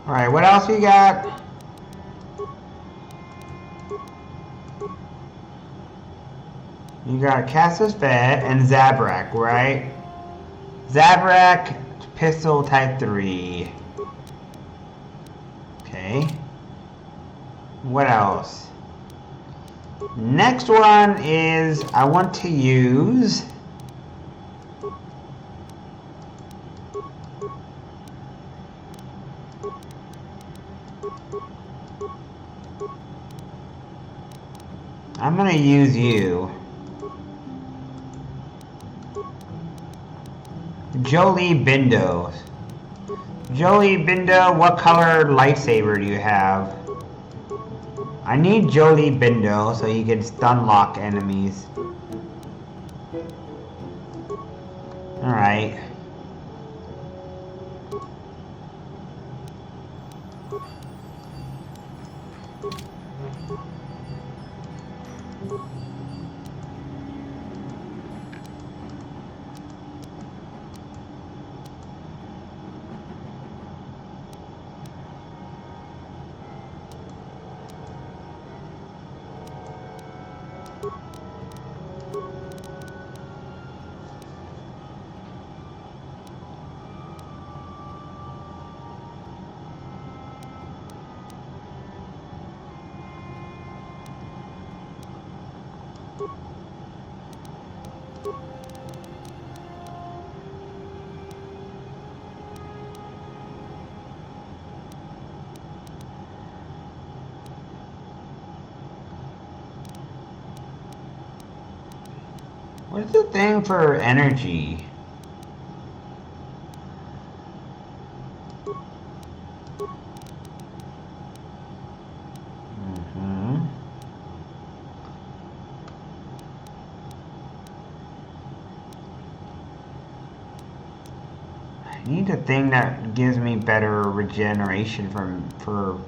Alright, what else we got? You got Casus Fet and Zabrak, right? Zabrak, pistol type 3. Okay. What else? Next one is I want to use I'm gonna use you. Jolie Bindo. Jolie Bindo, what color lightsaber do you have? I need Jolie Bindo so you can stun lock enemies. Alright. What's the thing for energy? I need a thing that gives me better regeneration for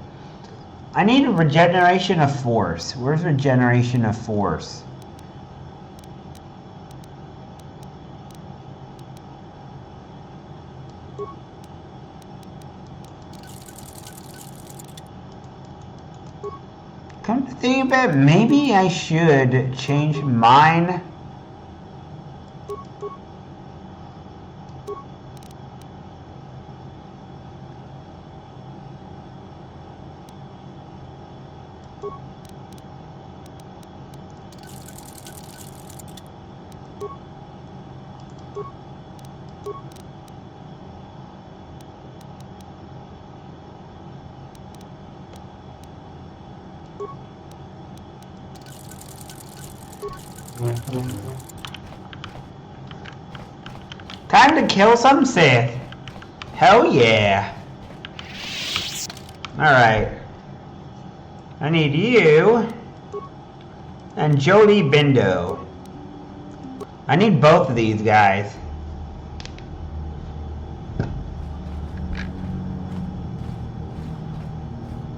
I need a regeneration of force. Where's regeneration of force? Come to think of it, maybe I should change mine. Time to kill some Sith. Hell yeah. Alright. I need you and Jolie Bindo. I need both of these guys.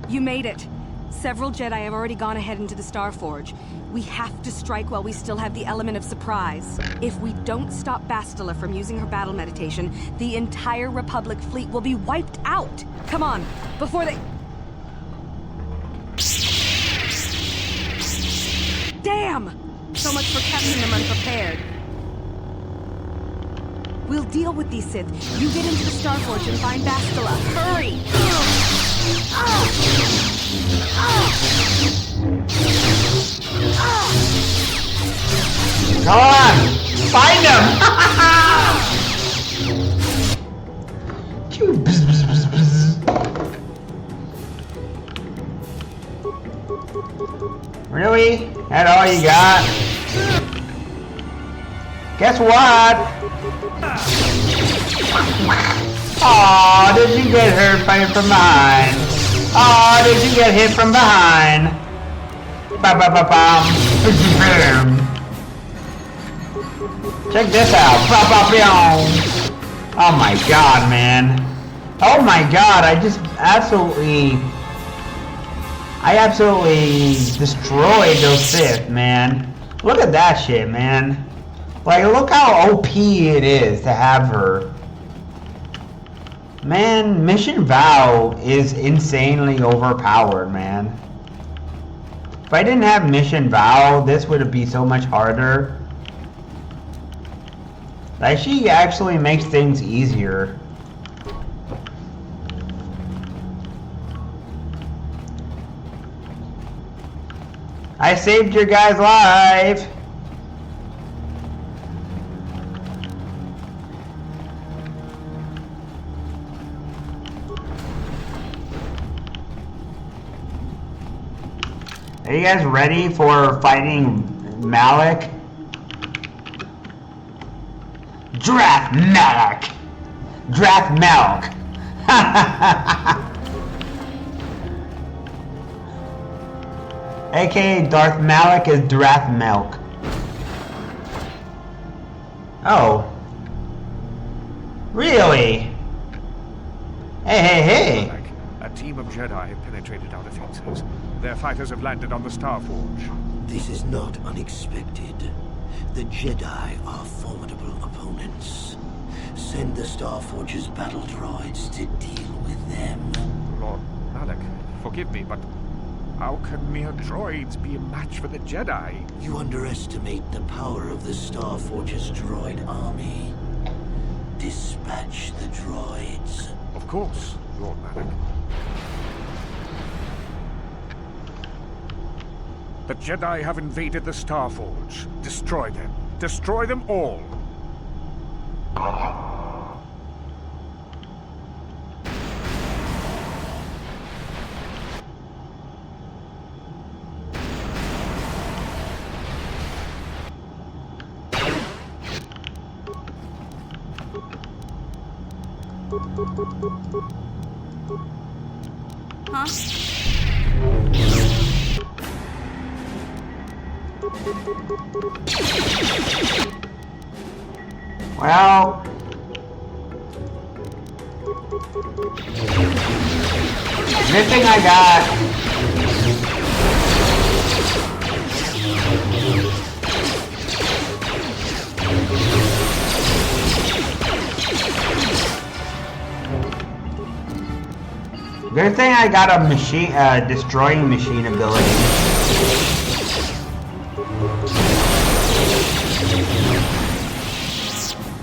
You made it. Several Jedi have already gone ahead into the Starforge. We have to strike while we still have the element of surprise. If we don't stop Bastila from using her battle meditation, the entire Republic fleet will be wiped out. Come on, before they... Damn! So much for catching them unprepared. We'll deal with these Sith. You get into the Starforge and find Bastila. Hurry!
Go on! Find him! Really? That all you got? Guess what? Aw, did you get hurt from behind? Aw, did you get hit from behind? Ba-ba-ba-bum. Check this out. Oh my god, man. Oh my god, I absolutely destroyed those Sith, man. Look at that shit, man. Like, look how OP it is to have her. Man, Mission Vow is insanely overpowered, man. If I didn't have Mission Vow, this would be so much harder. Like, she actually makes things easier. I saved your guy's life. Are you guys ready for fighting Malik? Drath Malik! Drath Malik! AKA Darth Malik is Drath Malik. Oh. Really? Hey.
A team of Jedi have penetrated our defenses. Their fighters have landed on the Starforge.
This is not unexpected. The Jedi are formidable opponents. Send the Starforge's battle droids to deal with them.
Lord Malak, forgive me, but how can mere droids be a match for the Jedi?
You underestimate the power of the Starforge's droid army. Dispatch the droids.
Of course, Lord Malak. The Jedi have invaded the Starforge. Destroy them. Destroy them all.
Huh?
Well, good thing I got. Good thing I got a machine, destroying machine ability.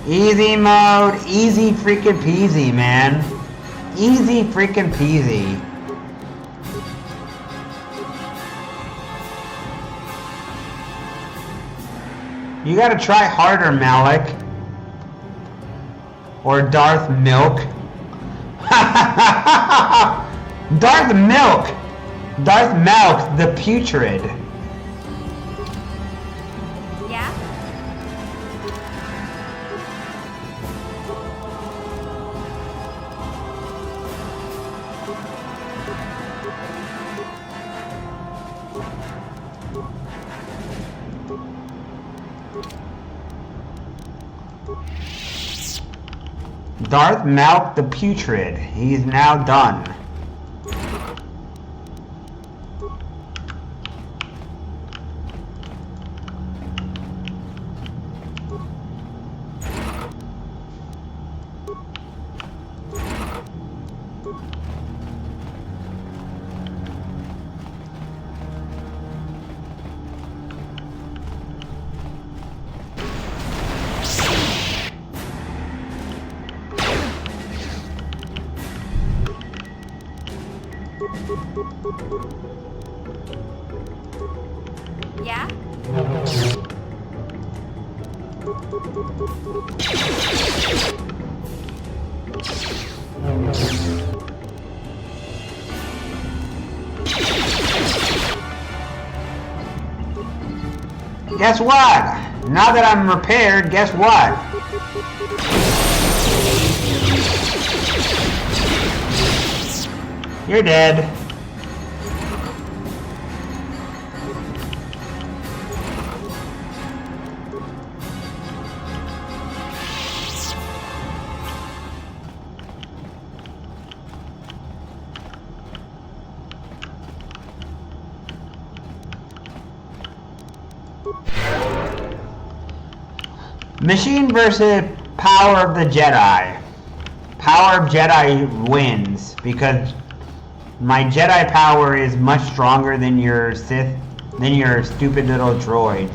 Easy mode, easy freaking peasy, man. Easy freaking peasy. You gotta try harder, Malik. Or Darth Milk. Darth Milk! Darth Milk, the putrid.
Yeah?
Darth Milk, the putrid. He's now done.
Yeah?
Guess what? Now that I'm repaired, guess what? You're dead. Machine versus Power of the Jedi. Power of Jedi wins because my Jedi power is much stronger than your Sith, than your stupid little droids.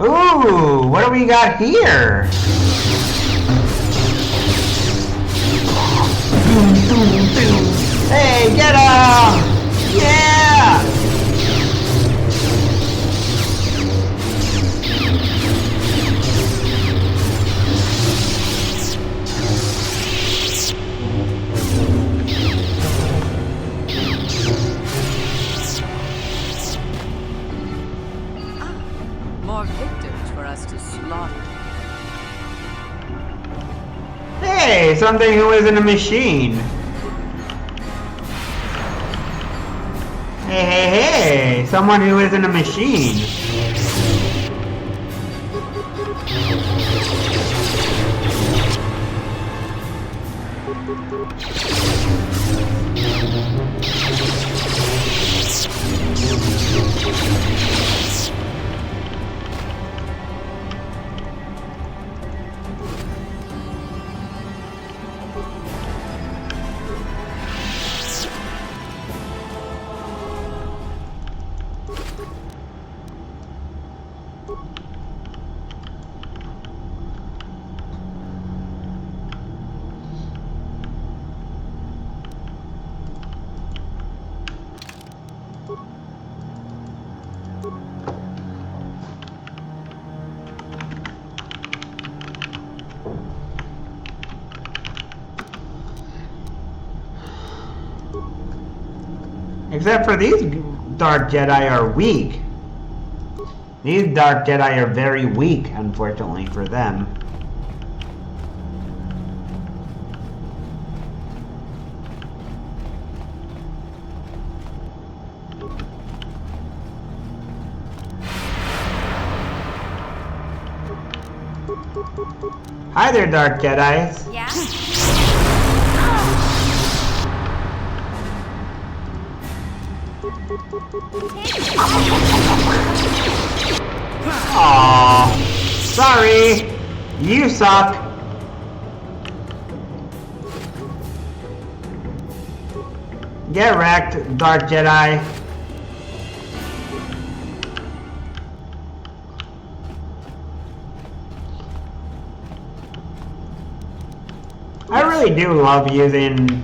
Ooh, what do we got here? Hey, get him! Yeah!
More victims for us to slaughter.
Hey, something who isn't a machine. Hey, hey, hey, someone who isn't a machine. Except for these Dark Jedi are weak. These Dark Jedi are very weak, unfortunately for them. Hi there, Dark Jedis.
Yeah?
Aww. Sorry. You suck. Get wrecked, Dark Jedi. I really do love using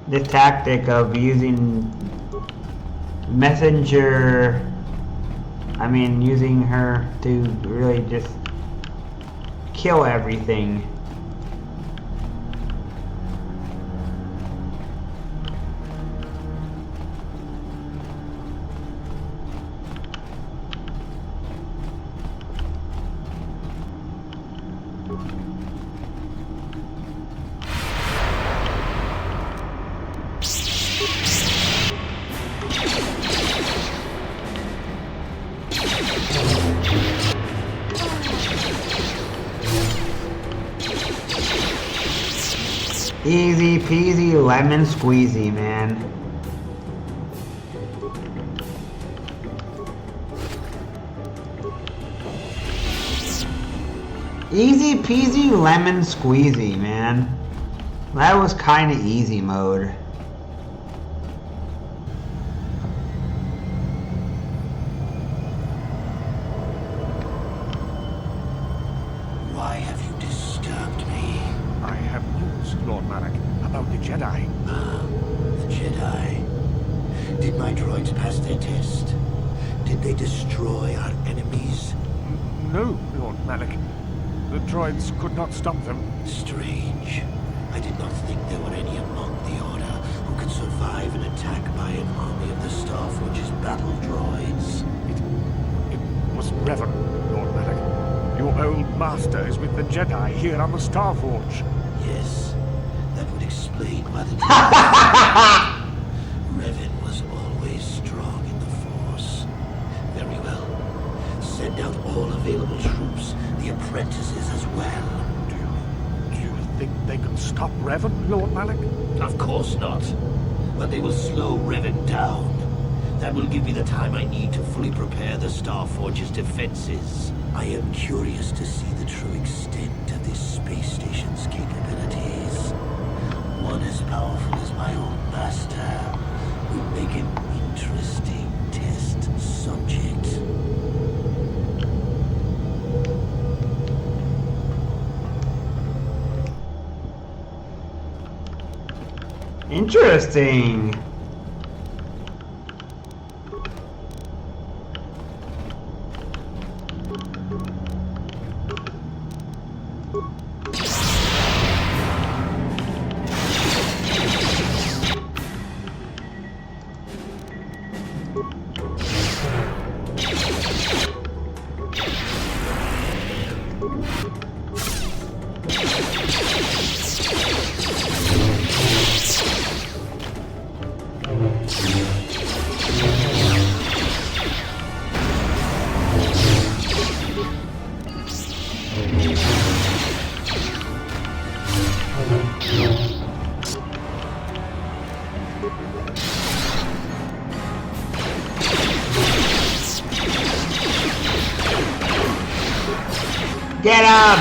the tactic of using messenger. I mean, using her to really just kill everything. Easy peasy lemon squeezy, man. Easy peasy lemon squeezy, man. That was kinda easy mode.
Why have you disturbed me?
I have news, Lord Malak, about the Jedi.
The Jedi. Did my droids pass their test? Did they destroy our enemies?
No, Lord Malak. The droids could not stop them.
Strange. I did not think there were any among the Order who could survive an attack by an army of the Starforge's battle droids.
It was Revan, Lord Malak. Your old master is with the Jedi here on the Starforge.
Yes, that would explain why the Revan was always strong in the Force. Very well. Send out all available troops, the apprentices as well.
Do you think they can stop Revan, Lord Malak?
Of course not. But they will slow Revan down. That will give me the time I need to fully prepare the Starforge's defenses. I am curious to see the true extent of this space station's capabilities. One as powerful as my old master would make an interesting test subject.
Interesting. Get him!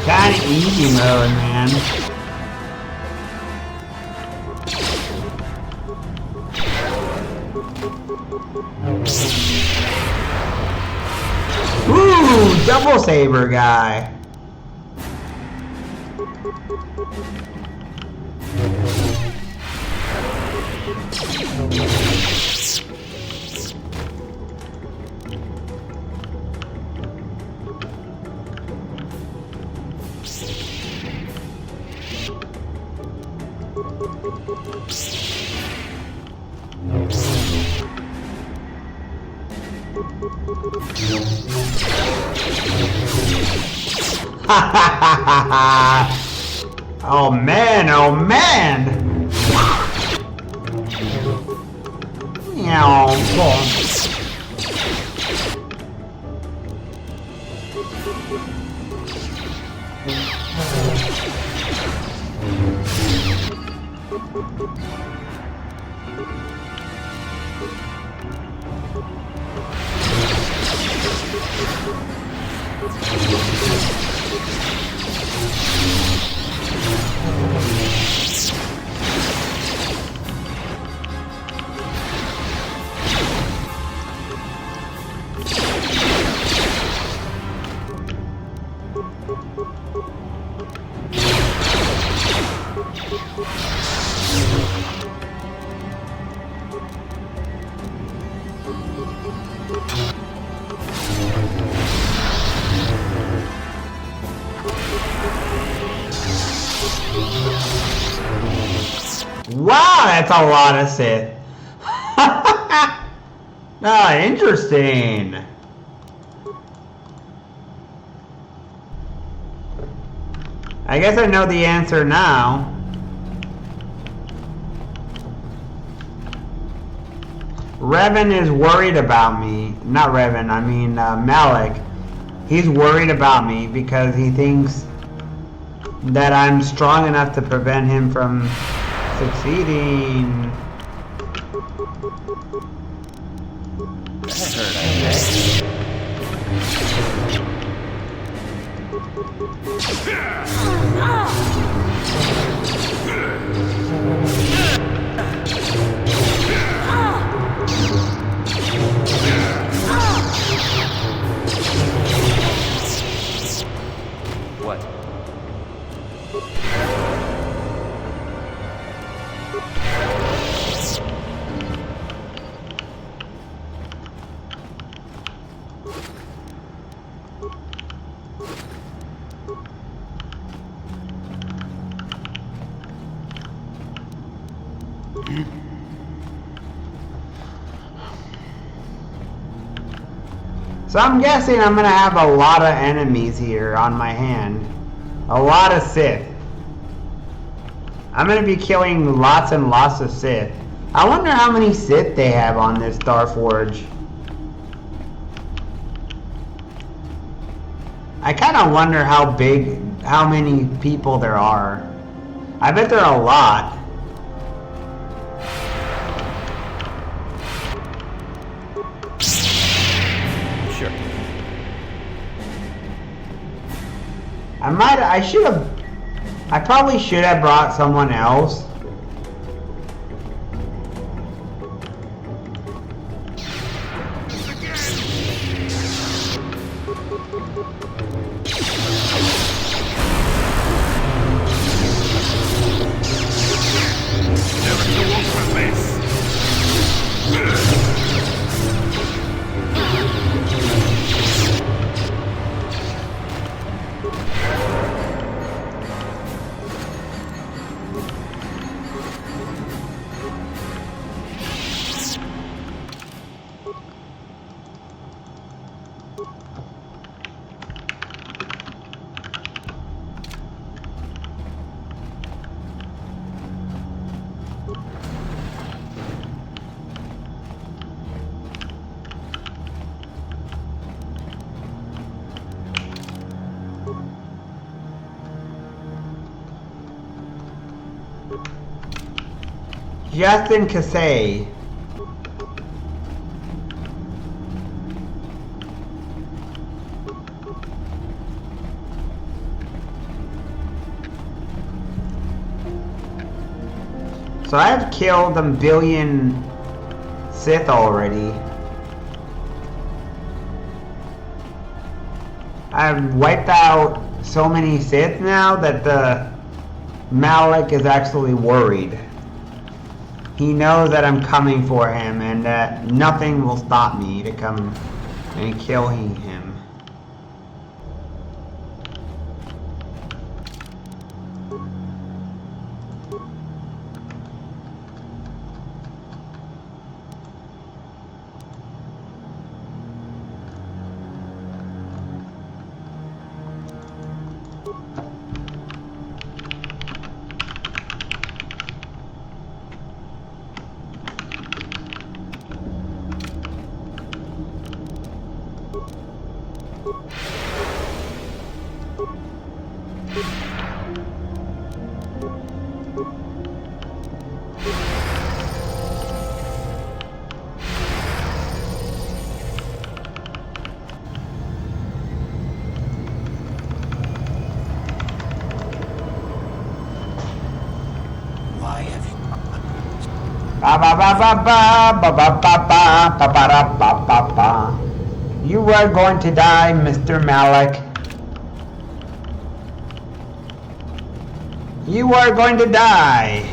Kinda easy mode, man. Ooh, double saber guy. Oh man, oh man! Wow, that's a lot of Sith. Ah, interesting. I guess I know the answer now. Revan is worried about me. Not Revan, I mean Malik. He's worried about me because he thinks that I'm strong enough to prevent him from succeeding.
What?
So I'm guessing I'm gonna have a lot of enemies here on my hand. A lot of Sith. I'm gonna be killing lots and lots of Sith. I wonder how many Sith they have on this Starforge. I kinda wonder how many people there are. I bet there are a lot. I probably should have brought someone else. Justin Kasey. So I've killed a billion Sith already. I've wiped out so many Sith now that the Malik is actually worried. He knows that I'm coming for him and that nothing will stop me to come and kill him. You are going to die, Mr. Malik. You are going to die.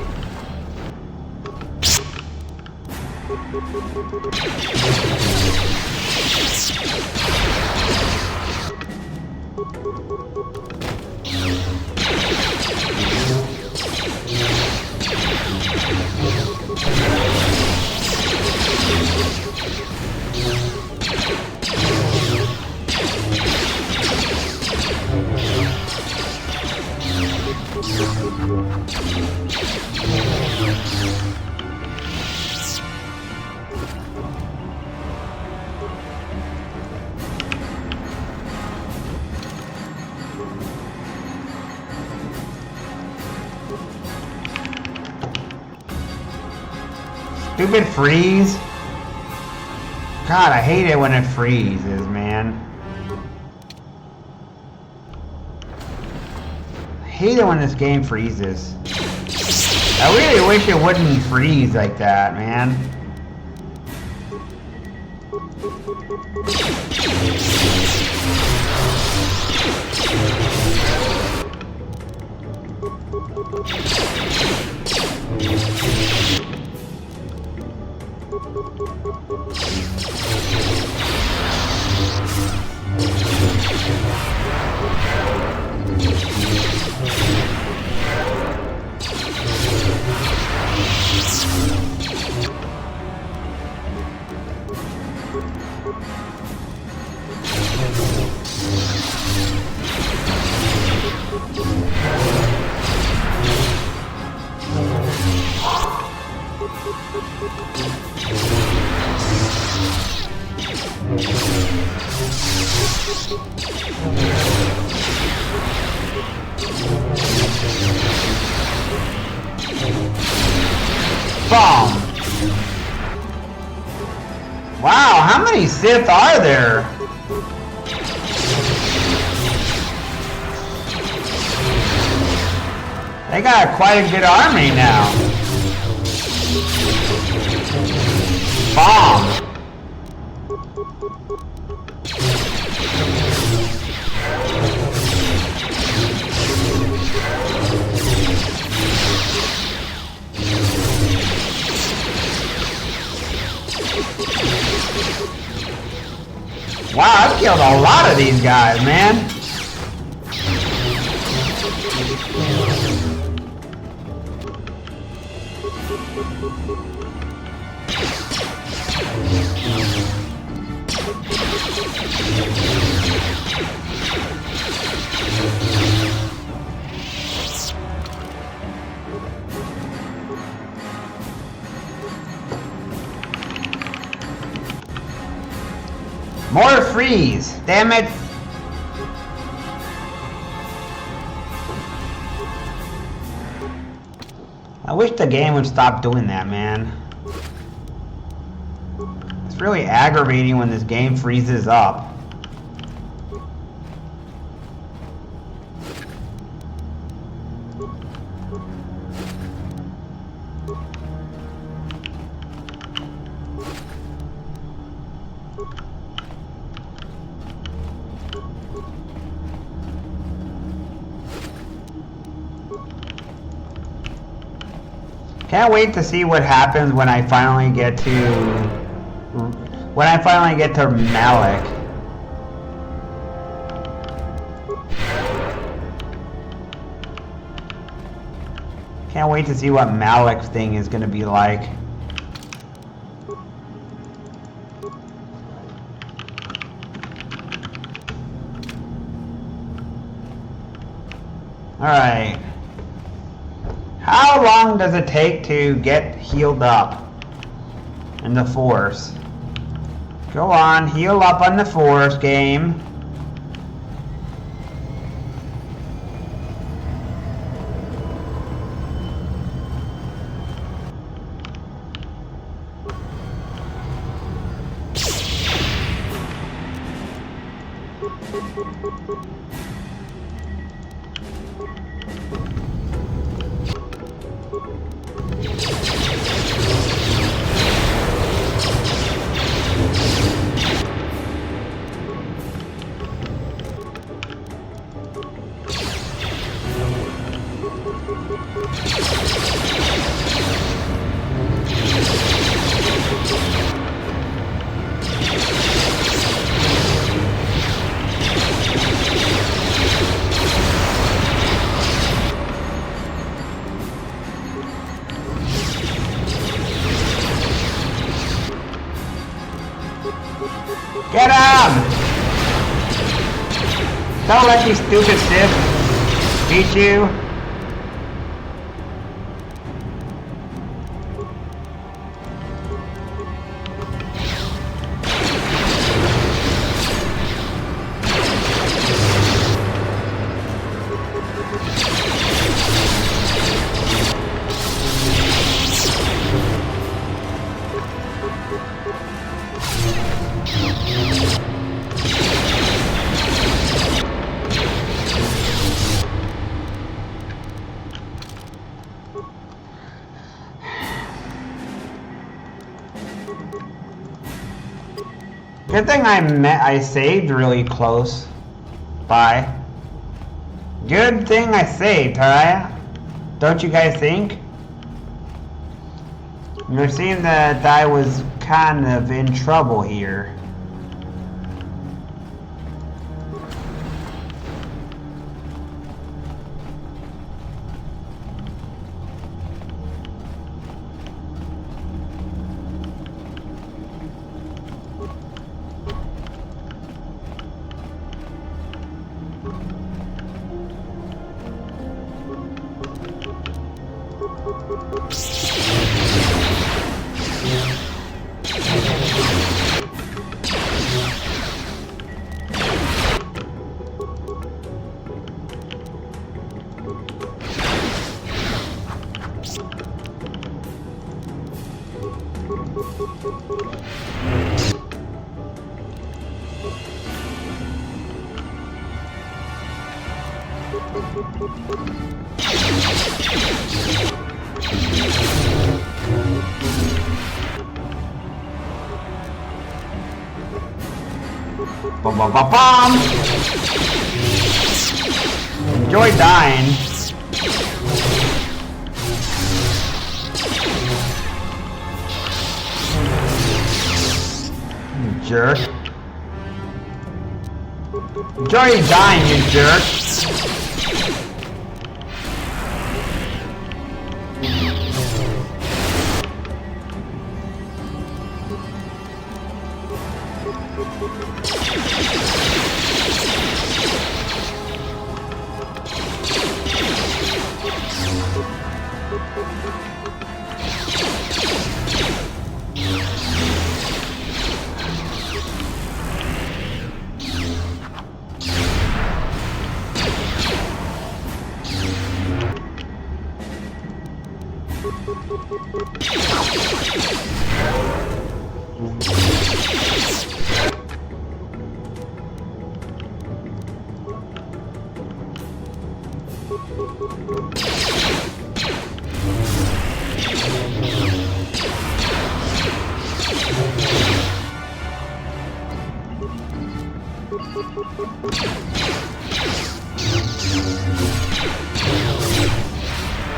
Stupid freeze. God, I hate it when it freezes, man. I hate it when this game freezes. I really wish it wouldn't freeze like that, man. Bomb. Wow, how many Sith are there? They got quite a good army now. Bomb. Wow, I've killed a lot of these guys, man. More freeze, damn it. I wish the game would stop doing that, man. It's really aggravating when this game freezes up. Can't wait to see what happens when I finally get to Malik. Can't wait to see what Malik's thing is gonna be like. Alright. How long does it take to get healed up in the Force? Go on, heal up on the Force, game. Get him! Don't let these stupid Sith beat you. Good thing I saved really close by. Good thing I saved, alright? Don't you guys think? You're seeing that I was kind of in trouble here. Bum bum bum bum! Enjoy dying. You jerk. Enjoy dying, you jerk.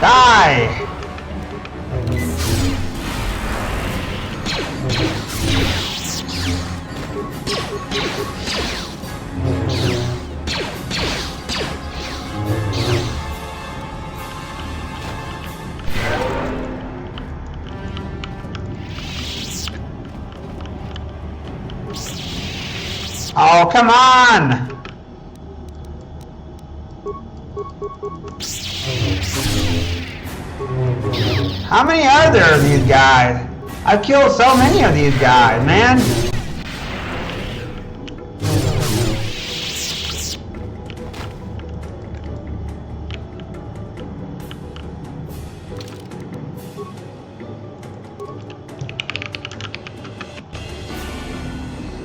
Die! Oh, come on! How many are there of these guys? I've killed so many of these guys, man.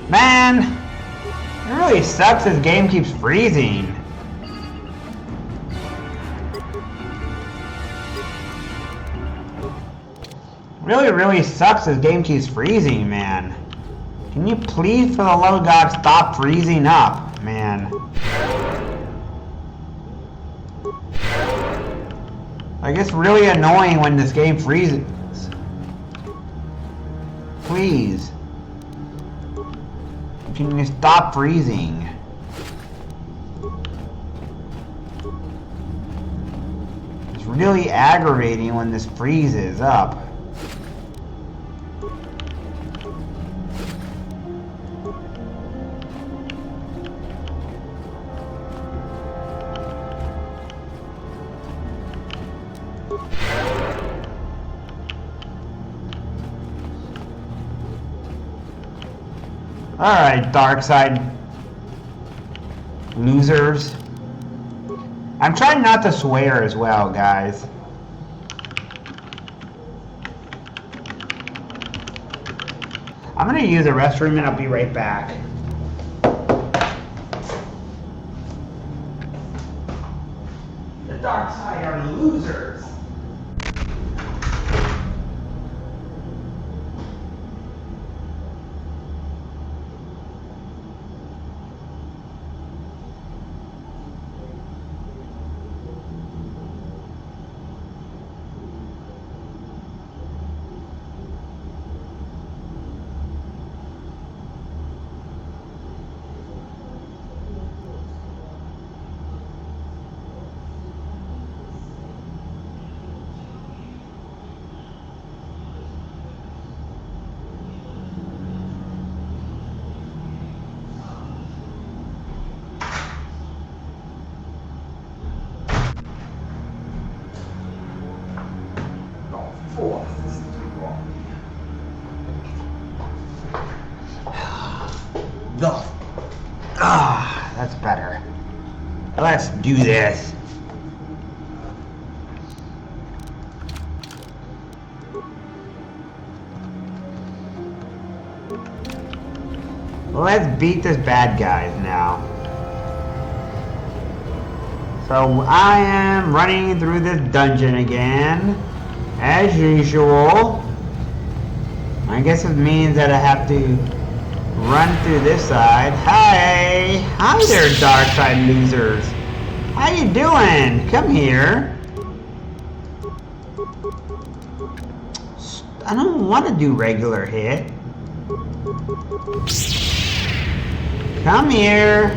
Man, it really sucks this game keeps freezing. Really sucks this game keeps freezing, man. Can you please, for the love of God, stop freezing up, man? Like, it's really annoying when this game freezes. Please. Can you stop freezing? It's really aggravating when this freezes up. Alright, dark side losers. I'm trying not to swear as well, guys. I'm gonna use the restroom and I'll be right back. The dark side are losers. That's better. Let's do this. Let's beat this bad guys now. So I am running through this dungeon again, as usual. I guess it means that I have to run through this side. Hi there, dark side losers. How you doing? Come here. I don't want to do regular hit. Come here.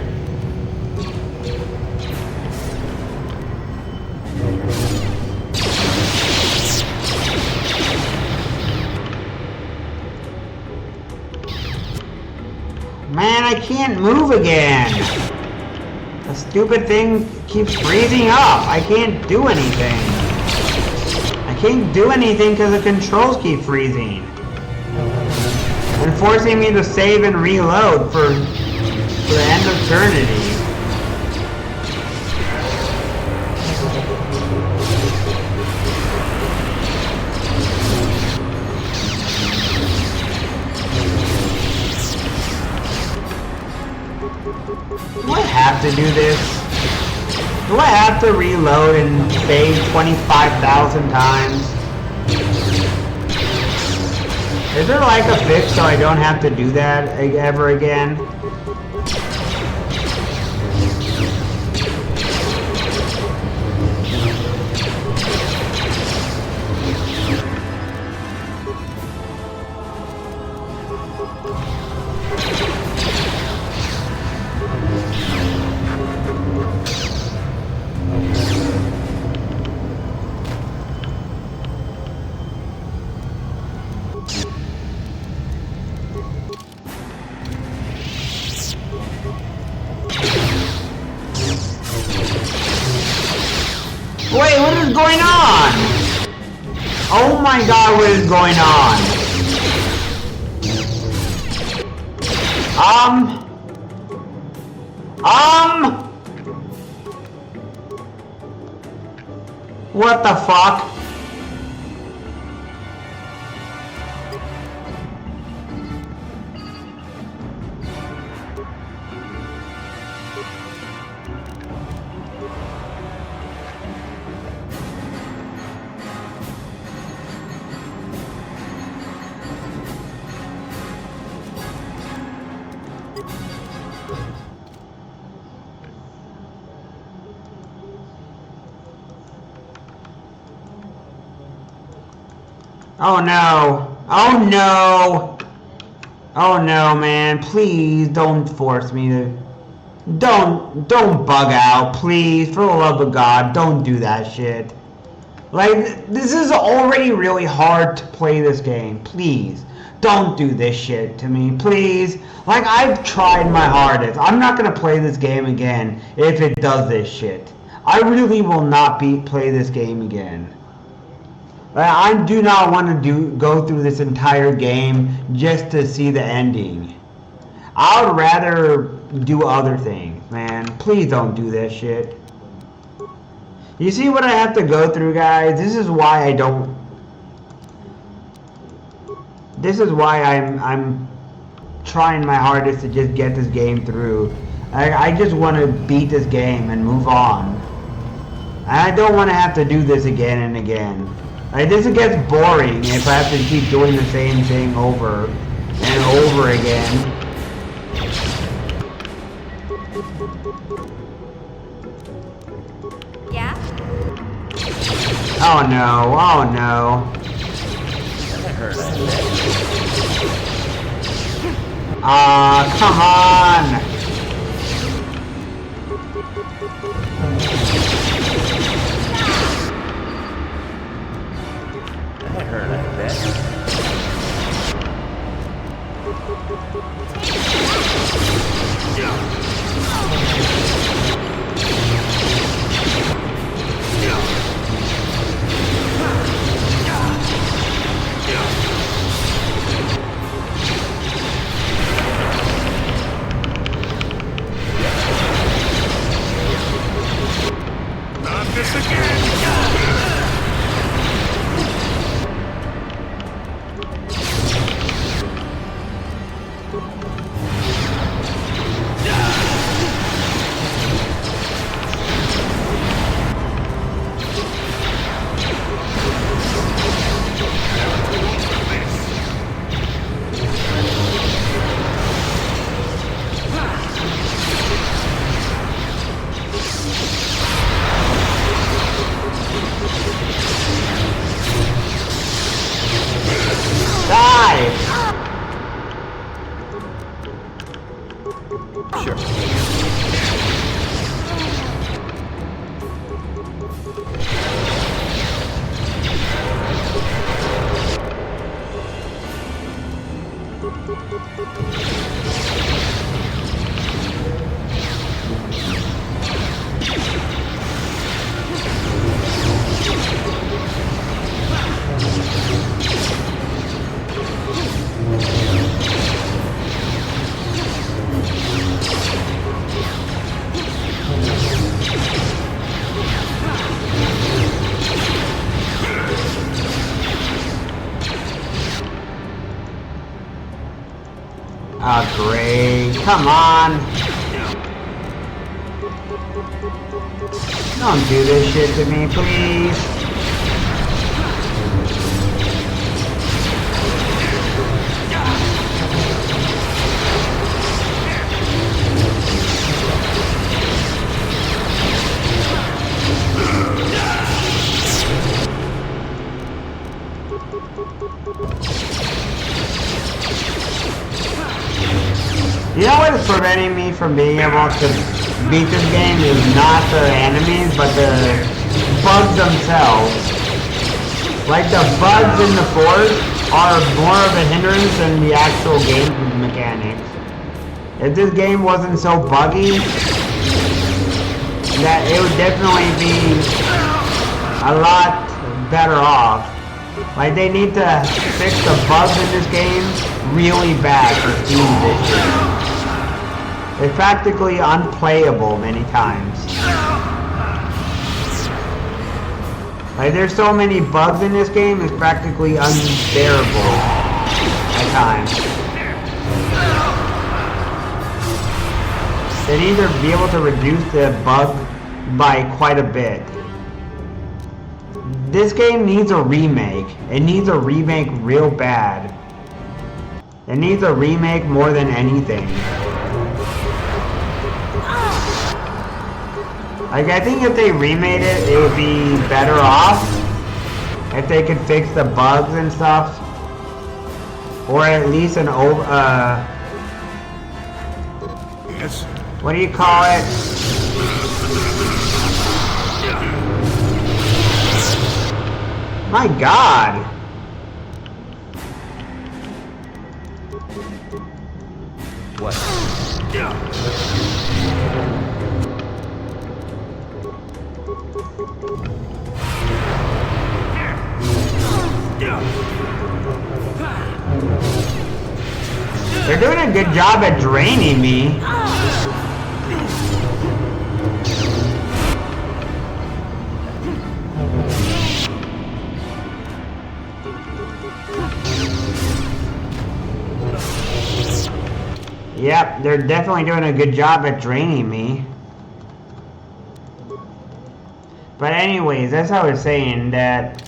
Man, I can't move again. The stupid thing keeps freezing up. I can't do anything. I can't do anything because the controls keep freezing. And forcing me to save and reload for the end of eternity. Do I have to do this? Do I have to reload and save 25,000 times? Is there like a fix so I don't have to do that ever again? Wait, what is going on? Oh my god, what is going on? What the fuck? Oh no. Oh no. Oh no, man. Please don't force me to... Don't bug out, please. For the love of God, don't do that shit. Like, this is already really hard to play this game. Please, don't do this shit to me, please. Like, I've tried my hardest. I'm not gonna play this game again if it does this shit. I really will not play this game again. I do not want to go through this entire game just to see the ending. I would rather do other things, man. Please don't do this shit. You see what I have to go through, guys? This is why I don't... This is why I'm trying my hardest to just get this game through. I just want to beat this game and move on. And I don't want to have to do this again and again. Like, this gets boring if I have to keep doing the same thing over and over again.
Yeah?
Oh no, oh no. Come on!
That hurt, I bet.
Not this again!
Oh, great. Come on. Don't do this shit to me, please. You know what is preventing me from being able to beat this game is not the enemies, but the bugs themselves. Like the bugs in the forest are more of a hindrance than the actual game mechanics. If this game wasn't so buggy, that it would definitely be a lot better off. Like they need to fix the bugs in this game really bad for Steam Edition. It's practically unplayable many times. Like there's so many bugs in this game, it's practically unbearable at times. They need to be able to reduce the bug by quite a bit. This game needs a remake. It needs a remake real bad. It needs a remake more than anything. Like, I think if they remade it, it would be better off. If they could fix the bugs and stuff. Or at least an
Yes?
what do you call it? My God!
What?
They're doing a good job at draining me. Yep, they're definitely doing a good job at draining me. But anyways, that's how I was saying that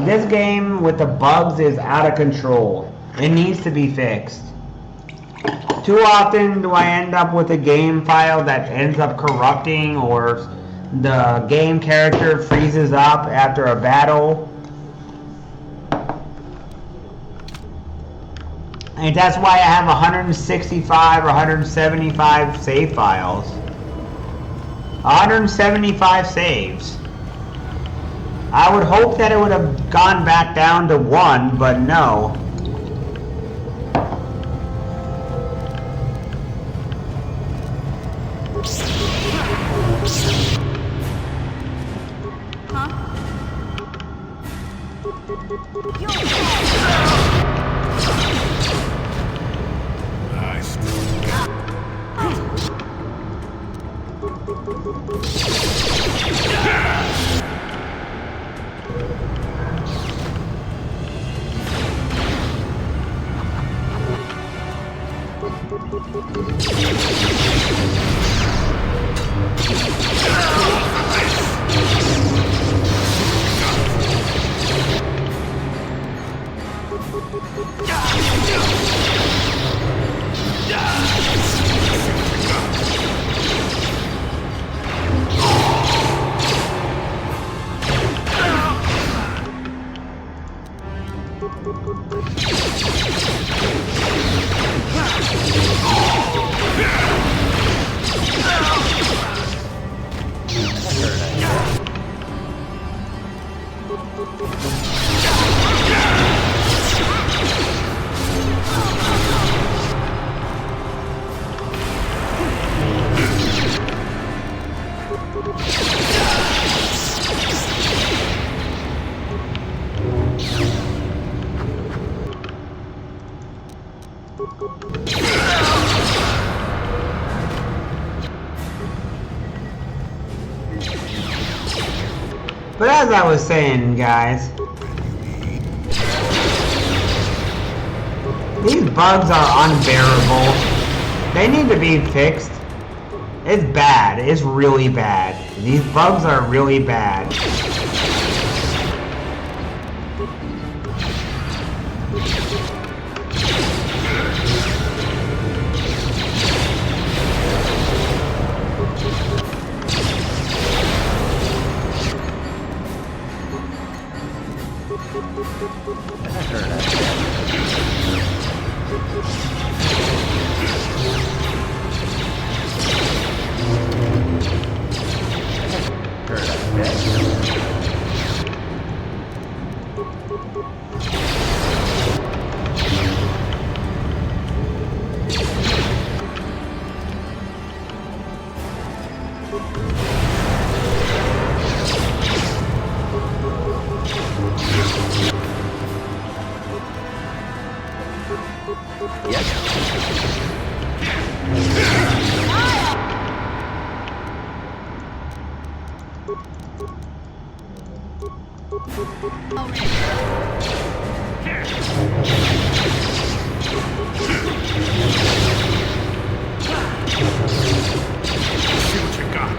this game with the bugs is out of control. It needs to be fixed. Too often do I end up with a game file that ends up corrupting, or the game character freezes up after a battle. And that's why I have 165 or 175 save files. 175 saves. I would hope that it would have gone back down to 1, but no. But as I was saying, guys, these bugs are unbearable. They need to be fixed. It's bad. It's really bad. These bugs are really bad.
See what you got.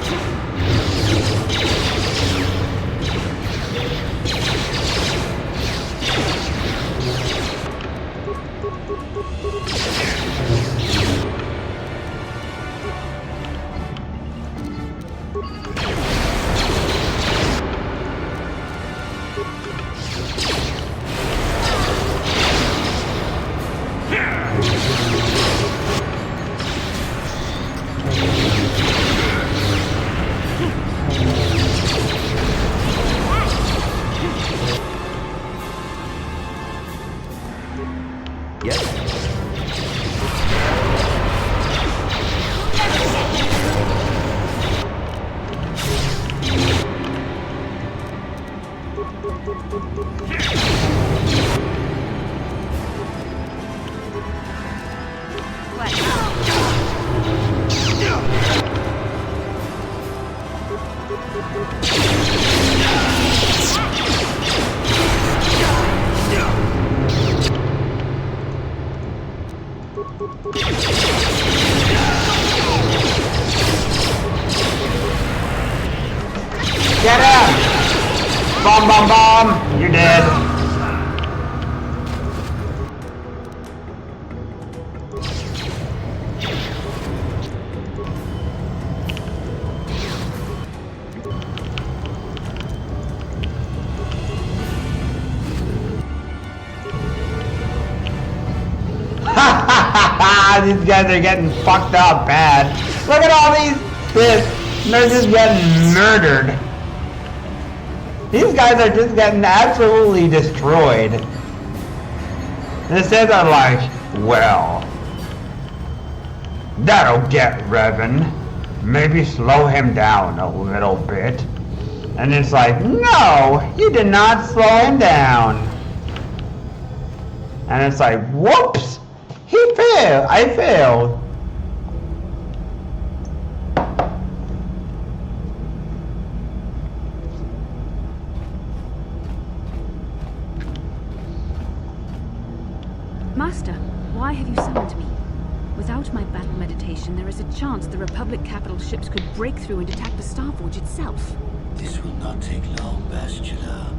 Get him! Bomb, bomb, bomb! You're dead. These guys are getting fucked up bad. Look at all these fists. They're just getting murdered. These guys are just getting absolutely destroyed. The Sith are like, well, that'll get Revan. Maybe slow him down a little bit. And it's like, no, you did not slow him down. And it's like, whoops, he failed, I failed.
Master, why have you summoned me? Without my battle meditation, there is a chance the Republic capital ships could break through and attack the Starforge itself.
This will not take long, Bastila.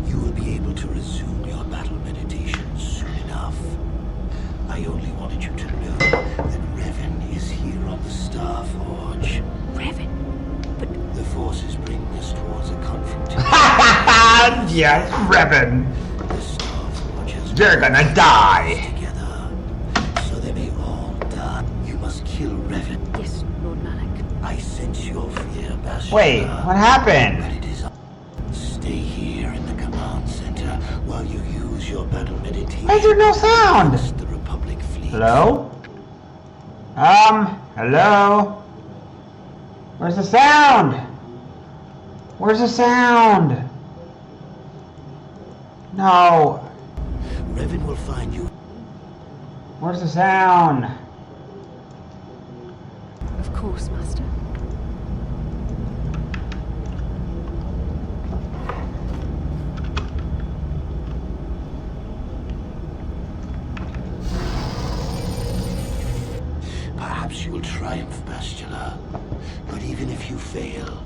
You will be able to resume your battle meditation soon enough. I only wanted you to know that Revan is here on the Starforge.
Revan? But...
The Force is bringing us towards a confrontation.
Yes, Revan.
The Starforge has...
You're gonna die.
Together, so they may all die. You must kill Revan.
Yes, Lord Malak.
I sense your fear, Bastila.
Wait, what happened?
But it is... Stay here in the command center while you use your battle meditation.
Why is there no sound?
The Republic fleet.
Hello? Hello? Where's the sound? Where's the sound? No.
Revan will find you.
Where's the sound?
Of course, Master.
Perhaps you will triumph, Bastila. But even if you fail,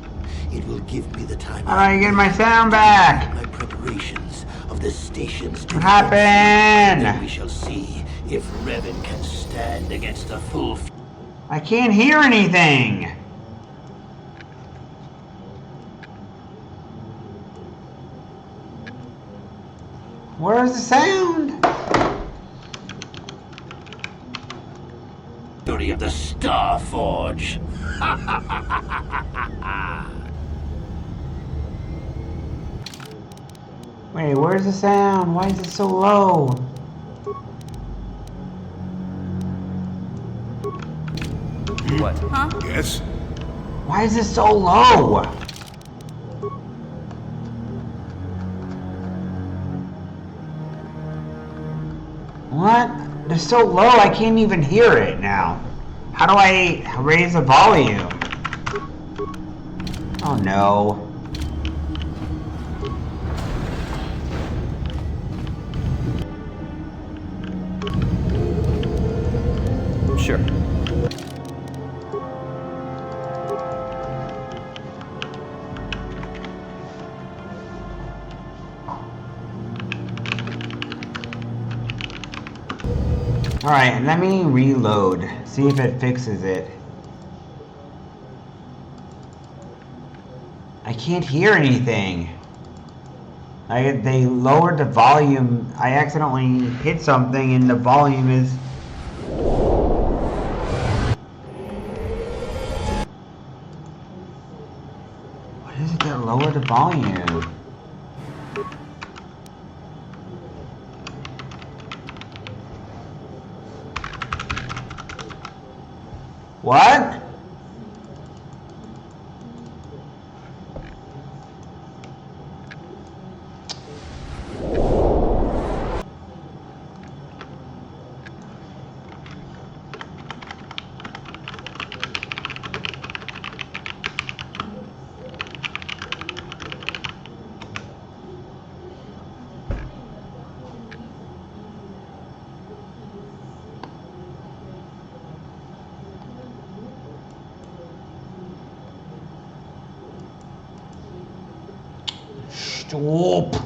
it will give me the time.
I get my sound back.
My preparations of the stations.
What happened?
Then we shall see if Revan can stand against the full.
I can't hear anything. Where's the sound?
Fury of the Starforge.
Wait, where's the sound? Why is it so low?
What?
Huh?
Yes?
Why is it so low? What? The It's so low I can't even hear it now. How do I raise the volume? Oh no.
Sure.
Alright, let me reload. See if it fixes it. I can't hear anything. They lowered the volume. I accidentally hit something and the volume is... What is it that lowered the volume? What? Stop.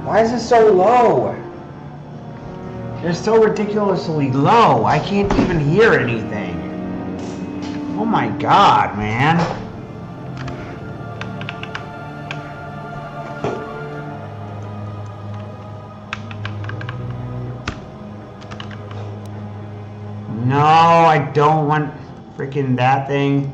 Why is it so low? It's so ridiculously low. I can't even hear anything. Oh my god, man. No, I don't want freaking that thing.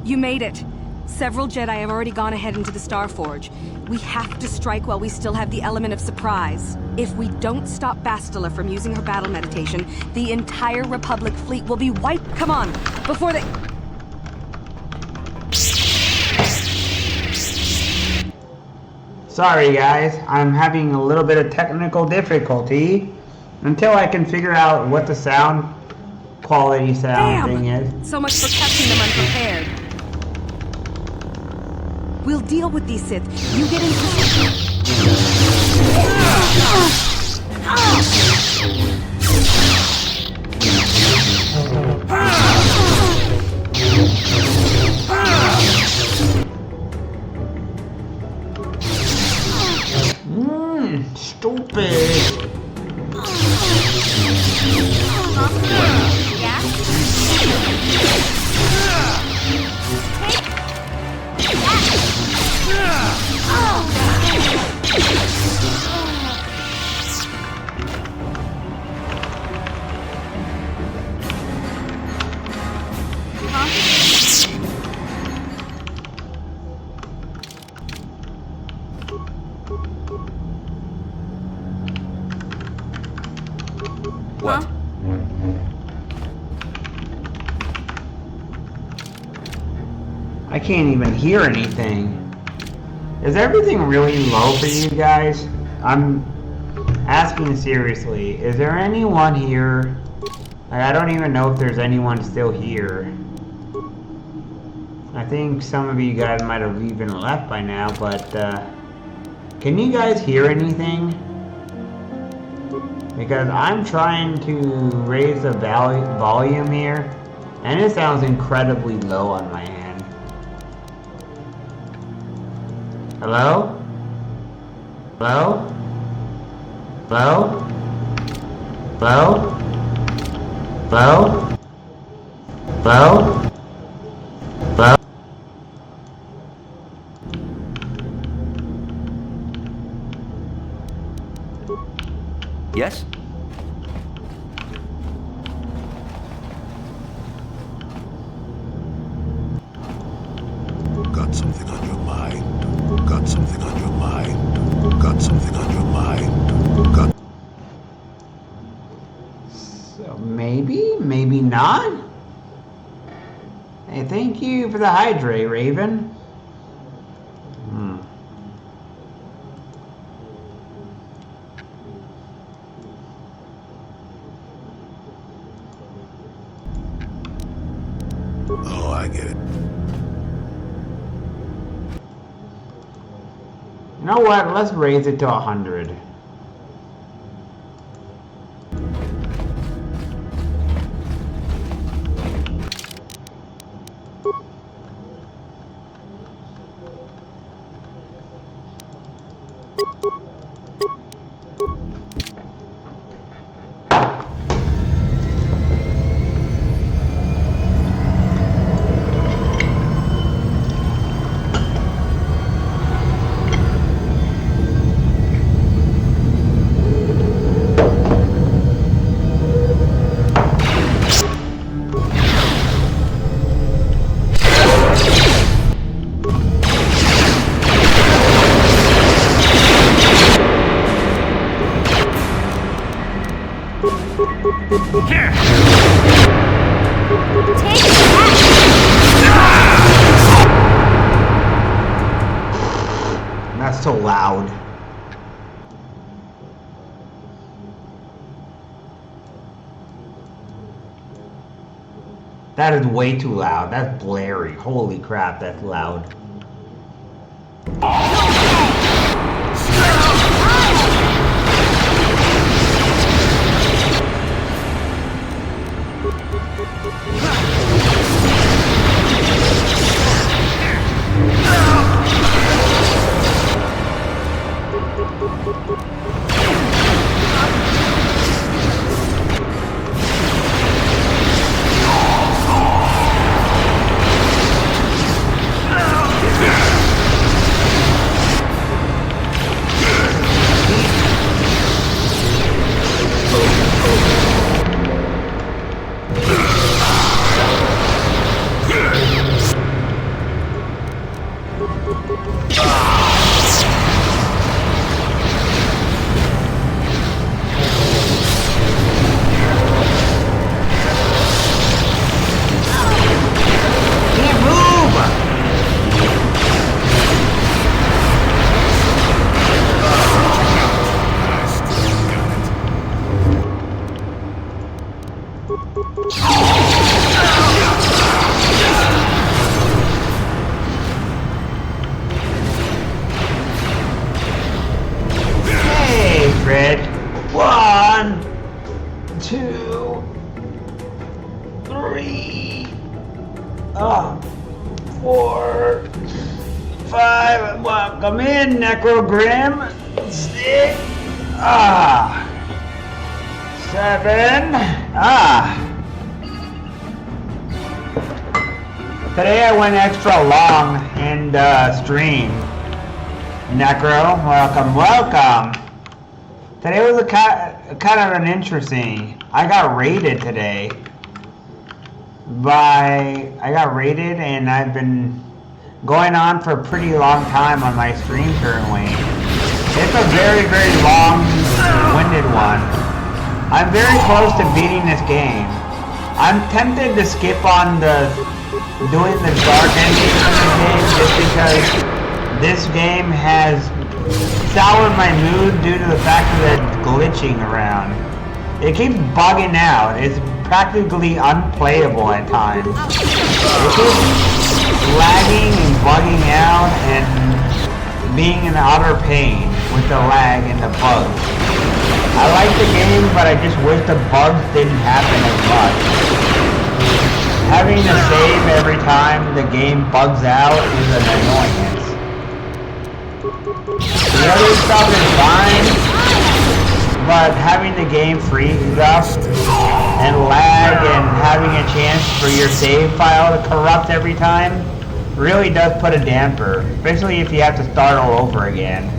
You made it. Several Jedi have already gone ahead into the Starforge. We have to strike while we still have the element of surprise. If we don't stop Bastila from using her battle meditation, the entire Republic fleet will be wiped. Come on, before they...
Sorry guys, I'm having a little bit of technical difficulty until I can figure out what the sound quality thing is.
So much for catching them unprepared. We'll deal with these Sith. You get into...
Stupid.
What?
I can't even hear anything. Is everything really low for you guys?
asking seriously, is there anyone here? Like, I don't even know if there's anyone still here. I think some of you guys might have even left by now, but can you guys hear anything? Because I'm trying to raise the volume here, and it sounds incredibly low on my end. Hello? Hello? Hello? Hello? Hello? Hello? Hello?
Yes?
Got something on your mind. Got something on your mind. Got something on your mind. Got...
So maybe, maybe not. Hey, thank you for the hydrate, Raven.
Oh, I get it.
You know what? Let's raise it to 100. That's so loud. That is way too loud. That's blary. Holy crap, that's loud. Welcome in, Necrogrim. 6, 7, Today I went extra long in the stream. Necro, welcome. Today was a kind of an interesting. I got raided today. I got raided, and I've been going on for a pretty long time on my stream currently. It's a very, very long-winded one. I'm very close to beating this game. I'm tempted to skip on doing the dark ending of the game just because this game has
soured my mood due to the fact that it's glitching around. It keeps bugging out. It's practically unplayable at times. It keeps lagging and bugging out and being in utter pain with the lag and the bugs. I like the game, but I just wish the bugs didn't happen as much. Having to save every time the game bugs out is an annoyance. The other stuff is fine, but having the game freeze up and lag and having a chance for your save file to corrupt every time really does put a damper, especially if you have to start all over again.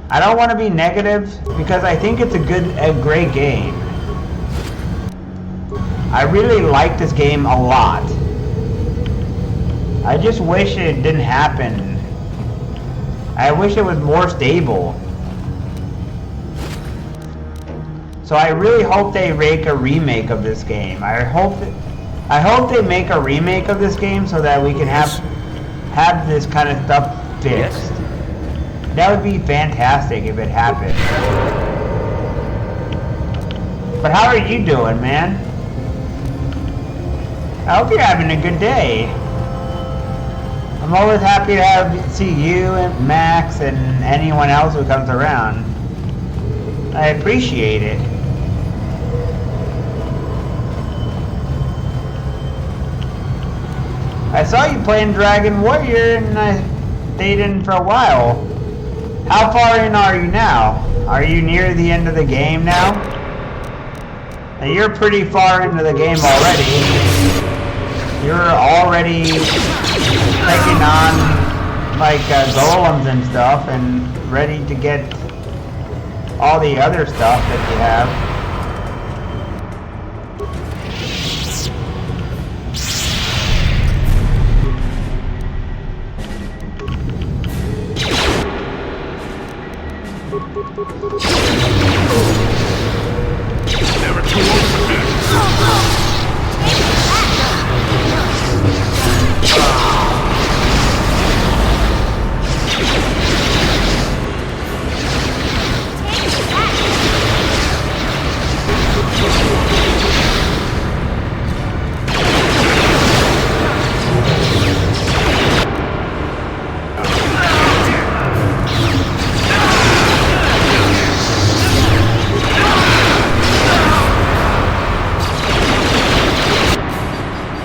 I don't want to be negative because I think it's a great game. I really like this game a lot. I just wish it didn't happen. I wish it was more stable. So I really hope they make a remake of this game. I hope they make a remake of this game so that we can have this kind of stuff fixed. That would be fantastic if it happened. But how are you doing, man? I hope you're having a good day. I'm always happy to see you and Max and anyone else who comes around. I appreciate it. I saw you playing Dragon Warrior and I stayed in for a while. How far in are you now? Are you near the end of the game now? Now you're pretty far into the game already. You're already taking on like golems and stuff and ready to get all the other stuff that you have.
Never too old for this.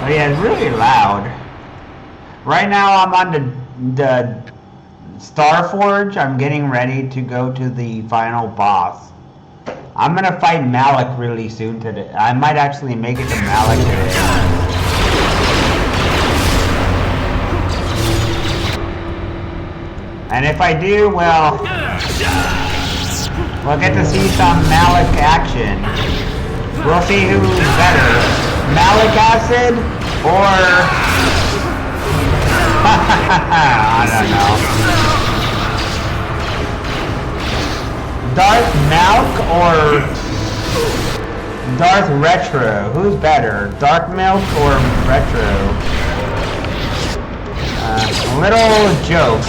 Oh yeah, it's really loud. Right now I'm on the Starforge. I'm getting ready to go to the final boss. I'm gonna fight Malik really soon today. I might actually make it to Malik today. And if I do, well, we'll get to see some Malik action. We'll see who's better, Malik Acid or I don't know, Darth Milk or Darth Retro. Who's better, Dark Milk or Retro? Little joke.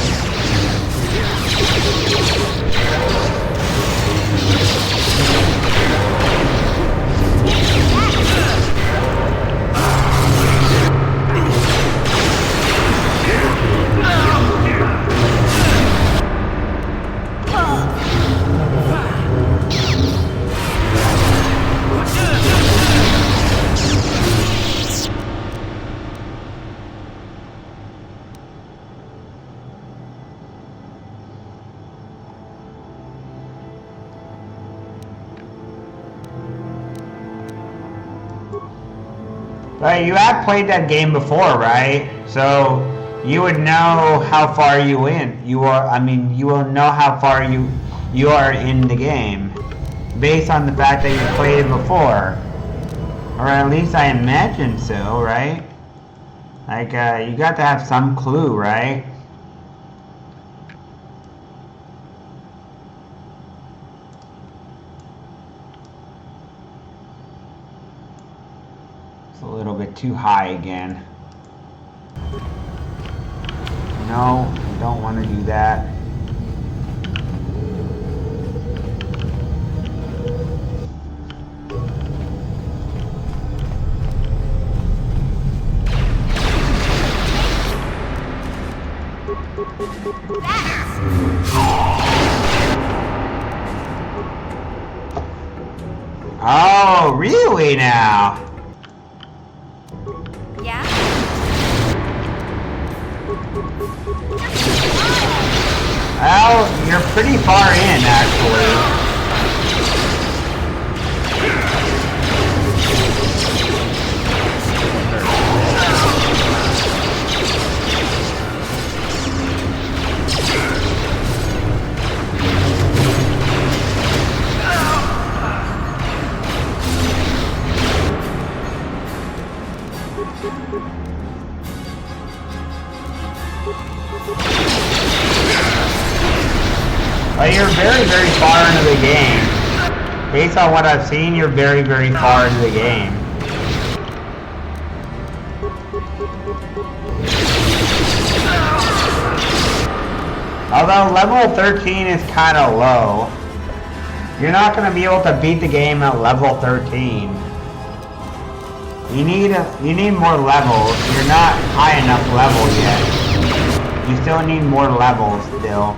Right, you have played that game before, right? So you would know how far you are. I mean, you will know how far you are in the game, based on the fact that you played it before, or at least I imagine so, right? Like, you got to have some clue, right? It's a little bit too high again. No, I don't want to do that. Oh, really now?
Yeah?
Well, you're pretty far in, actually. But you're very, very far into the game. Based on what I've seen, you're very, very far into the game. Although level 13 is kind of low. You're not going to be able to beat the game at level 13. You need more levels. You're not high enough level yet. You still need more levels still.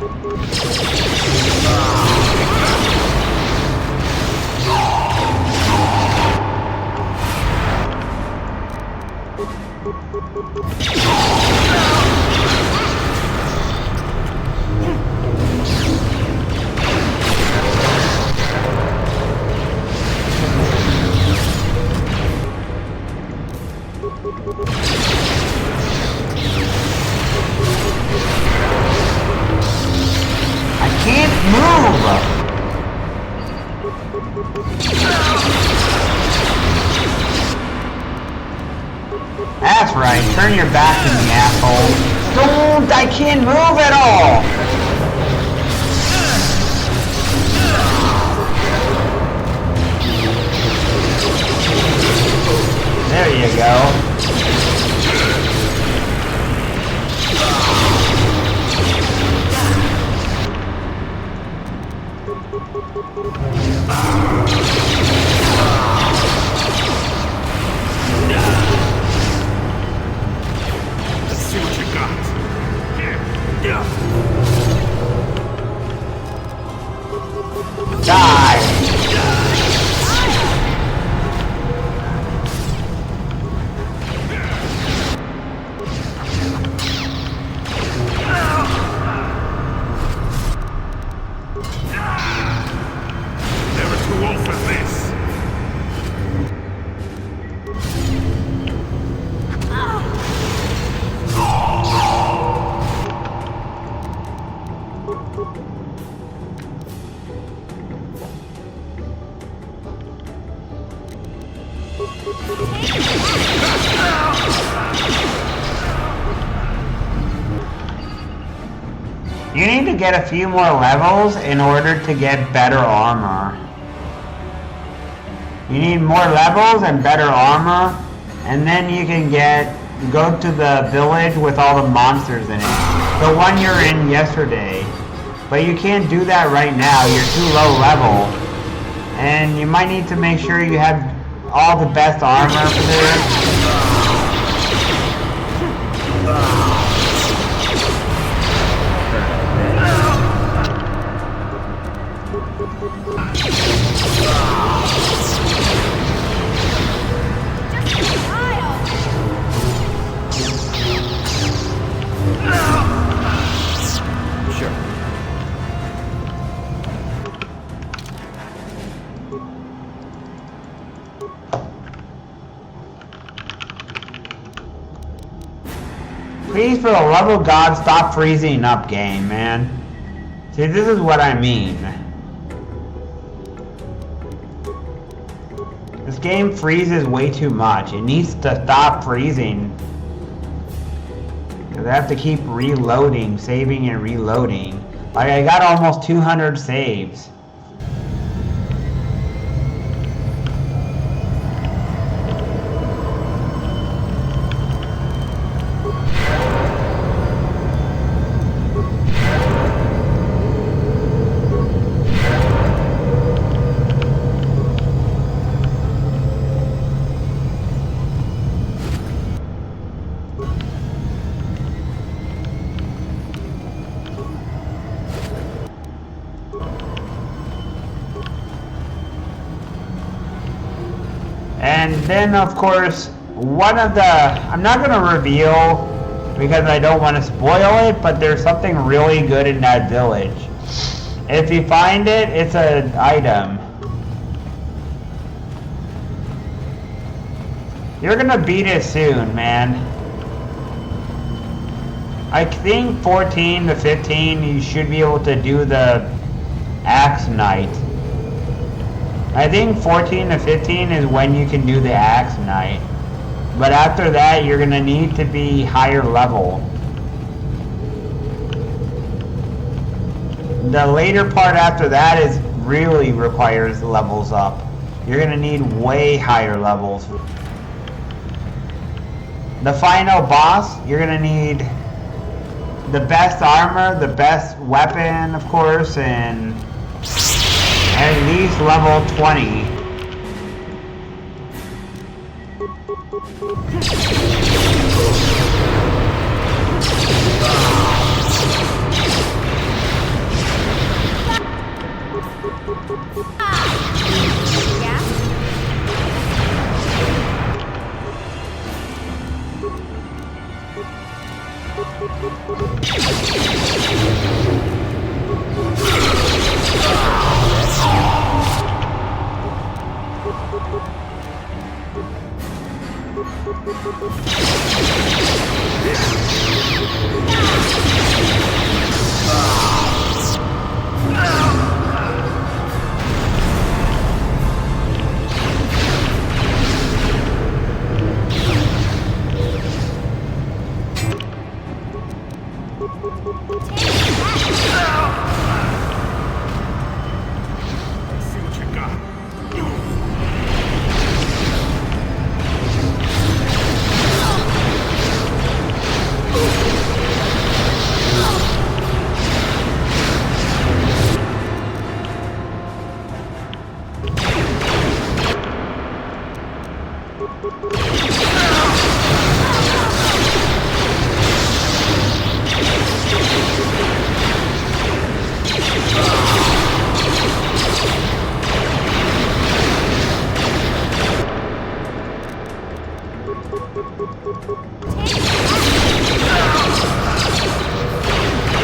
That's right, turn your back to me, asshole. Don't! I can't move at all! There you go. You need to get a few more levels in order to get better armor. You need more levels and better armor, and then you can go to the village with all the monsters in it. The one you're in yesterday. But you can't do that right now, you're too low level. And you might need to make sure you have all the best armor for this. Please, for the love of God, stop freezing up, game, man. See, this is what I mean. This game freezes way too much. It needs to stop freezing. Because I have to keep reloading, saving and reloading. Like, I got almost 200 saves. And then, of course, one of the... I'm not going to reveal because I don't want to spoil it, but there's something really good in that village. If you find it, it's an item. You're going to beat it soon, man. I think 14 to 15, you should be able to do the Axe Knight. I think 14 to 15 is when you can do the Axe Knight. But after that, you're going to need to be higher level. The later part after that is really requires levels up. You're going to need way higher levels. The final boss, you're going to need the best armor, the best weapon, of course, and at least level 20.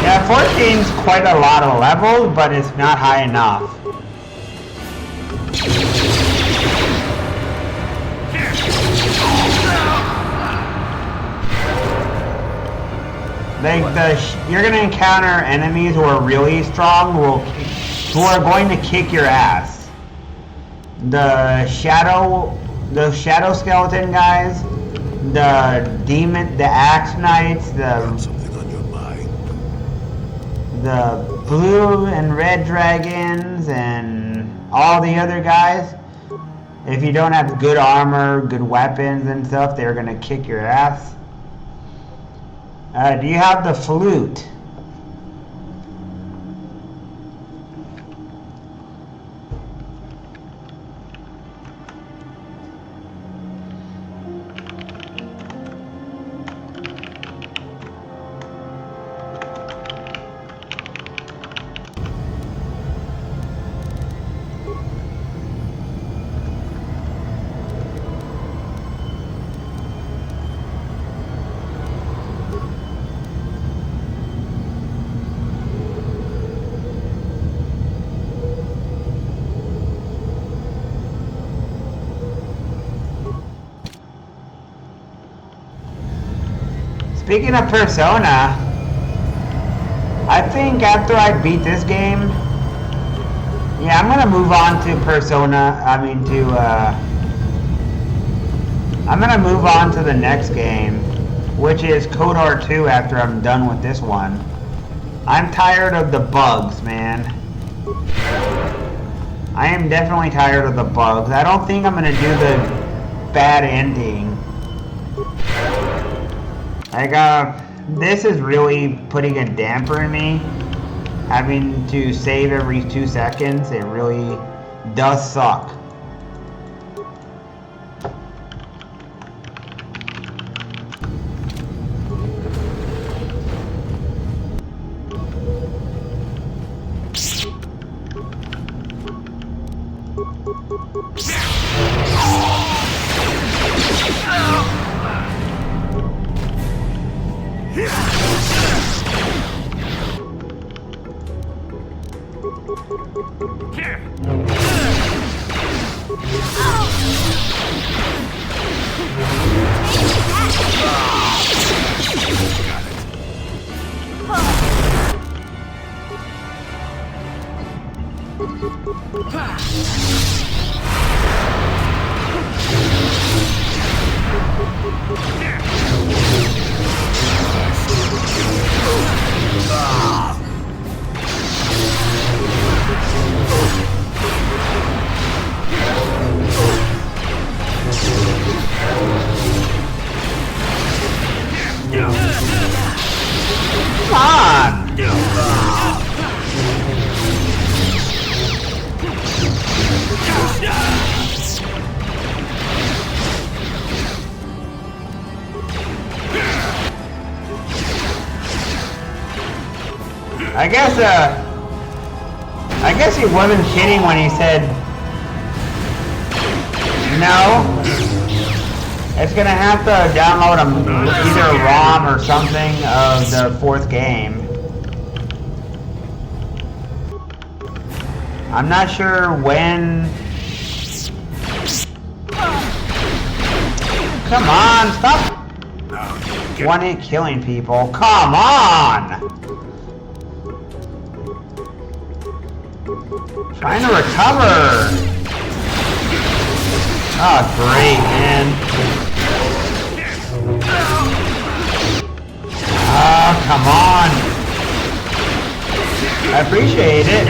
Yeah, 14's quite a lot of levels, but it's not high enough. You're gonna encounter enemies who are really strong, who are going to kick your ass. The shadow skeleton guys, the demon, the axe knights, the blue and red dragons, and all the other guys. If you don't have good armor, good weapons and stuff, they're gonna kick your ass. Do you have the flute? Speaking of Persona, I think after I beat this game, yeah, I'm gonna move on to Persona. I'm gonna move on to the next game, which is KOTOR 2 after I'm done with this one. I'm tired of the bugs, man. I am definitely tired of the bugs. I don't think I'm gonna do the bad ending. This is really putting a damper in me. Having to save every 2 seconds, it really does suck. Come on! I guess he wasn't kidding when he said no. It's gonna have to download either a ROM or something of the 4th game. I'm not sure when. Come on, stop one-hit killing people. Come on! Trying to recover. Oh, great, man. Oh, come on. I appreciate it.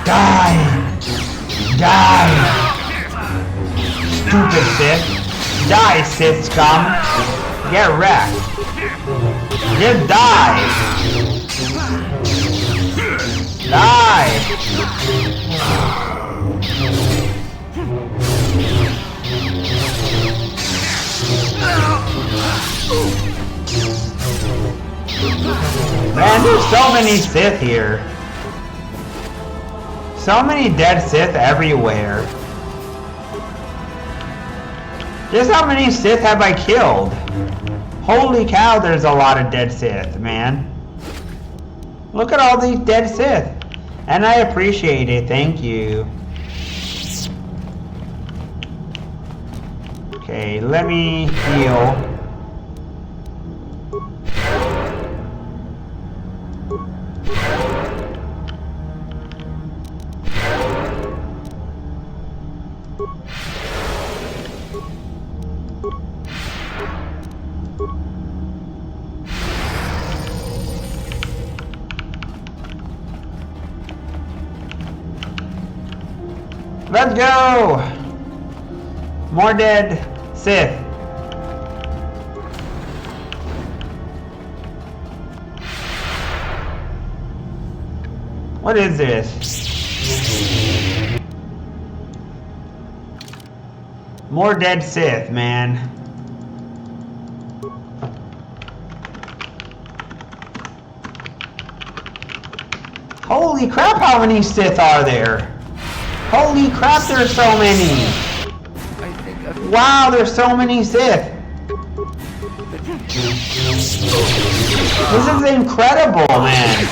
Die! Die! Stupid Sith! Die, Sith scum! Get wrecked! Just die! Die! Man, there's so many Sith here. So many dead Sith everywhere. Just how many Sith have I killed? Holy cow, there's a lot of dead Sith, man. Look at all these dead Sith. And I appreciate it, thank you. Okay, let me heal. Let's go! More dead Sith. What is this? More dead Sith, man. Holy crap, how many Sith are there? Holy crap, there's so many! Wow, there's so many Sith! This is incredible, man!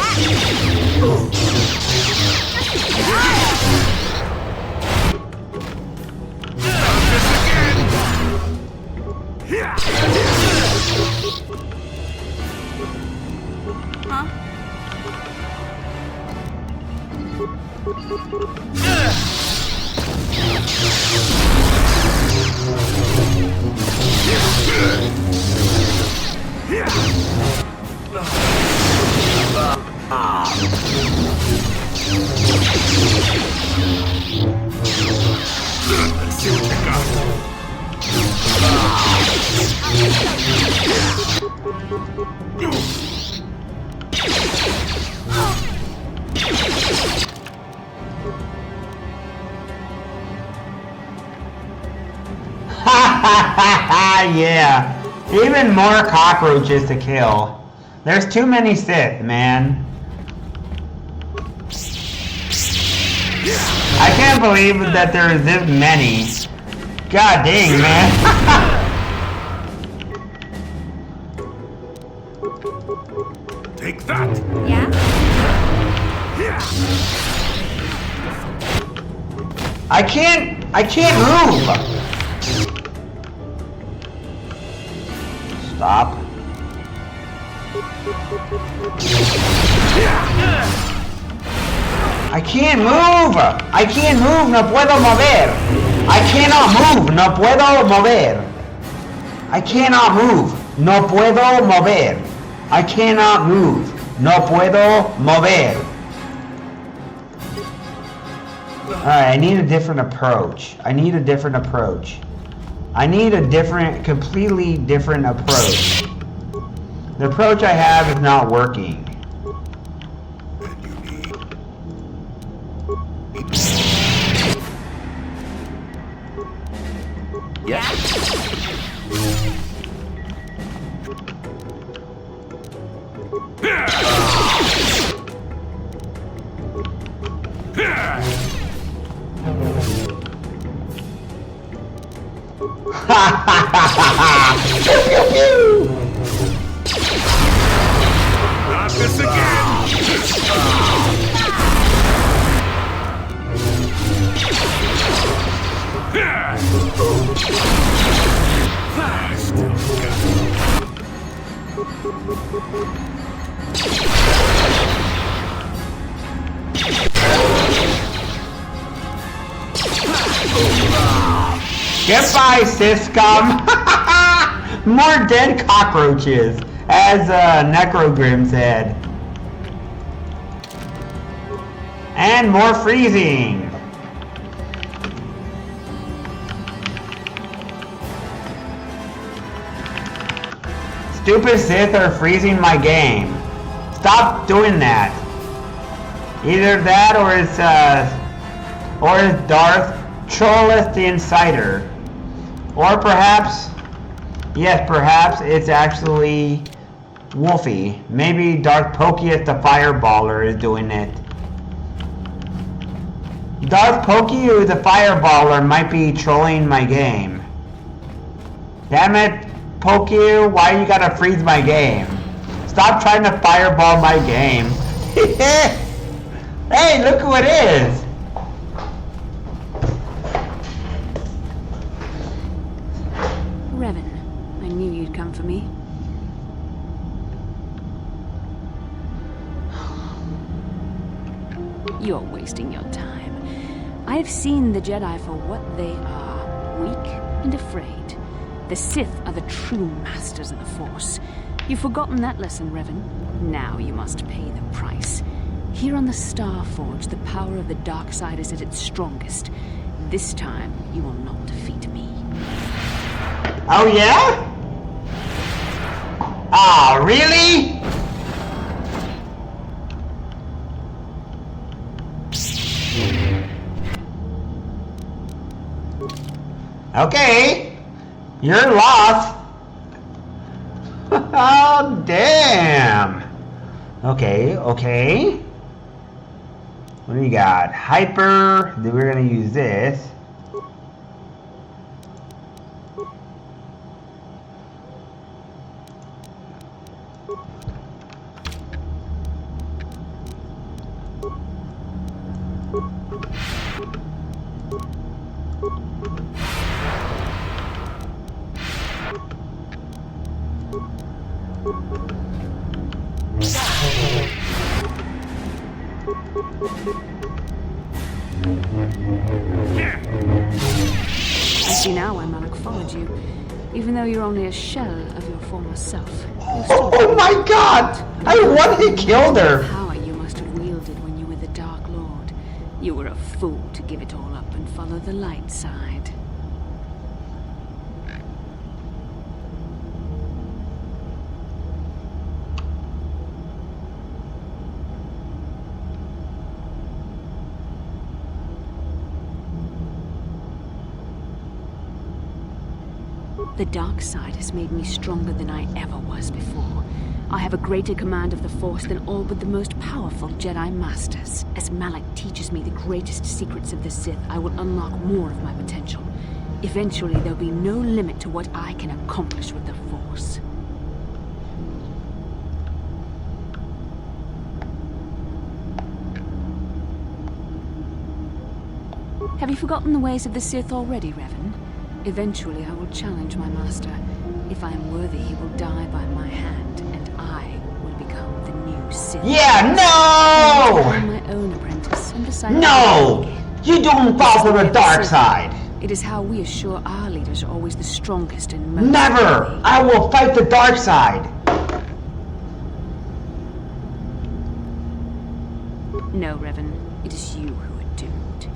Yeah, even more cockroaches to kill. There's too many Sith, man. I can't believe that there's this many. God dang, man.
Take that!
Yeah?
I can't move. Stop. I can't move. I can't move. No puedo mover. I cannot move. No puedo mover. I cannot move. No puedo mover. I cannot move. No puedo mover. Alright, I need a different approach. I need a different approach. I need a different, completely different approach. The approach I have is not working.
Not this again!
Goodbye, Syscum! More dead cockroaches, as Necrogrim said. And more freezing. Stupid Sith are freezing my game. Stop doing that. Either that or it's Darth Trollus the Insider. Or perhaps, yes, perhaps it's actually Wolfie. Maybe Darth Pokius the Fireballer is doing it. Darth Pokey, who is a Fireballer, might be trolling my game. Damn it, Pokey, why you gotta freeze my game? Stop trying to fireball my game. Hey, look who it is!
Revan, I knew you'd come for me. You're wasting your time. I've seen the Jedi for what they are, weak and afraid. The Sith are the true masters of the Force. You've forgotten that lesson, Revan. Now you must pay the price. Here on the Star Forge, the power of the dark side is at its strongest. This time, you will not defeat me.
Oh yeah? Ah, really? Okay, you're lost. Oh, damn. Okay, okay. What do you got? Hyper. Then we're gonna use this.
I see now why Malak followed you. Even though you're only a shell of your former self.
Oh my god! I wanted to kill her!
The power you must have wielded when you were the Dark Lord. You were a fool to give it all up and follow the light side. The dark side has made me stronger than I ever was before. I have a greater command of the Force than all but the most powerful Jedi Masters. As Malak teaches me the greatest secrets of the Sith, I will unlock more of my potential. Eventually, there'll be no limit to what I can accomplish with the Force. Have you forgotten the ways of the Sith already, Revan? Eventually, I will challenge my master. If I am worthy, he will die by my hand, and I will become the new Sith.
Yeah, no!
I am my own apprentice, and decide.
No! You don't fall for the dark side.
It is how we assure our leaders are always the strongest and most.
Never! I will fight the dark side.
No, Revan. It is you who are doomed.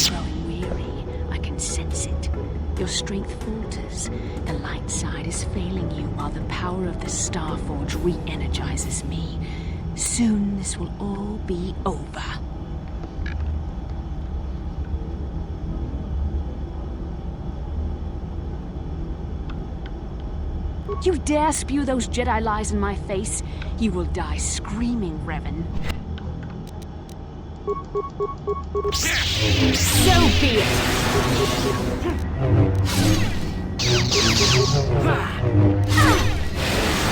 Growing weary, I can sense it. Your strength falters. The light side is failing you while the power of the Starforge re-energizes me. Soon this will all be over. You dare spew those Jedi lies in my face? You will die screaming, Revan. So be it!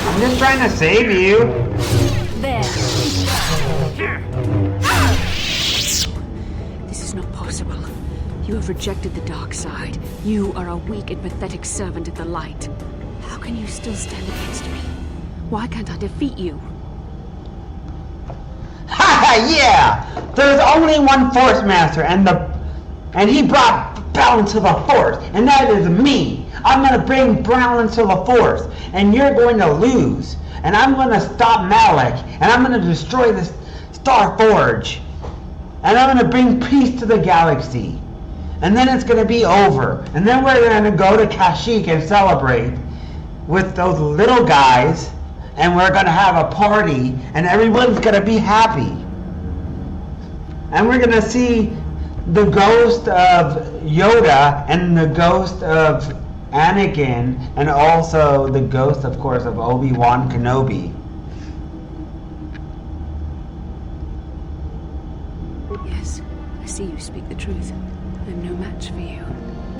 I'm just trying to save you.
There. This is not possible. You have rejected the dark side. You are a weak and pathetic servant of the light. How can you still stand against me? Why can't I defeat you?
Haha, yeah! There's only one Force Master, and he brought balance to the Force, and that is me. I'm gonna bring balance to the Force, and you're going to lose. And I'm gonna stop Malak, and I'm gonna destroy the Star Forge. And I'm gonna bring peace to the galaxy. And then it's gonna be over. And then we're gonna go to Kashyyyk and celebrate with those little guys, and we're gonna have a party, and everyone's gonna be happy. And we're gonna see the ghost of Yoda and the ghost of Anakin, and also the ghost, of course, of Obi-Wan Kenobi.
Yes, I see you speak the truth. I'm no match for you.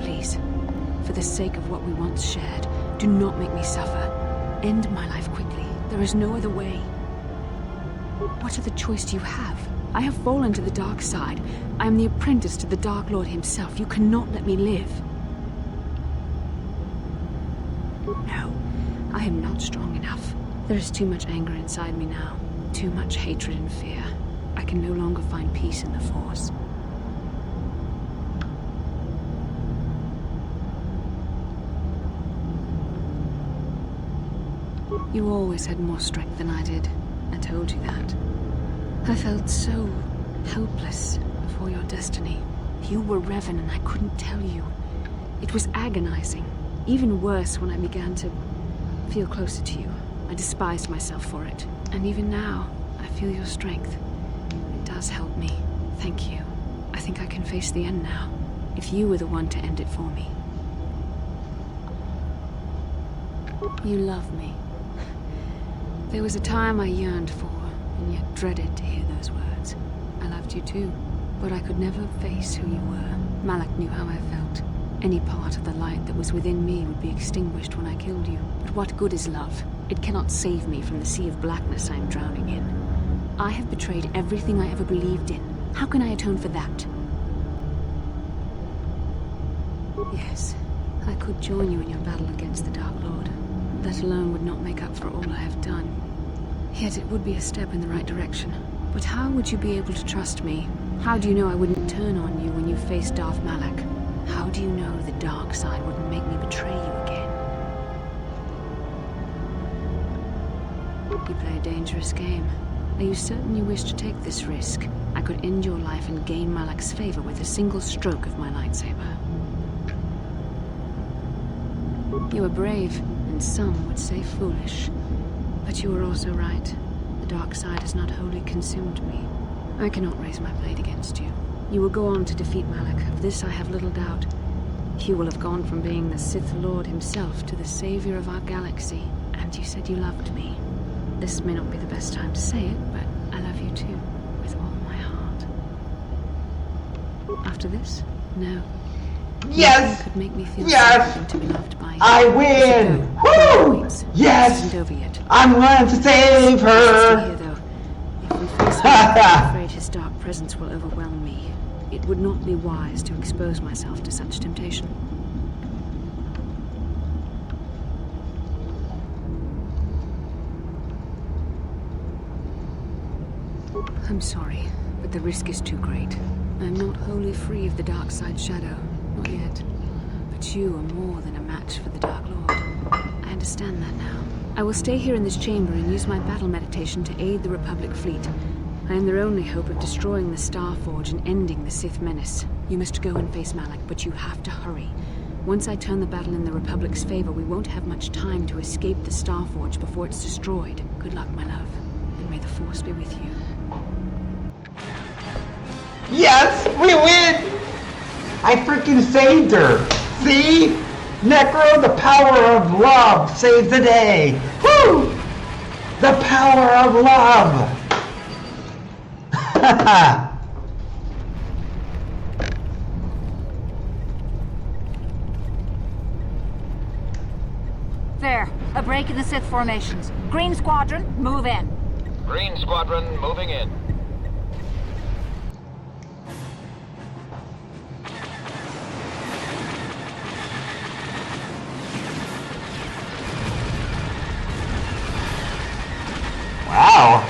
Please, for the sake of what we once shared, do not make me suffer. End my life quickly. There is no other way. What other choice do you have? I have fallen to the dark side. I am the apprentice to the Dark Lord himself. You cannot let me live. No, I am not strong enough. There is too much anger inside me now. Too much hatred and fear. I can no longer find peace in the Force. You always had more strength than I did. I told you that. I felt so helpless before your destiny. You were Revan and I couldn't tell you. It was agonizing. Even worse when I began to feel closer to you. I despised myself for it. And even now, I feel your strength. It does help me. Thank you. I think I can face the end now. If you were the one to end it for me. You love me. There was a time I yearned for, and yet dreaded to hear those words. I loved you too, but I could never face who you were. Malak knew how I felt. Any part of the light that was within me would be extinguished when I killed you. But what good is love? It cannot save me from the sea of blackness I am drowning in. I have betrayed everything I ever believed in. How can I atone for that? Yes, I could join you in your battle against the Dark Lord. That alone would not make up for all I have done. Yet it would be a step in the right direction. But how would you be able to trust me? How do you know I wouldn't turn on you when you faced Darth Malak? How do you know the dark side wouldn't make me betray you again? You play a dangerous game. Are you certain you wish to take this risk? I could end your life and gain Malak's favor with a single stroke of my lightsaber. You were brave, and some would say foolish. But you were also right. The dark side has not wholly consumed me. I cannot raise my blade against you. You will go on to defeat Malak. Of this I have little doubt. You will have gone from being the Sith Lord himself to the savior of our galaxy. And you said you loved me. This may not be the best time to say it, but I love you too, with all my heart. After this? No.
Yes!
Nothing could make me feel
Yes!
something to be loved by you.
I win! Woo! Yes!
Isn't over yet.
I'm going to save
Stay
her!
here, though. If we face him, I'm afraid his dark presence will overwhelm me. It would not be wise to expose myself to such temptation. I'm sorry, but the risk is too great. I'm not wholly free of the dark side shadow, not yet. But you are more than a match for the Dark Lord. I understand that now. I will stay here in this chamber and use my battle meditation to aid the Republic fleet. I am their only hope of destroying the Star Forge and ending the Sith menace. You must go and face Malak, but you have to hurry. Once I turn the battle in the Republic's favor, we won't have much time to escape the Star Forge before it's destroyed. Good luck, my love, and may the Force be with you.
Yes! We win! I freaking saved her! See? Necro, the power of love saves the day! Woo! The power of love!
There, a break in the Sith formations. Green Squadron, move in.
Green Squadron, moving in.
Wow.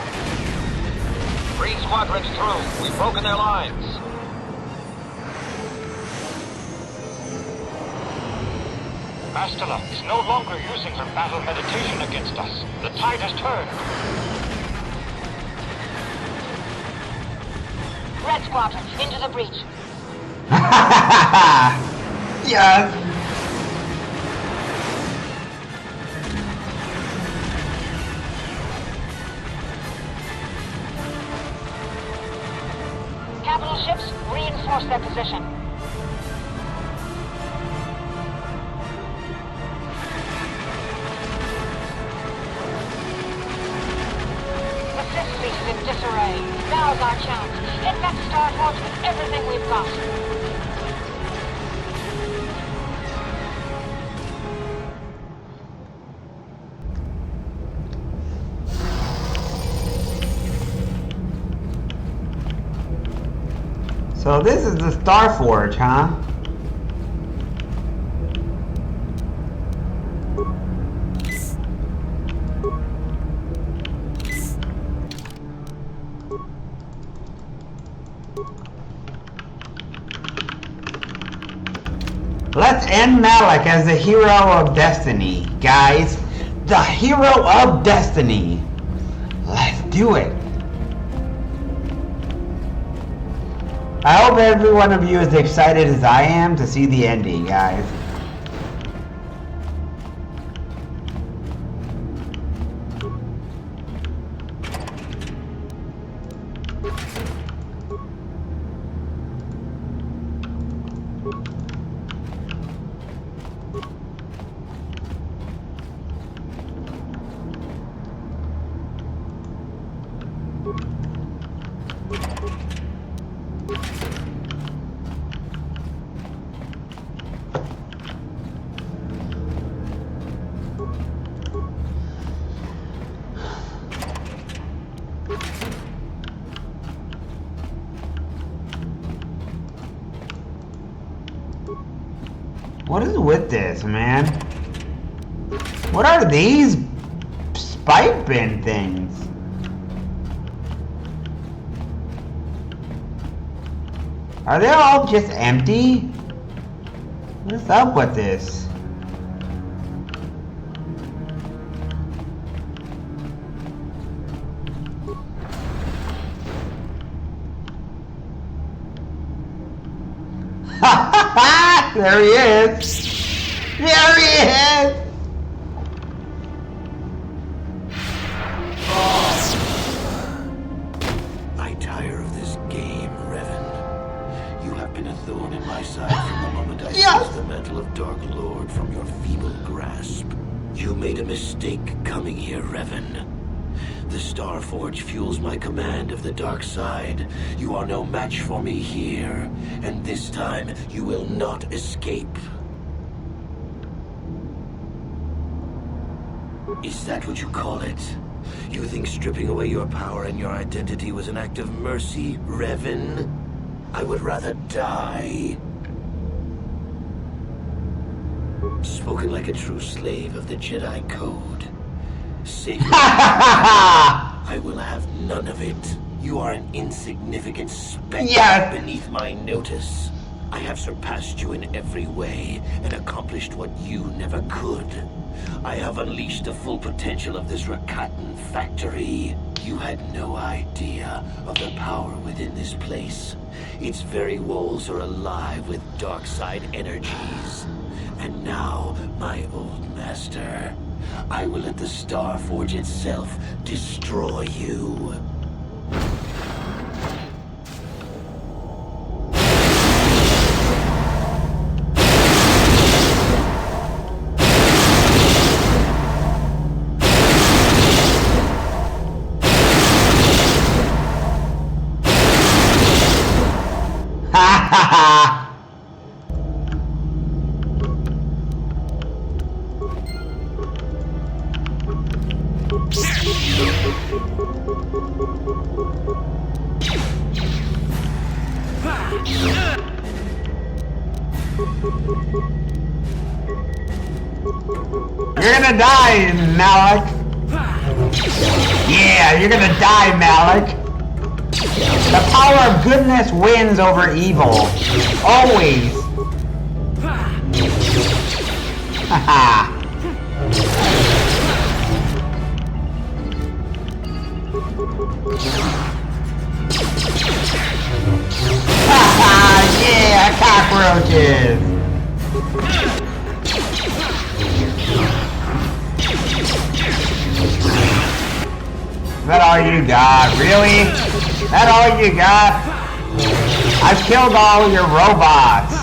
Green Squadron's through. We've broken their lines.
Bastila is no longer using her battle meditation against us. The tide has turned.
Red Squadron, into the breach.
Yes!
Capital ships, reinforce their position. The Sith fleet is in disarray. Now's our chance. Get back to Star Forge with everything we've got.
So this is the Star Forge, huh? Let's end Malak as the hero of destiny, guys. The hero of destiny. Let's do it. I hope every one of you is excited as I am to see the ending, guys. What is with this, man? What are these spike bin things? Are they all just empty? What's up with this? There he is. There he is!
I tire of this game, Revan. You have been a thorn in my side from the moment I seized the mantle of Dark Lord from your feeble grasp. You made a mistake coming here, Revan. The Starforge fuels my command of the dark side. You are no match for me here, and this time you will not escape. Is that what you call it? You think stripping away your power and your identity was an act of mercy, Revan? I would rather die. Spoken like a true slave of the Jedi Code. Save I will have none of it. You are an insignificant speck beneath my notice. I have surpassed you in every way and accomplished what you never could. I have unleashed the full potential of this Rakatan factory. You had no idea of the power within this place. Its very walls are alive with dark side energies. And now, my old master, I will let the Starforge itself destroy you.
You're gonna die, Malik. Yeah, you're gonna die, Malik. The power of goodness wins over evil. Always. Haha. Haha, yeah, cockroaches. Is that all you got? Really? That all you got? I've killed all your robots.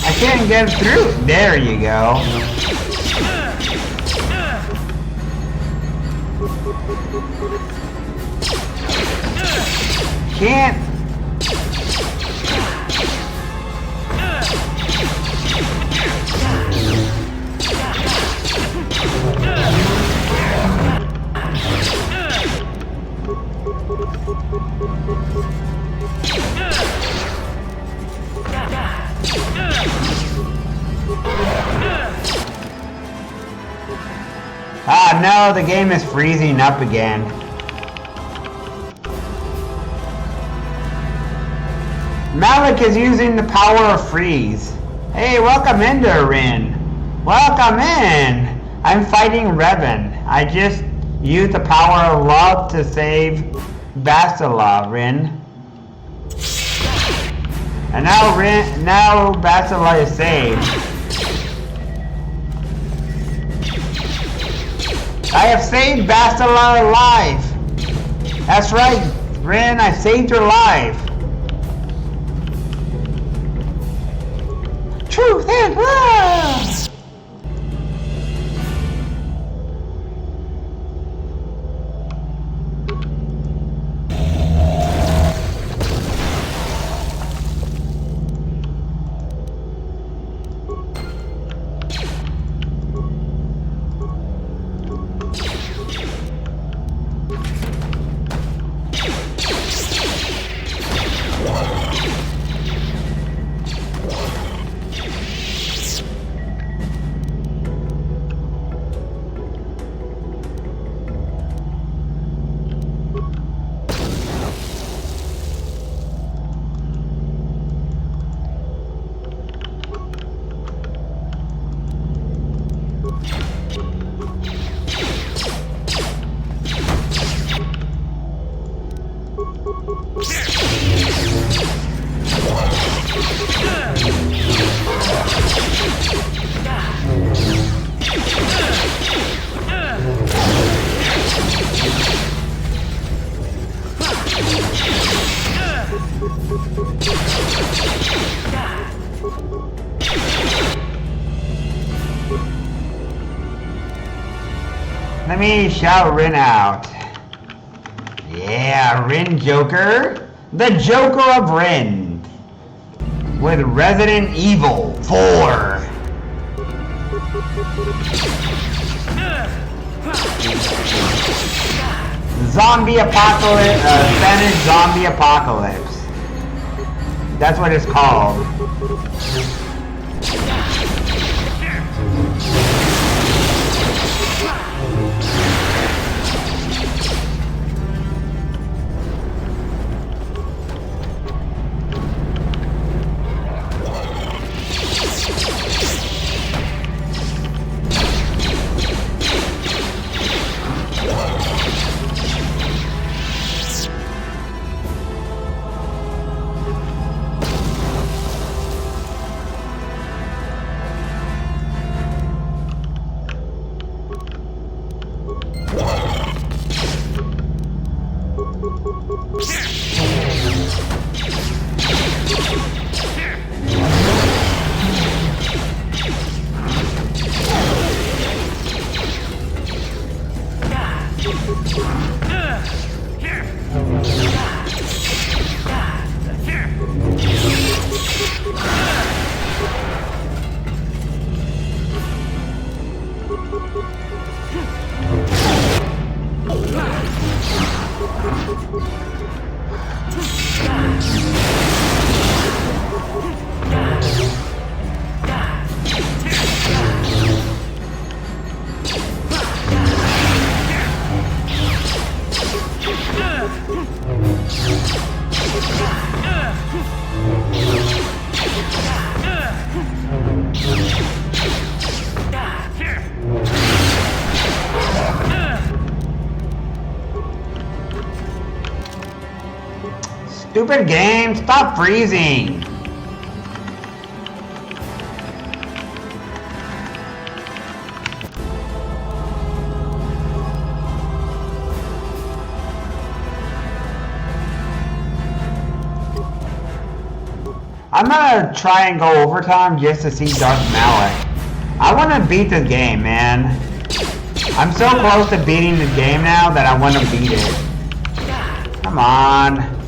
I can't get through. There you go. Can't. Ah, no, the game is freezing up again. Malik is using the power of freeze. Hey, welcome in there, Rin. Welcome in. I'm fighting Revan. I just used the power of love to save Bastila, Rin. And now Bastila is saved. I have saved Bastila alive. That's right, Ren, I saved your life. Truth and love. Let me shout Rin out. Yeah, Rin Joker. The Joker of Rin. With Resident Evil 4. Zombie apocalypse, Spanish zombie apocalypse. That's what it's called. Stupid game, stop freezing! I'm gonna try and go overtime just to see Dark Malik. I wanna beat this game, man. I'm so close to beating the game now that I wanna beat it. Come on.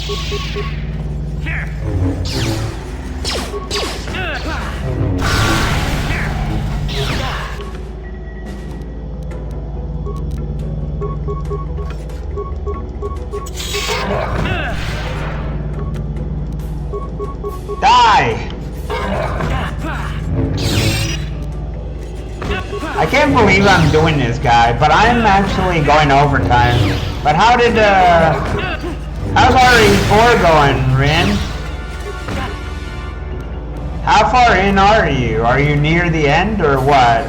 Die! I can't believe I'm doing this, guy, but I'm actually going overtime. But how's RE4 going, Rin? How far in are you? Are you near the end or what?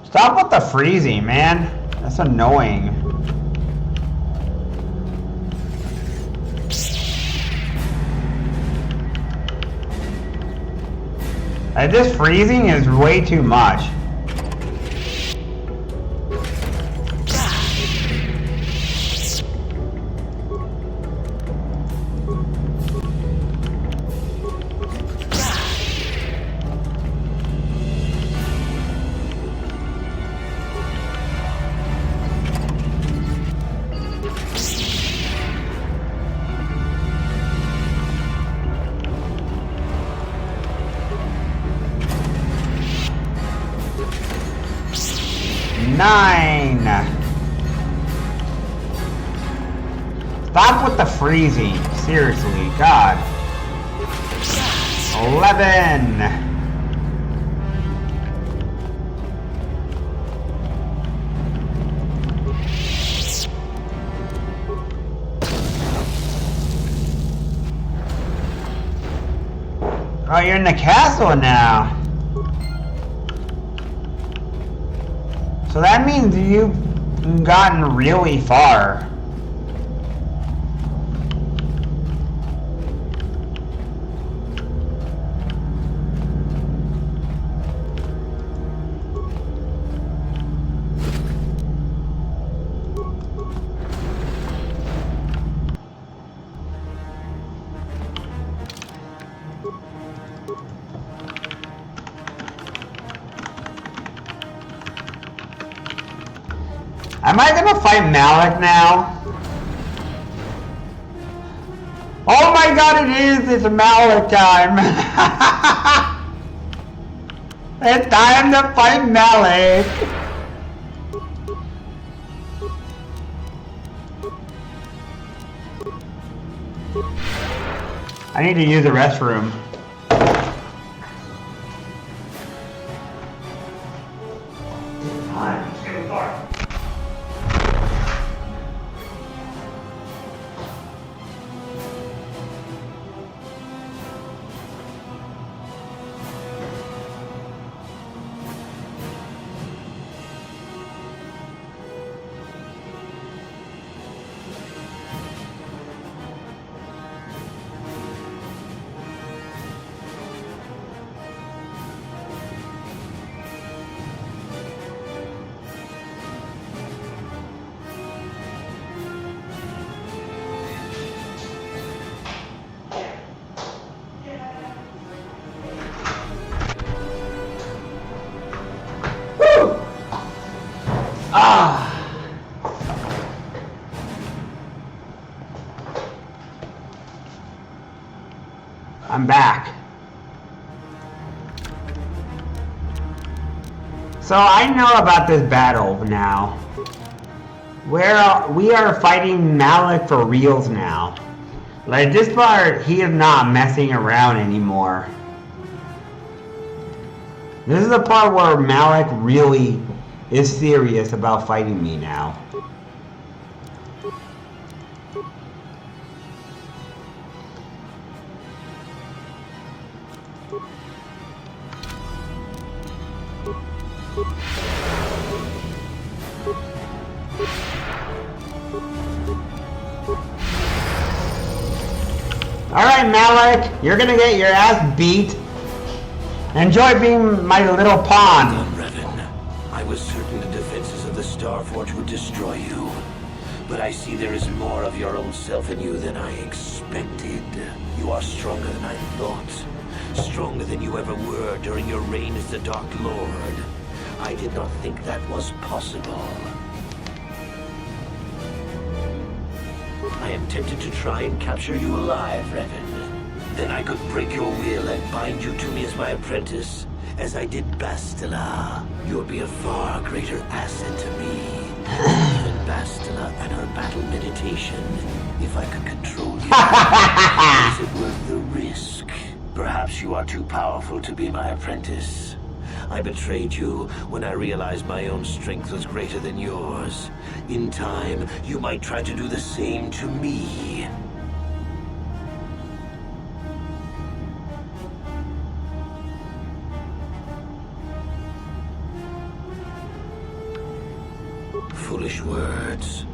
Stop with the freezing, man. That's annoying. Like, this freezing is way too much. Nine. Stop with the freezing. Seriously, God. 11. Oh, you're in the castle now. So that means you've gotten really far. Am I gonna fight Malik now? Oh my god, it is! It's Malik time! It's time to fight Malik! I need to use the restroom. I'm back. So I know about this battle now. We are fighting Malik for reals now. Like this part, he is not messing around anymore. This is the part where Malik really is serious about fighting me now. Alright, Malik, you're gonna get your ass beat. Enjoy being my little pawn.
Revan, I was certain the defenses of the Starforge would destroy you. But I see there is more of your own self in you than I expected. You are stronger than I thought. Stronger than you ever were during your reign as the Dark Lord. I did not think that was possible. I am tempted to try and capture you alive, Revan. Then I could break your will and bind you to me as my apprentice, as I did Bastila. You would be a far greater asset to me. Even Bastila and her battle meditation, if I could control you. Is it worth the risk? Perhaps you are too powerful to be my apprentice. I betrayed you when I realized my own strength was greater than yours. In time, you might try to do the same to me. Foolish words.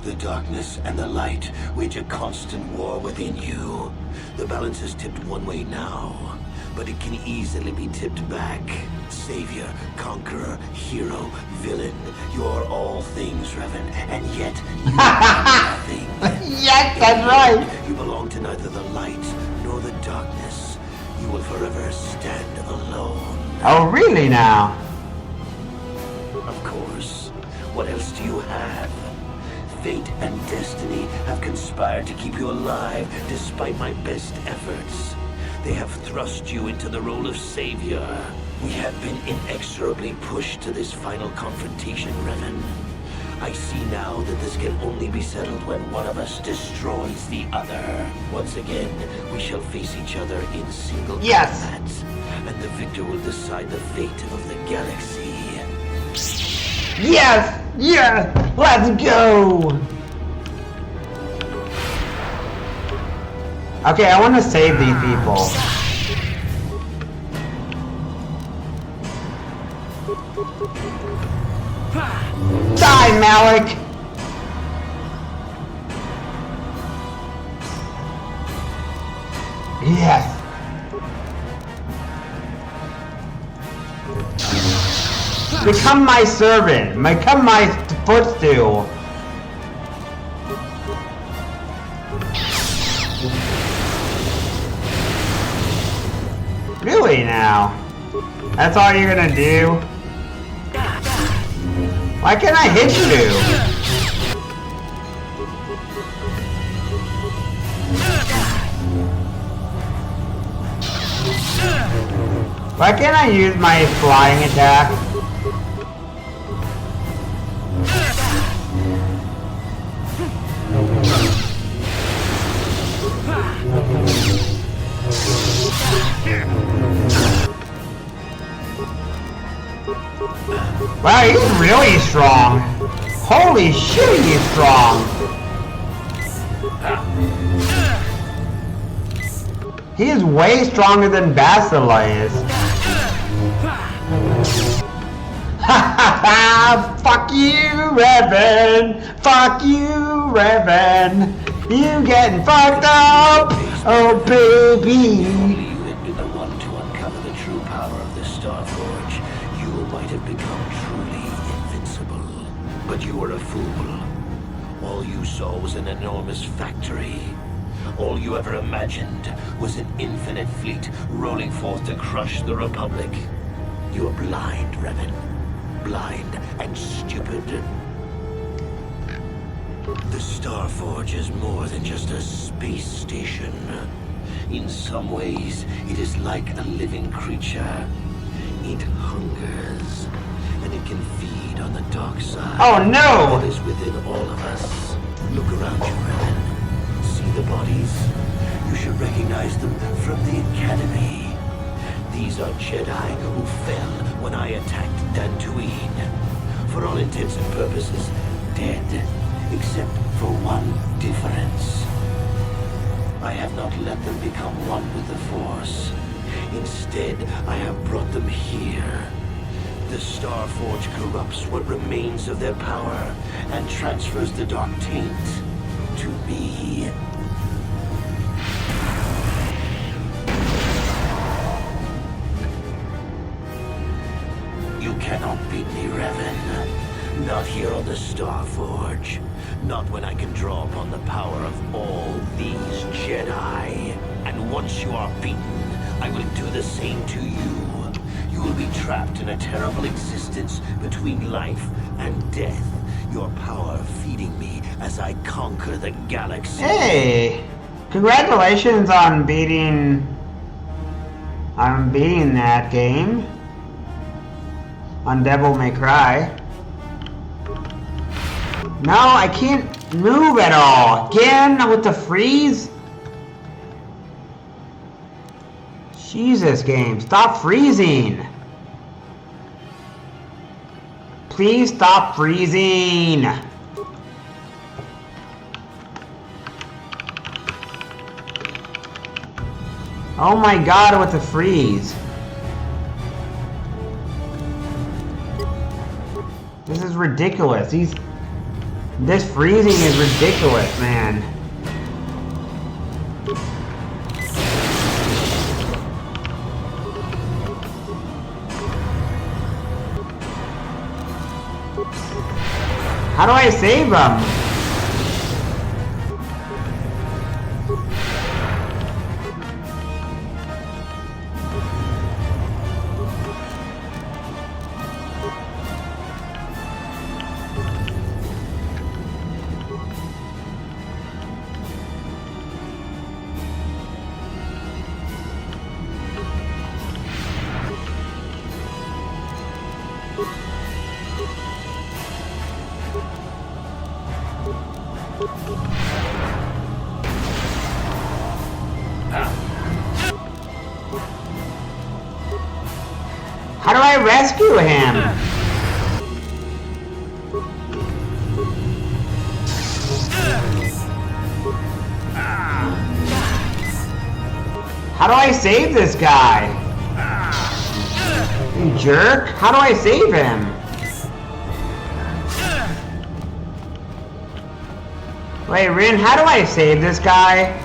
The darkness and the light wage a constant war within you. The balance is tipped one way now, but it can easily be tipped back. Savior, conqueror, hero, villain. You are all things, Revan, and yet you are nothing.
Yes, that's right.
You belong to neither the light nor the darkness. You will forever stand alone.
Oh, really now?
Of course. What else do you have? Fate and destiny have conspired to keep you alive despite my best efforts. They have thrust you into the role of savior. We have been inexorably pushed to this final confrontation, Revan. I see now that this can only be settled when one of us destroys the other. Once again, we shall face each other in single combat, and the victor will decide the fate of the galaxy.
Yes! Yes! Let's go! Okay, I want to save these people. Die, Malik! Yes! Become my servant! Become my footstool! Really now? That's all you're gonna do? Why can't I hit you? Why can't I use my flying attack? Wow, he's really strong. Holy shit, he's strong. He is way stronger than Bastila is. Fuck you, Revan. Fuck you, Revan. You getting fucked up. Oh, baby.
But you were a fool. All you saw was an enormous factory. All you ever imagined was an infinite fleet rolling forth to crush the Republic. You are blind, Revan. Blind and stupid. The Starforge is more than just a space station. In some ways, it is like a living creature. It hungers, and it can feed on the dark side.
Oh no!
That is within all of us. Look around you, Revan. See the body bodies. You should recognize them from the Academy. These are Jedi who fell when I attacked Dantooine. For all intents and purposes, dead, except for one difference. I have not let them become one with the Force. Instead, I have brought them here. The Starforge corrupts what remains of their power and transfers the dark taint to me. You cannot beat me, Revan. Not here on the Starforge. Not when I can draw upon the power of all these Jedi. And once you are beaten, I will do the same to you. You will be trapped in a terrible existence between life and death. Your power feeding me as I conquer the galaxy.
Hey! Congratulations on beating that game. On Devil May Cry. No, I can't move at all. Again with the freeze? Jesus, game. Stop freezing. Please stop freezing. Oh my god, with the freeze. This is ridiculous. This freezing is ridiculous, man. How do I save them? How do I rescue him? How do I save this guy? You jerk! How do I save him? Wait, Rin, how do I save this guy?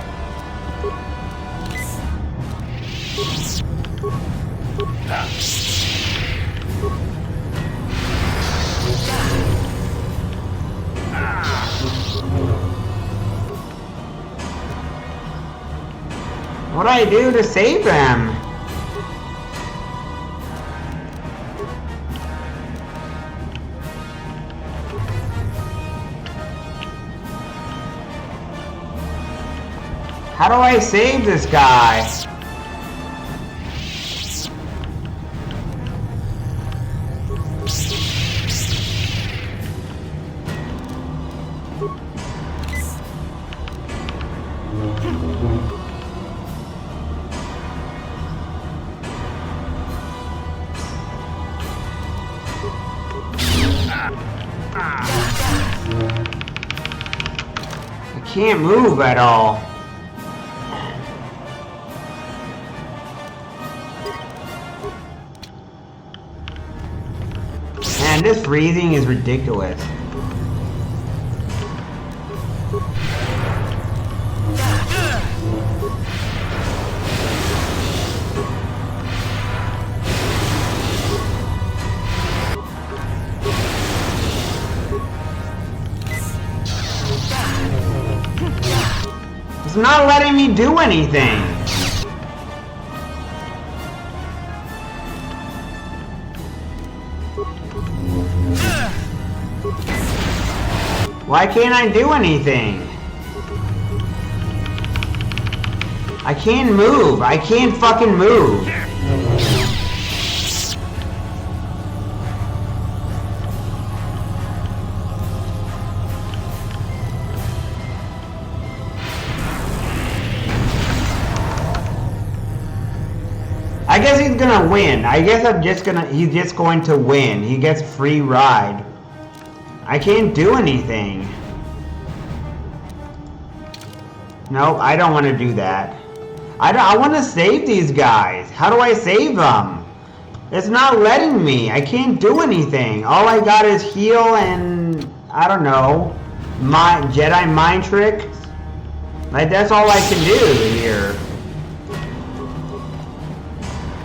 What do I do to save him? How do I save this guy? I can't move at all. Man, this freezing is ridiculous. It's not letting me do anything. Why can't I do anything? I can't move. I can't fucking move. I guess he's gonna win. I guess he's just going to win. He gets free ride. I can't do anything. Nope, I don't want to do that. I want to save these guys. How do I save them? It's not letting me. I can't do anything. All I got is heal and, I don't know, my Jedi mind tricks. Like, that's all I can do here.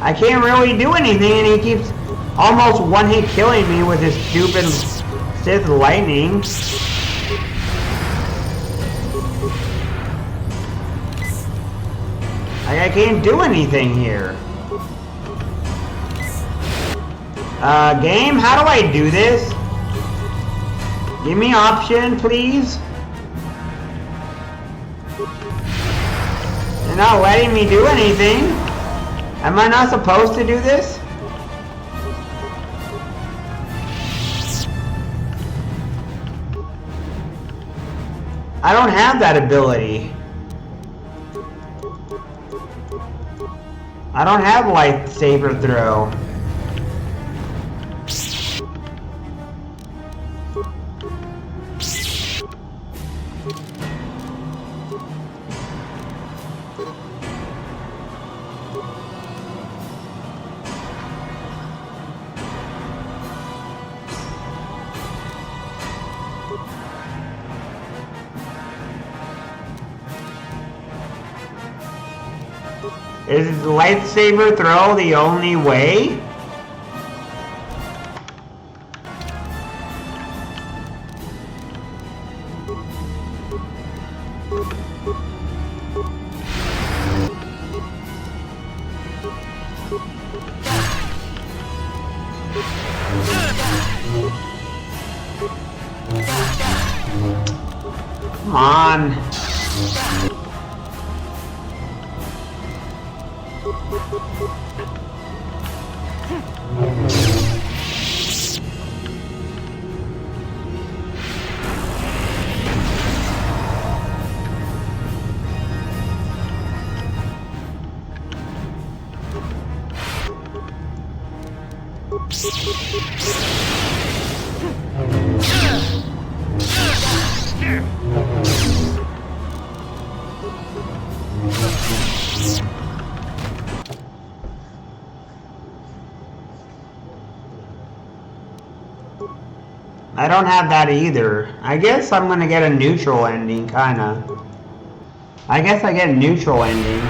I can't really do anything, and he keeps almost one-hit killing me with his stupid Sith lightning. I can't do anything here. Game, how do I do this? Give me an option, please. They're not letting me do anything. Am I not supposed to do this? I don't have that ability. I don't have lightsaber throw. Is lightsaber throw the only way? Come on. I don't have that either. I guess I'm gonna get a neutral ending, kinda. I guess I get a neutral ending.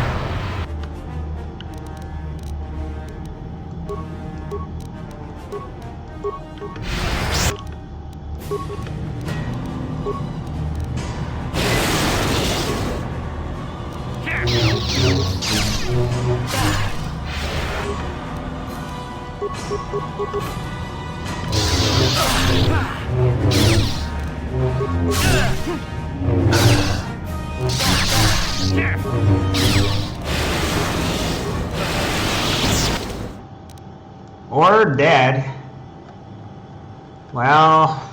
Or dead. Well...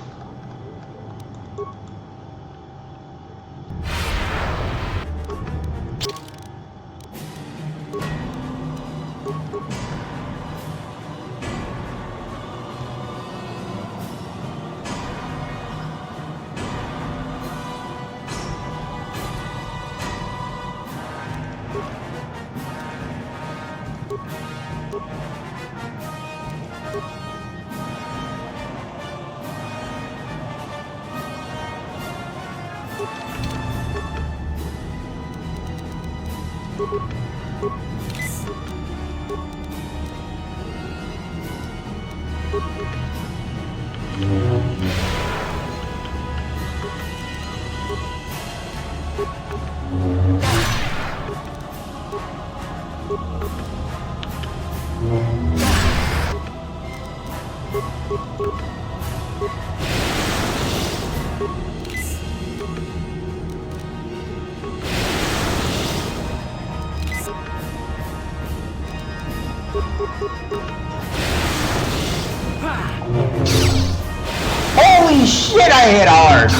Holy shit, I hit hard!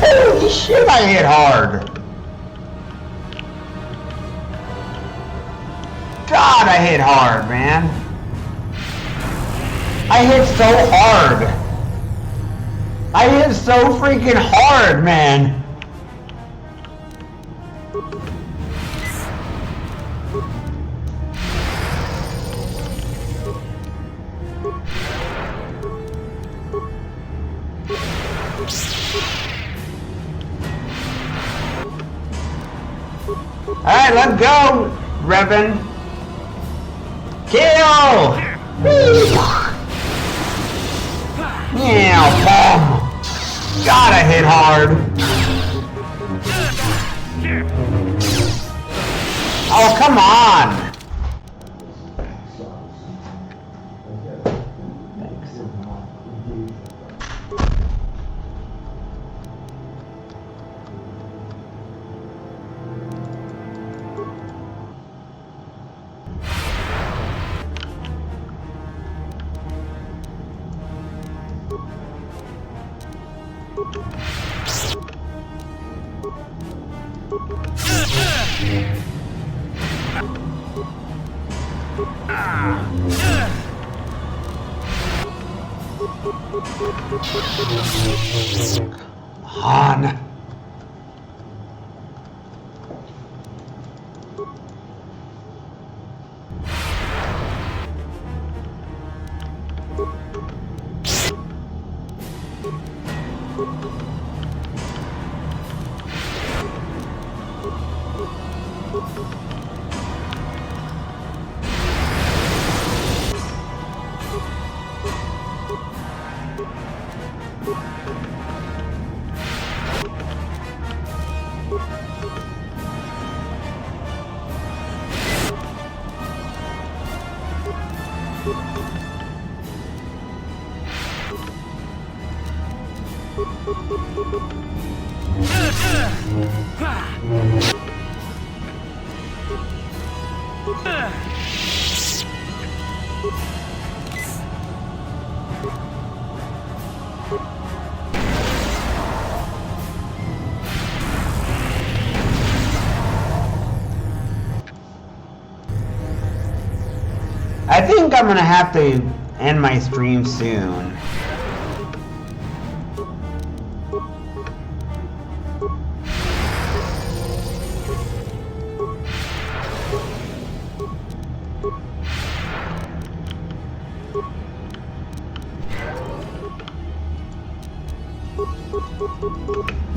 Holy shit, I hit hard! God, I hit hard, man. I hit so hard. I hit so freaking hard, man. Alright, let's go, Revan. Kill! Yeah, bomb. God, I hit hard. Oh, come on. Han. I think I'm gonna have to end my stream soon.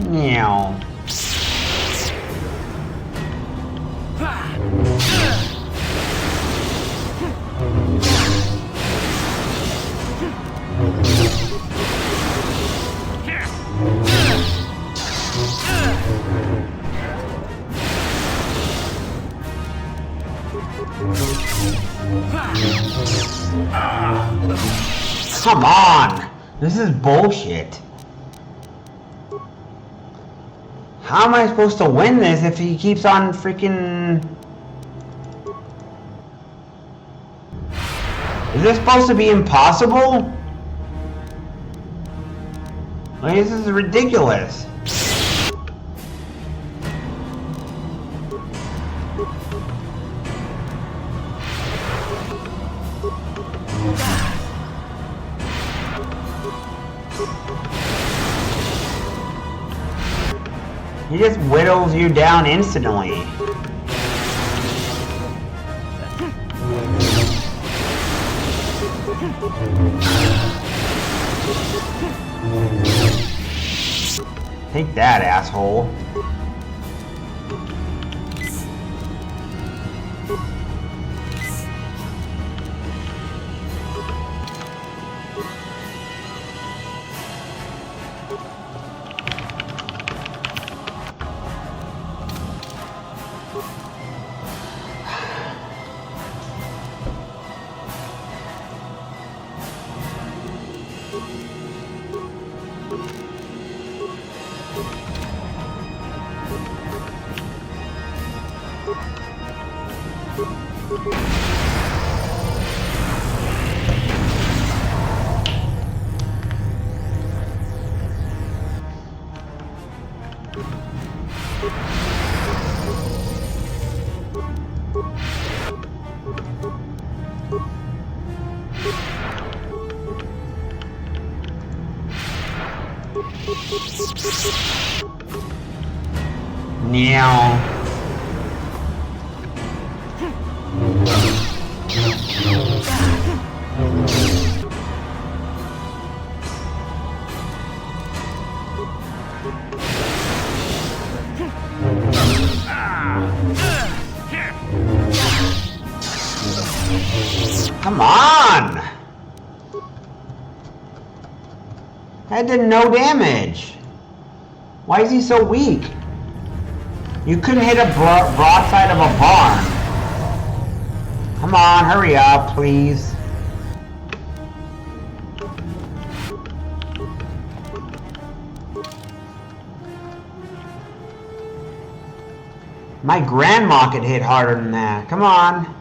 Meow. Come on! This is bullshit. How am I supposed to win this if he keeps on freaking... Is this supposed to be impossible? Like, this is ridiculous. He just whittles you down instantly. Take that, asshole. Meow. Come on! That did no damage. Why is he so weak? You couldn't hit a broadside of a barn. Come on, hurry up, please. My grandma could hit harder than that. Come on.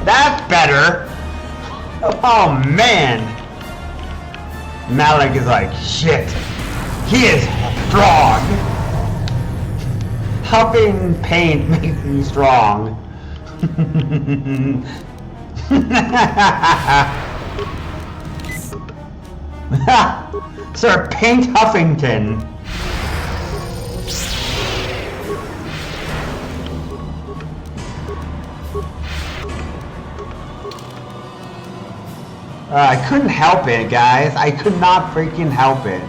That's better. Oh man. Malik is like, shit. He is strong. Huffing paint makes me strong. Sir Paint Huffington. I couldn't help it, guys. I could not freaking help it.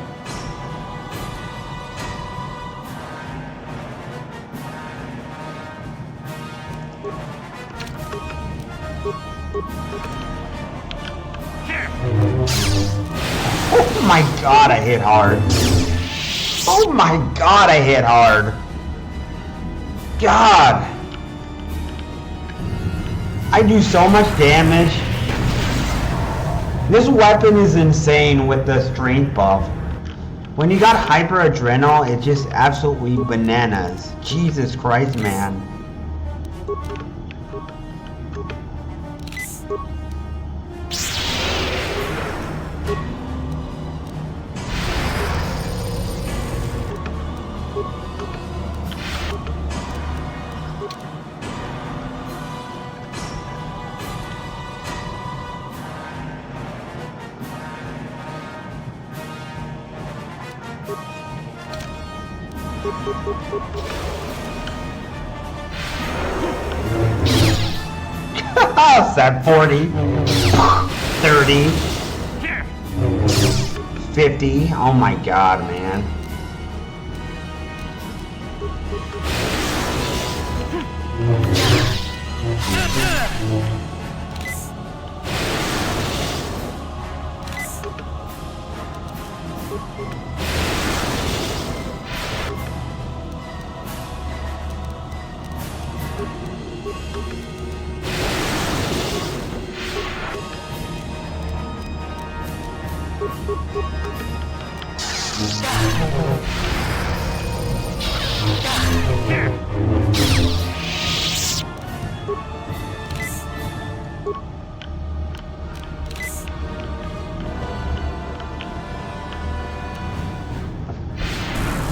Oh my god, I hit hard. Oh my god, I hit hard. God. I do so much damage. This weapon is insane with the strength buff. When you got hyper adrenal, it's just absolutely bananas. Jesus Christ, man. Set 40, 30, 50. Oh my god, man.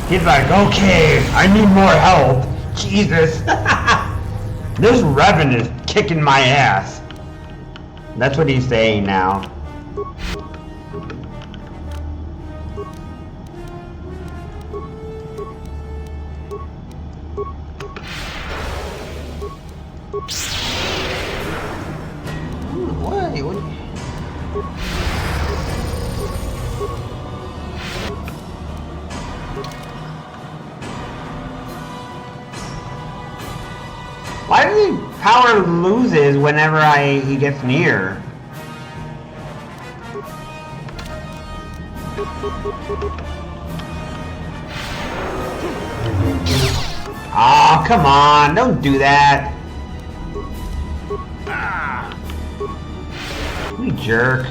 He's like, okay, I need more help. Jesus. This Revan is kicking my ass. That's what he's saying now. Why does he power loses whenever he gets near? Oh, come on, don't do that. You jerk.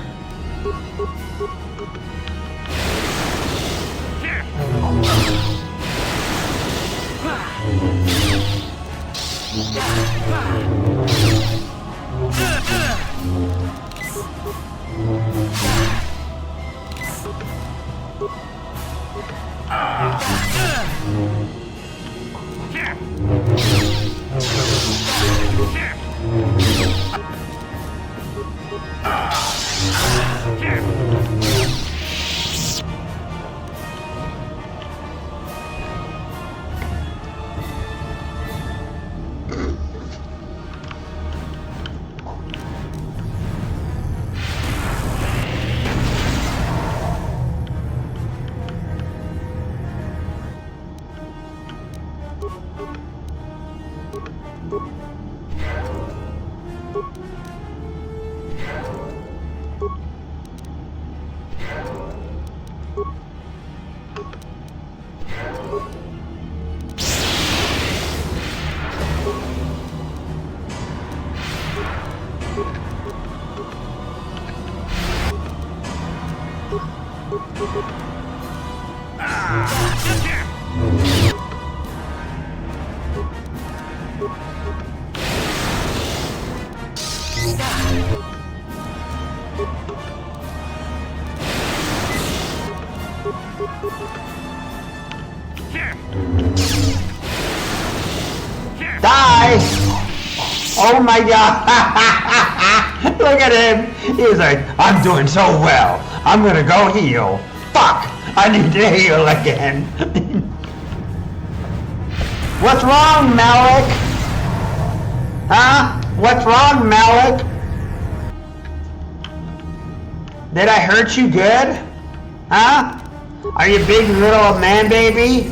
Die! Oh my god! Look at him! He's like, I'm doing so well. I'm gonna go heal. Fuck! I need to heal again. What's wrong, Malik? Huh? What's wrong, Malik? Did I hurt you good? Huh? Are you big little man baby?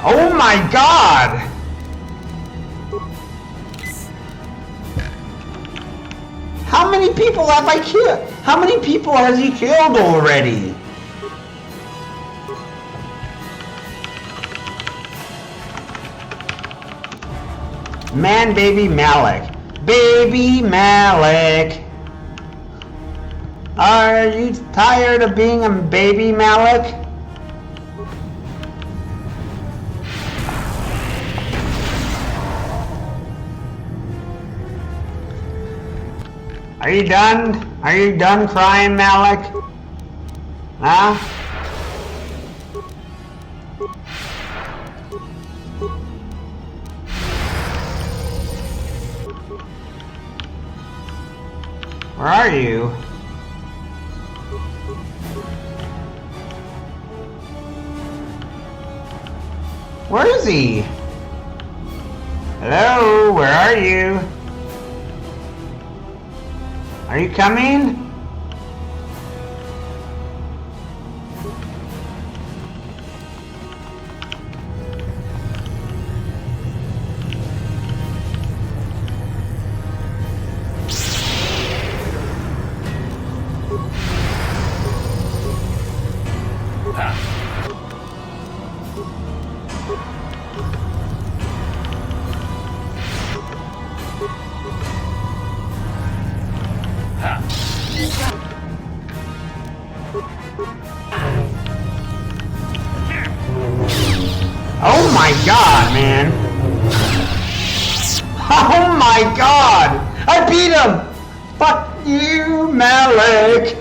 Oh my god! How many people have I killed? How many people has he killed already? Man, baby Malik. Baby Malik. Are you tired of being a baby Malik? Are you done? Are you done crying, Malik? Huh? Where are you? Where is he? Hello, where are you? Are you coming? Oh my god, man. Oh my god! I beat him! Fuck you, Malik!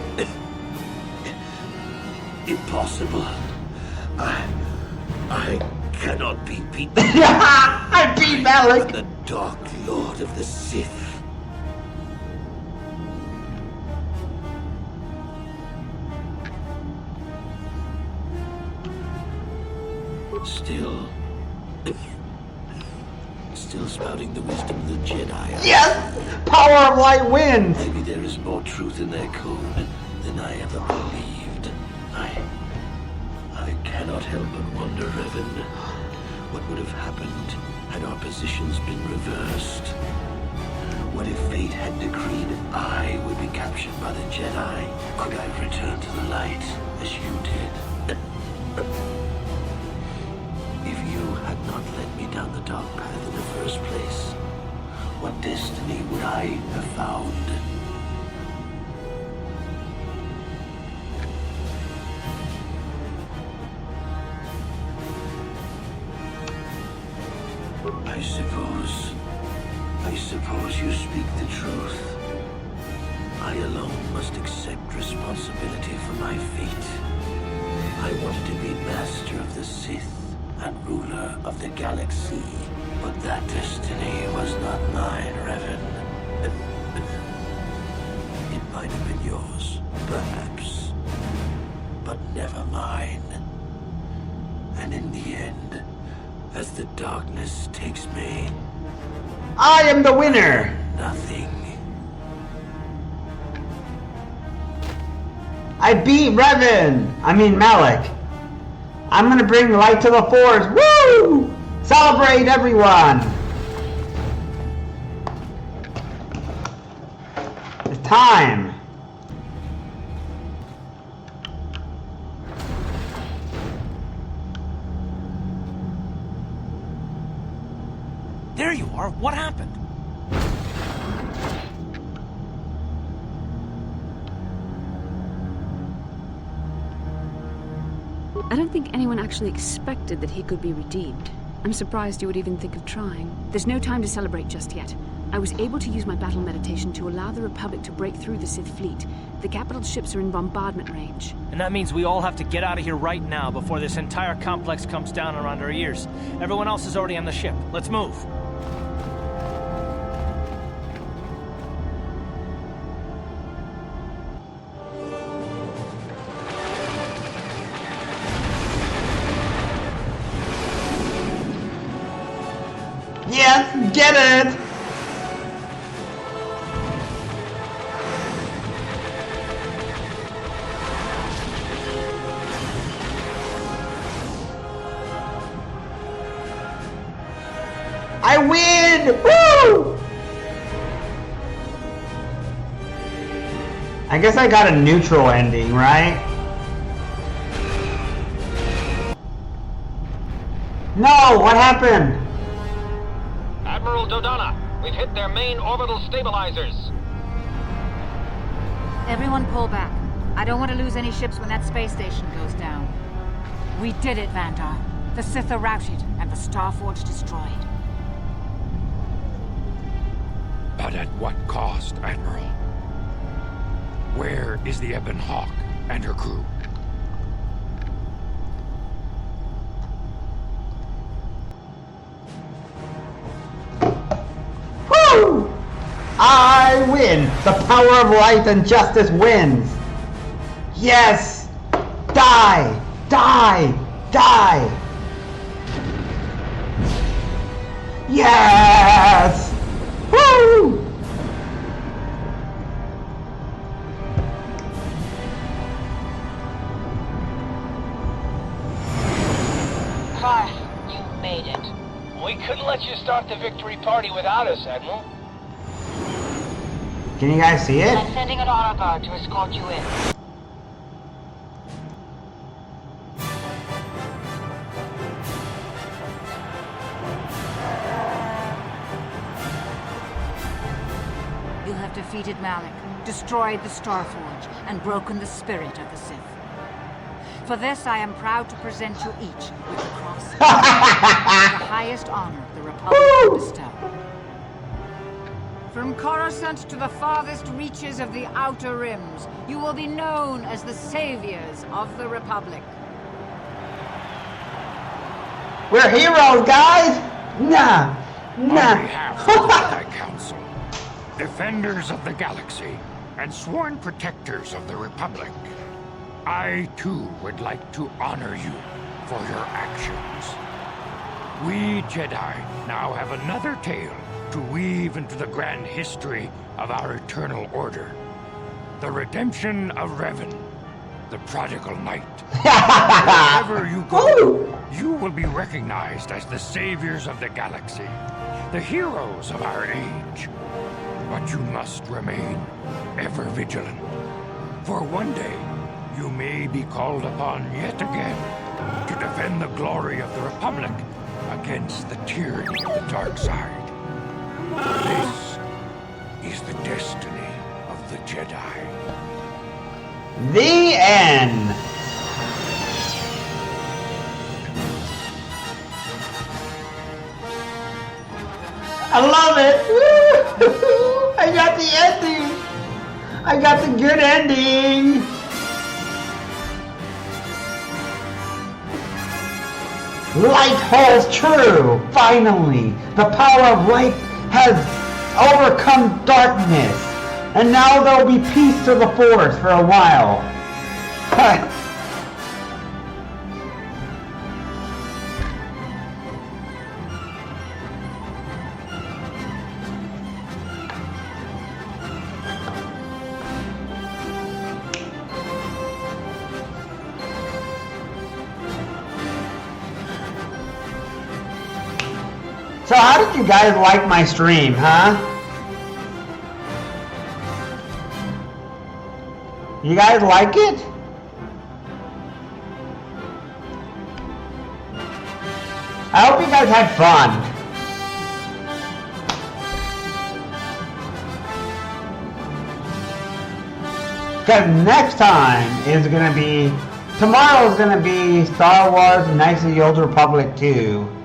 Impossible. I cannot be beaten.
I beat Malik!
The Dark Lord of the Sith. Still spouting the wisdom of the Jedi.
Yes! Power of light wins!
Maybe there is more truth in their code than I ever believed. cannot help but wonder, Revan, what would have happened had our positions been reversed? What if fate had decreed I would be captured by the Jedi? Could I have returned to the light as you did? If you had not led me down the dark path in the first place, what destiny would I have found? I suppose you speak the truth. I alone must accept responsibility for my fate. I wanted to be master of the Sith and ruler of the galaxy, but that destiny was not mine, Revan. It might have been yours, perhaps, but never mine. And in the end, as the darkness takes me,
I am the winner!
Nothing.
I beat Revan! I mean Malik. I'm gonna bring light to the Force. Woo! Celebrate, everyone! It's time!
There you are. What happened?
I don't think anyone actually expected that he could be redeemed. I'm surprised you would even think of trying. There's no time to celebrate just yet. I was able to use my battle meditation to allow the Republic to break through the Sith fleet. The capital ships are in bombardment range.
And that means we all have to get out of here right now before this entire complex comes down around our ears. Everyone else is already on the ship. Let's move.
Yes, get it! I win! Woo! I guess I got a neutral ending, right? No, what happened?
Admiral Dodonna, we've hit their main orbital stabilizers.
Everyone pull back. I don't want to lose any ships when that space station goes down. We did it, Vandar. The Sith are routed, and the Starforge destroyed.
But at what cost, Admiral? Where is the Ebon Hawk and her crew?
Woo! I win! The power of light and justice wins! Yes! Die! Die! Die! Yes! Woo!
Karth, you made it. We couldn't let you start the victory party without us, Admiral.
Can you guys see it?
I'm sending an honor guard to escort you in. You have defeated Malik, destroyed the Starforge, and broken the spirit of the Sith. For this, I am proud to present you each with the Cross, the highest honor the Republic can bestow. From Coruscant to the farthest reaches of the Outer Rims, you will be known as the saviors of the Republic.
We're heroes, guys! Nah!
On behalf of the Jedi Council, defenders of the galaxy, and sworn protectors of the Republic, I too would like to honor you for your actions. We Jedi now have another tale to weave into the grand history of our eternal order. The redemption of Revan, the prodigal knight. Wherever you go, you will be recognized as the saviors of the galaxy, the heroes of our age. But you must remain ever vigilant, for one day you may be called upon yet again to defend the glory of the Republic against the tyranny of the dark side. This is the destiny of the Jedi.
The end. I love it. I got the ending. I got the good ending. Light holds true. Finally, the power of light has overcome darkness. And now there will be peace to the Force for a while. So how did you guys like my stream, huh? You guys like it? I hope you guys had fun. Because next time is going to be, tomorrow is going to be Star Wars Knights of the Old Republic 2.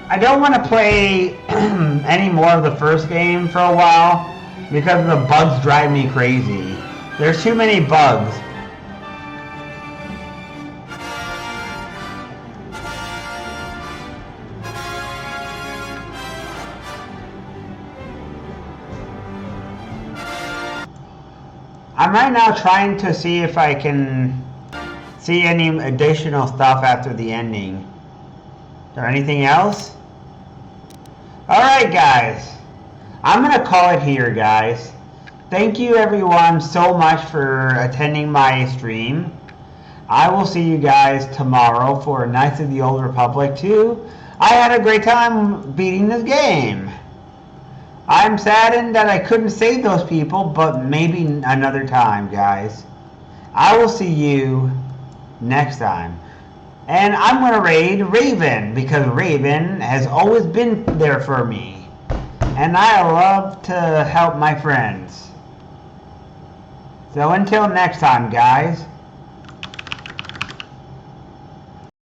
I don't want to play any more of the first game for a while because the bugs drive me crazy. There's too many bugs. I'm right now trying to see if I can see any additional stuff after the ending. Is there anything else? Alright guys, I'm going to call it here guys. Thank you everyone so much for attending my stream. I will see you guys tomorrow for Knights of the Old Republic 2. I had a great time beating this game. I'm saddened that I couldn't save those people, but maybe another time guys. I will see you next time. And I'm going to raid Raven, because Raven has always been there for me. And I love to help my friends. So until next time, guys.